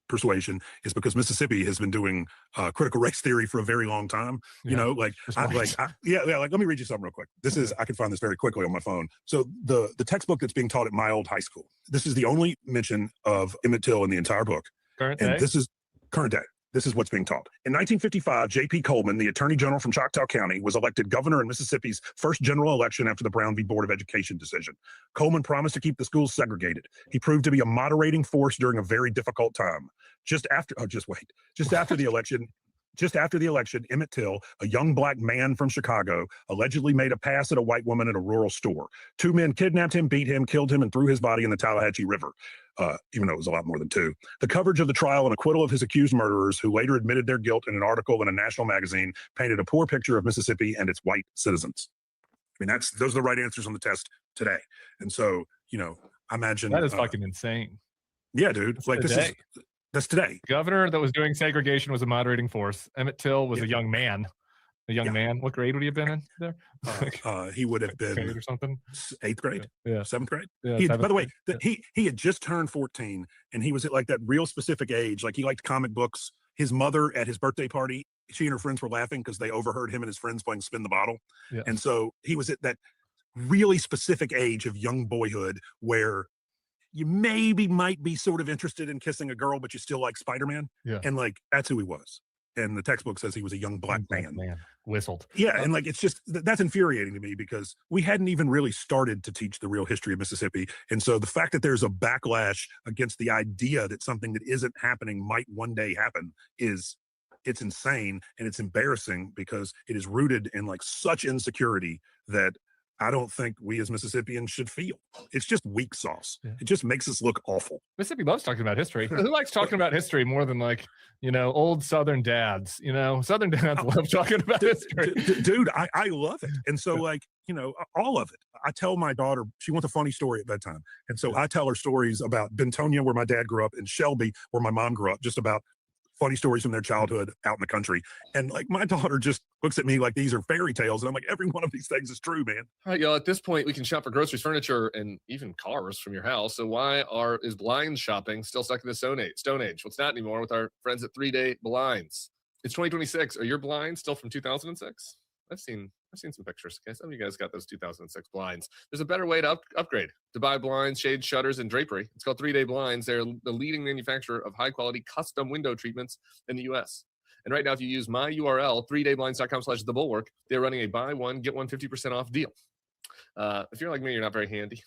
persuasion is because Mississippi has been doing critical race theory for a very long time. You know, like, like let me read you something real quick. This is, I can find this very quickly on my phone. So the textbook that's being taught at my old high school, this is the only mention of Emmit Till in the entire book. Current and day? This is current day. This is what's being taught. In 1955, J.P. Coleman, the Attorney General from Choctaw County, was elected governor in Mississippi's first general election after the Brown v. Board of Education decision. Coleman promised to keep the schools segregated. He proved to be a moderating force during a very difficult time. Just after the election, Emmit Till, a young Black man from Chicago, allegedly made a pass at a white woman at a rural store. Two men kidnapped him, beat him, killed him, and threw his body in the Tallahatchie River, even though it was a lot more than two. The coverage of the trial and acquittal of his accused murderers, who later admitted their guilt in an article in a national magazine, painted a poor picture of Mississippi and its white citizens. I mean, those are the right answers on the test today. And so, you know, I imagine that is fucking insane. Yeah, dude. That's today. Governor that was doing segregation was a moderating force. Emmit Till was a young man. Man. What grade would he have been in there? He would have been or something. 8th grade, 7th grade. Yeah, by the way, he had just turned 14, and he was at like that real specific age. Like, he liked comic books. His mother at his birthday party, she and her friends were laughing because they overheard him and his friends playing Spin the Bottle. Yeah. And so he was at that really specific age of young boyhood where you might be sort of interested in kissing a girl, but you still like Spider-Man. Yeah. And like, that's who he was. And the textbook says he was a young Black man. Whistled. Yeah. And like, it's just, that's infuriating to me because we hadn't even really started to teach the real history of Mississippi. And so the fact that there's a backlash against the idea that something that isn't happening might one day happen it's insane. And it's embarrassing because it is rooted in like such insecurity that I don't think we as Mississippians should feel. It's just weak sauce. Yeah. It just makes us look awful. Mississippi loves talking about history. Who likes talking about history more than like, you know, old Southern dads? You know, Southern dads love talking about history. Dude, I love it. And so like, you know, all of it. I tell my daughter, she wants a funny story at bedtime. And so I tell her stories about Bentonia, where my dad grew up, and Shelby, where my mom grew up, just about funny stories from their childhood out in the country. And like, my daughter just looks at me like these are fairy tales. And I'm like, every one of these things is true, man. All right, y'all, at this point, we can shop for groceries, furniture, and even cars from your house. So why is blinds shopping still stuck in the Stone Age? Well, it's not anymore with our friends at 3 Day Blinds. It's 2026. Are your blinds still from 2006? I've seen some pictures. Okay, some of you guys got those 2006 blinds. There's a better way to upgrade, to buy blinds, shades, shutters, and drapery. It's called 3 Day Blinds. They're the leading manufacturer of high-quality custom window treatments in the U.S. And right now, if you use my URL, 3dayblinds.com/thebulwark, they're running a buy one, get one 50% off deal. If you're like me, you're not very handy.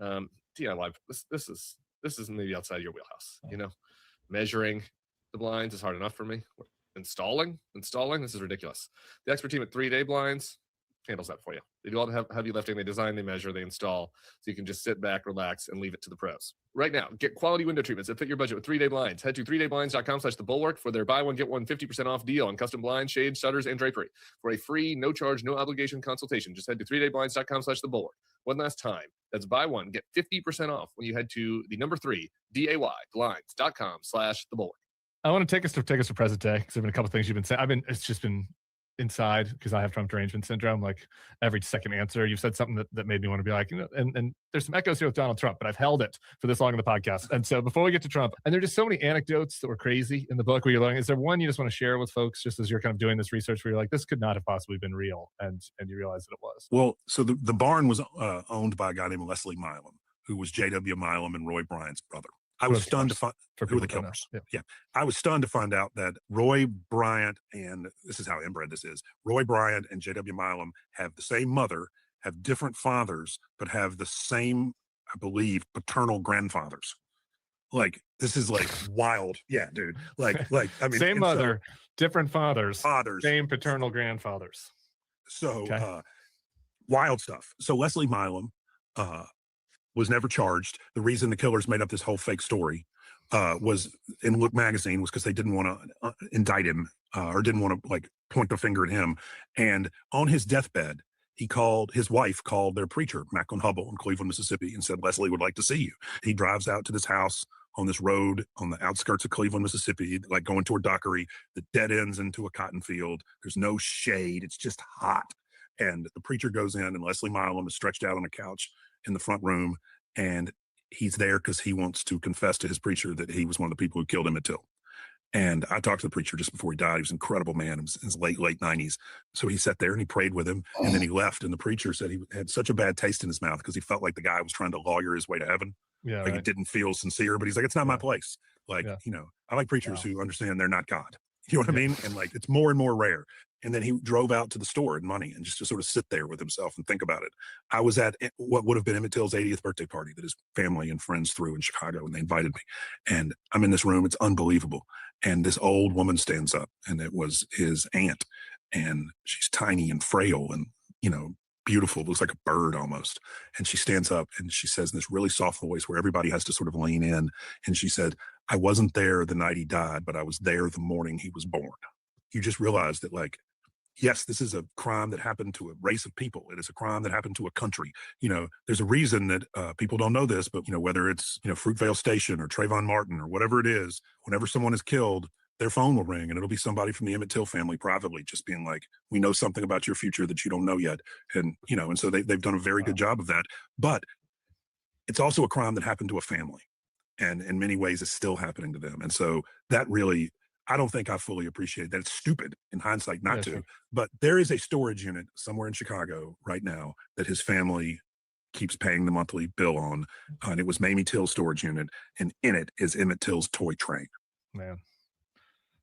TI Live, this is maybe outside your wheelhouse. You know, measuring the blinds is hard enough for me. Installing, this is ridiculous. The expert team at 3 Day Blinds handles that for you. They do all the heavy lifting. They design, they measure, they install, so you can just sit back, relax, and leave it to the pros. Right now, get quality window treatments that fit your budget with 3 Day Blinds. Head to 3dayblinds.com/thebulwark for their buy one, get one 50% off deal on custom blinds, shades, shutters, and drapery. For a free, no charge, no obligation consultation, just head to 3dayblinds.com/thebulwark. One last time, that's buy one, get 50% off when you head to the number 3, DAY, blinds.com/thebulwark. I want to take us to present day because there've been a couple things you've been saying. It's just been inside because I have Trump derangement syndrome. Like every second answer, you've said something that made me want to be like, and there's some echoes here with Donald Trump, but I've held it for this long in the podcast. And so before we get to Trump, and there are just so many anecdotes that were crazy in the book where you're learning. Is there one you just want to share with folks just as you're kind of doing this research where you're like, this could not have possibly been real, and you realize that it was? Well, so the barn was owned by a guy named Leslie Milam, who was J.W. Milam and Roy Bryant's brother. I was stunned to find who were the killers. Yeah. I was stunned to find out that Roy Bryant, and this is how inbred this is, Roy Bryant and J.W. Milam have the same mother, have different fathers, but have the same, I believe, paternal grandfathers. Like, this is like wild. Yeah, dude. Like, I mean, same mother, different fathers, fathers, same paternal grandfathers. So wild stuff. So Leslie Milam was never charged. The reason the killers made up this whole fake story was in Look magazine was because they didn't want to indict him or didn't want to like point the finger at him. And on his deathbed, his wife called their preacher, Macklin Hubble in Cleveland, Mississippi, and said, Leslie would like to see you. He drives out to this house on this road on the outskirts of Cleveland, Mississippi, like going toward Dockery, that dead ends into a cotton field. There's no shade. It's just hot. And the preacher goes in and Leslie Milam is stretched out on a couch in the front room, and he's there because he wants to confess to his preacher that he was one of the people who killed Emmit Till. And I talked to the preacher just before he died. He was an incredible man in his late 90s. So he sat there and he prayed with him, and then he left. And the preacher said he had such a bad taste in his mouth because he felt like the guy was trying to lawyer his way to heaven. Yeah, like it didn't feel sincere, but he's like, it's not my place. Like, I like preachers who understand they're not God. You know what I mean? And like, it's more and more rare. And then he drove out to the store in money and just to sort of sit there with himself and think about it. I was at what would have been Emmit Till's 80th birthday party that his family and friends threw in Chicago, and they invited me. And I'm in this room. It's unbelievable. And this old woman stands up, and it was his aunt. And she's tiny and frail and, beautiful, looks like a bird almost. And she stands up and she says in this really soft voice where everybody has to sort of lean in. And she said, I wasn't there the night he died, but I was there the morning he was born. You just realize that, like, yes, this is a crime that happened to a race of people. It is a crime that happened to a country. There's a reason that people don't know this, but, whether it's, Fruitvale Station or Trayvon Martin or whatever it is, whenever someone is killed, their phone will ring and it'll be somebody from the Emmit Till family privately just being like, we know something about your future that you don't know yet. And, and so they've done a very good job of that. But it's also a crime that happened to a family, and in many ways it's still happening to them. And so that really, I don't think I fully appreciate that. It's stupid in hindsight not to, sure. But there is a storage unit somewhere in Chicago right now that his family keeps paying the monthly bill on. And it was Mamie Till's storage unit. And in it is Emmit Till's toy train. Man,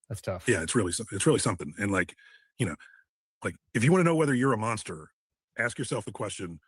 that's tough. Yeah, it's really something. And like if you want to know whether you're a monster, ask yourself the question,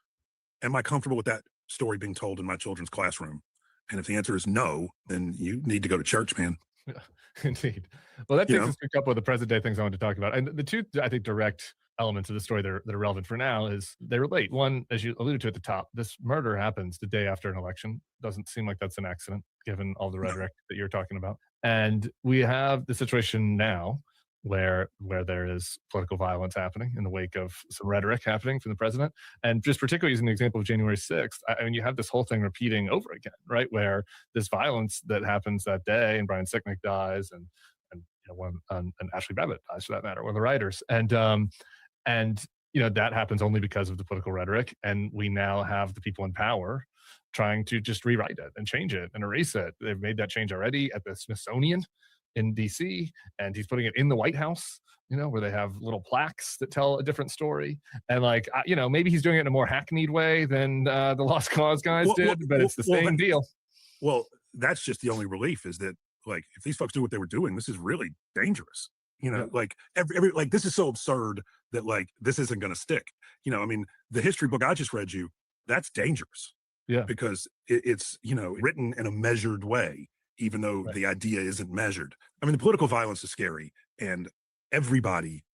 am I comfortable with that story being told in my children's classroom? And if the answer is no, then you need to go to church, man. Yeah, indeed. Well, that takes us to a couple of the present day things I want to talk about. And the two, I think, direct elements of the story that are relevant for now is they relate. One, as you alluded to at the top, this murder happens the day after an election. Doesn't seem like that's an accident, given all the rhetoric that you're talking about. And we have the situation now where there is political violence happening in the wake of some rhetoric happening from the president. And just particularly using the example of January 6th, I mean, you have this whole thing repeating over again, right? Where this violence that happens that day, and Brian Sicknick dies, and Ashley Babbitt dies for that matter, one of the writers. And that happens only because of the political rhetoric. And we now have the people in power trying to just rewrite it and change it and erase it. They've made that change already at the Smithsonian in DC, and he's putting it in the White House, where they have little plaques that tell a different story. And maybe he's doing it in a more hackneyed way than the Lost Cause guys did, but it's the same deal. Well, that's just the only relief is that, like, if these folks do what they were doing, this is really dangerous. Like this is so absurd that like this isn't going to stick. I mean, the history book I just read you, that's dangerous. Yeah, because it's written in a measured way, even though the idea isn't measured. I mean, the political violence is scary, and everybody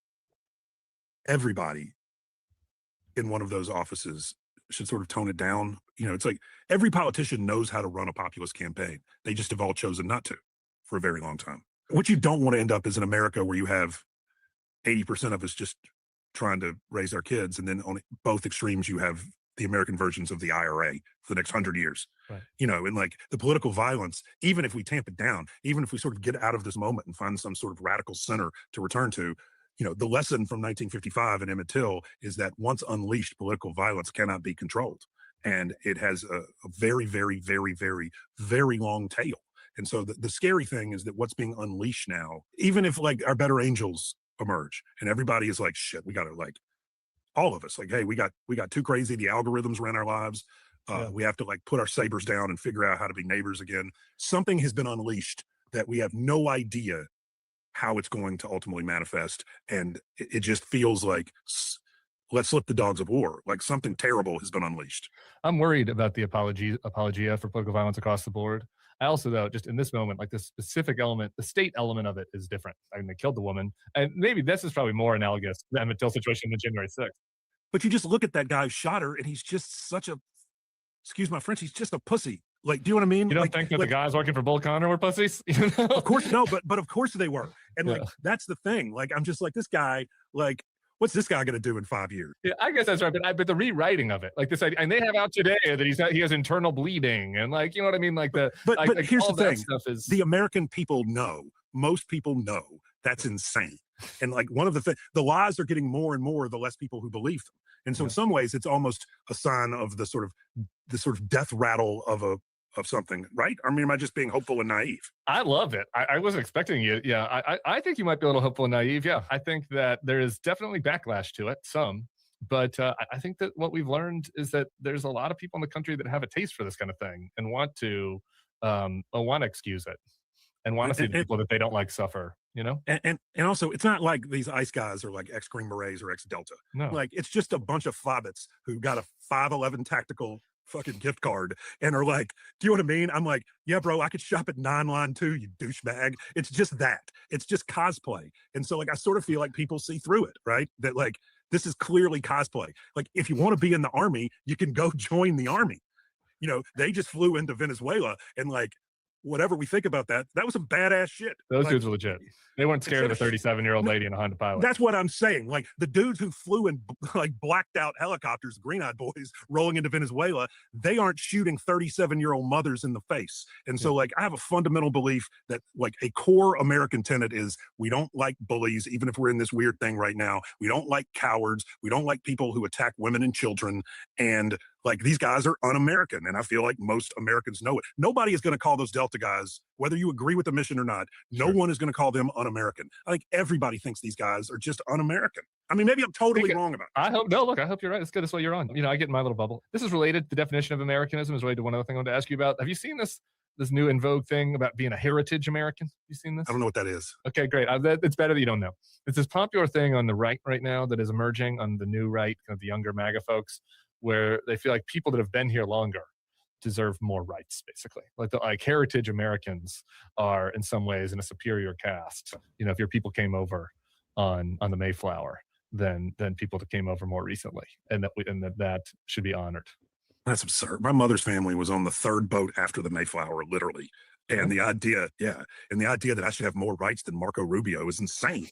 in one of those offices should sort of tone it down. It's like every politician knows how to run a populist campaign. They just have all chosen not to for a very long time. What you don't want to end up is in America where you have 80% of us just trying to raise our kids, and then on both extremes you have the American versions of the IRA for the next 100 years. Right. And like the political violence, even if we tamp it down, even if we sort of get out of this moment and find some sort of radical center to return to, the lesson from 1955 and Emmit Till is that once unleashed, political violence cannot be controlled. And it has a very, very, very, very, very long tail. And so the scary thing is that what's being unleashed now, even if like our better angels emerge and everybody is like, shit, we got to like, all of us, like, hey, we got too crazy. The algorithms ran our lives. We have to like put our sabers down and figure out how to be neighbors again. Something has been unleashed that we have no idea how it's going to ultimately manifest. And it just feels like, let's slip the dogs of war. Like something terrible has been unleashed. I'm worried about the apologia for political violence across the board. I also, though, just in this moment, like the specific element, the state element of it is different. I mean, they killed the woman. And maybe this is probably more analogous to the Emmit Till situation than January 6th. But you just look at that guy who shot her and he's just such a, excuse my French, he's just a pussy. Like, do you know what I mean? You don't think that the guys working for Bull Connor were pussies? Of course, no, but of course they were. And like, that's the thing. Like, I'm just like, this guy, like, what's this guy going to do in 5 years? Yeah, I guess that's right. But the rewriting of it, like this, and they have out today that he has internal bleeding, and like, you know what I mean? Like but like here's all the thing: stuff is the American people know. Most people know that's insane. And like one of the things, the lies are getting more and more the less people who believe them. And so in some ways, it's almost a sign of the sort of death rattle of something, right? I mean, am I just being hopeful and naive? I love it. I wasn't expecting you. Yeah, I think you might be a little hopeful and naive. Yeah, I think that there is definitely backlash to it, but I think that what we've learned is that there's a lot of people in the country that have a taste for this kind of thing and want to excuse it and want to see the people that they don't like suffer. And also, it's not like these ICE guys are like ex-Green Berets or ex-Delta. No. Like, it's just a bunch of fobbits who got a 511 tactical fucking gift card and are like, do you know what I mean? I'm like, yeah, bro, I could shop at 9 Line too, you douchebag. It's just that. It's just cosplay. And so like, I sort of feel like people see through it, right? That like, this is clearly cosplay. Like, if you want to be in the army, you can go join the army. They just flew into Venezuela and like, whatever we think about that was some badass shit. Those like, dudes are legit. They weren't scared of a 37-year-old lady in a Honda Pilot. That's what I'm saying. Like the dudes who flew in like blacked out helicopters, green-eyed boys rolling into Venezuela, they aren't shooting 37-year-old mothers in the face. And so like I have a fundamental belief that like a core American tenet is we don't like bullies, even if we're in this weird thing right now. We don't like cowards. We don't like people who attack women and children. And like these guys are un-American. And I feel like most Americans know it. Nobody is going to call those Delta guys, whether you agree with the mission or not, no one is going to call them un-American. I think everybody thinks these guys are just un-American. I mean, maybe I'm totally wrong about it. I hope you're right. It's good. That's what you're on. I get in my little bubble. This is related. The definition of Americanism is related to one other thing I wanted to ask you about. Have you seen this new in vogue thing about being a heritage American? You seen this? I don't know what that is. Okay, great. It's better that you don't know. It's this popular thing on the right now that is emerging on the new right, kind of the younger MAGA folks, where they feel like people that have been here longer deserve more rights, basically. Like heritage Americans are in some ways in a superior caste. If your people came over on the Mayflower than people that came over more recently, and that should be honored. That's absurd. My mother's family was on the third boat after the Mayflower, literally. And the idea that I should have more rights than Marco Rubio is insane.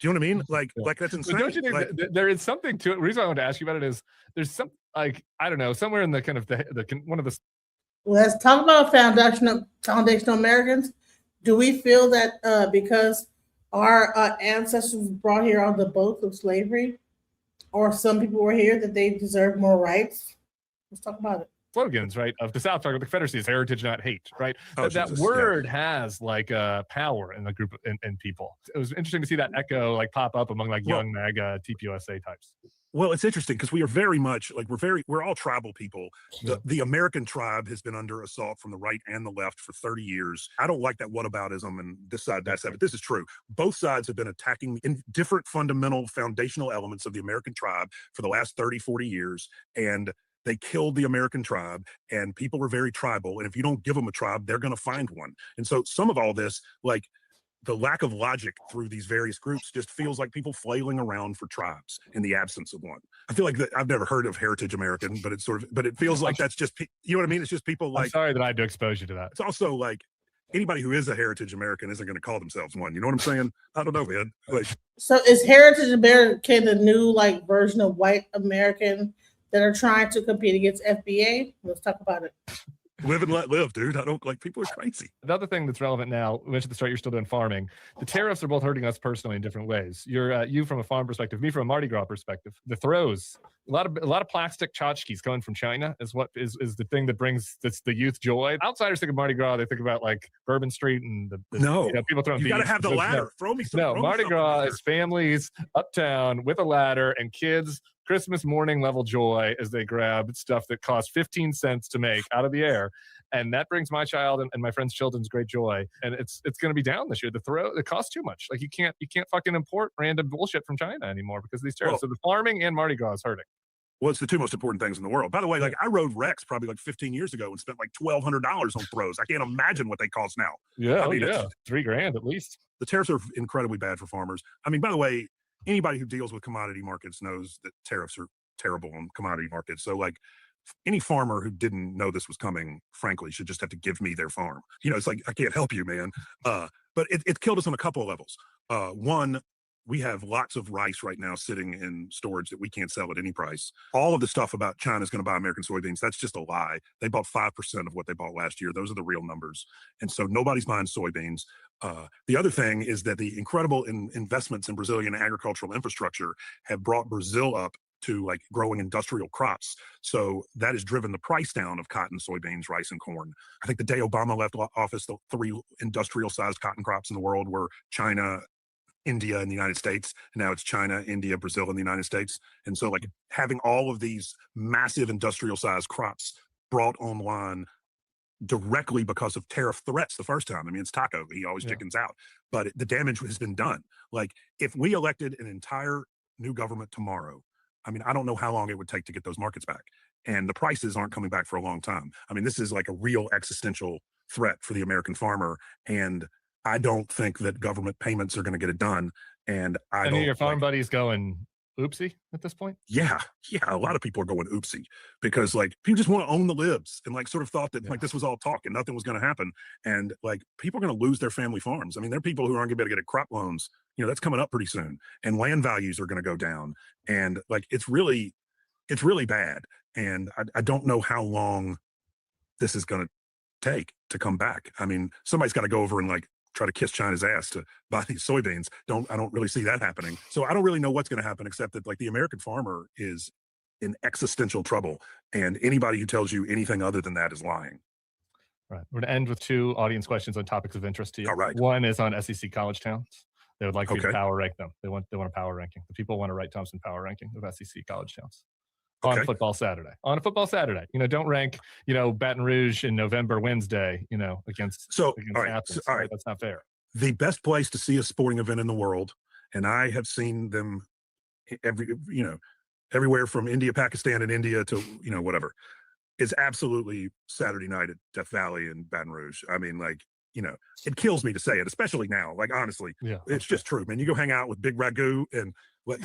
Do you know what I mean? Like that's insane. But don't you think that there is something to it? The reason I wanted to ask you about it is there's some, like, I don't know, somewhere in the kind of one of the. Let's talk about foundational Americans. Do we feel that because our ancestors were brought here on the boat of slavery, or some people were here, that they deserve more rights? Let's talk about it. Slogans, right, of the South, the Confederacy is heritage, not hate, right? That word has like a power in the group and people. It was interesting to see that echo like pop up among like young MAGA TPUSA types. Well, it's interesting because we are very much like we're all tribal people. The American tribe has been under assault from the right and the left for 30 years. I don't like that whataboutism and this side, that side, but this is true. Both sides have been attacking in different fundamental foundational elements of the American tribe for the last 30, 40 years. And they killed the American tribe, and people were very tribal. And if you don't give them a tribe, they're going to find one. And so some of all this, like the lack of logic through these various groups, just feels like people flailing around for tribes in the absence of one. I feel like I've never heard of heritage American, but it feels like that's just, you know what I mean? It's just people like. I'm sorry that I had to expose you to that. It's also like anybody who is a heritage American isn't going to call themselves one. You know what I'm saying? I don't know, man. Like, so is heritage American the new like version of white American? that are trying to compete against FBA. Let's talk about it. Live and let live, dude. I don't like people are crazy. Another thing that's relevant now, we mentioned at the start, you're still doing farming. The tariffs are both hurting us personally in different ways. You're you from a farm perspective, me from a Mardi Gras perspective. The throws, a lot of plastic tchotchkes coming from China is what is the thing that brings the youth joy. Outsiders think of Mardi Gras, they think about like Bourbon Street and the people throwing. You got to beads. have the ladder. Throw me some. No, throw me Mardi something Gras here. is families uptown with a ladder and kids. Christmas morning level joy as they grab stuff that costs 15 cents to make out of the air. And that brings my child and my friends' children's great joy. And it's going to be down this year. It costs too much. Like you can't fucking import random bullshit from China anymore because of these tariffs. So the farming and Mardi Gras is hurting. Well, it's the two most important things in the world. By the way, like I rode Rex probably like 15 years ago and spent like $1,200 on throws. I can't imagine what they cost now. Yeah, I mean, $3,000 at least. The tariffs are incredibly bad for farmers. I mean, by the way, anybody who deals with commodity markets knows that tariffs are terrible on commodity markets. So like any farmer who didn't know this was coming, frankly, should just have to give me their farm. You know, it's like, I can't help you, man. But it killed us on a couple of levels. One, we have lots of rice right now sitting in storage that we can't sell at any price. All of the stuff about China's going to buy American soybeans, that's just a lie. They bought 5% of what they bought last year. Those are the real numbers. And so nobody's buying soybeans. The other thing is that the incredible investments in Brazilian agricultural infrastructure have brought Brazil up to like growing industrial crops. So that has driven the price down of cotton, soybeans, rice, and corn. I think the day Obama left office, the 3 industrial sized cotton crops in the world were China, India, and the United States. Now it's China, India, Brazil, and the United States. And so like having all of these massive industrial sized crops brought online directly because of tariff threats the first time. I mean, it's Taco. He always chickens out. But the damage has been done. Like if we elected an entire new government tomorrow, I mean, I don't know how long it would take to get those markets back. And the prices aren't coming back for a long time. I mean, this is like a real existential threat for the American farmer. And I don't think that government payments are going to get it done. And I don't. Your farm buddies going oopsie at this point? Yeah. A lot of people are going oopsie because like people just want to own the libs and like sort of thought that like this was all talk and nothing was going to happen. And like people are going to lose their family farms. I mean, there are people who aren't going to be able to get crop loans. You know, that's coming up pretty soon. And land values are going to go down. And like it's really bad. And I don't know how long this is going to take to come back. I mean, somebody's got to go over and like try to kiss China's ass to buy these soybeans. I don't really see that happening. So I don't really know what's going to happen, except that like the American farmer is in existential trouble. And anybody who tells you anything other than that is lying. Right. We're going to end with 2 audience questions on topics of interest to you. All right. One is on SEC college towns. They would like you to power rank them. They want a power ranking. The people want to write Thompson power ranking of SEC college towns. On football Saturday. On a football Saturday. You know, don't rank, you know, Baton Rouge in November, Wednesday, you know, against Athens. All right. That's not fair. The best place to see a sporting event in the world, and I have seen them everywhere from India, Pakistan, and India to, you know, whatever, is absolutely Saturday night at Death Valley and Baton Rouge. I mean, like, you know, it kills me to say it, especially now. Like, honestly, it's just true, man. You go hang out with Big Ragu and,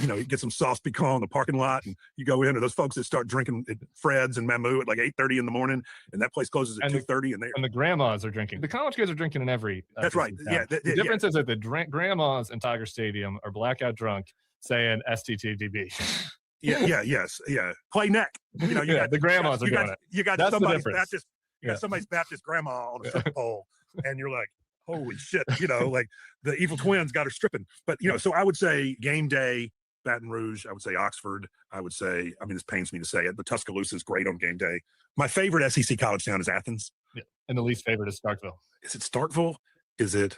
you know, you get some sauce piquant in the parking lot and you go in, or those folks that start drinking at Fred's and Mamu at like 8:30 in the morning, and that place closes at 2:30, and the grandmas are drinking. The college kids are drinking in every. That's right. Yeah. The difference is that the grandmas in Tiger Stadium are blackout drunk saying STTDB. Yes. Play neck. You know, you got the grandmas are doing it. You got That's somebody's the difference. Baptist. You got somebody's Baptist grandma on a stripper pole, and you're like, holy shit, you know, like the evil twins got her stripping. But, you know, so I would say game day, Baton Rouge, I would say Oxford, I would say, I mean, this pains me to say it, but Tuscaloosa is great on game day. My favorite SEC college town is Athens. Yeah. And the least favorite is Starkville. Is it Starkville? Is it?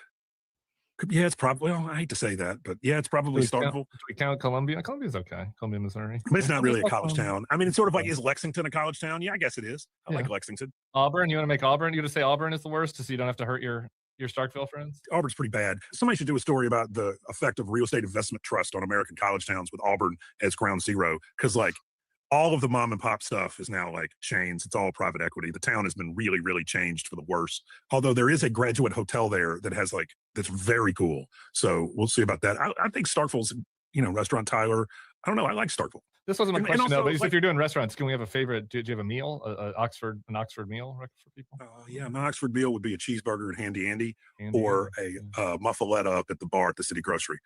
Yeah, it's probably, well, I hate to say that, but yeah, it's probably Starkville. Do we count Columbia? Columbia's okay. Columbia, Missouri. But it's not really a college town. I mean, it's sort of like, is Lexington a college town? Yeah, I guess it is. I like Lexington. Auburn, you want to make Auburn? You want to say Auburn is the worst so you don't have to hurt your Starkville friends? Auburn's pretty bad. Somebody should do a story about the effect of real estate investment trust on American college towns with Auburn as ground zero. Because like all of the mom and pop stuff is now like chains. It's all private equity. The town has been really, really changed for the worse. Although there is a graduate hotel there that has like, that's very cool. So we'll see about that. I think Starkville's, you know, Restaurant Tyler. I don't know. I like Starkville. This wasn't my question, also, though, but like, if you're doing restaurants, can we have a favorite? Do you have a meal, an Oxford meal for people? Yeah, my Oxford meal would be a cheeseburger and Handy Andy, or a muffaletta up at the bar at the City Grocery.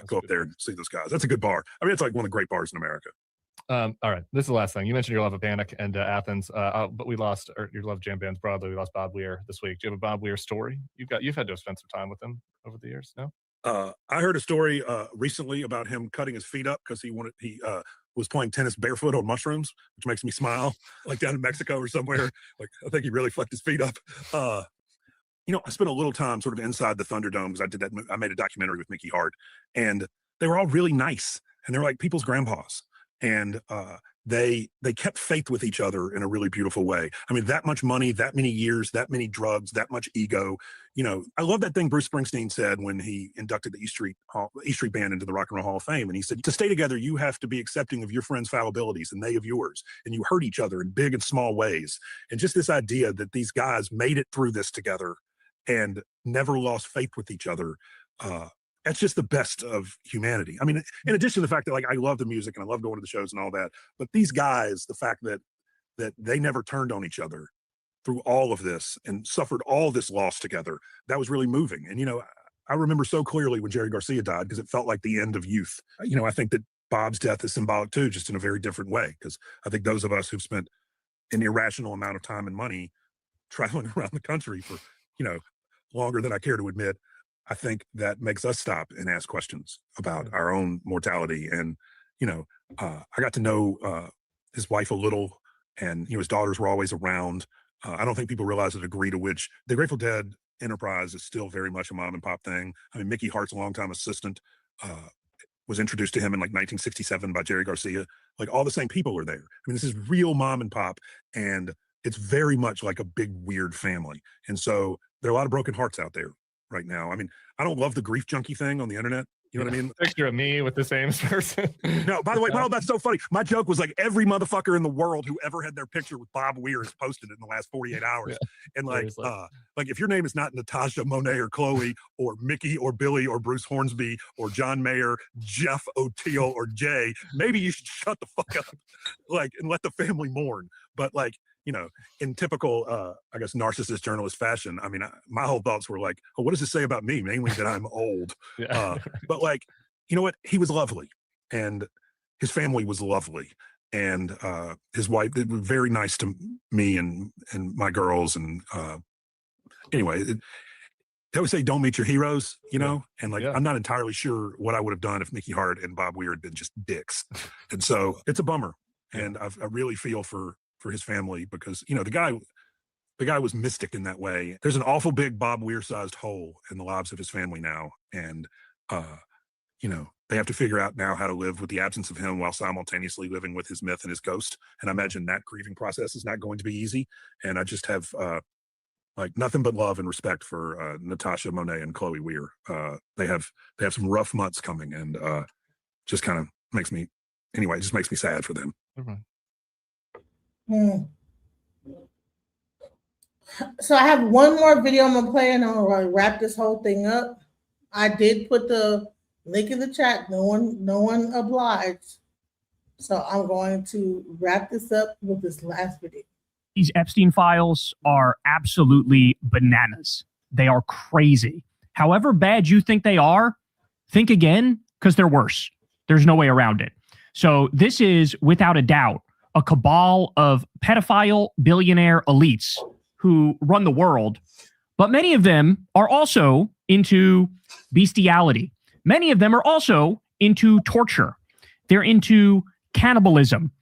Go up there and see those guys. That's a good bar. I mean, it's like one of the great bars in America. All right, this is the last thing. You mentioned your love of Panic and Athens, but we lost, or your love of jam bands broadly. We lost Bob Weir this week. Do you have a Bob Weir story? You've had to have spent some time with him over the years, no? I heard a story recently about him cutting his feet up because he was playing tennis barefoot on mushrooms, which makes me smile. Like down in Mexico or somewhere. Like I think he really fucked his feet up. I spent a little time sort of inside the Thunderdome because I made a documentary with Mickey Hart, and they were all really nice, and they're like people's grandpas, and they kept faith with each other in a really beautiful way. I mean, that much money, that many years, that many drugs, that much ego. I love that thing Bruce Springsteen said when he inducted the E Street Band into the Rock and Roll Hall of Fame. And he said, to stay together, you have to be accepting of your friends' fallibilities and they of yours. And you hurt each other in big and small ways. And just this idea that these guys made it through this together and never lost faith with each other. That's just the best of humanity. I mean, in addition to the fact that I love the music and I love going to the shows and all that, but these guys, the fact that they never turned on each other through all of this and suffered all this loss together, that was really moving. And, I remember so clearly when Jerry Garcia died because it felt like the end of youth. I think that Bob's death is symbolic too, just in a very different way. Because I think those of us who've spent an irrational amount of time and money traveling around the country for, longer than I care to admit, I think that makes us stop and ask questions about our own mortality. And, I got to know his wife a little, and, his daughters were always around. I don't think people realize the degree to which the Grateful Dead enterprise is still very much a mom and pop thing. I mean, Mickey Hart's longtime assistant was introduced to him in 1967 by Jerry Garcia. Like all the same people are there. I mean, this is real mom and pop, and it's very much like a big, weird family. And so there are a lot of broken hearts out there right now. I mean, I don't love the grief junkie thing on the internet. You know what I mean? Picture of me with the same person. No, by the way, that's so funny. My joke was like every motherfucker in the world who ever had their picture with Bob Weir has posted it in the last 48 hours. Yeah, and like if your name is not Natasha, Monet, or Chloe, or Mickey, or Billy, or Bruce Hornsby, or John Mayer, Jeff O'Teal, or Jay, maybe you should shut the fuck up, and let the family mourn. But in typical, I guess, narcissist journalist fashion, I mean, my whole thoughts were like, oh, what does this say about me? Mainly that I'm old. But you know what? He was lovely, and his family was lovely, and his wife, they were very nice to me and my girls. And anyway, they always say, don't meet your heroes, and I'm not entirely sure what I would have done if Mickey Hart and Bob Weir had been just dicks. And so it's a bummer. And I really feel for his family because, the guy was mystic in that way. There's an awful big Bob Weir-sized hole in the lives of his family now. And, they have to figure out now how to live with the absence of him while simultaneously living with his myth and his ghost. And I imagine that grieving process is not going to be easy. And I just have, nothing but love and respect for Natasha, Monet, and Chloe Weir. They have some rough months coming, and just kind of makes me sad for them. So I have one more video I'm gonna play, and I'm gonna wrap this whole thing up. I did put the link in the chat. No one obliged. So I'm going to wrap this up with this last video. These Epstein files are absolutely bananas. They are crazy. However bad you think they are, think again, because they're worse. There's no way around it. So this is, without a doubt, a cabal of pedophile billionaire elites who run the world. But many of them are also into bestiality. Many of them are also into torture. They're into cannibalism.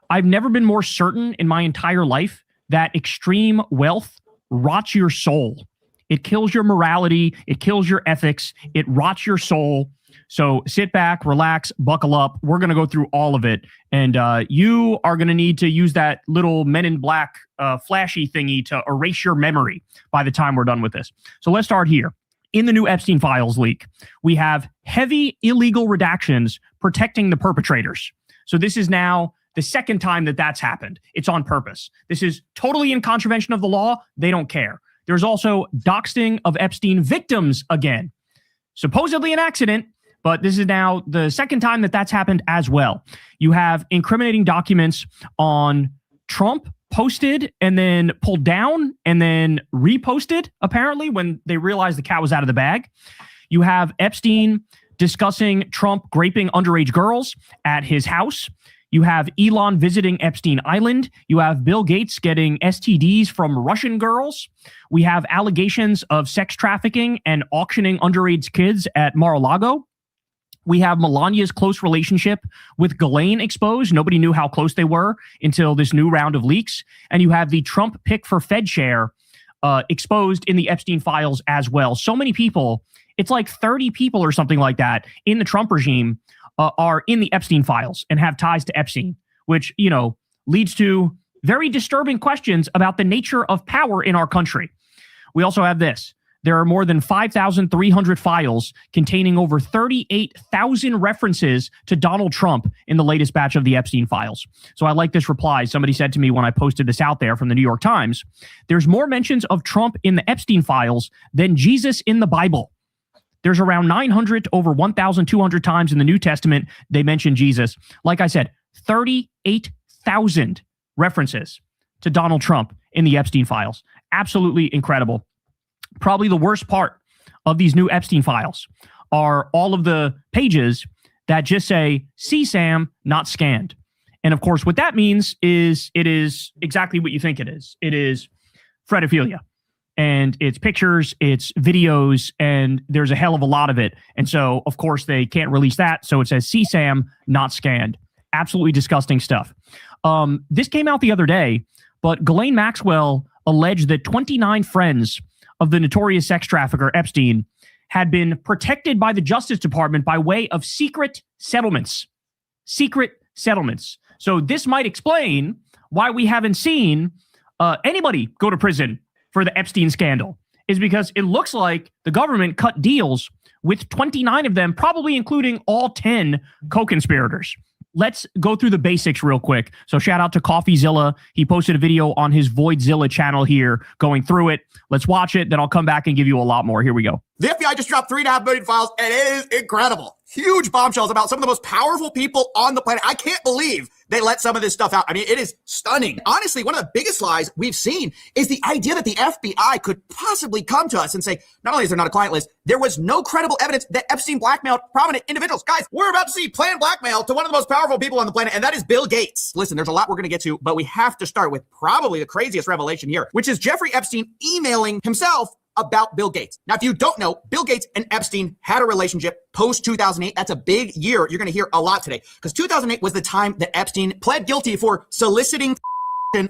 I've never been more certain in my entire life that extreme wealth rots your soul. It kills your morality. It kills your ethics. It rots your soul. So sit back, relax, buckle up. We're going to go through all of it. And you are going to need to use that little Men in Black flashy thingy to erase your memory by the time we're done with this. So let's start here. In the new Epstein files leak, we have heavy illegal redactions protecting the perpetrators. So this is now the second time that that's happened. It's on purpose. This is totally in contravention of the law. They don't care. There's also doxing of Epstein victims again. Supposedly an accident, but this is now the second time that that's happened as well. You have incriminating documents on Trump posted and then pulled down and then reposted, apparently, when they realized the cat was out of the bag. You have Epstein discussing Trump raping underage girls at his house. You have Elon visiting Epstein Island. You have Bill Gates getting STDs from Russian girls. We have allegations of sex trafficking and auctioning underage kids at Mar-a-Lago. We have Melania's close relationship with Ghislaine exposed. Nobody knew how close they were until this new round of leaks. And you have the Trump pick for Fed chair exposed in the Epstein files as well. So many people, it's like 30 people or something like that in the Trump regime are in the Epstein files and have ties to Epstein, which, you know, leads to very disturbing questions about the nature of power in our country. We also have this. There are more than 5,300 files containing over 38,000 references to Donald Trump in the latest batch of the Epstein files. So I like this reply. Somebody said to me when I posted this out there from the New York Times, there's more mentions of Trump in the Epstein files than Jesus in the Bible. There's around 900 to over 1,200 times in the New Testament they mention Jesus. Like I said, 38,000 references to Donald Trump in the Epstein files. Absolutely incredible. Probably the worst part of these new Epstein files are all of the pages that just say CSAM not scanned. And of course, what that means is it is exactly what you think it is. It is pedophilia. And it's pictures, it's videos, and there's a hell of a lot of it. And so, of course, they can't release that. So it says CSAM not scanned. Absolutely disgusting stuff. This came out the other day, but Ghislaine Maxwell alleged that 29 friends of the notorious sex trafficker Epstein had been protected by the Justice Department by way of secret settlements. Secret settlements. So this might explain why we haven't seen anybody go to prison for the Epstein scandal, is because it looks like the government cut deals with 29 of them, probably including all 10 co-conspirators. Let's go through the basics real quick. So shout out to CoffeeZilla. He posted a video on his Voidzilla channel here going through it. Let's watch it. Then I'll come back and give you a lot more. Here we go. The FBI just dropped 3.5 million files, and it is incredible. Huge bombshells about some of the most powerful people on the planet. I can't believe they let some of this stuff out. I mean, it is stunning. Honestly, one of the biggest lies we've seen is the idea that the FBI could possibly come to us and say, not only is there not a client list, there was no credible evidence that Epstein blackmailed prominent individuals. Guys, we're about to see planned blackmail to one of the most powerful people on the planet, and that is Bill Gates. Listen, there's a lot we're going to get to, but we have to start with probably the craziest revelation here, which is Jeffrey Epstein emailing himself about Bill Gates. Now, if you don't know, Bill Gates and Epstein had a relationship post 2008. That's a big year. You're going to hear a lot today because 2008 was the time that Epstein pled guilty for soliciting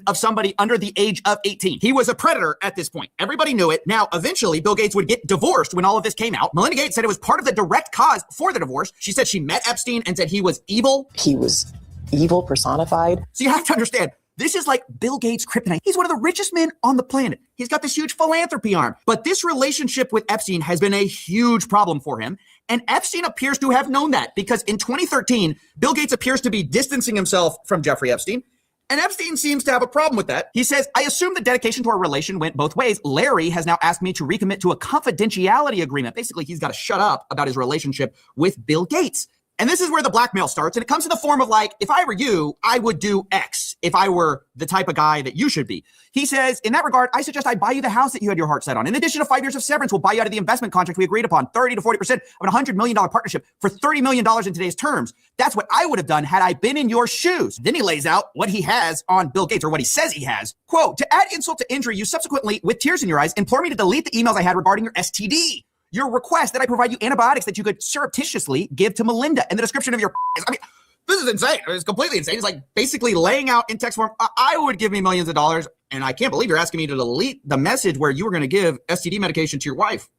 of somebody under the age of 18. He was a predator at this point. Everybody knew it. Now, eventually, Bill Gates would get divorced when all of this came out. Melinda Gates said it was part of the direct cause for the divorce. She said she met Epstein and said he was evil. He was evil personified. So you have to understand, this is like Bill Gates' kryptonite. He's one of the richest men on the planet. He's got this huge philanthropy arm. But this relationship with Epstein has been a huge problem for him. And Epstein appears to have known that because in 2013, Bill Gates appears to be distancing himself from Jeffrey Epstein. And Epstein seems to have a problem with that. He says, I assume the dedication to our relation went both ways. Larry has now asked me to recommit to a confidentiality agreement. Basically, he's got to shut up about his relationship with Bill Gates. And this is where the blackmail starts. And it comes in the form of like, if I were you, I would do X if I were the type of guy that you should be. He says, in that regard, I suggest I buy you the house that you had your heart set on. In addition to 5 years of severance, we'll buy you out of the investment contract we agreed upon, 30 to 40% of a $100 million partnership for $30 million in today's terms. That's what I would have done had I been in your shoes. Then he lays out what he has on Bill Gates, or what he says he has. Quote, to add insult to injury, you subsequently, with tears in your eyes, implore me to delete the emails I had regarding your STD. Your request that I provide you antibiotics that you could surreptitiously give to Melinda, and the description of your I mean, this is insane. It's completely insane. It's like basically laying out in text form, I would give me millions of dollars, and I can't believe you're asking me to delete the message where you were going to give STD medication to your wife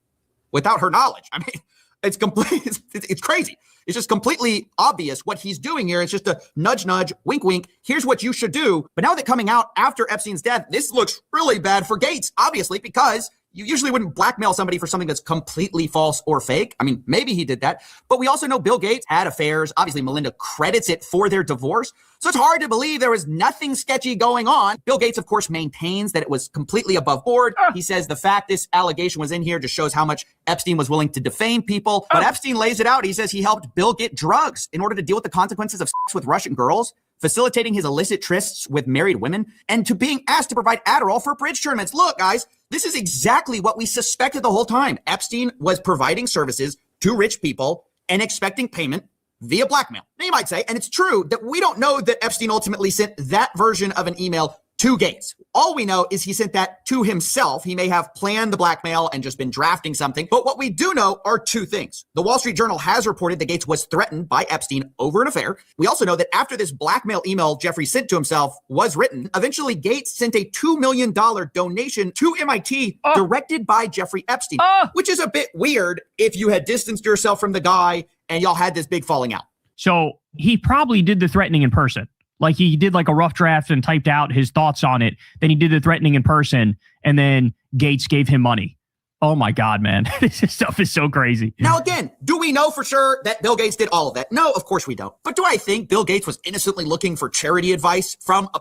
without her knowledge. I mean, it's complete. It's crazy. It's just completely obvious what he's doing here. It's just a nudge, nudge, wink, wink. Here's what you should do. But now that coming out after Epstein's death, this looks really bad for Gates, obviously, because you usually wouldn't blackmail somebody for something that's completely false or fake. I mean, maybe he did that, but we also know Bill Gates had affairs. Obviously, Melinda credits it for their divorce. So it's hard to believe there was nothing sketchy going on. Bill Gates, of course, maintains that it was completely above board. He says the fact this allegation was in here just shows how much Epstein was willing to defame people. But Epstein lays it out. He says he helped Bill get drugs in order to deal with the consequences of sex with Russian girls, facilitating his illicit trysts with married women, and to being asked to provide Adderall for bridge tournaments. Look, guys, this is exactly what we suspected the whole time. Epstein was providing services to rich people and expecting payment via blackmail. Now you might say, and it's true, that we don't know that Epstein ultimately sent that version of an email to Gates. All we know is he sent that to himself. He may have planned the blackmail and just been drafting something. But what we do know are two things. The Wall Street Journal has reported that Gates was threatened by Epstein over an affair. We also know that after this blackmail email Jeffrey sent to himself was written, eventually Gates sent a $2 million donation to MIT directed by Jeffrey Epstein, which is a bit weird if you had distanced yourself from the guy and y'all had this big falling out. So he probably did the threatening in person. Like he did like a rough draft and typed out his thoughts on it. Then he did the threatening in person, and then Gates gave him money. Oh my God, man. This stuff is so crazy. Now, again, do we know for sure that Bill Gates did all of that? No, of course we don't. But do I think Bill Gates was innocently looking for charity advice from a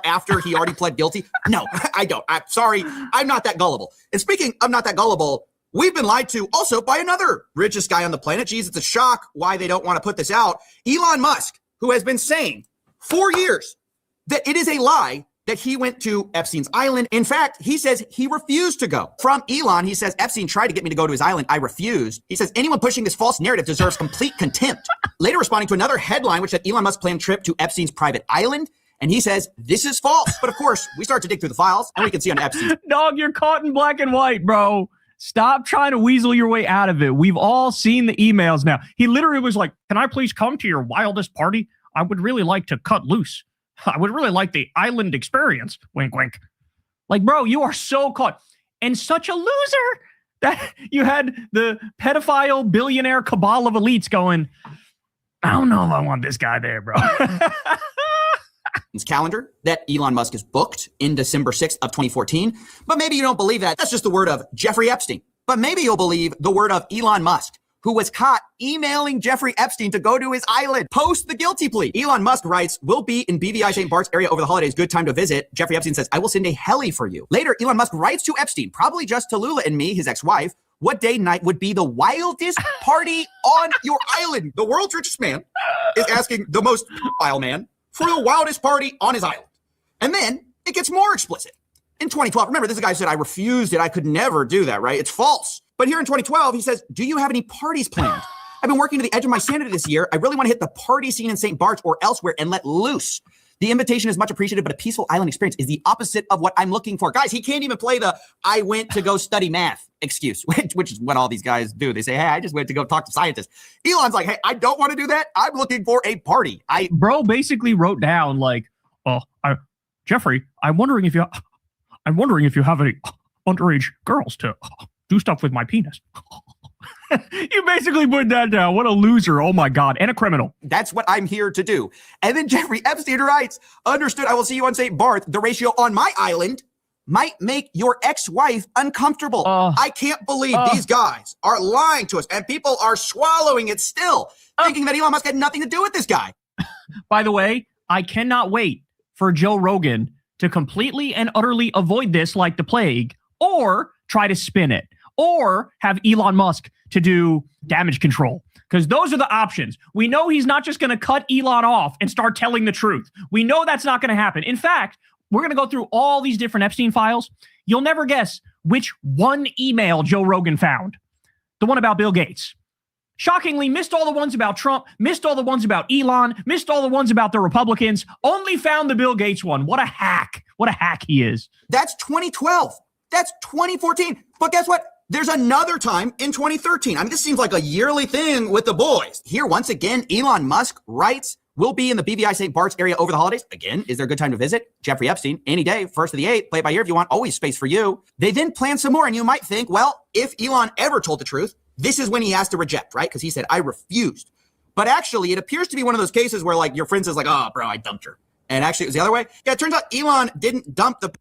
after he already pled guilty? No, I don't. I'm sorry. I'm not that gullible. And speaking of not that gullible, we've been lied to also by another richest guy on the planet. Geez, it's a shock why they don't want to put this out. Elon Musk, who has been saying for years that it is a lie that he went to Epstein's island. In fact, he says he refused to go. From Elon, he says, Epstein tried to get me to go to his island. I refused. He says, anyone pushing this false narrative deserves complete contempt. Later responding to another headline, which said Elon Musk planned trip to Epstein's private island. And he says, this is false. But of course, we start to dig through the files and we can see on Epstein. Dog, you're caught in black and white, bro. Stop trying to weasel your way out of it. We've all seen the emails now. He literally was like, can I please come to your wildest party? I would really like to cut loose. I would really like the island experience. Wink, wink. Like, bro, you are so caught. And such a loser that you had the pedophile billionaire cabal of elites going, I don't know if I want this guy there, bro. His calendar that Elon Musk is booked in December 6th of 2014. But maybe you don't believe that. That's just the word of Jeffrey Epstein. But maybe you'll believe the word of Elon Musk, who was caught emailing Jeffrey Epstein to go to his island post the guilty plea. Elon Musk writes, we'll be in BVI St. Bart's area over the holidays. Good time to visit. Jeffrey Epstein says, I will send a heli for you. Later, Elon Musk writes to Epstein, probably just to Lula and me, his ex-wife, what day and night would be the wildest party on your island? The world's richest man is asking the most vile man for the wildest party on his island. And then it gets more explicit. In 2012, remember, this guy said, I refused it. I could never do that, right? It's false. But here in 2012, he says, do you have any parties planned? I've been working to the edge of my sanity this year. I really want to hit the party scene in St. Bart's or elsewhere and let loose. The invitation is much appreciated, but a peaceful island experience is the opposite of what I'm looking for. Guys, he can't even play the I went to go study math excuse, which is what all these guys do. They say, hey, I just went to go talk to scientists. Elon's like, hey, I don't want to do that. I'm looking for a party. Bro basically wrote down like, Jeffrey, I'm wondering if you have any underage girls to do stuff with my penis. You basically put that down. What a loser. Oh my God. And a criminal. That's what I'm here to do. And then Jeffrey Epstein writes, understood, I will see you on St. Barth. The ratio on my island might make your ex-wife uncomfortable. I can't believe these guys are lying to us and people are swallowing it still, thinking that Elon Musk had nothing to do with this guy. By the way, I cannot wait for Joe Rogan to completely and utterly avoid this like the plague, or try to spin it, or have Elon Musk to do damage control. Because those are the options. We know he's not just going to cut Elon off and start telling the truth. We know that's not going to happen. In fact, we're going to go through all these different Epstein files. You'll never guess which one email Joe Rogan found. The one about Bill Gates. Shockingly, missed all the ones about Trump, missed all the ones about Elon, missed all the ones about the Republicans, only found the Bill Gates one. What a hack. What a hack he is. That's 2012. That's 2014. But guess what? There's another time in 2013. I mean, this seems like a yearly thing with the boys. Here, once again, Elon Musk writes, we'll be in the BVI St. Bart's area over the holidays. Again, is there a good time to visit? Jeffrey Epstein, any day, 1st of the 8th, play it by ear if you want, always space for you. They then plan some more, and you might think, well, if Elon ever told the truth, this is when he has to reject, right? Because he said, I refused. But actually, it appears to be one of those cases where, like, your friend says, like, oh, bro, I dumped her. And actually, it was the other way. Yeah, it turns out Elon didn't dump the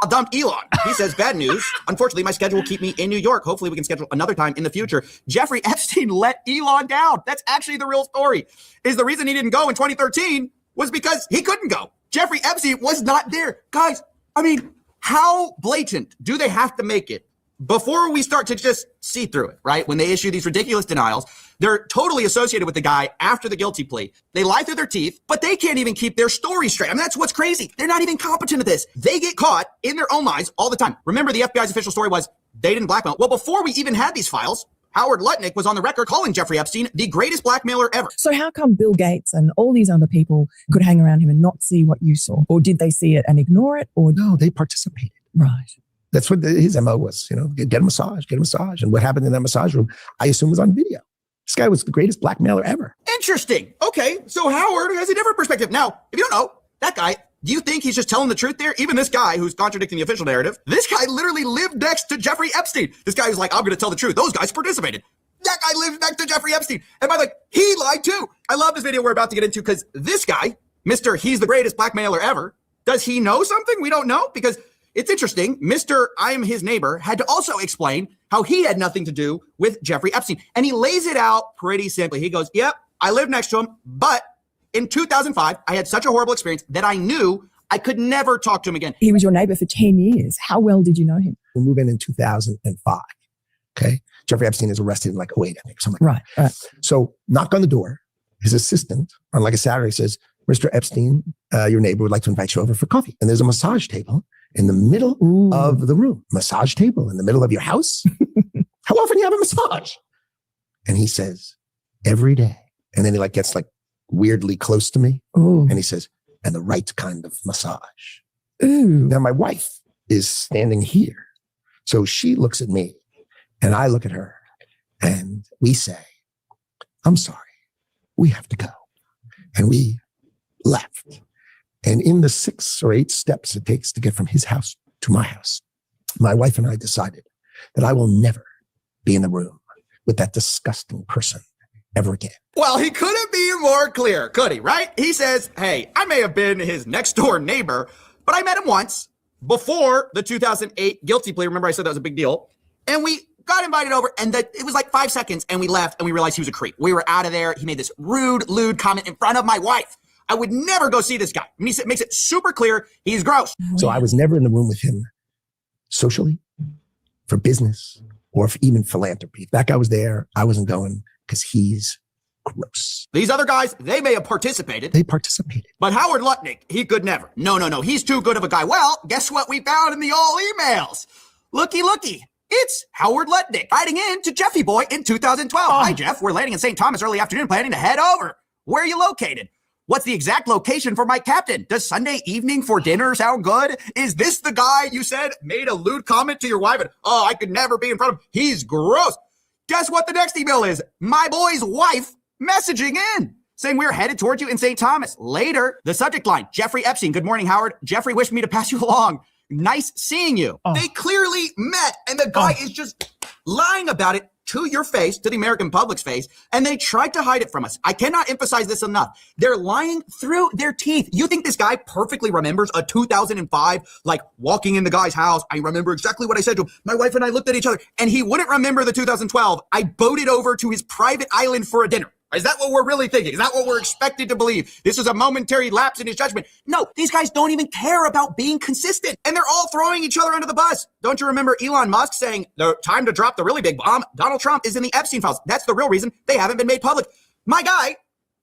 dumped Elon. He says, bad news. Unfortunately, my schedule will keep me in New York. Hopefully, we can schedule another time in the future. Jeffrey Epstein let Elon down. That's actually the real story. Is the reason he didn't go in 2013 was because he couldn't go. Jeffrey Epstein was not there. Guys, I mean, how blatant do they have to make it before we start to just see through it, right? When they issue these ridiculous denials, they're totally associated with the guy after the guilty plea. They lie through their teeth, but they can't even keep their story straight. I mean, that's what's crazy. They're not even competent at this. They get caught in their own lies all the time. Remember, the FBI's official story was they didn't blackmail. Well, before we even had these files, Howard Lutnick was on the record calling Jeffrey Epstein the greatest blackmailer ever. So how come Bill Gates and all these other people could hang around him and not see what you saw? Or did they see it and ignore it? Or no, they participated. Right. That's what his MO was, get a massage, get a massage. And what happened in that massage room, I assume was on video. This guy was the greatest blackmailer ever. Interesting. Okay, so Howard has a different perspective. Now, if you don't know, that guy, do you think he's just telling the truth there? Even this guy who's contradicting the official narrative, this guy literally lived next to Jeffrey Epstein. This guy was like, I'm going to tell the truth. Those guys participated. That guy lived next to Jeffrey Epstein. And by the way, he lied too. I love this video we're about to get into because this guy, Mr. He's the greatest blackmailer ever, does he know something we don't know? Because it's interesting. Mr. I'm his neighbor had to also explain how he had nothing to do with Jeffrey Epstein. And he lays it out pretty simply. He goes, yep, I lived next to him, but in 2005, I had such a horrible experience that I knew I could never talk to him again. he was your neighbor for 10 years. How well did you know him? We move in 2005. Okay. Jeffrey Epstein is arrested in like 08, I think, something like that. Right. So knock on the door. His assistant on like a Saturday says, Mr. Epstein, your neighbor would like to invite you over for coffee. And there's a massage table in the middle of the room. Massage table in the middle of your house? How often do you have a massage? And he says, every day. And then he like gets like weirdly close to me. And he says, and the right kind of massage. Now my wife is standing here. So she looks at me and I look at her and we say, I'm sorry, we have to go. And we left. And in the 6 or 8 steps it takes to get from his house to my house, my wife and I decided that I will never be in the room with that disgusting person ever again. Well, he couldn't be more clear, could he, right? He says, hey, I may have been his next door neighbor, but I met him once before the 2008 guilty plea. Remember I said that was a big deal? And we got invited over and it was like 5 seconds and we left and we realized he was a creep. We were out of there. He made this rude, lewd comment in front of my wife. I would never go see this guy. I mean, he makes it super clear he's gross. So I was never in the room with him socially, for business, or for even philanthropy. If that guy was there, I wasn't going because he's gross. These other guys, they may have participated. They participated. But Howard Lutnick, he could never. No. He's too good of a guy. Well, guess what we found in the old emails? Looky. It's Howard Lutnick writing in to Jeffy Boy in 2012. Hi, Jeff. We're landing in St. Thomas early afternoon, planning to head over. Where are you located? What's the exact location for my captain? Does Sunday evening for dinner sound good? Is this the guy you said made a lewd comment to your wife and, I could never be in front of him? He's gross. Guess what the next email is? My boy's wife messaging in saying we're headed towards you in St. Thomas. Later, the subject line, Jeffrey Epstein. Good morning, Howard. Jeffrey wished me to pass you along. Nice seeing you. They clearly met and the guy is just lying about it to your face, to the American public's face, and they tried to hide it from us. I cannot emphasize this enough. They're lying through their teeth. You think this guy perfectly remembers a 2005, like walking in the guy's house? I remember exactly what I said to him. My wife and I looked at each other, and he wouldn't remember the 2012. I boated over to his private island for a dinner. Is that what we're really thinking? Is that what we're expected to believe? This is a momentary lapse in his judgment. No, these guys don't even care about being consistent. And they're all throwing each other under the bus. Don't you remember Elon Musk saying, the time to drop the really big bomb? Donald Trump is in the Epstein files. That's the real reason they haven't been made public. My guy,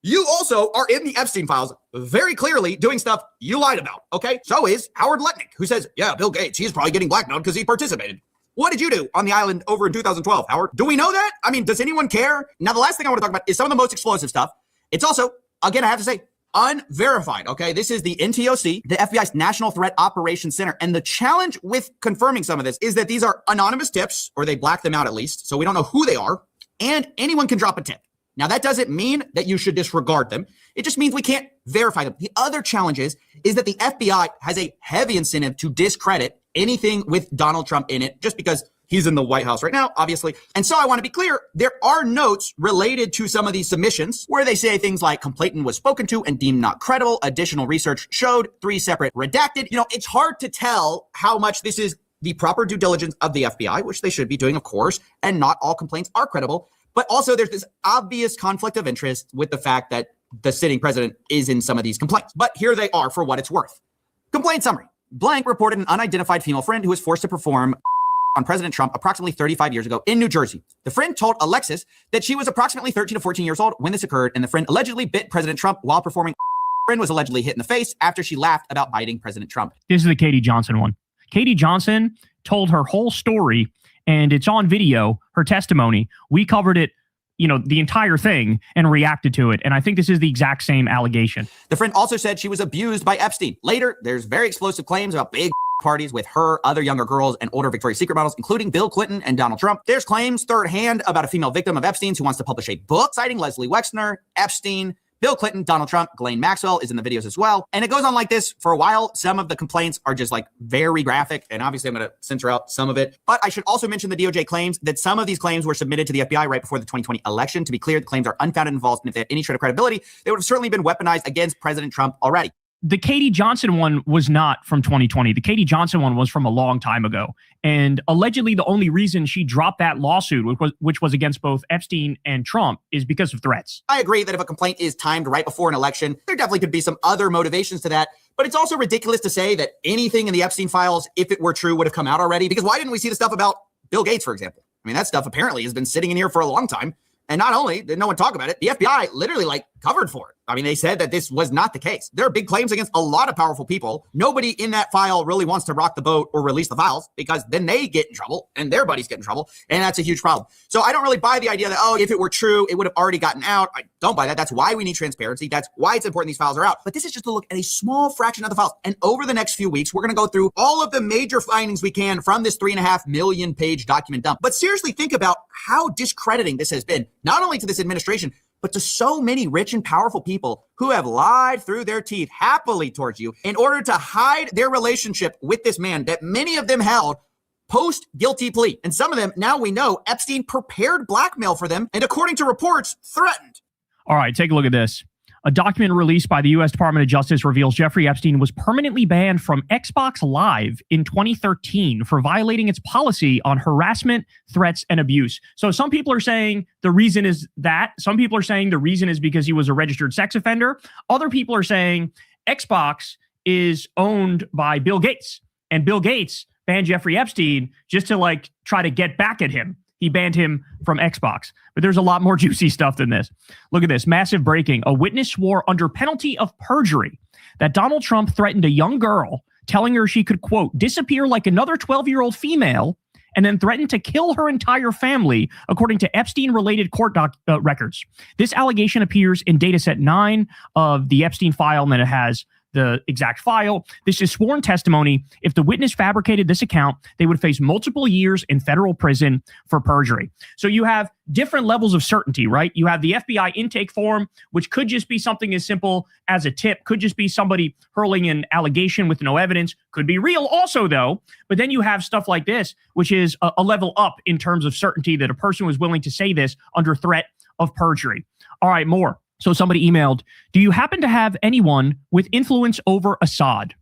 you also are in the Epstein files, very clearly doing stuff you lied about, okay? So is Howard Lutnick, who says, yeah, Bill Gates, he's probably getting blackmailed because he participated. What did you do on the island over in 2012, Howard? Do we know that? I mean, does anyone care? Now, the last thing I want to talk about is some of the most explosive stuff. It's also, again, I have to say, unverified, okay? This is the NTOC, the FBI's National Threat Operations Center. And the challenge with confirming some of this is that these are anonymous tips, or they black them out at least, so we don't know who they are, and anyone can drop a tip. Now, that doesn't mean that you should disregard them. It just means we can't verify them. The other challenge is that the FBI has a heavy incentive to discredit anything with Donald Trump in it, just because he's in the White House right now, obviously. And so I want to be clear, there are notes related to some of these submissions where they say things like complainant was spoken to and deemed not credible. Additional research showed 3 separate redacted. It's hard to tell how much this is the proper due diligence of the FBI, which they should be doing, of course, and not all complaints are credible. But also there's this obvious conflict of interest with the fact that the sitting president is in some of these complaints. But here they are for what it's worth. Complaint summary. Blank reported an unidentified female friend who was forced to perform on President Trump approximately 35 years ago in New Jersey. The friend told Alexis that she was approximately 13 to 14 years old when this occurred, and the friend allegedly bit President Trump while performing. Friend was allegedly hit in the face after she laughed about biting President Trump. This is the Katie Johnson one. Katie Johnson told her whole story and it's on video, her testimony. We covered it, the entire thing, and reacted to it. And I think this is the exact same allegation. The friend also said she was abused by Epstein. Later, there's very explosive claims about big parties with her, other younger girls, and older Victoria's Secret models, including Bill Clinton and Donald Trump. There's claims third hand about a female victim of Epstein's who wants to publish a book citing Leslie Wexner, Epstein, Bill Clinton, Donald Trump, Ghislaine Maxwell is in the videos as well. And it goes on like this for a while. Some of the complaints are just like very graphic. And obviously I'm going to censor out some of it. But I should also mention the DOJ claims that some of these claims were submitted to the FBI right before the 2020 election. To be clear, the claims are unfounded and false. And if they had any shred of credibility, they would have certainly been weaponized against President Trump already. The Katie Johnson one was not from 2020. The Katie Johnson one was from a long time ago. And allegedly the only reason she dropped that lawsuit, which was against both Epstein and Trump, is because of threats. I agree that if a complaint is timed right before an election, there definitely could be some other motivations to that. But it's also ridiculous to say that anything in the Epstein files, if it were true, would have come out already. Because why didn't we see the stuff about Bill Gates, for example? I mean, that stuff apparently has been sitting in here for a long time. And not only did no one talk about it, the FBI literally covered for it. I mean, they said that this was not the case. There are big claims against a lot of powerful people. Nobody in that file really wants to rock the boat or release the files because then they get in trouble and their buddies get in trouble. And that's a huge problem. So I don't really buy the idea that, if it were true, it would have already gotten out. I don't buy that. That's why we need transparency. That's why it's important these files are out. But this is just to look at a small fraction of the files. And over the next few weeks, we're going to go through all of the major findings we can from this 3.5 million page document dump. But seriously, think about how discrediting this has been, not only to this administration, but to so many rich and powerful people who have lied through their teeth happily towards you in order to hide their relationship with this man that many of them held post guilty plea. And some of them, now we know, Epstein prepared blackmail for them and, according to reports, threatened. All right, take a look at this. A document released by the U.S. Department of Justice reveals Jeffrey Epstein was permanently banned from Xbox Live in 2013 for violating its policy on harassment, threats, and abuse. So some people are saying the reason is that. Some people are saying the reason is because he was a registered sex offender. Other people are saying Xbox is owned by Bill Gates, and Bill Gates banned Jeffrey Epstein just to try to get back at him. He banned him from Xbox. But there's a lot more juicy stuff than this. Look at this. Massive breaking. A witness swore under penalty of perjury that Donald Trump threatened a young girl, telling her she could, quote, disappear like another 12-year-old female, and then threatened to kill her entire family, according to Epstein-related court records. This allegation appears in dataset 9 of the Epstein file, and then it has the exact file. This is sworn testimony. If the witness fabricated this account, they would face multiple years in federal prison for perjury. So you have different levels of certainty, right? You have the FBI intake form, which could just be something as simple as a tip, could just be somebody hurling an allegation with no evidence, could be real also, though. But then you have stuff like this, which is a level up in terms of certainty that a person was willing to say this under threat of perjury. All right, more. So somebody emailed, do you happen to have anyone with influence over Assad?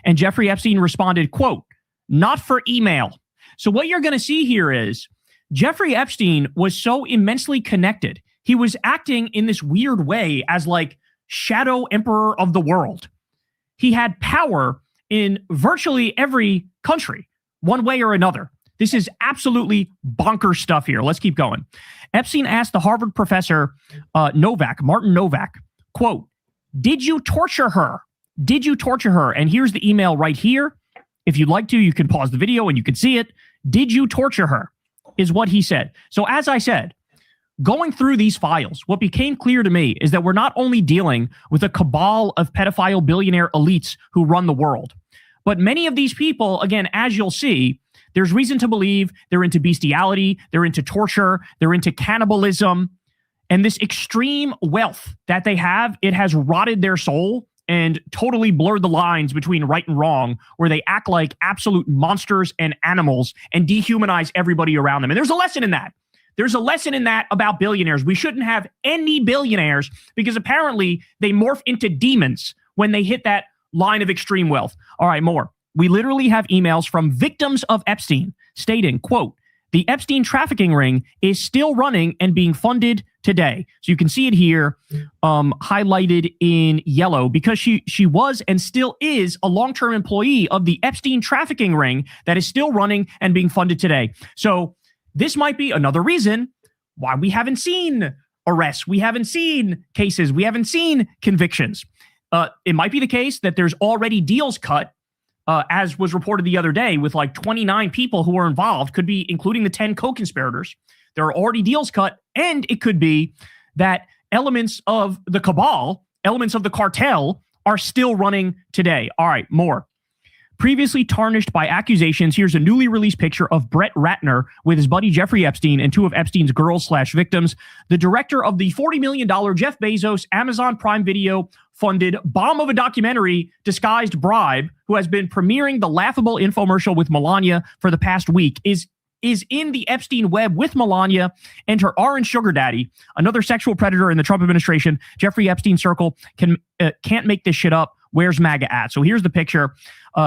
And Jeffrey Epstein responded, quote, not for email. So what you're going to see here is Jeffrey Epstein was so immensely connected. He was acting in this weird way as shadow emperor of the world. He had power in virtually every country, one way or another. This is absolutely bonkers stuff here. Let's keep going. Epstein asked the Harvard professor Martin Novak, quote, did you torture her? Did you torture her? And here's the email right here. If you'd like to, you can pause the video and you can see it. Did you torture her? Is what he said. So as I said, going through these files, what became clear to me is that we're not only dealing with a cabal of pedophile billionaire elites who run the world, but many of these people, again, as you'll see, there's reason to believe they're into bestiality, they're into torture, they're into cannibalism, and this extreme wealth that they have, it has rotted their soul and totally blurred the lines between right and wrong, where they act like absolute monsters and animals and dehumanize everybody around them. And there's a lesson in that. There's a lesson in that about billionaires. We shouldn't have any billionaires because apparently they morph into demons when they hit that line of extreme wealth. All right, more. We literally have emails from victims of Epstein stating, quote, the Epstein trafficking ring is still running and being funded today. So you can see it here highlighted in yellow because she was and still is a long-term employee of the Epstein trafficking ring that is still running and being funded today. So this might be another reason why we haven't seen arrests. We haven't seen cases. We haven't seen convictions. It might be the case that there's already deals cut as was reported the other day, with like 29 people who are involved, could be including the 10 co-conspirators. There are already deals cut, and it could be that elements of the cabal, elements of the cartel, are still running today. All right, more. Previously tarnished by accusations, here's a newly released picture of Brett Ratner with his buddy Jeffrey Epstein and two of Epstein's girls/victims. The director of the $40 million Jeff Bezos Amazon Prime Video funded bomb of a documentary disguised bribe, who has been premiering the laughable infomercial with Melania for the past week, is in the Epstein web with Melania and her orange sugar daddy, another sexual predator in the Trump administration. Jeffrey Epstein circle can't make this shit up. Where's MAGA at? So here's the picture.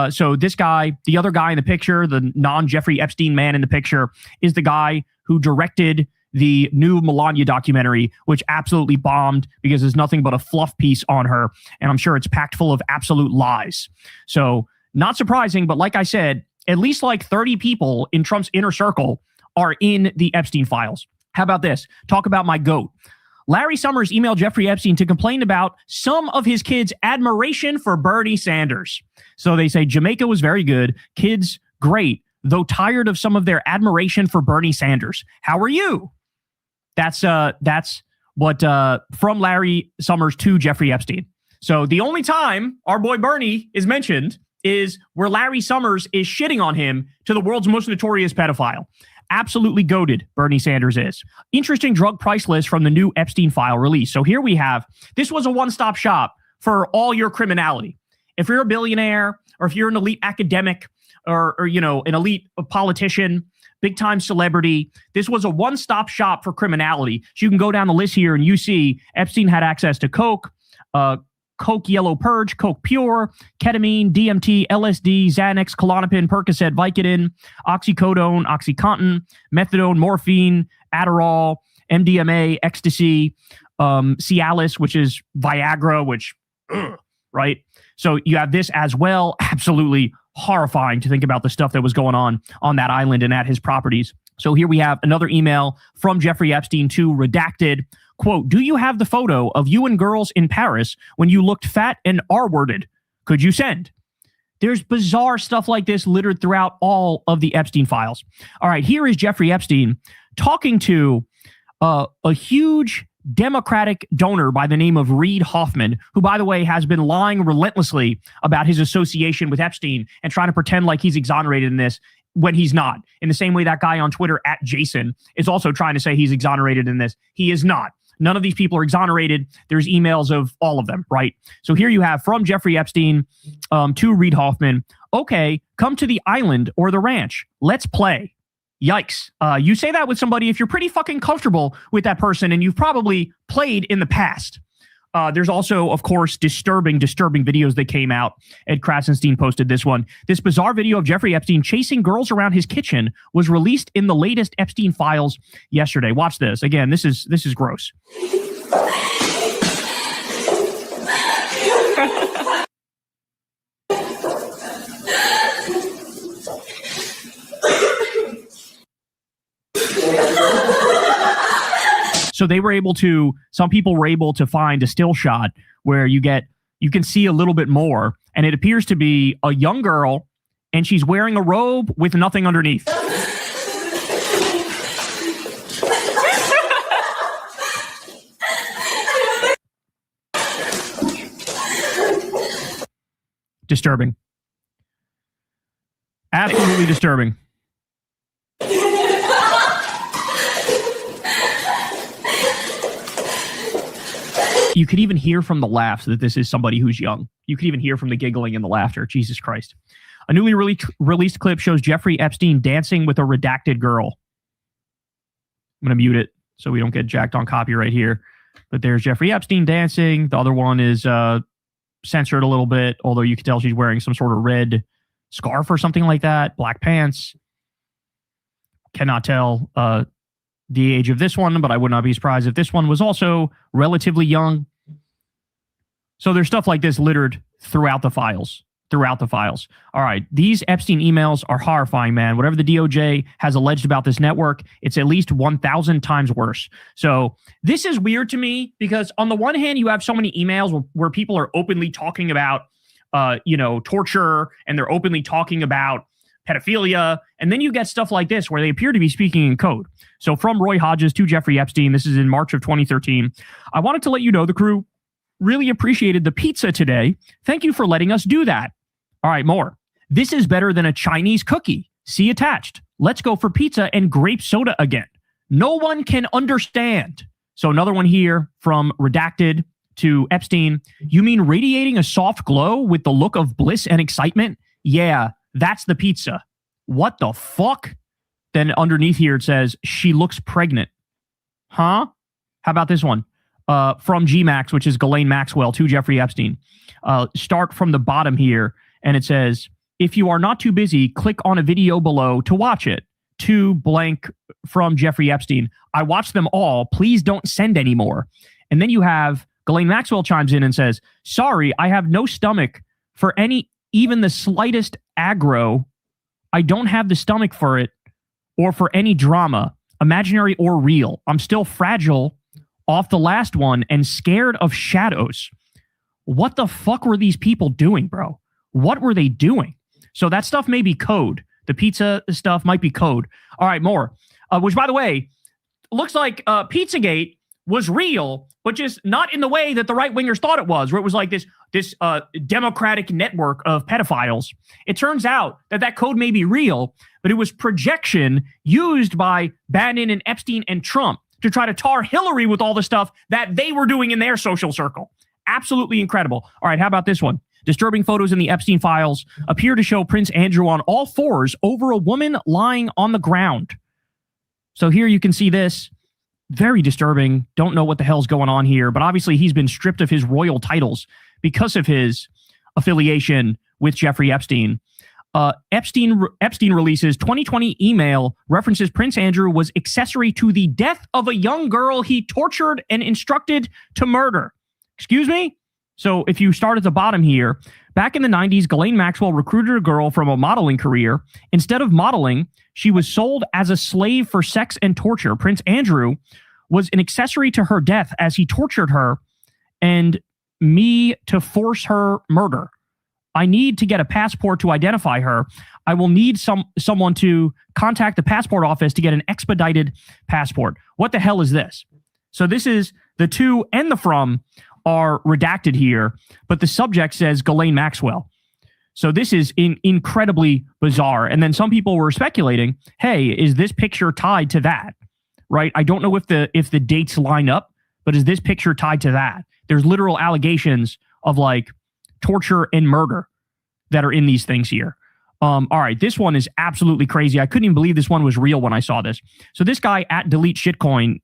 So this guy, the other guy in the picture, the non-Jeffrey Epstein man in the picture, is the guy who directed the new Melania documentary, which absolutely bombed because there's nothing but a fluff piece on her. And I'm sure it's packed full of absolute lies. So not surprising, but like I said, at least like 30 people in Trump's inner circle are in the Epstein files. How about this? Talk about my GOAT. Larry Summers emailed Jeffrey Epstein to complain about some of his kids' admiration for Bernie Sanders. So they say Jamaica was very good. Kids, great, though tired of some of their admiration for Bernie Sanders. How are you? That's what from Larry Summers to Jeffrey Epstein. So the only time our boy Bernie is mentioned is where Larry Summers is shitting on him to the world's most notorious pedophile. Absolutely goated, Bernie Sanders is. Interesting drug price list from the new Epstein file release. So here we have, this was a one-stop shop for all your criminality. If you're a billionaire, or if you're an elite academic, or you know, an elite politician, big-time celebrity, this was a one-stop shop for criminality. So you can go down the list here and you see Epstein had access to coke, Coke Yellow Purge, Coke Pure, ketamine, DMT, LSD, Xanax, Klonopin, Percocet, Vicodin, oxycodone, OxyContin, methadone, morphine, Adderall, MDMA, ecstasy, Cialis, which is Viagra, which, right? So you have this as well. Absolutely horrifying to think about the stuff that was going on that island and at his properties. So here we have another email from Jeffrey Epstein to redacted. Quote, do you have the photo of you and girls in Paris when you looked fat and R-worded? Could you send? There's bizarre stuff like this littered throughout all of the Epstein files. All right, here is Jeffrey Epstein talking to a huge Democratic donor by the name of Reid Hoffman, who, by the way, has been lying relentlessly about his association with Epstein and trying to pretend like he's exonerated in this when he's not. In the same way that guy on Twitter, @Jason, is also trying to say he's exonerated in this. He is not. None of these people are exonerated. There's emails of all of them, right? So here you have from Jeffrey Epstein to Reid Hoffman. Okay, come to the island or the ranch. Let's play. Yikes. You say that with somebody if you're pretty fucking comfortable with that person and you've probably played in the past. There's also, of course, disturbing videos that came out. Ed Krasenstein posted this one. This bizarre video of Jeffrey Epstein chasing girls around his kitchen was released in the latest Epstein files yesterday. Watch this. Again, this is gross. So some people were able to find a still shot where you can see a little bit more, and it appears to be a young girl, and she's wearing a robe with nothing underneath. Disturbing. Absolutely disturbing. You could even hear from the laughs that this is somebody who's young. You could even hear from the giggling and the laughter. Jesus Christ. A newly released clip shows Jeffrey Epstein dancing with a redacted girl. I'm going to mute it so we don't get jacked on copyright here. But there's Jeffrey Epstein dancing. The other one is censored a little bit, although you can tell she's wearing some sort of red scarf or something like that. Black pants. Cannot tell the age of this one, but I would not be surprised if this one was also relatively young. So there's stuff like this littered throughout the files. All right. These Epstein emails are horrifying, man. Whatever the DOJ has alleged about this network, it's at least 1,000 times worse. So this is weird to me because on the one hand, you have so many emails where people are openly talking about torture, and they're openly talking about pedophilia. And then you get stuff like this where they appear to be speaking in code. So from Roy Hodges to Jeffrey Epstein, this is in March of 2013. I wanted to let you know the crew really appreciated the pizza today. Thank you for letting us do that. All right, more. This is better than a Chinese cookie. See attached. Let's go for pizza and grape soda again. No one can understand. So another one here from Redacted to Epstein. You mean radiating a soft glow with the look of bliss and excitement? Yeah, that's the pizza. What the fuck? Then underneath here it says, she looks pregnant. Huh? How about this one? From GMax, which is Ghislaine Maxwell to Jeffrey Epstein. Start from the bottom here, and it says, if you are not too busy, click on a video below to watch it. To blank from Jeffrey Epstein. I watched them all. Please don't send any more. And then you have Ghislaine Maxwell chimes in and says, sorry, I have no stomach for even the slightest aggro. I don't have the stomach for it or for any drama, imaginary or real. I'm still fragile off the last one and scared of shadows. What the fuck were these people doing, bro? What were they doing? So that stuff may be code. The pizza stuff might be code. All right, more. Which, by the way, looks like Pizzagate was real, but just not in the way that the right-wingers thought it was, where it was like this democratic network of pedophiles. It turns out that code may be real, but it was projection used by Bannon and Epstein and Trump to try to tar Hillary with all the stuff that they were doing in their social circle. Absolutely incredible. All right, how about this one? Disturbing photos in the Epstein files appear to show Prince Andrew on all fours over a woman lying on the ground. So here you can see this. Very disturbing. Don't know what the hell's going on here, but obviously he's been stripped of his royal titles because of his affiliation with Jeffrey Epstein. Epstein releases 2020 email references Prince Andrew was accessory to the death of a young girl he tortured and instructed to murder. Excuse me? So if you start at the bottom here, back in the 90s, Ghislaine Maxwell recruited a girl from a modeling career. Instead of modeling, she was sold as a slave for sex and torture. Prince Andrew was an accessory to her death as he tortured her and me to force her murder. I need to get a passport to identify her. I will need someone to contact the passport office to get an expedited passport. What the hell is this? So this is the to and the from are redacted here, but the subject says Ghislaine Maxwell. So this is incredibly bizarre. And then some people were speculating, hey, is this picture tied to that? Right? I don't know if the dates line up, but is this picture tied to that? There's literal allegations of like torture and murder that are in these things here. All right, this one is absolutely crazy. I couldn't even believe this one was real when I saw this. So this guy at Delete Shitcoin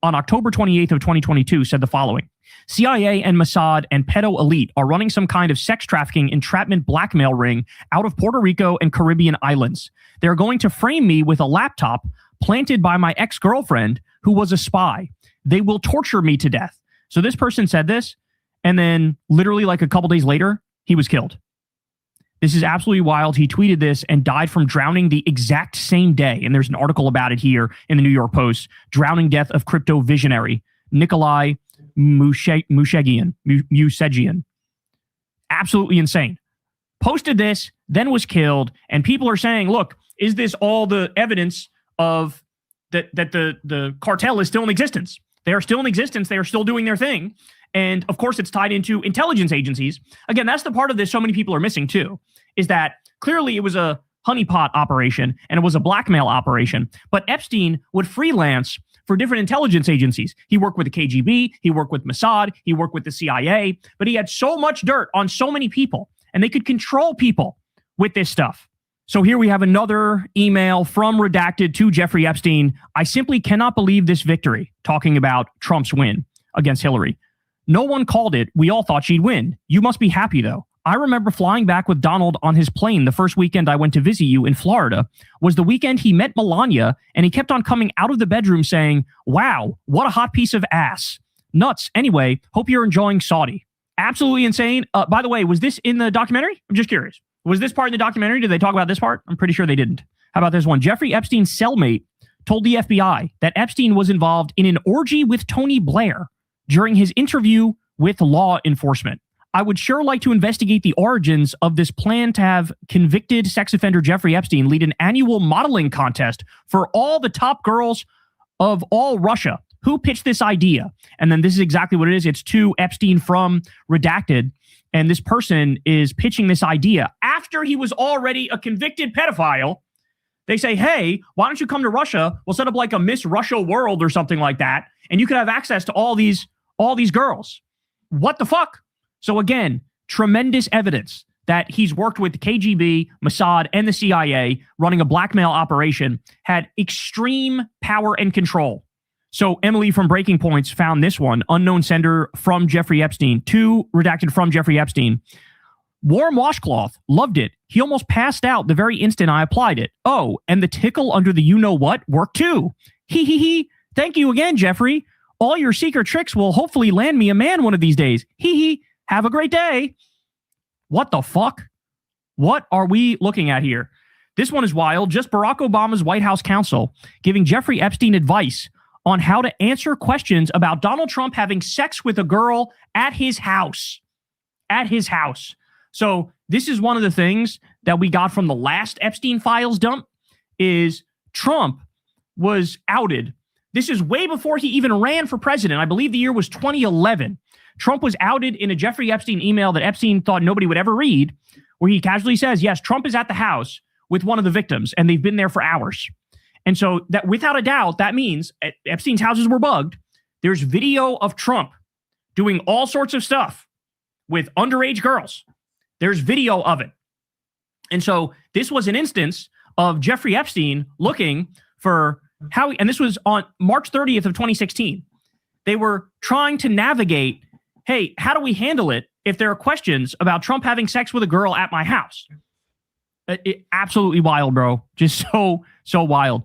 on October 28th of 2022 said the following. CIA and Mossad and pedo elite are running some kind of sex trafficking entrapment blackmail ring out of Puerto Rico and Caribbean islands. They're going to frame me with a laptop planted by my ex-girlfriend who was a spy. They will torture me to death. So this person said this, and then literally like a couple days later, he was killed. This is absolutely wild. He tweeted this and died from drowning the exact same day. And there's an article about it here in the New York Post. Drowning death of crypto visionary Nikolai Mushegian. Absolutely insane. Posted this, then was killed. And people are saying, look, is this all the evidence of that the cartel is still in existence? They are still in existence. They are still doing their thing. And of course, it's tied into intelligence agencies. Again, that's the part of this so many people are missing too, is that clearly it was a honeypot operation and it was a blackmail operation. But Epstein would freelance for different intelligence agencies. He worked with the KGB, he worked with Mossad, he worked with the CIA, but he had so much dirt on so many people, and they could control people with this stuff. So here we have another email from Redacted to Jeffrey Epstein. I simply cannot believe this victory, talking about Trump's win against Hillary. No one called it. We all thought she'd win. You must be happy, though. I remember flying back with Donald on his plane the first weekend I went to visit you in Florida. Was the weekend he met Melania, and he kept on coming out of the bedroom saying, wow, what a hot piece of ass. Nuts. Anyway, hope you're enjoying Saudi. Absolutely insane. By the way, was this in the documentary? I'm just curious. Was this part in the documentary? Did they talk about this part? I'm pretty sure they didn't. How about this one? Jeffrey Epstein's cellmate told the FBI that Epstein was involved in an orgy with Tony Blair during his interview with law enforcement. I would sure like to investigate the origins of this plan to have convicted sex offender Jeffrey Epstein lead an annual modeling contest for all the top girls of all Russia. Who pitched this idea? And then this is exactly what it is. It's to Epstein from Redacted. And this person is pitching this idea after he was already a convicted pedophile. They say, hey, why don't you come to Russia? We'll set up like a Miss Russia World or something like that. And you could have access to all these girls. What the fuck? So again, tremendous evidence that he's worked with the KGB, Mossad, and the CIA running a blackmail operation, had extreme power and control. So Emily from Breaking Points found this one, unknown sender from Jeffrey Epstein, to Redacted from Jeffrey Epstein. Warm washcloth, loved it. He almost passed out the very instant I applied it. Oh, and the tickle under the you-know-what worked too. Hee hee hee. Thank you again, Jeffrey. All your secret tricks will hopefully land me a man one of these days. Hee hee. Have a great day. What the fuck? What are we looking at here? This one is wild. Just Barack Obama's White House counsel giving Jeffrey Epstein advice on how to answer questions about Donald Trump having sex with a girl at his house. At his house. So this is one of the things that we got from the last Epstein files dump is Trump was outed. This is way before he even ran for president. I believe the year was 2011. Trump was outed in a Jeffrey Epstein email that Epstein thought nobody would ever read, where he casually says, yes, Trump is at the house with one of the victims, and they've been there for hours. And so that, without a doubt, that means Epstein's houses were bugged. There's video of Trump doing all sorts of stuff with underage girls. There's video of it. And so this was an instance of Jeffrey Epstein looking for how, and this was on March 30th of 2016. They were trying to navigate, hey, how do we handle it if there are questions about Trump having sex with a girl at my house? Absolutely wild, bro. Just so wild.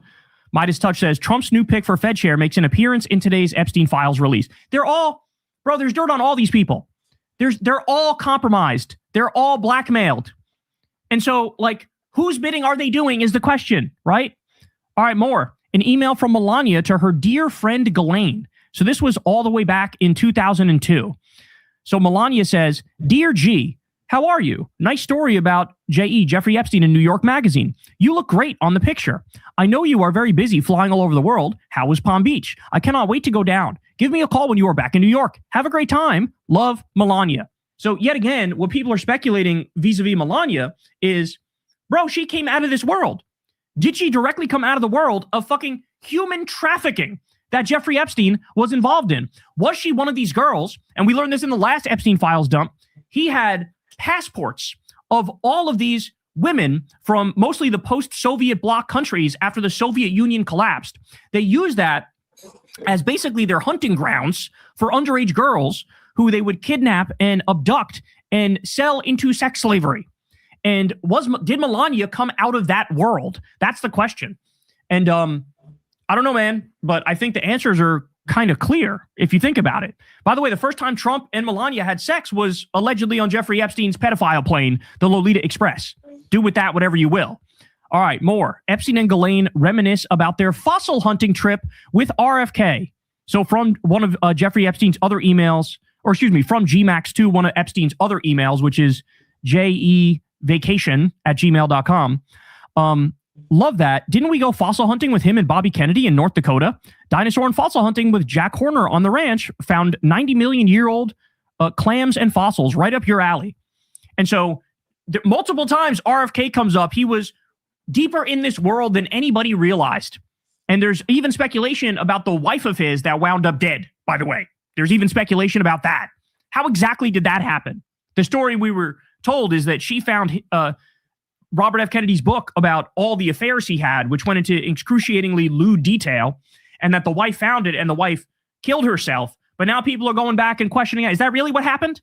Midas Touch says, Trump's new pick for Fed chair makes an appearance in today's Epstein files release. They're all, bro, there's dirt on all these people. They're all compromised. They're all blackmailed. And so, like, whose bidding are they doing is the question, right? All right, more. An email from Melania to her dear friend Ghislaine. So this was all the way back in 2002. So Melania says, Dear G, how are you? Nice story about Jeffrey Epstein in New York Magazine. You look great on the picture. I know you are very busy flying all over the world. How was Palm Beach? I cannot wait to go down. Give me a call when you are back in New York. Have a great time. Love, Melania. So yet again, what people are speculating vis-a-vis Melania is, bro, she came out of this world. Did she directly come out of the world of fucking human trafficking that Jeffrey Epstein was involved in? Was she one of these girls? And we learned this in the last Epstein files dump. He had passports of all of these women from mostly the post-Soviet bloc countries after the Soviet Union collapsed. They used that as basically their hunting grounds for underage girls who they would kidnap and abduct and sell into sex slavery. And did Melania come out of that world? That's the question. And I don't know, man, but I think the answers are kind of clear if you think about it. By the way, the first time Trump and Melania had sex was allegedly on Jeffrey Epstein's pedophile plane, the Lolita Express. Do with that whatever you will. All right, more. Epstein and Ghislaine reminisce about their fossil hunting trip with RFK. So from one of Jeffrey Epstein's other emails, or excuse me, from GMAX to one of Epstein's other emails, which is jevacation@gmail.com. Love that. Didn't we go fossil hunting with him and Bobby Kennedy in North Dakota? Dinosaur and fossil hunting with Jack Horner on the ranch. Found 90 million year old clams and fossils right up your alley. And so multiple times RFK comes up. He was deeper in this world than anybody realized. And there's even speculation about the wife of his that wound up dead, by the way. There's even speculation about that. How exactly did that happen? The story we were told is that she found Robert F. Kennedy's book about all the affairs he had, which went into excruciatingly lewd detail, and that the wife found it and the wife killed herself. But now people are going back and questioning, is that really what happened?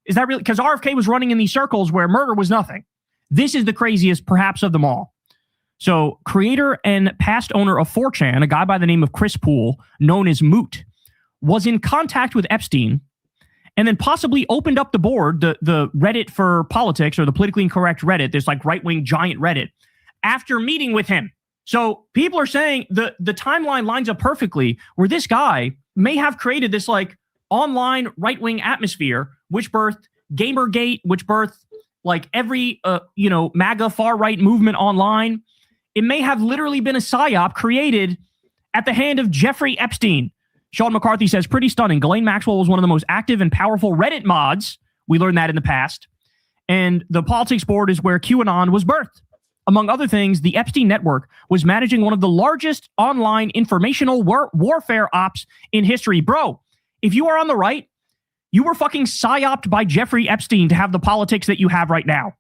Is that really? Because RFK was running in these circles where murder was nothing. This is the craziest, perhaps, of them all. So creator and past owner of 4chan, a guy by the name of Chris Poole, known as Moot, was in contact with Epstein and then possibly opened up the board, the Reddit for politics, or the politically incorrect Reddit, this like right-wing giant Reddit, after meeting with him. So people are saying the timeline lines up perfectly where this guy may have created this like online right-wing atmosphere, which birthed Gamergate, which birthed like every, MAGA far-right movement online. It may have literally been a psyop created at the hand of Jeffrey Epstein. Sean McCarthy says, pretty stunning. Ghislaine Maxwell was one of the most active and powerful Reddit mods. We learned that in the past. And the politics board is where QAnon was birthed. Among other things, the Epstein network was managing one of the largest online informational warfare ops in history. Bro, if you are on the right, you were fucking psyoped by Jeffrey Epstein to have the politics that you have right now.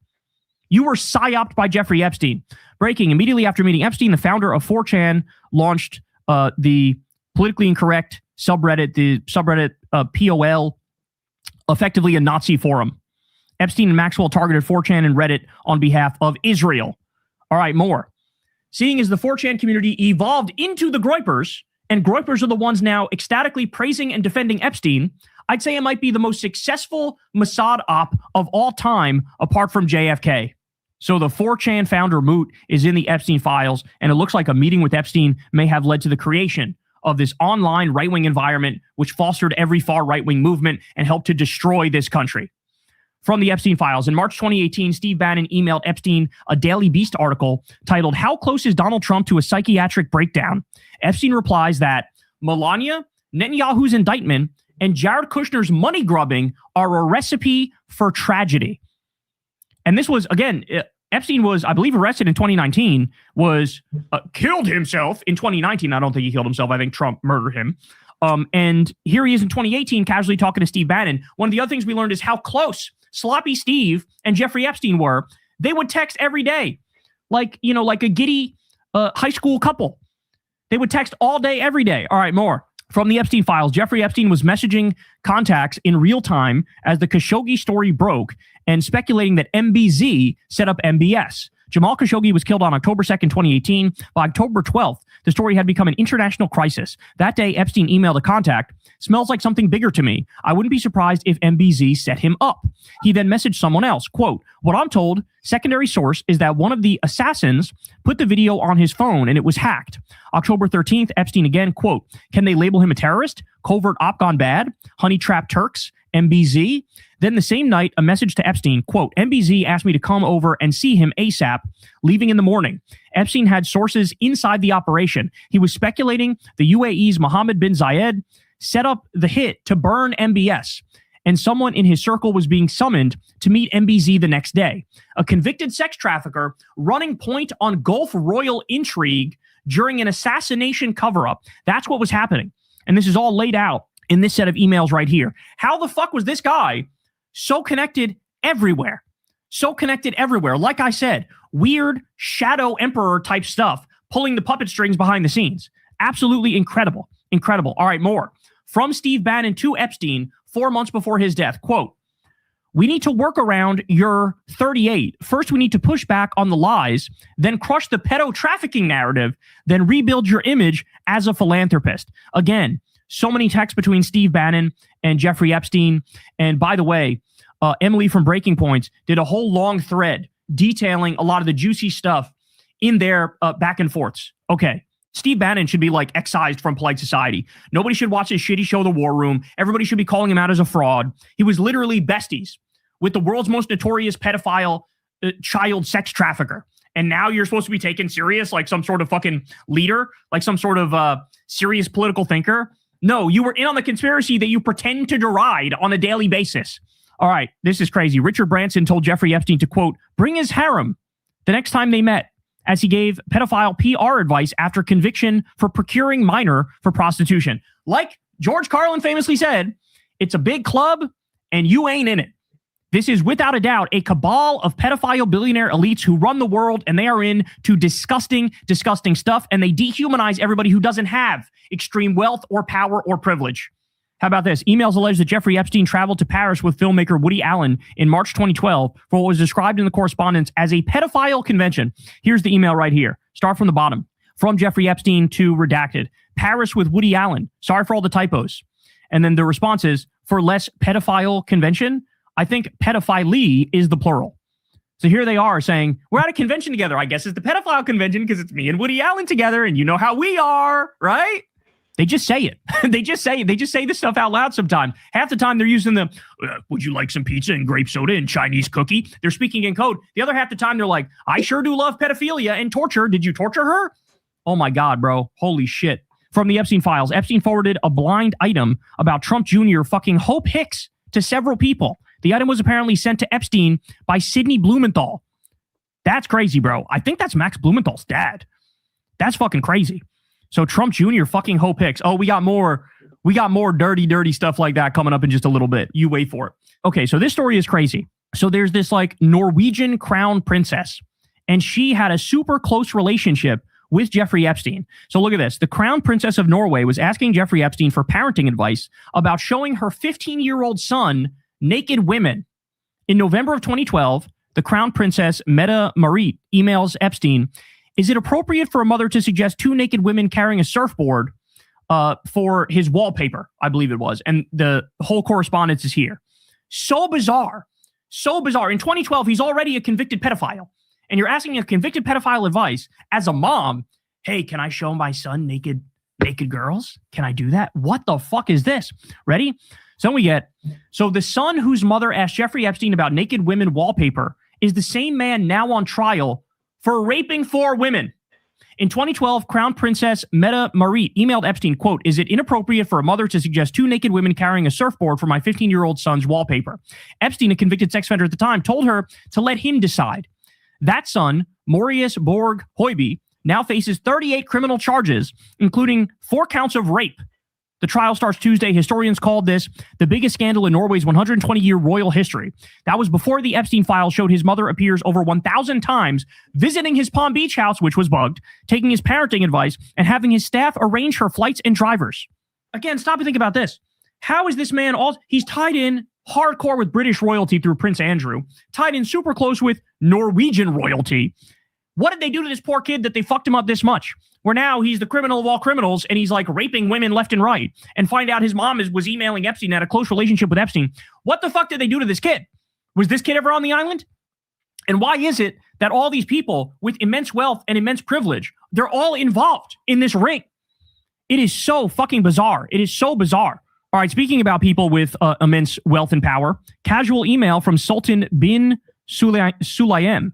You were psyoped by Jeffrey Epstein. Breaking, immediately after meeting Epstein, the founder of 4chan launched the politically incorrect subreddit, the subreddit POL, effectively a Nazi forum. Epstein and Maxwell targeted 4chan and Reddit on behalf of Israel. All right, more. Seeing as the 4chan community evolved into the Groypers, and Groypers are the ones now ecstatically praising and defending Epstein, I'd say it might be the most successful Mossad op of all time, apart from JFK. So the 4chan founder Moot is in the Epstein files, and it looks like a meeting with Epstein may have led to the creation of this online right-wing environment, which fostered every far right-wing movement and helped to destroy this country. From the Epstein files, in March 2018, Steve Bannon emailed Epstein a Daily Beast article titled, "How Close is Donald Trump to a Psychiatric Breakdown?" Epstein replies that Melania, Netanyahu's indictment, and Jared Kushner's money grubbing are a recipe for tragedy. And this was, again, Epstein was, I believe, arrested in 2019, was killed himself in 2019. I don't think he killed himself. I think Trump murdered him. And here he is in 2018, casually talking to Steve Bannon. One of the other things we learned is how close Sloppy Steve and Jeffrey Epstein were. They would text every day, like a giddy high school couple. They would text all day, every day. All right, more. From the Epstein files, Jeffrey Epstein was messaging contacts in real time as the Khashoggi story broke and speculating that MBZ set up MBS. Jamal Khashoggi was killed on October 2nd, 2018. By October 12th, the story had become an international crisis. That day, Epstein emailed a contact, "Smells like something bigger to me. I wouldn't be surprised if MBZ set him up." He then messaged someone else, quote, "What I'm told, secondary source, is that one of the assassins put the video on his phone and it was hacked." October 13th, Epstein again, quote, "Can they label him a terrorist? Covert op gone bad? Honey trap Turks? MBZ?" Then the same night, a message to Epstein, quote, "MBZ asked me to come over and see him ASAP, leaving in the morning." Epstein had sources inside the operation. He was speculating the UAE's Mohammed bin Zayed set up the hit to burn MBS, and someone in his circle was being summoned to meet MBZ the next day. A convicted sex trafficker running point on Gulf Royal intrigue during an assassination cover-up. That's what was happening. And this is all laid out in this set of emails right here. How the fuck was this guy so connected everywhere? So connected everywhere. Like I said, weird shadow emperor type stuff, pulling the puppet strings behind the scenes. Absolutely incredible. Incredible. All right, more. From Steve Bannon to Epstein 4 months before his death, quote, "We need to work around your 38. First, we need to push back on the lies, then crush the pedo trafficking narrative, then rebuild your image as a philanthropist." Again, so many texts between Steve Bannon and Jeffrey Epstein. And by the way, Emily from Breaking Points did a whole long thread detailing a lot of the juicy stuff in their back and forths. Okay, Steve Bannon should be like excised from polite society. Nobody should watch his shitty show, The War Room. Everybody should be calling him out as a fraud. He was literally besties with the world's most notorious pedophile child sex trafficker. And now you're supposed to be taken serious like some sort of fucking leader, like some sort of serious political thinker. No, you were in on the conspiracy that you pretend to deride on a daily basis. All right, this is crazy. Richard Branson told Jeffrey Epstein to, quote, "bring his harem" the next time they met, as he gave pedophile PR advice after conviction for procuring minor for prostitution. Like George Carlin famously said, it's a big club and you ain't in it. This is without a doubt a cabal of pedophile billionaire elites who run the world, and they are into disgusting, disgusting stuff, and they dehumanize everybody who doesn't have extreme wealth or power or privilege. How about this? Emails allege that Jeffrey Epstein traveled to Paris with filmmaker Woody Allen in March 2012 for what was described in the correspondence as a pedophile convention. Here's the email right here. Start from the bottom. From Jeffrey Epstein to redacted. Paris with Woody Allen. Sorry for all the typos. And then the response is, for less pedophile convention, I think pedophilie is the plural. So here they are saying, we're at a convention together. I guess it's the pedophile convention because it's me and Woody Allen together, and you know how we are, right? They just say it. They just say this stuff out loud sometimes. Half the time they're using the, would you like some pizza and grape soda and Chinese cookie? They're speaking in code. The other half the time they're like, I sure do love pedophilia and torture. Did you torture her? Oh my God, bro. Holy shit. From the Epstein files, Epstein forwarded a blind item about Trump Jr. fucking Hope Hicks to several people. The item was apparently sent to Epstein by Sidney Blumenthal. That's crazy, bro. I think that's Max Blumenthal's dad. That's fucking crazy. So Trump Jr. fucking Hope Hicks. Oh, we got more dirty stuff like that coming up in just a little bit. You wait for it. Okay, so this story is crazy. So there's this like Norwegian crown princess, and she had a super close relationship with Jeffrey Epstein. So look at this. The crown princess of Norway was asking Jeffrey Epstein for parenting advice about showing her 15-year-old son naked women. In November of 2012, the crown princess Mette Marit emails Epstein, is it appropriate for a mother to suggest 2 naked women carrying a surfboard for his wallpaper, I believe it was. And the whole correspondence is here. So bizarre. So bizarre. In 2012, he's already a convicted pedophile. And you're asking a convicted pedophile advice as a mom, hey, can I show my son naked girls? Can I do that? What the fuck is this? Ready? So the son whose mother asked Jeffrey Epstein about naked women wallpaper is the same man now on trial for raping 4 women. In 2012, Crown Princess Mette Marit emailed Epstein, quote, is it inappropriate for a mother to suggest 2 naked women carrying a surfboard for my 15-year-old son's wallpaper? Epstein, a convicted sex offender at the time, told her to let him decide. That son, Marius Borg Høiby, now faces 38 criminal charges, including 4 counts of rape. The trial starts Tuesday. Historians called this the biggest scandal in Norway's 120-year royal history. That was before the Epstein file showed his mother appears over 1,000 times, visiting his Palm Beach house, which was bugged, taking his parenting advice, and having his staff arrange her flights and drivers. Again, stop and think about this. How is this man he's tied in hardcore with British royalty through Prince Andrew, tied in super close with Norwegian royalty. What did they do to this poor kid that they fucked him up this much? Where now he's the criminal of all criminals and he's like raping women left and right, and find out his mom was emailing Epstein, had a close relationship with Epstein. What the fuck did they do to this kid? Was this kid ever on the island? And why is it that all these people with immense wealth and immense privilege, they're all involved in this ring? It is so fucking bizarre. It is so bizarre. All right, speaking about people with immense wealth and power, casual email from Sultan bin Sulayem.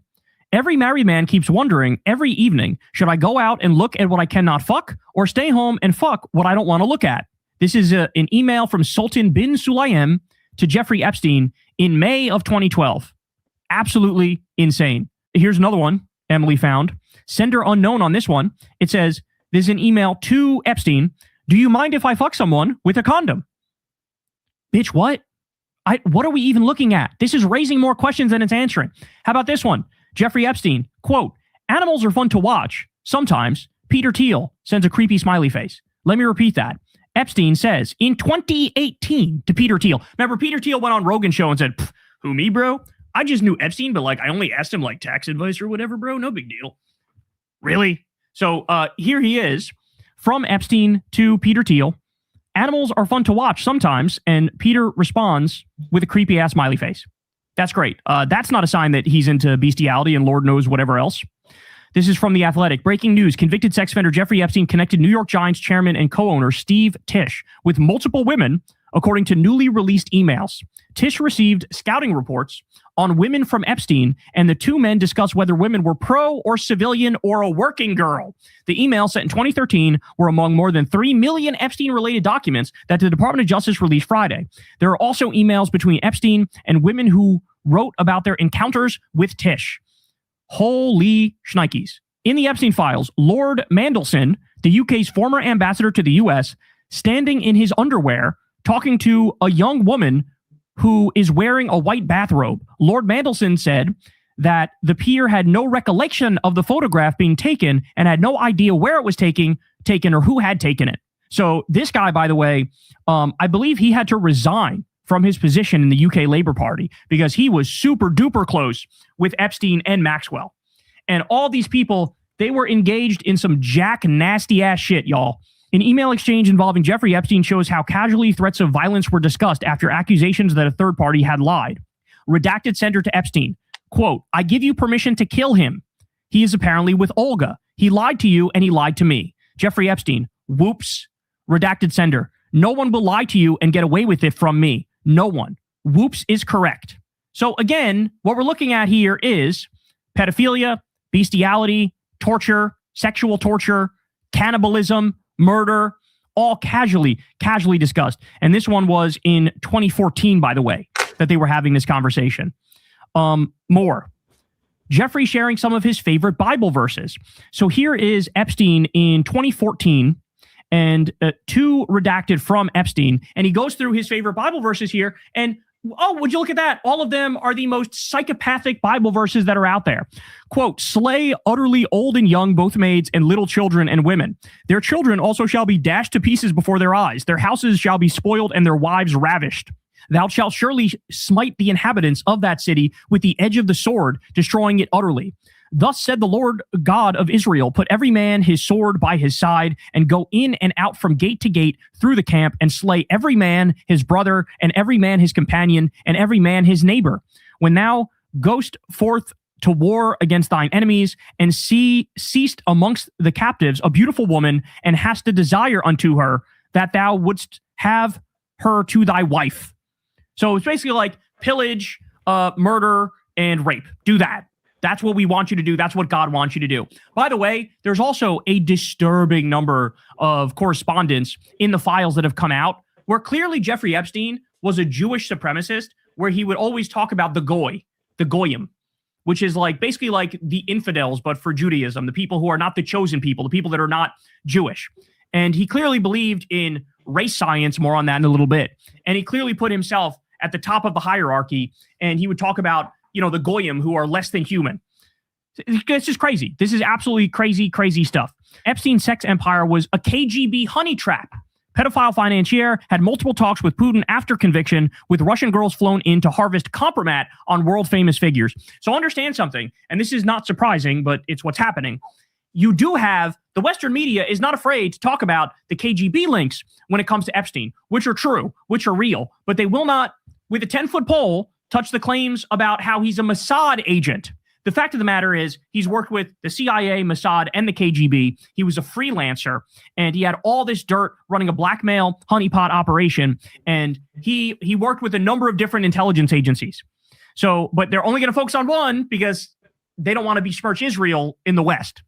Every married man keeps wondering every evening, should I go out and look at what I cannot fuck or stay home and fuck what I don't want to look at? This is an email from Sultan bin Sulayem to Jeffrey Epstein in May of 2012. Absolutely insane. Here's another one Emily found. Sender unknown on this one. It says, there's an email to Epstein. Do you mind if I fuck someone with a condom? Bitch, what? What are we even looking at? This is raising more questions than it's answering. How about this one? Jeffrey Epstein, quote, animals are fun to watch. Sometimes. Peter Thiel sends a creepy smiley face. Let me repeat that. Epstein says in 2018 to Peter Thiel. Remember, Peter Thiel went on Rogan's show and said, who, me, bro? I just knew Epstein, but like I only asked him like tax advice or whatever, bro. No big deal. Really? So here he is from Epstein to Peter Thiel. Animals are fun to watch sometimes. And Peter responds with a creepy ass smiley face. That's great. That's not a sign that he's into bestiality and Lord knows whatever else. This is from The Athletic. Breaking news. Convicted sex offender Jeffrey Epstein connected New York Giants chairman and co-owner Steve Tisch with multiple women, according to newly released emails. Tisch received scouting reports on women from Epstein, and the 2 men discussed whether women were pro or civilian or a working girl. The emails sent in 2013 were among more than 3 million Epstein-related documents that the Department of Justice released Friday. There are also emails between Epstein and women who wrote about their encounters with Tisch. Holy shnikes. In the Epstein files, Lord Mandelson, the UK's former ambassador to the US, standing in his underwear, talking to a young woman who is wearing a white bathrobe. Lord Mandelson said that the peer had no recollection of the photograph being taken and had no idea where it was taken or who had taken it. So this guy, by the way, I believe he had to resign from his position in the UK Labour Party because he was super duper close with Epstein and Maxwell. And all these people, they were engaged in some jack nasty ass shit, y'all. An email exchange involving Jeffrey Epstein shows how casually threats of violence were discussed after accusations that a third party had lied. Redacted sender to Epstein, quote, I give you permission to kill him. He is apparently with Olga. He lied to you and he lied to me. Jeffrey Epstein, whoops. redacted sender. No one will lie to you and get away with it from me. No one. Whoops is correct. So again, what we're looking at here is pedophilia, bestiality, torture, sexual torture, cannibalism, murder, all casually discussed. And this one was in 2014, by the way, that they were having this conversation. More. Jeffrey sharing some of his favorite Bible verses. So here is Epstein in 2014 and two redacted from Epstein. And he goes through his favorite Bible verses here. And oh, would you look at that? All of them are the most psychopathic Bible verses that are out there. Quote, slay utterly old and young, both maids and little children and women. Their children also shall be dashed to pieces before their eyes. Their houses shall be spoiled and their wives ravished. Thou shalt surely smite the inhabitants of that city with the edge of the sword, destroying it utterly. Thus said the Lord God of Israel, put every man his sword by his side, and go in and out from gate to gate through the camp, and slay every man his brother, and every man his companion, and every man his neighbor. When thou goest forth to war against thine enemies, and seest amongst the captives a beautiful woman, and hast a desire unto her, that thou wouldst have her to thy wife. So it's basically like pillage, murder, and rape. Do that. That's what we want you to do. That's what God wants you to do. By the way, there's also a disturbing number of correspondence in the files that have come out where clearly Jeffrey Epstein was a Jewish supremacist, where he would always talk about the goyim, which is like basically like the infidels, but for Judaism, the people who are not the chosen people, the people that are not Jewish. And he clearly believed in race science, more on that in a little bit. And he clearly put himself at the top of the hierarchy, and he would talk about, the goyim who are less than human. It's just crazy. This is absolutely crazy stuff. Epstein's sex empire was a KGB honey trap. Pedophile financier had multiple talks with Putin after conviction, with Russian girls flown in to harvest compromat on world famous figures. So understand something, and this is not surprising, but it's what's happening. You do have, the Western media is not afraid to talk about the KGB links when it comes to Epstein, which are true, which are real, but they will not, with a 10-foot pole, touch the claims about how he's a Mossad agent. The fact of the matter is he's worked with the CIA, Mossad, and the KGB. He was a freelancer, and he had all this dirt running a blackmail honeypot operation, and he worked with a number of different intelligence agencies. So, but they're only going to focus on one because they don't want to besmirch Israel in the West.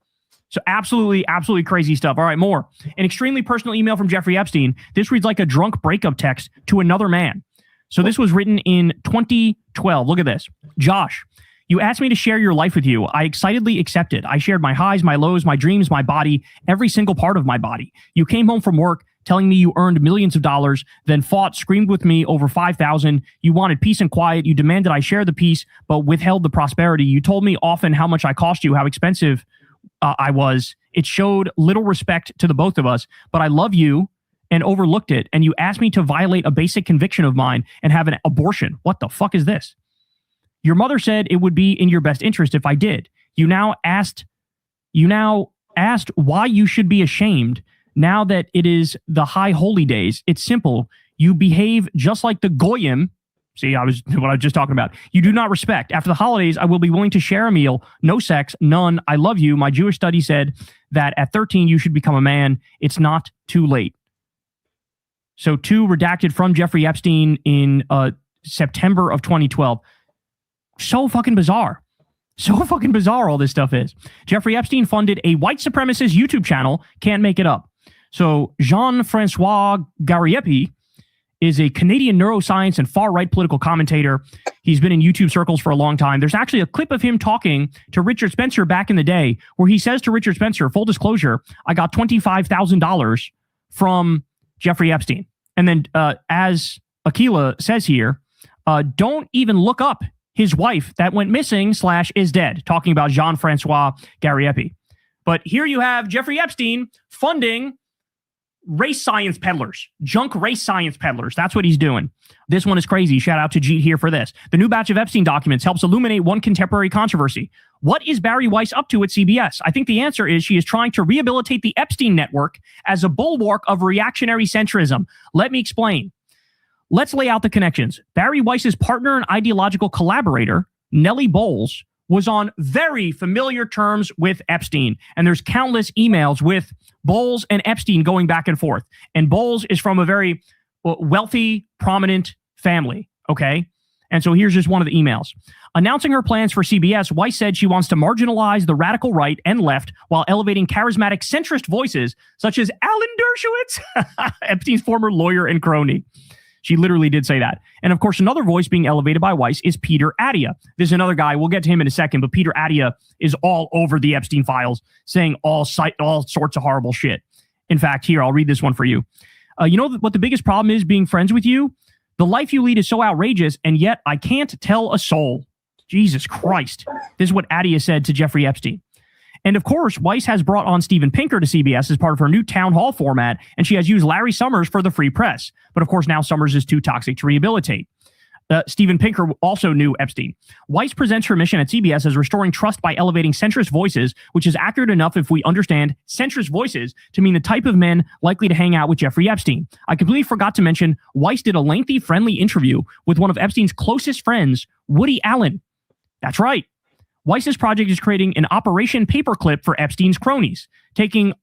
So absolutely crazy stuff. All right, more. An extremely personal email from Jeffrey Epstein. This reads like a drunk breakup text to another man. So this was written in 2012. Look at this. Josh, you asked me to share your life with you. I excitedly accepted. I shared my highs, my lows, my dreams, my body, every single part of my body. You came home from work telling me you earned millions of dollars, then fought, screamed with me over 5,000. You wanted peace and quiet. You demanded I share the peace, but withheld the prosperity. You told me often how much I cost you, how expensive I was. It showed little respect to the both of us, but I love you and overlooked it. And you asked me to violate a basic conviction of mine and have an abortion. What the fuck is this? Your mother said it would be in your best interest if I did. You now asked why you should be ashamed now that it is the high holy days. It's simple. You behave just like the goyim. See, what I was just talking about. You do not respect. After the holidays, I will be willing to share a meal. No sex, none. I love you. My Jewish study said that at 13, you should become a man. It's not too late. So two redacted from Jeffrey Epstein in September of 2012. So fucking bizarre. So fucking bizarre all this stuff is. Jeffrey Epstein funded a white supremacist YouTube channel. Can't make it up. So Jean-Francois Gariepi is a Canadian neuroscience and far-right political commentator. He's been in YouTube circles for a long time. There's actually a clip of him talking to Richard Spencer back in the day where he says to Richard Spencer, full disclosure, I got $25,000 from Jeffrey Epstein. And then as Aquila says here, don't even look up his wife that went missing / is dead, talking about Jean-Francois Gariepi. But here you have Jeffrey Epstein funding race science peddlers, junk race science peddlers. That's what he's doing. This one is crazy. Shout out to Jeet here for this. The new batch of Epstein documents helps illuminate one contemporary controversy. What is Barry Weiss up to at CBS? I think the answer is she is trying to rehabilitate the Epstein network as a bulwark of reactionary centrism. Let me explain. Let's lay out the connections. Barry Weiss's partner and ideological collaborator, Nellie Bowles, was on very familiar terms with Epstein. And there's countless emails with Bowles and Epstein going back and forth. And Bowles is from a very wealthy, prominent family, okay? And so here's just one of the emails. Announcing her plans for CBS, Weiss said she wants to marginalize the radical right and left while elevating charismatic centrist voices such as Alan Dershowitz, Epstein's former lawyer and crony. She literally did say that. And of course, another voice being elevated by Weiss is Peter Attia. There's another guy, we'll get to him in a second, but Peter Attia is all over the Epstein files, saying all sorts of horrible shit. In fact, here, I'll read this one for you. You know what the biggest problem is being friends with you? The life you lead is so outrageous, and yet I can't tell a soul. Jesus Christ. This is what Attia said to Jeffrey Epstein. And of course, Weiss has brought on Steven Pinker to CBS as part of her new town hall format, and she has used Larry Summers for the free press. But of course, now Summers is too toxic to rehabilitate. Steven Pinker also knew Epstein. Weiss presents her mission at CBS as restoring trust by elevating centrist voices, which is accurate enough if we understand centrist voices to mean the type of men likely to hang out with Jeffrey Epstein. I completely forgot to mention, Weiss did a lengthy, friendly interview with one of Epstein's closest friends, Woody Allen. That's right. Weiss's project is creating an Operation Paperclip for Epstein's cronies, taking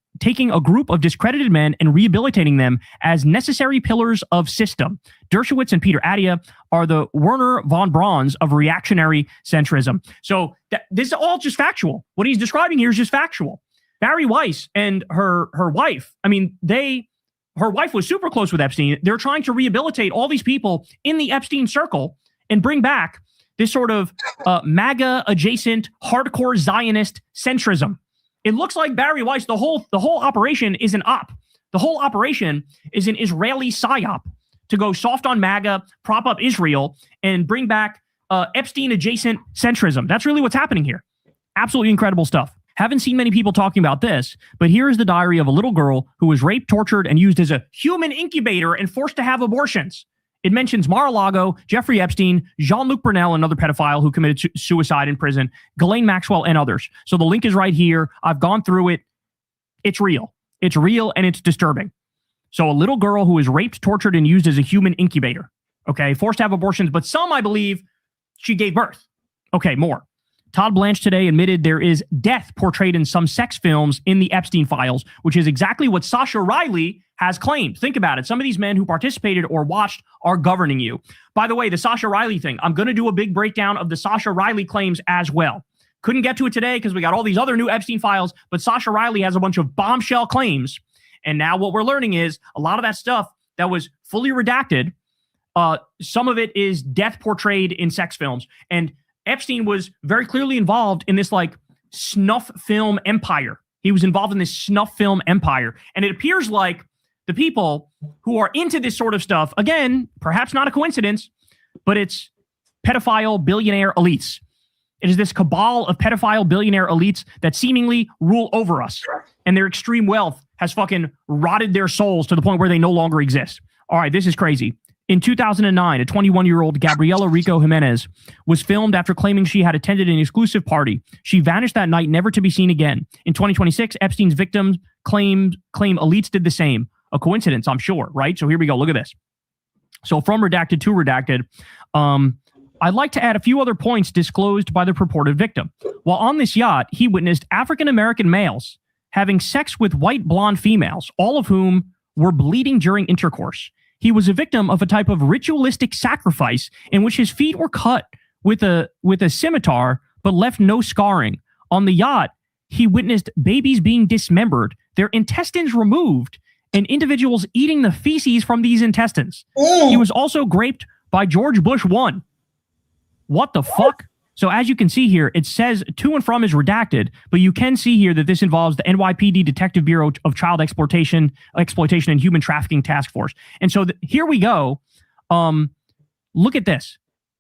a group of discredited men and rehabilitating them as necessary pillars of system. Dershowitz and Peter Attia are the Werner von Braun's of reactionary centrism. So this is all just factual. What he's describing here is just factual. Barry Weiss and her wife, her wife was super close with Epstein. They're trying to rehabilitate all these people in the Epstein circle and bring back this sort of MAGA adjacent hardcore Zionist centrism. It looks like Barry Weiss, the whole operation is an op. The whole operation is an Israeli psyop to go soft on MAGA, prop up Israel, and bring back Epstein adjacent centrism. That's really what's happening here. Absolutely incredible stuff. Haven't seen many people talking about this, but here is the diary of a little girl who was raped, tortured, and used as a human incubator and forced to have abortions. It mentions Mar-a-Lago, Jeffrey Epstein, Jean-Luc Brunel, another pedophile who committed suicide in prison, Ghislaine Maxwell, and others. So the link is right here. I've gone through it. It's real. It's real, and it's disturbing. So a little girl who is raped, tortured, and used as a human incubator. Okay, forced to have abortions, but some, I believe, she gave birth. Okay, more. Todd Blanche today admitted there is death portrayed in some sex films in the Epstein files, which is exactly what Sasha Riley has claimed. Think about it. Some of these men who participated or watched are governing you. By the way, the Sasha Riley thing, I'm going to do a big breakdown of the Sasha Riley claims as well. Couldn't get to it today because we got all these other new Epstein files, but Sasha Riley has a bunch of bombshell claims. And now what we're learning is a lot of that stuff that was fully redacted, some of it is death portrayed in sex films. And Epstein was very clearly involved in this like snuff film empire. He was involved in this snuff film empire. And it appears like the people who are into this sort of stuff, again, perhaps not a coincidence, but it's pedophile billionaire elites. It is this cabal of pedophile billionaire elites that seemingly rule over us. And their extreme wealth has fucking rotted their souls to the point where they no longer exist. All right, this is crazy. In 2009, a 21-year-old Gabriela Rico Jimenez was filmed after claiming she had attended an exclusive party. She vanished that night, never to be seen again. In 2026, Epstein's victims claim elites did the same. A coincidence, I'm sure, right? So here we go. Look at this. So from redacted to redacted, I'd like to add a few other points disclosed by the purported victim. While on this yacht, he witnessed African-American males having sex with white blonde females, all of whom were bleeding during intercourse. He was a victim of a type of ritualistic sacrifice in which his feet were cut with a scimitar, but left no scarring. On the yacht, he witnessed babies being dismembered, their intestines removed, and individuals eating the feces from these intestines. He was also graped by George Bush I. What the fuck? So as you can see here, it says to and from is redacted, but you can see here that this involves the NYPD Detective Bureau of Child Exploitation and Human Trafficking Task Force. And so here we go. Look at this.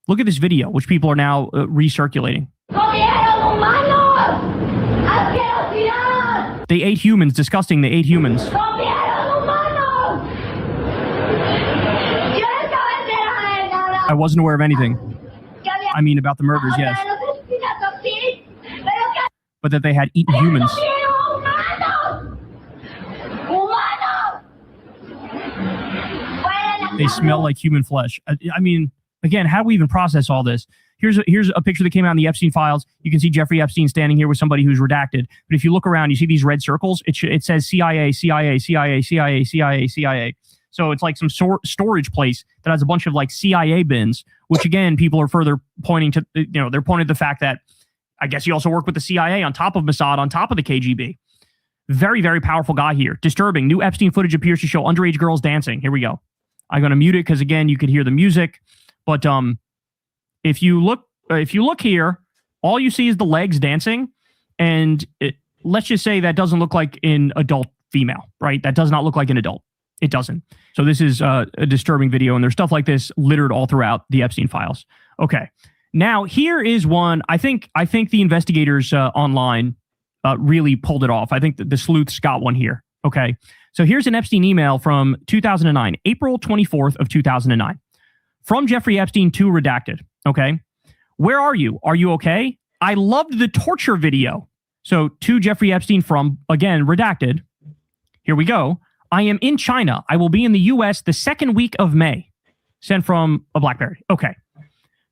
Look at this video, which people are now recirculating. They ate humans. Disgusting. They ate humans. I wasn't aware of anything. I mean, about the murders, yes. But that they had eaten humans. They smell like human flesh. I mean, again, how do we even process all this? here's a picture that came out in the Epstein files. You can see Jeffrey Epstein standing here with somebody who's redacted. But if you look around, you see these red circles. It says CIA, CIA, CIA, CIA, CIA, CIA. So it's like some storage place that has a bunch of like CIA bins, which again, people are further pointing to, they're pointing to the fact that I guess he also worked with the CIA on top of Mossad, on top of the KGB. Very, very powerful guy here. Disturbing. New Epstein footage appears to show underage girls dancing. Here we go. I'm going to mute it because again, you could hear the music. But if you look here, all you see is the legs dancing, and let's just say that doesn't look like an adult female, right? That does not look like an adult. It doesn't. So this is a disturbing video, and there's stuff like this littered all throughout the Epstein files. Okay, now here is one. I think the investigators online really pulled it off. I think the sleuths got one here. Okay, so here's an Epstein email from 2009, April 24th of 2009. From Jeffrey Epstein to redacted. Okay. Where are you? Are you okay? I loved the torture video. So to Jeffrey Epstein from, again, redacted. Here we go. I am in China. I will be in the US the second week of May. Sent from a BlackBerry. Okay.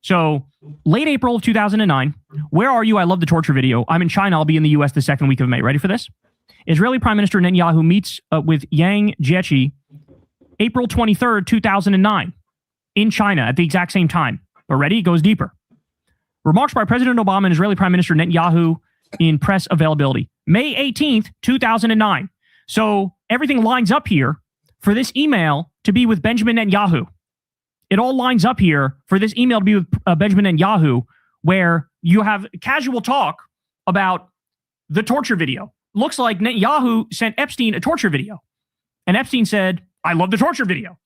So late April of 2009. Where are you? I love the torture video. I'm in China. I'll be in the US the second week of May. Ready for this? Israeli Prime Minister Netanyahu meets with Yang Jiechi April 23rd, 2009. In China at the exact same time. But ready? It goes deeper. Remarks by President Obama and Israeli Prime Minister Netanyahu in press availability. May 18th, 2009. So everything lines up here for this email to be with Benjamin Netanyahu. It all lines up here for this email to be with Benjamin Netanyahu, where you have casual talk about the torture video. Looks like Netanyahu sent Epstein a torture video. And Epstein said, I love the torture video.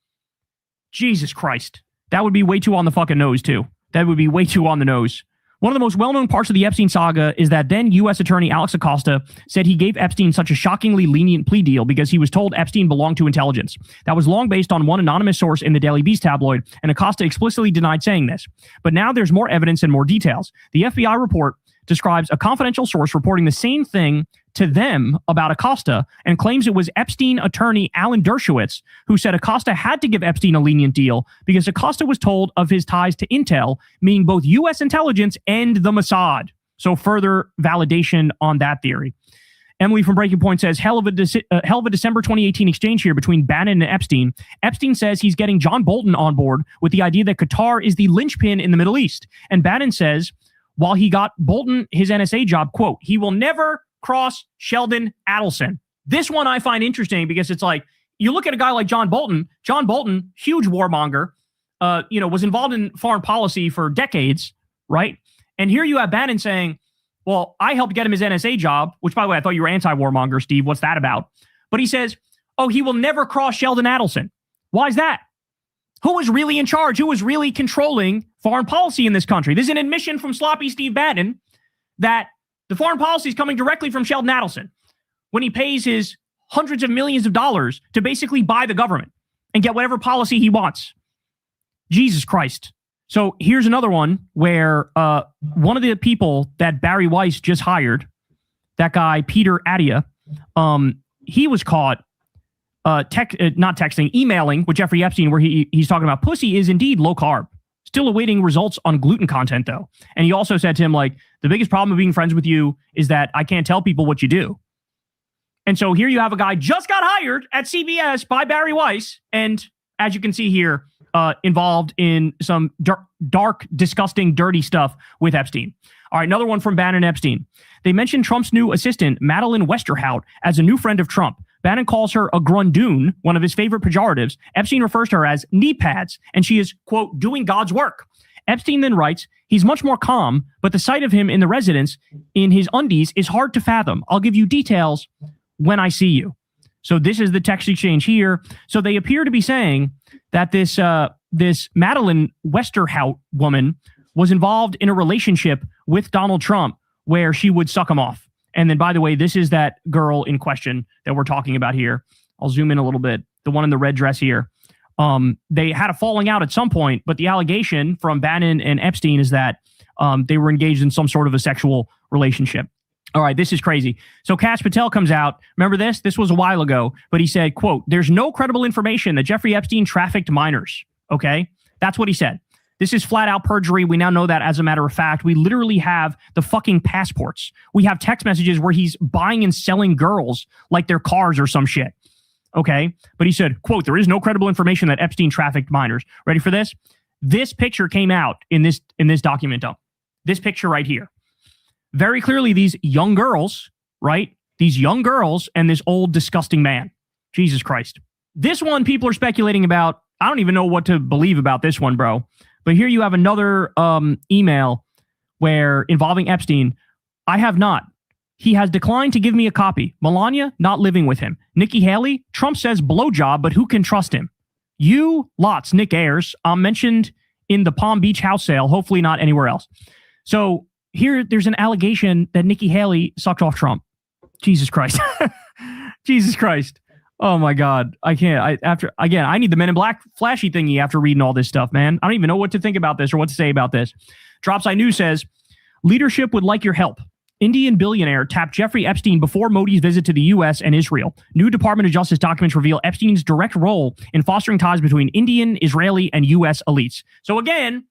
Jesus Christ. That would be way too on the fucking nose, too. That would be way too on the nose. One of the most well-known parts of the Epstein saga is that then U.S. Attorney Alex Acosta said he gave Epstein such a shockingly lenient plea deal because he was told Epstein belonged to intelligence. That was long based on one anonymous source in the Daily Beast tabloid, and Acosta explicitly denied saying this. But now there's more evidence and more details. The FBI report describes a confidential source reporting the same thing to them about Acosta and claims it was Epstein attorney Alan Dershowitz who said Acosta had to give Epstein a lenient deal because Acosta was told of his ties to Intel, meaning both U.S. intelligence and the Mossad. So further validation on that theory. Emily from Breaking Point says, hell of a December 2018 exchange here between Bannon and Epstein. Epstein says he's getting John Bolton on board with the idea that Qatar is the linchpin in the Middle East. And Bannon says, while he got Bolton his NSA job, quote, he will never cross Sheldon Adelson. This one I find interesting because it's like, you look at a guy like John Bolton, huge warmonger, was involved in foreign policy for decades, right? And here you have Bannon saying, well, I helped get him his NSA job, which, by the way, I thought you were anti-warmonger, Steve. What's that about? But he says, oh, he will never cross Sheldon Adelson. Why is that? Who was really in charge? Who was really controlling foreign policy in this country? This is an admission from sloppy Steve Bannon that the foreign policy is coming directly from Sheldon Adelson when he pays his hundreds of millions of dollars to basically buy the government and get whatever policy he wants. Jesus Christ. So here's another one where one of the people that Barry Weiss just hired, that guy, Peter Attia, he was caught emailing with Jeffrey Epstein where he's talking about pussy is indeed low carb. Still awaiting results on gluten content, though. And he also said to him, like, the biggest problem of being friends with you is that I can't tell people what you do. And so here you have a guy just got hired at CBS by Barry Weiss. And as you can see here, involved in some dark, disgusting, dirty stuff with Epstein. All right, another one from Bannon and Epstein. They mentioned Trump's new assistant, Madeleine Westerhout, as a new friend of Trump. Bannon calls her a grundoon, one of his favorite pejoratives. Epstein refers to her as knee pads, and she is, quote, doing God's work. Epstein then writes, he's much more calm, but the sight of him in the residence in his undies is hard to fathom. I'll give you details when I see you. So this is the text exchange here. So they appear to be saying that this Madeleine Westerhout woman was involved in a relationship with Donald Trump where she would suck him off. And then, by the way, this is that girl in question that we're talking about here. I'll zoom in a little bit. The one in the red dress here. They had a falling out at some point, but the allegation from Bannon and Epstein is that they were engaged in some sort of a sexual relationship. All right, this is crazy. So Kash Patel comes out. Remember this? This was a while ago, but he said, quote, there's no credible information that Jeffrey Epstein trafficked minors. Okay, that's what he said. This is flat out perjury. We now know that as a matter of fact. We literally have the fucking passports. We have text messages where he's buying and selling girls like they're cars or some shit. Okay. But he said, quote, there is no credible information that Epstein trafficked minors. Ready for this? This picture came out in this document dump. This picture right here. Very clearly, these young girls, right? These young girls and this old disgusting man. Jesus Christ. This one people are speculating about. I don't even know what to believe about this one, bro. But here you have another email where involving Epstein. I have not. He has declined to give me a copy. Melania, not living with him. Nikki Haley, Trump says blowjob, but who can trust him? You, lots, Nick Ayers, mentioned in the Palm Beach house sale, hopefully not anywhere else. So here, there's an allegation that Nikki Haley sucked off Trump. Jesus Christ. Jesus Christ. Oh my God. I can't. I need the Men in Black flashy thingy after reading all this stuff, man. I don't even know what to think about this or what to say about this. Drops I Knew says, leadership would like your help. Indian billionaire tapped Jeffrey Epstein before Modi's visit to the U.S. and Israel. New Department of Justice documents reveal Epstein's direct role in fostering ties between Indian, Israeli, and U.S. elites. So again,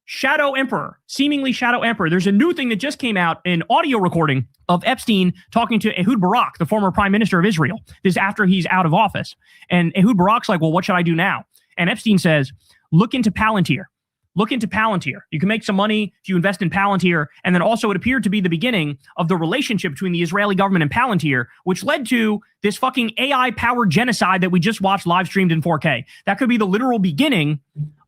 Shadow Emperor, seemingly Shadow Emperor. There's a new thing that just came out, an audio recording of Epstein talking to Ehud Barak, the former prime minister of Israel. This is after he's out of office. And Ehud Barak's like, well, what should I do now? And Epstein says, look into Palantir. Look into Palantir. You can make some money if you invest in Palantir. And then also it appeared to be the beginning of the relationship between the Israeli government and Palantir, which led to this fucking AI-powered genocide that we just watched live streamed in 4K. That could be the literal beginning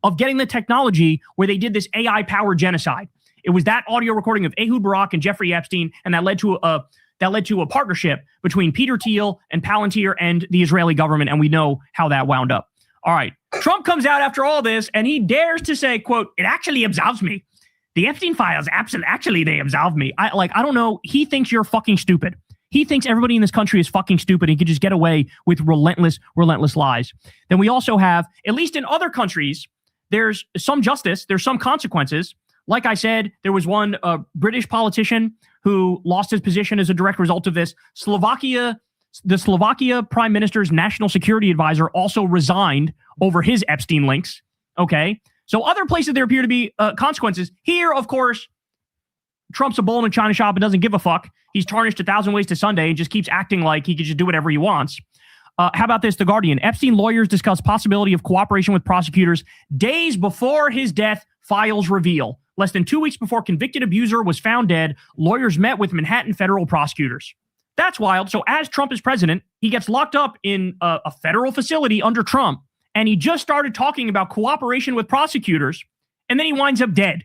of getting the technology where they did this AI-powered genocide. It was that audio recording of Ehud Barak and Jeffrey Epstein, and that led to a partnership between Peter Thiel and Palantir and the Israeli government, and we know how that wound up. All right. Trump comes out after all this, and he dares to say, quote, it actually absolves me. The Epstein files, actually, they absolve me. I don't know. He thinks you're fucking stupid. He thinks everybody in this country is fucking stupid and can just get away with relentless lies. Then we also have, at least in other countries, there's some justice, there's some consequences. Like I said, there was one British politician who lost his position as a direct result of this. The Slovakia Prime Minister's national security advisor also resigned over his Epstein links. Okay. So other places there appear to be consequences. Here, of course, Trump's a bull in a china shop and doesn't give a fuck. He's tarnished 1,000 ways to Sunday and just keeps acting like he could just do whatever he wants. How about this? The Guardian. Epstein lawyers discuss possibility of cooperation with prosecutors days before his death, files reveal. Less than 2 weeks before convicted abuser was found dead, lawyers met with Manhattan federal prosecutors. That's wild. So as Trump is president, he gets locked up in a federal facility under Trump, and he just started talking about cooperation with prosecutors, and then he winds up dead.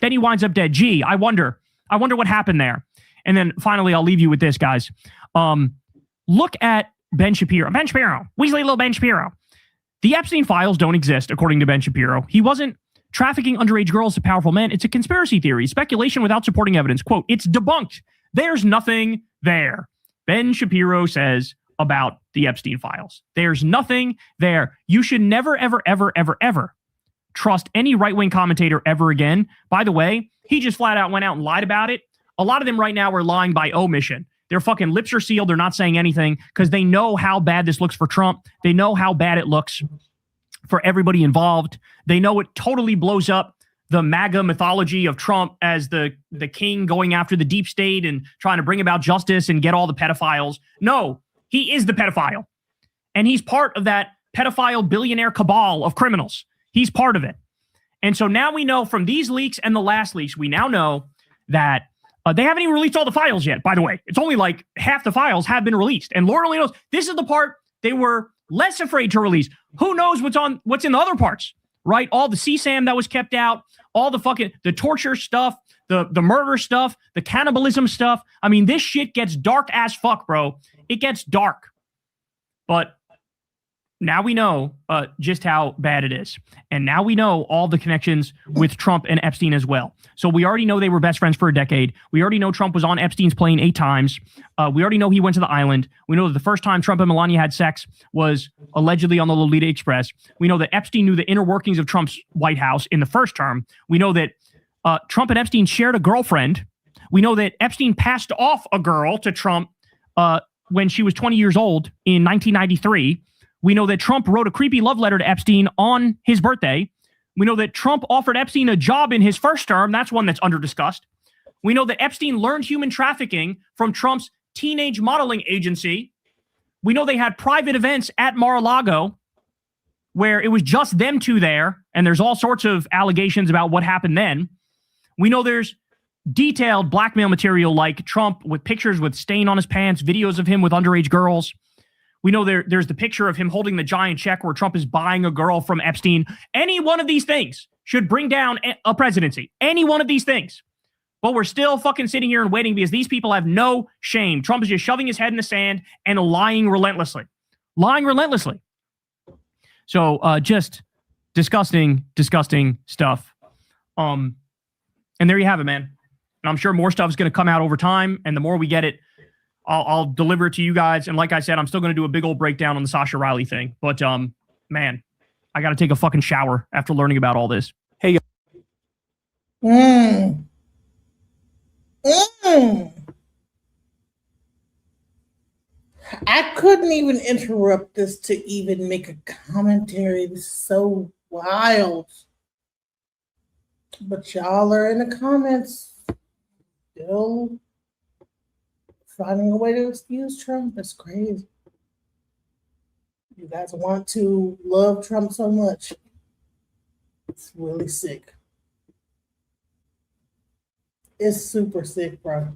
Gee, I wonder what happened there. And then finally, I'll leave you with this, guys. Look at Ben Shapiro. Weasley little Ben Shapiro. The Epstein files don't exist, according to Ben Shapiro. He wasn't trafficking underage girls to powerful men. It's a conspiracy theory, speculation without supporting evidence. Quote, it's debunked. There's nothing there. Ben Shapiro says about the Epstein files. There's nothing there. You should never, ever, ever, ever, ever trust any right-wing commentator ever again. By the way, he just flat out went out and lied about it. A lot of them right now are lying by omission. Their fucking lips are sealed. They're not saying anything because they know how bad this looks for Trump. They know how bad it looks for everybody involved. They know it totally blows up the MAGA mythology of Trump as the king going after the deep state and trying to bring about justice and get all the pedophiles. No, he is the pedophile. And he's part of that pedophile billionaire cabal of criminals. He's part of it. And so now we know from these leaks and the last leaks, we now know that they haven't even released all the files yet, by the way. It's only like half the files have been released. And Lord only knows, this is the part they were less afraid to release. Who knows what's in the other parts, right? All the CSAM that was kept out, all the torture stuff, the murder stuff, the cannibalism stuff. I mean, this shit gets dark as fuck, bro. It gets dark. But now we know just how bad it is. And now we know all the connections with Trump and Epstein as well. So we already know they were best friends for a decade. We already know Trump was on Epstein's plane 8 times. We already know he went to the island. We know that the first time Trump and Melania had sex was allegedly on the Lolita Express. We know that Epstein knew the inner workings of Trump's White House in the first term. We know that Trump and Epstein shared a girlfriend. We know that Epstein passed off a girl to Trump when she was 20 years old in 1993. We know that Trump wrote a creepy love letter to Epstein on his birthday. We know that Trump offered Epstein a job in his first term. That's one that's under discussed. We know that Epstein learned human trafficking from Trump's teenage modeling agency. We know they had private events at Mar-a-Lago where it was just them two there, and there's all sorts of allegations about what happened then. We know there's detailed blackmail material like Trump with pictures with stain on his pants, videos of him with underage girls. We know there's the picture of him holding the giant check where Trump is buying a girl from Epstein. Any one of these things should bring down a presidency. Any one of these things. But we're still fucking sitting here and waiting because these people have no shame. Trump is just shoving his head in the sand and lying relentlessly. Lying relentlessly. So just disgusting, disgusting stuff. And there you have it, man. And I'm sure more stuff is going to come out over time. And the more we get it, I'll deliver it to you guys. And like I said, I'm still going to do a big old breakdown on the Sasha Riley thing. But man, I got to take a fucking shower after learning about all this. Hey, I couldn't even interrupt this to even make a commentary. This is so wild. But y'all are in the comments still finding a way to excuse Trump. That's crazy. You guys want to love Trump so much. It's really sick. It's super sick, bro.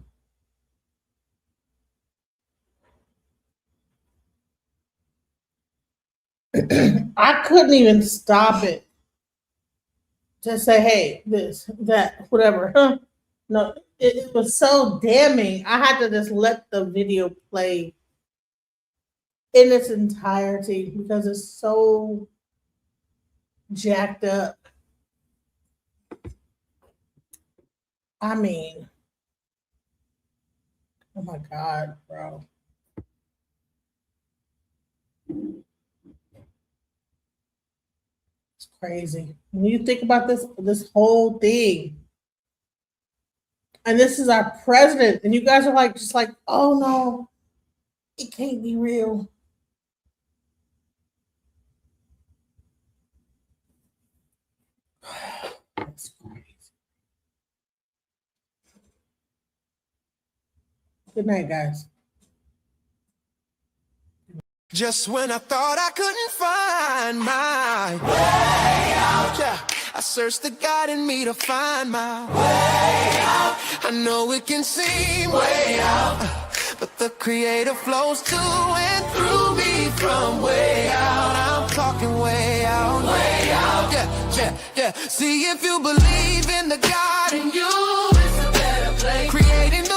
I couldn't even stop it to say, hey, this, that, whatever. No, it was so damning. I had to just let the video play in its entirety because it's so jacked up. I mean, oh my God, bro. It's crazy. When you think about this whole thing, and this is our president, and you guys are like, just like, oh no, it can't be real. That's crazy. Good night, guys. Just when I thought I couldn't find my way out, yeah, I searched the God in me to find my way out. I know it can seem way out, but the Creator flows to and through me from way out. I'm talking way out, yeah, yeah, yeah. See if you believe in the God in you, it's a better place. Creating the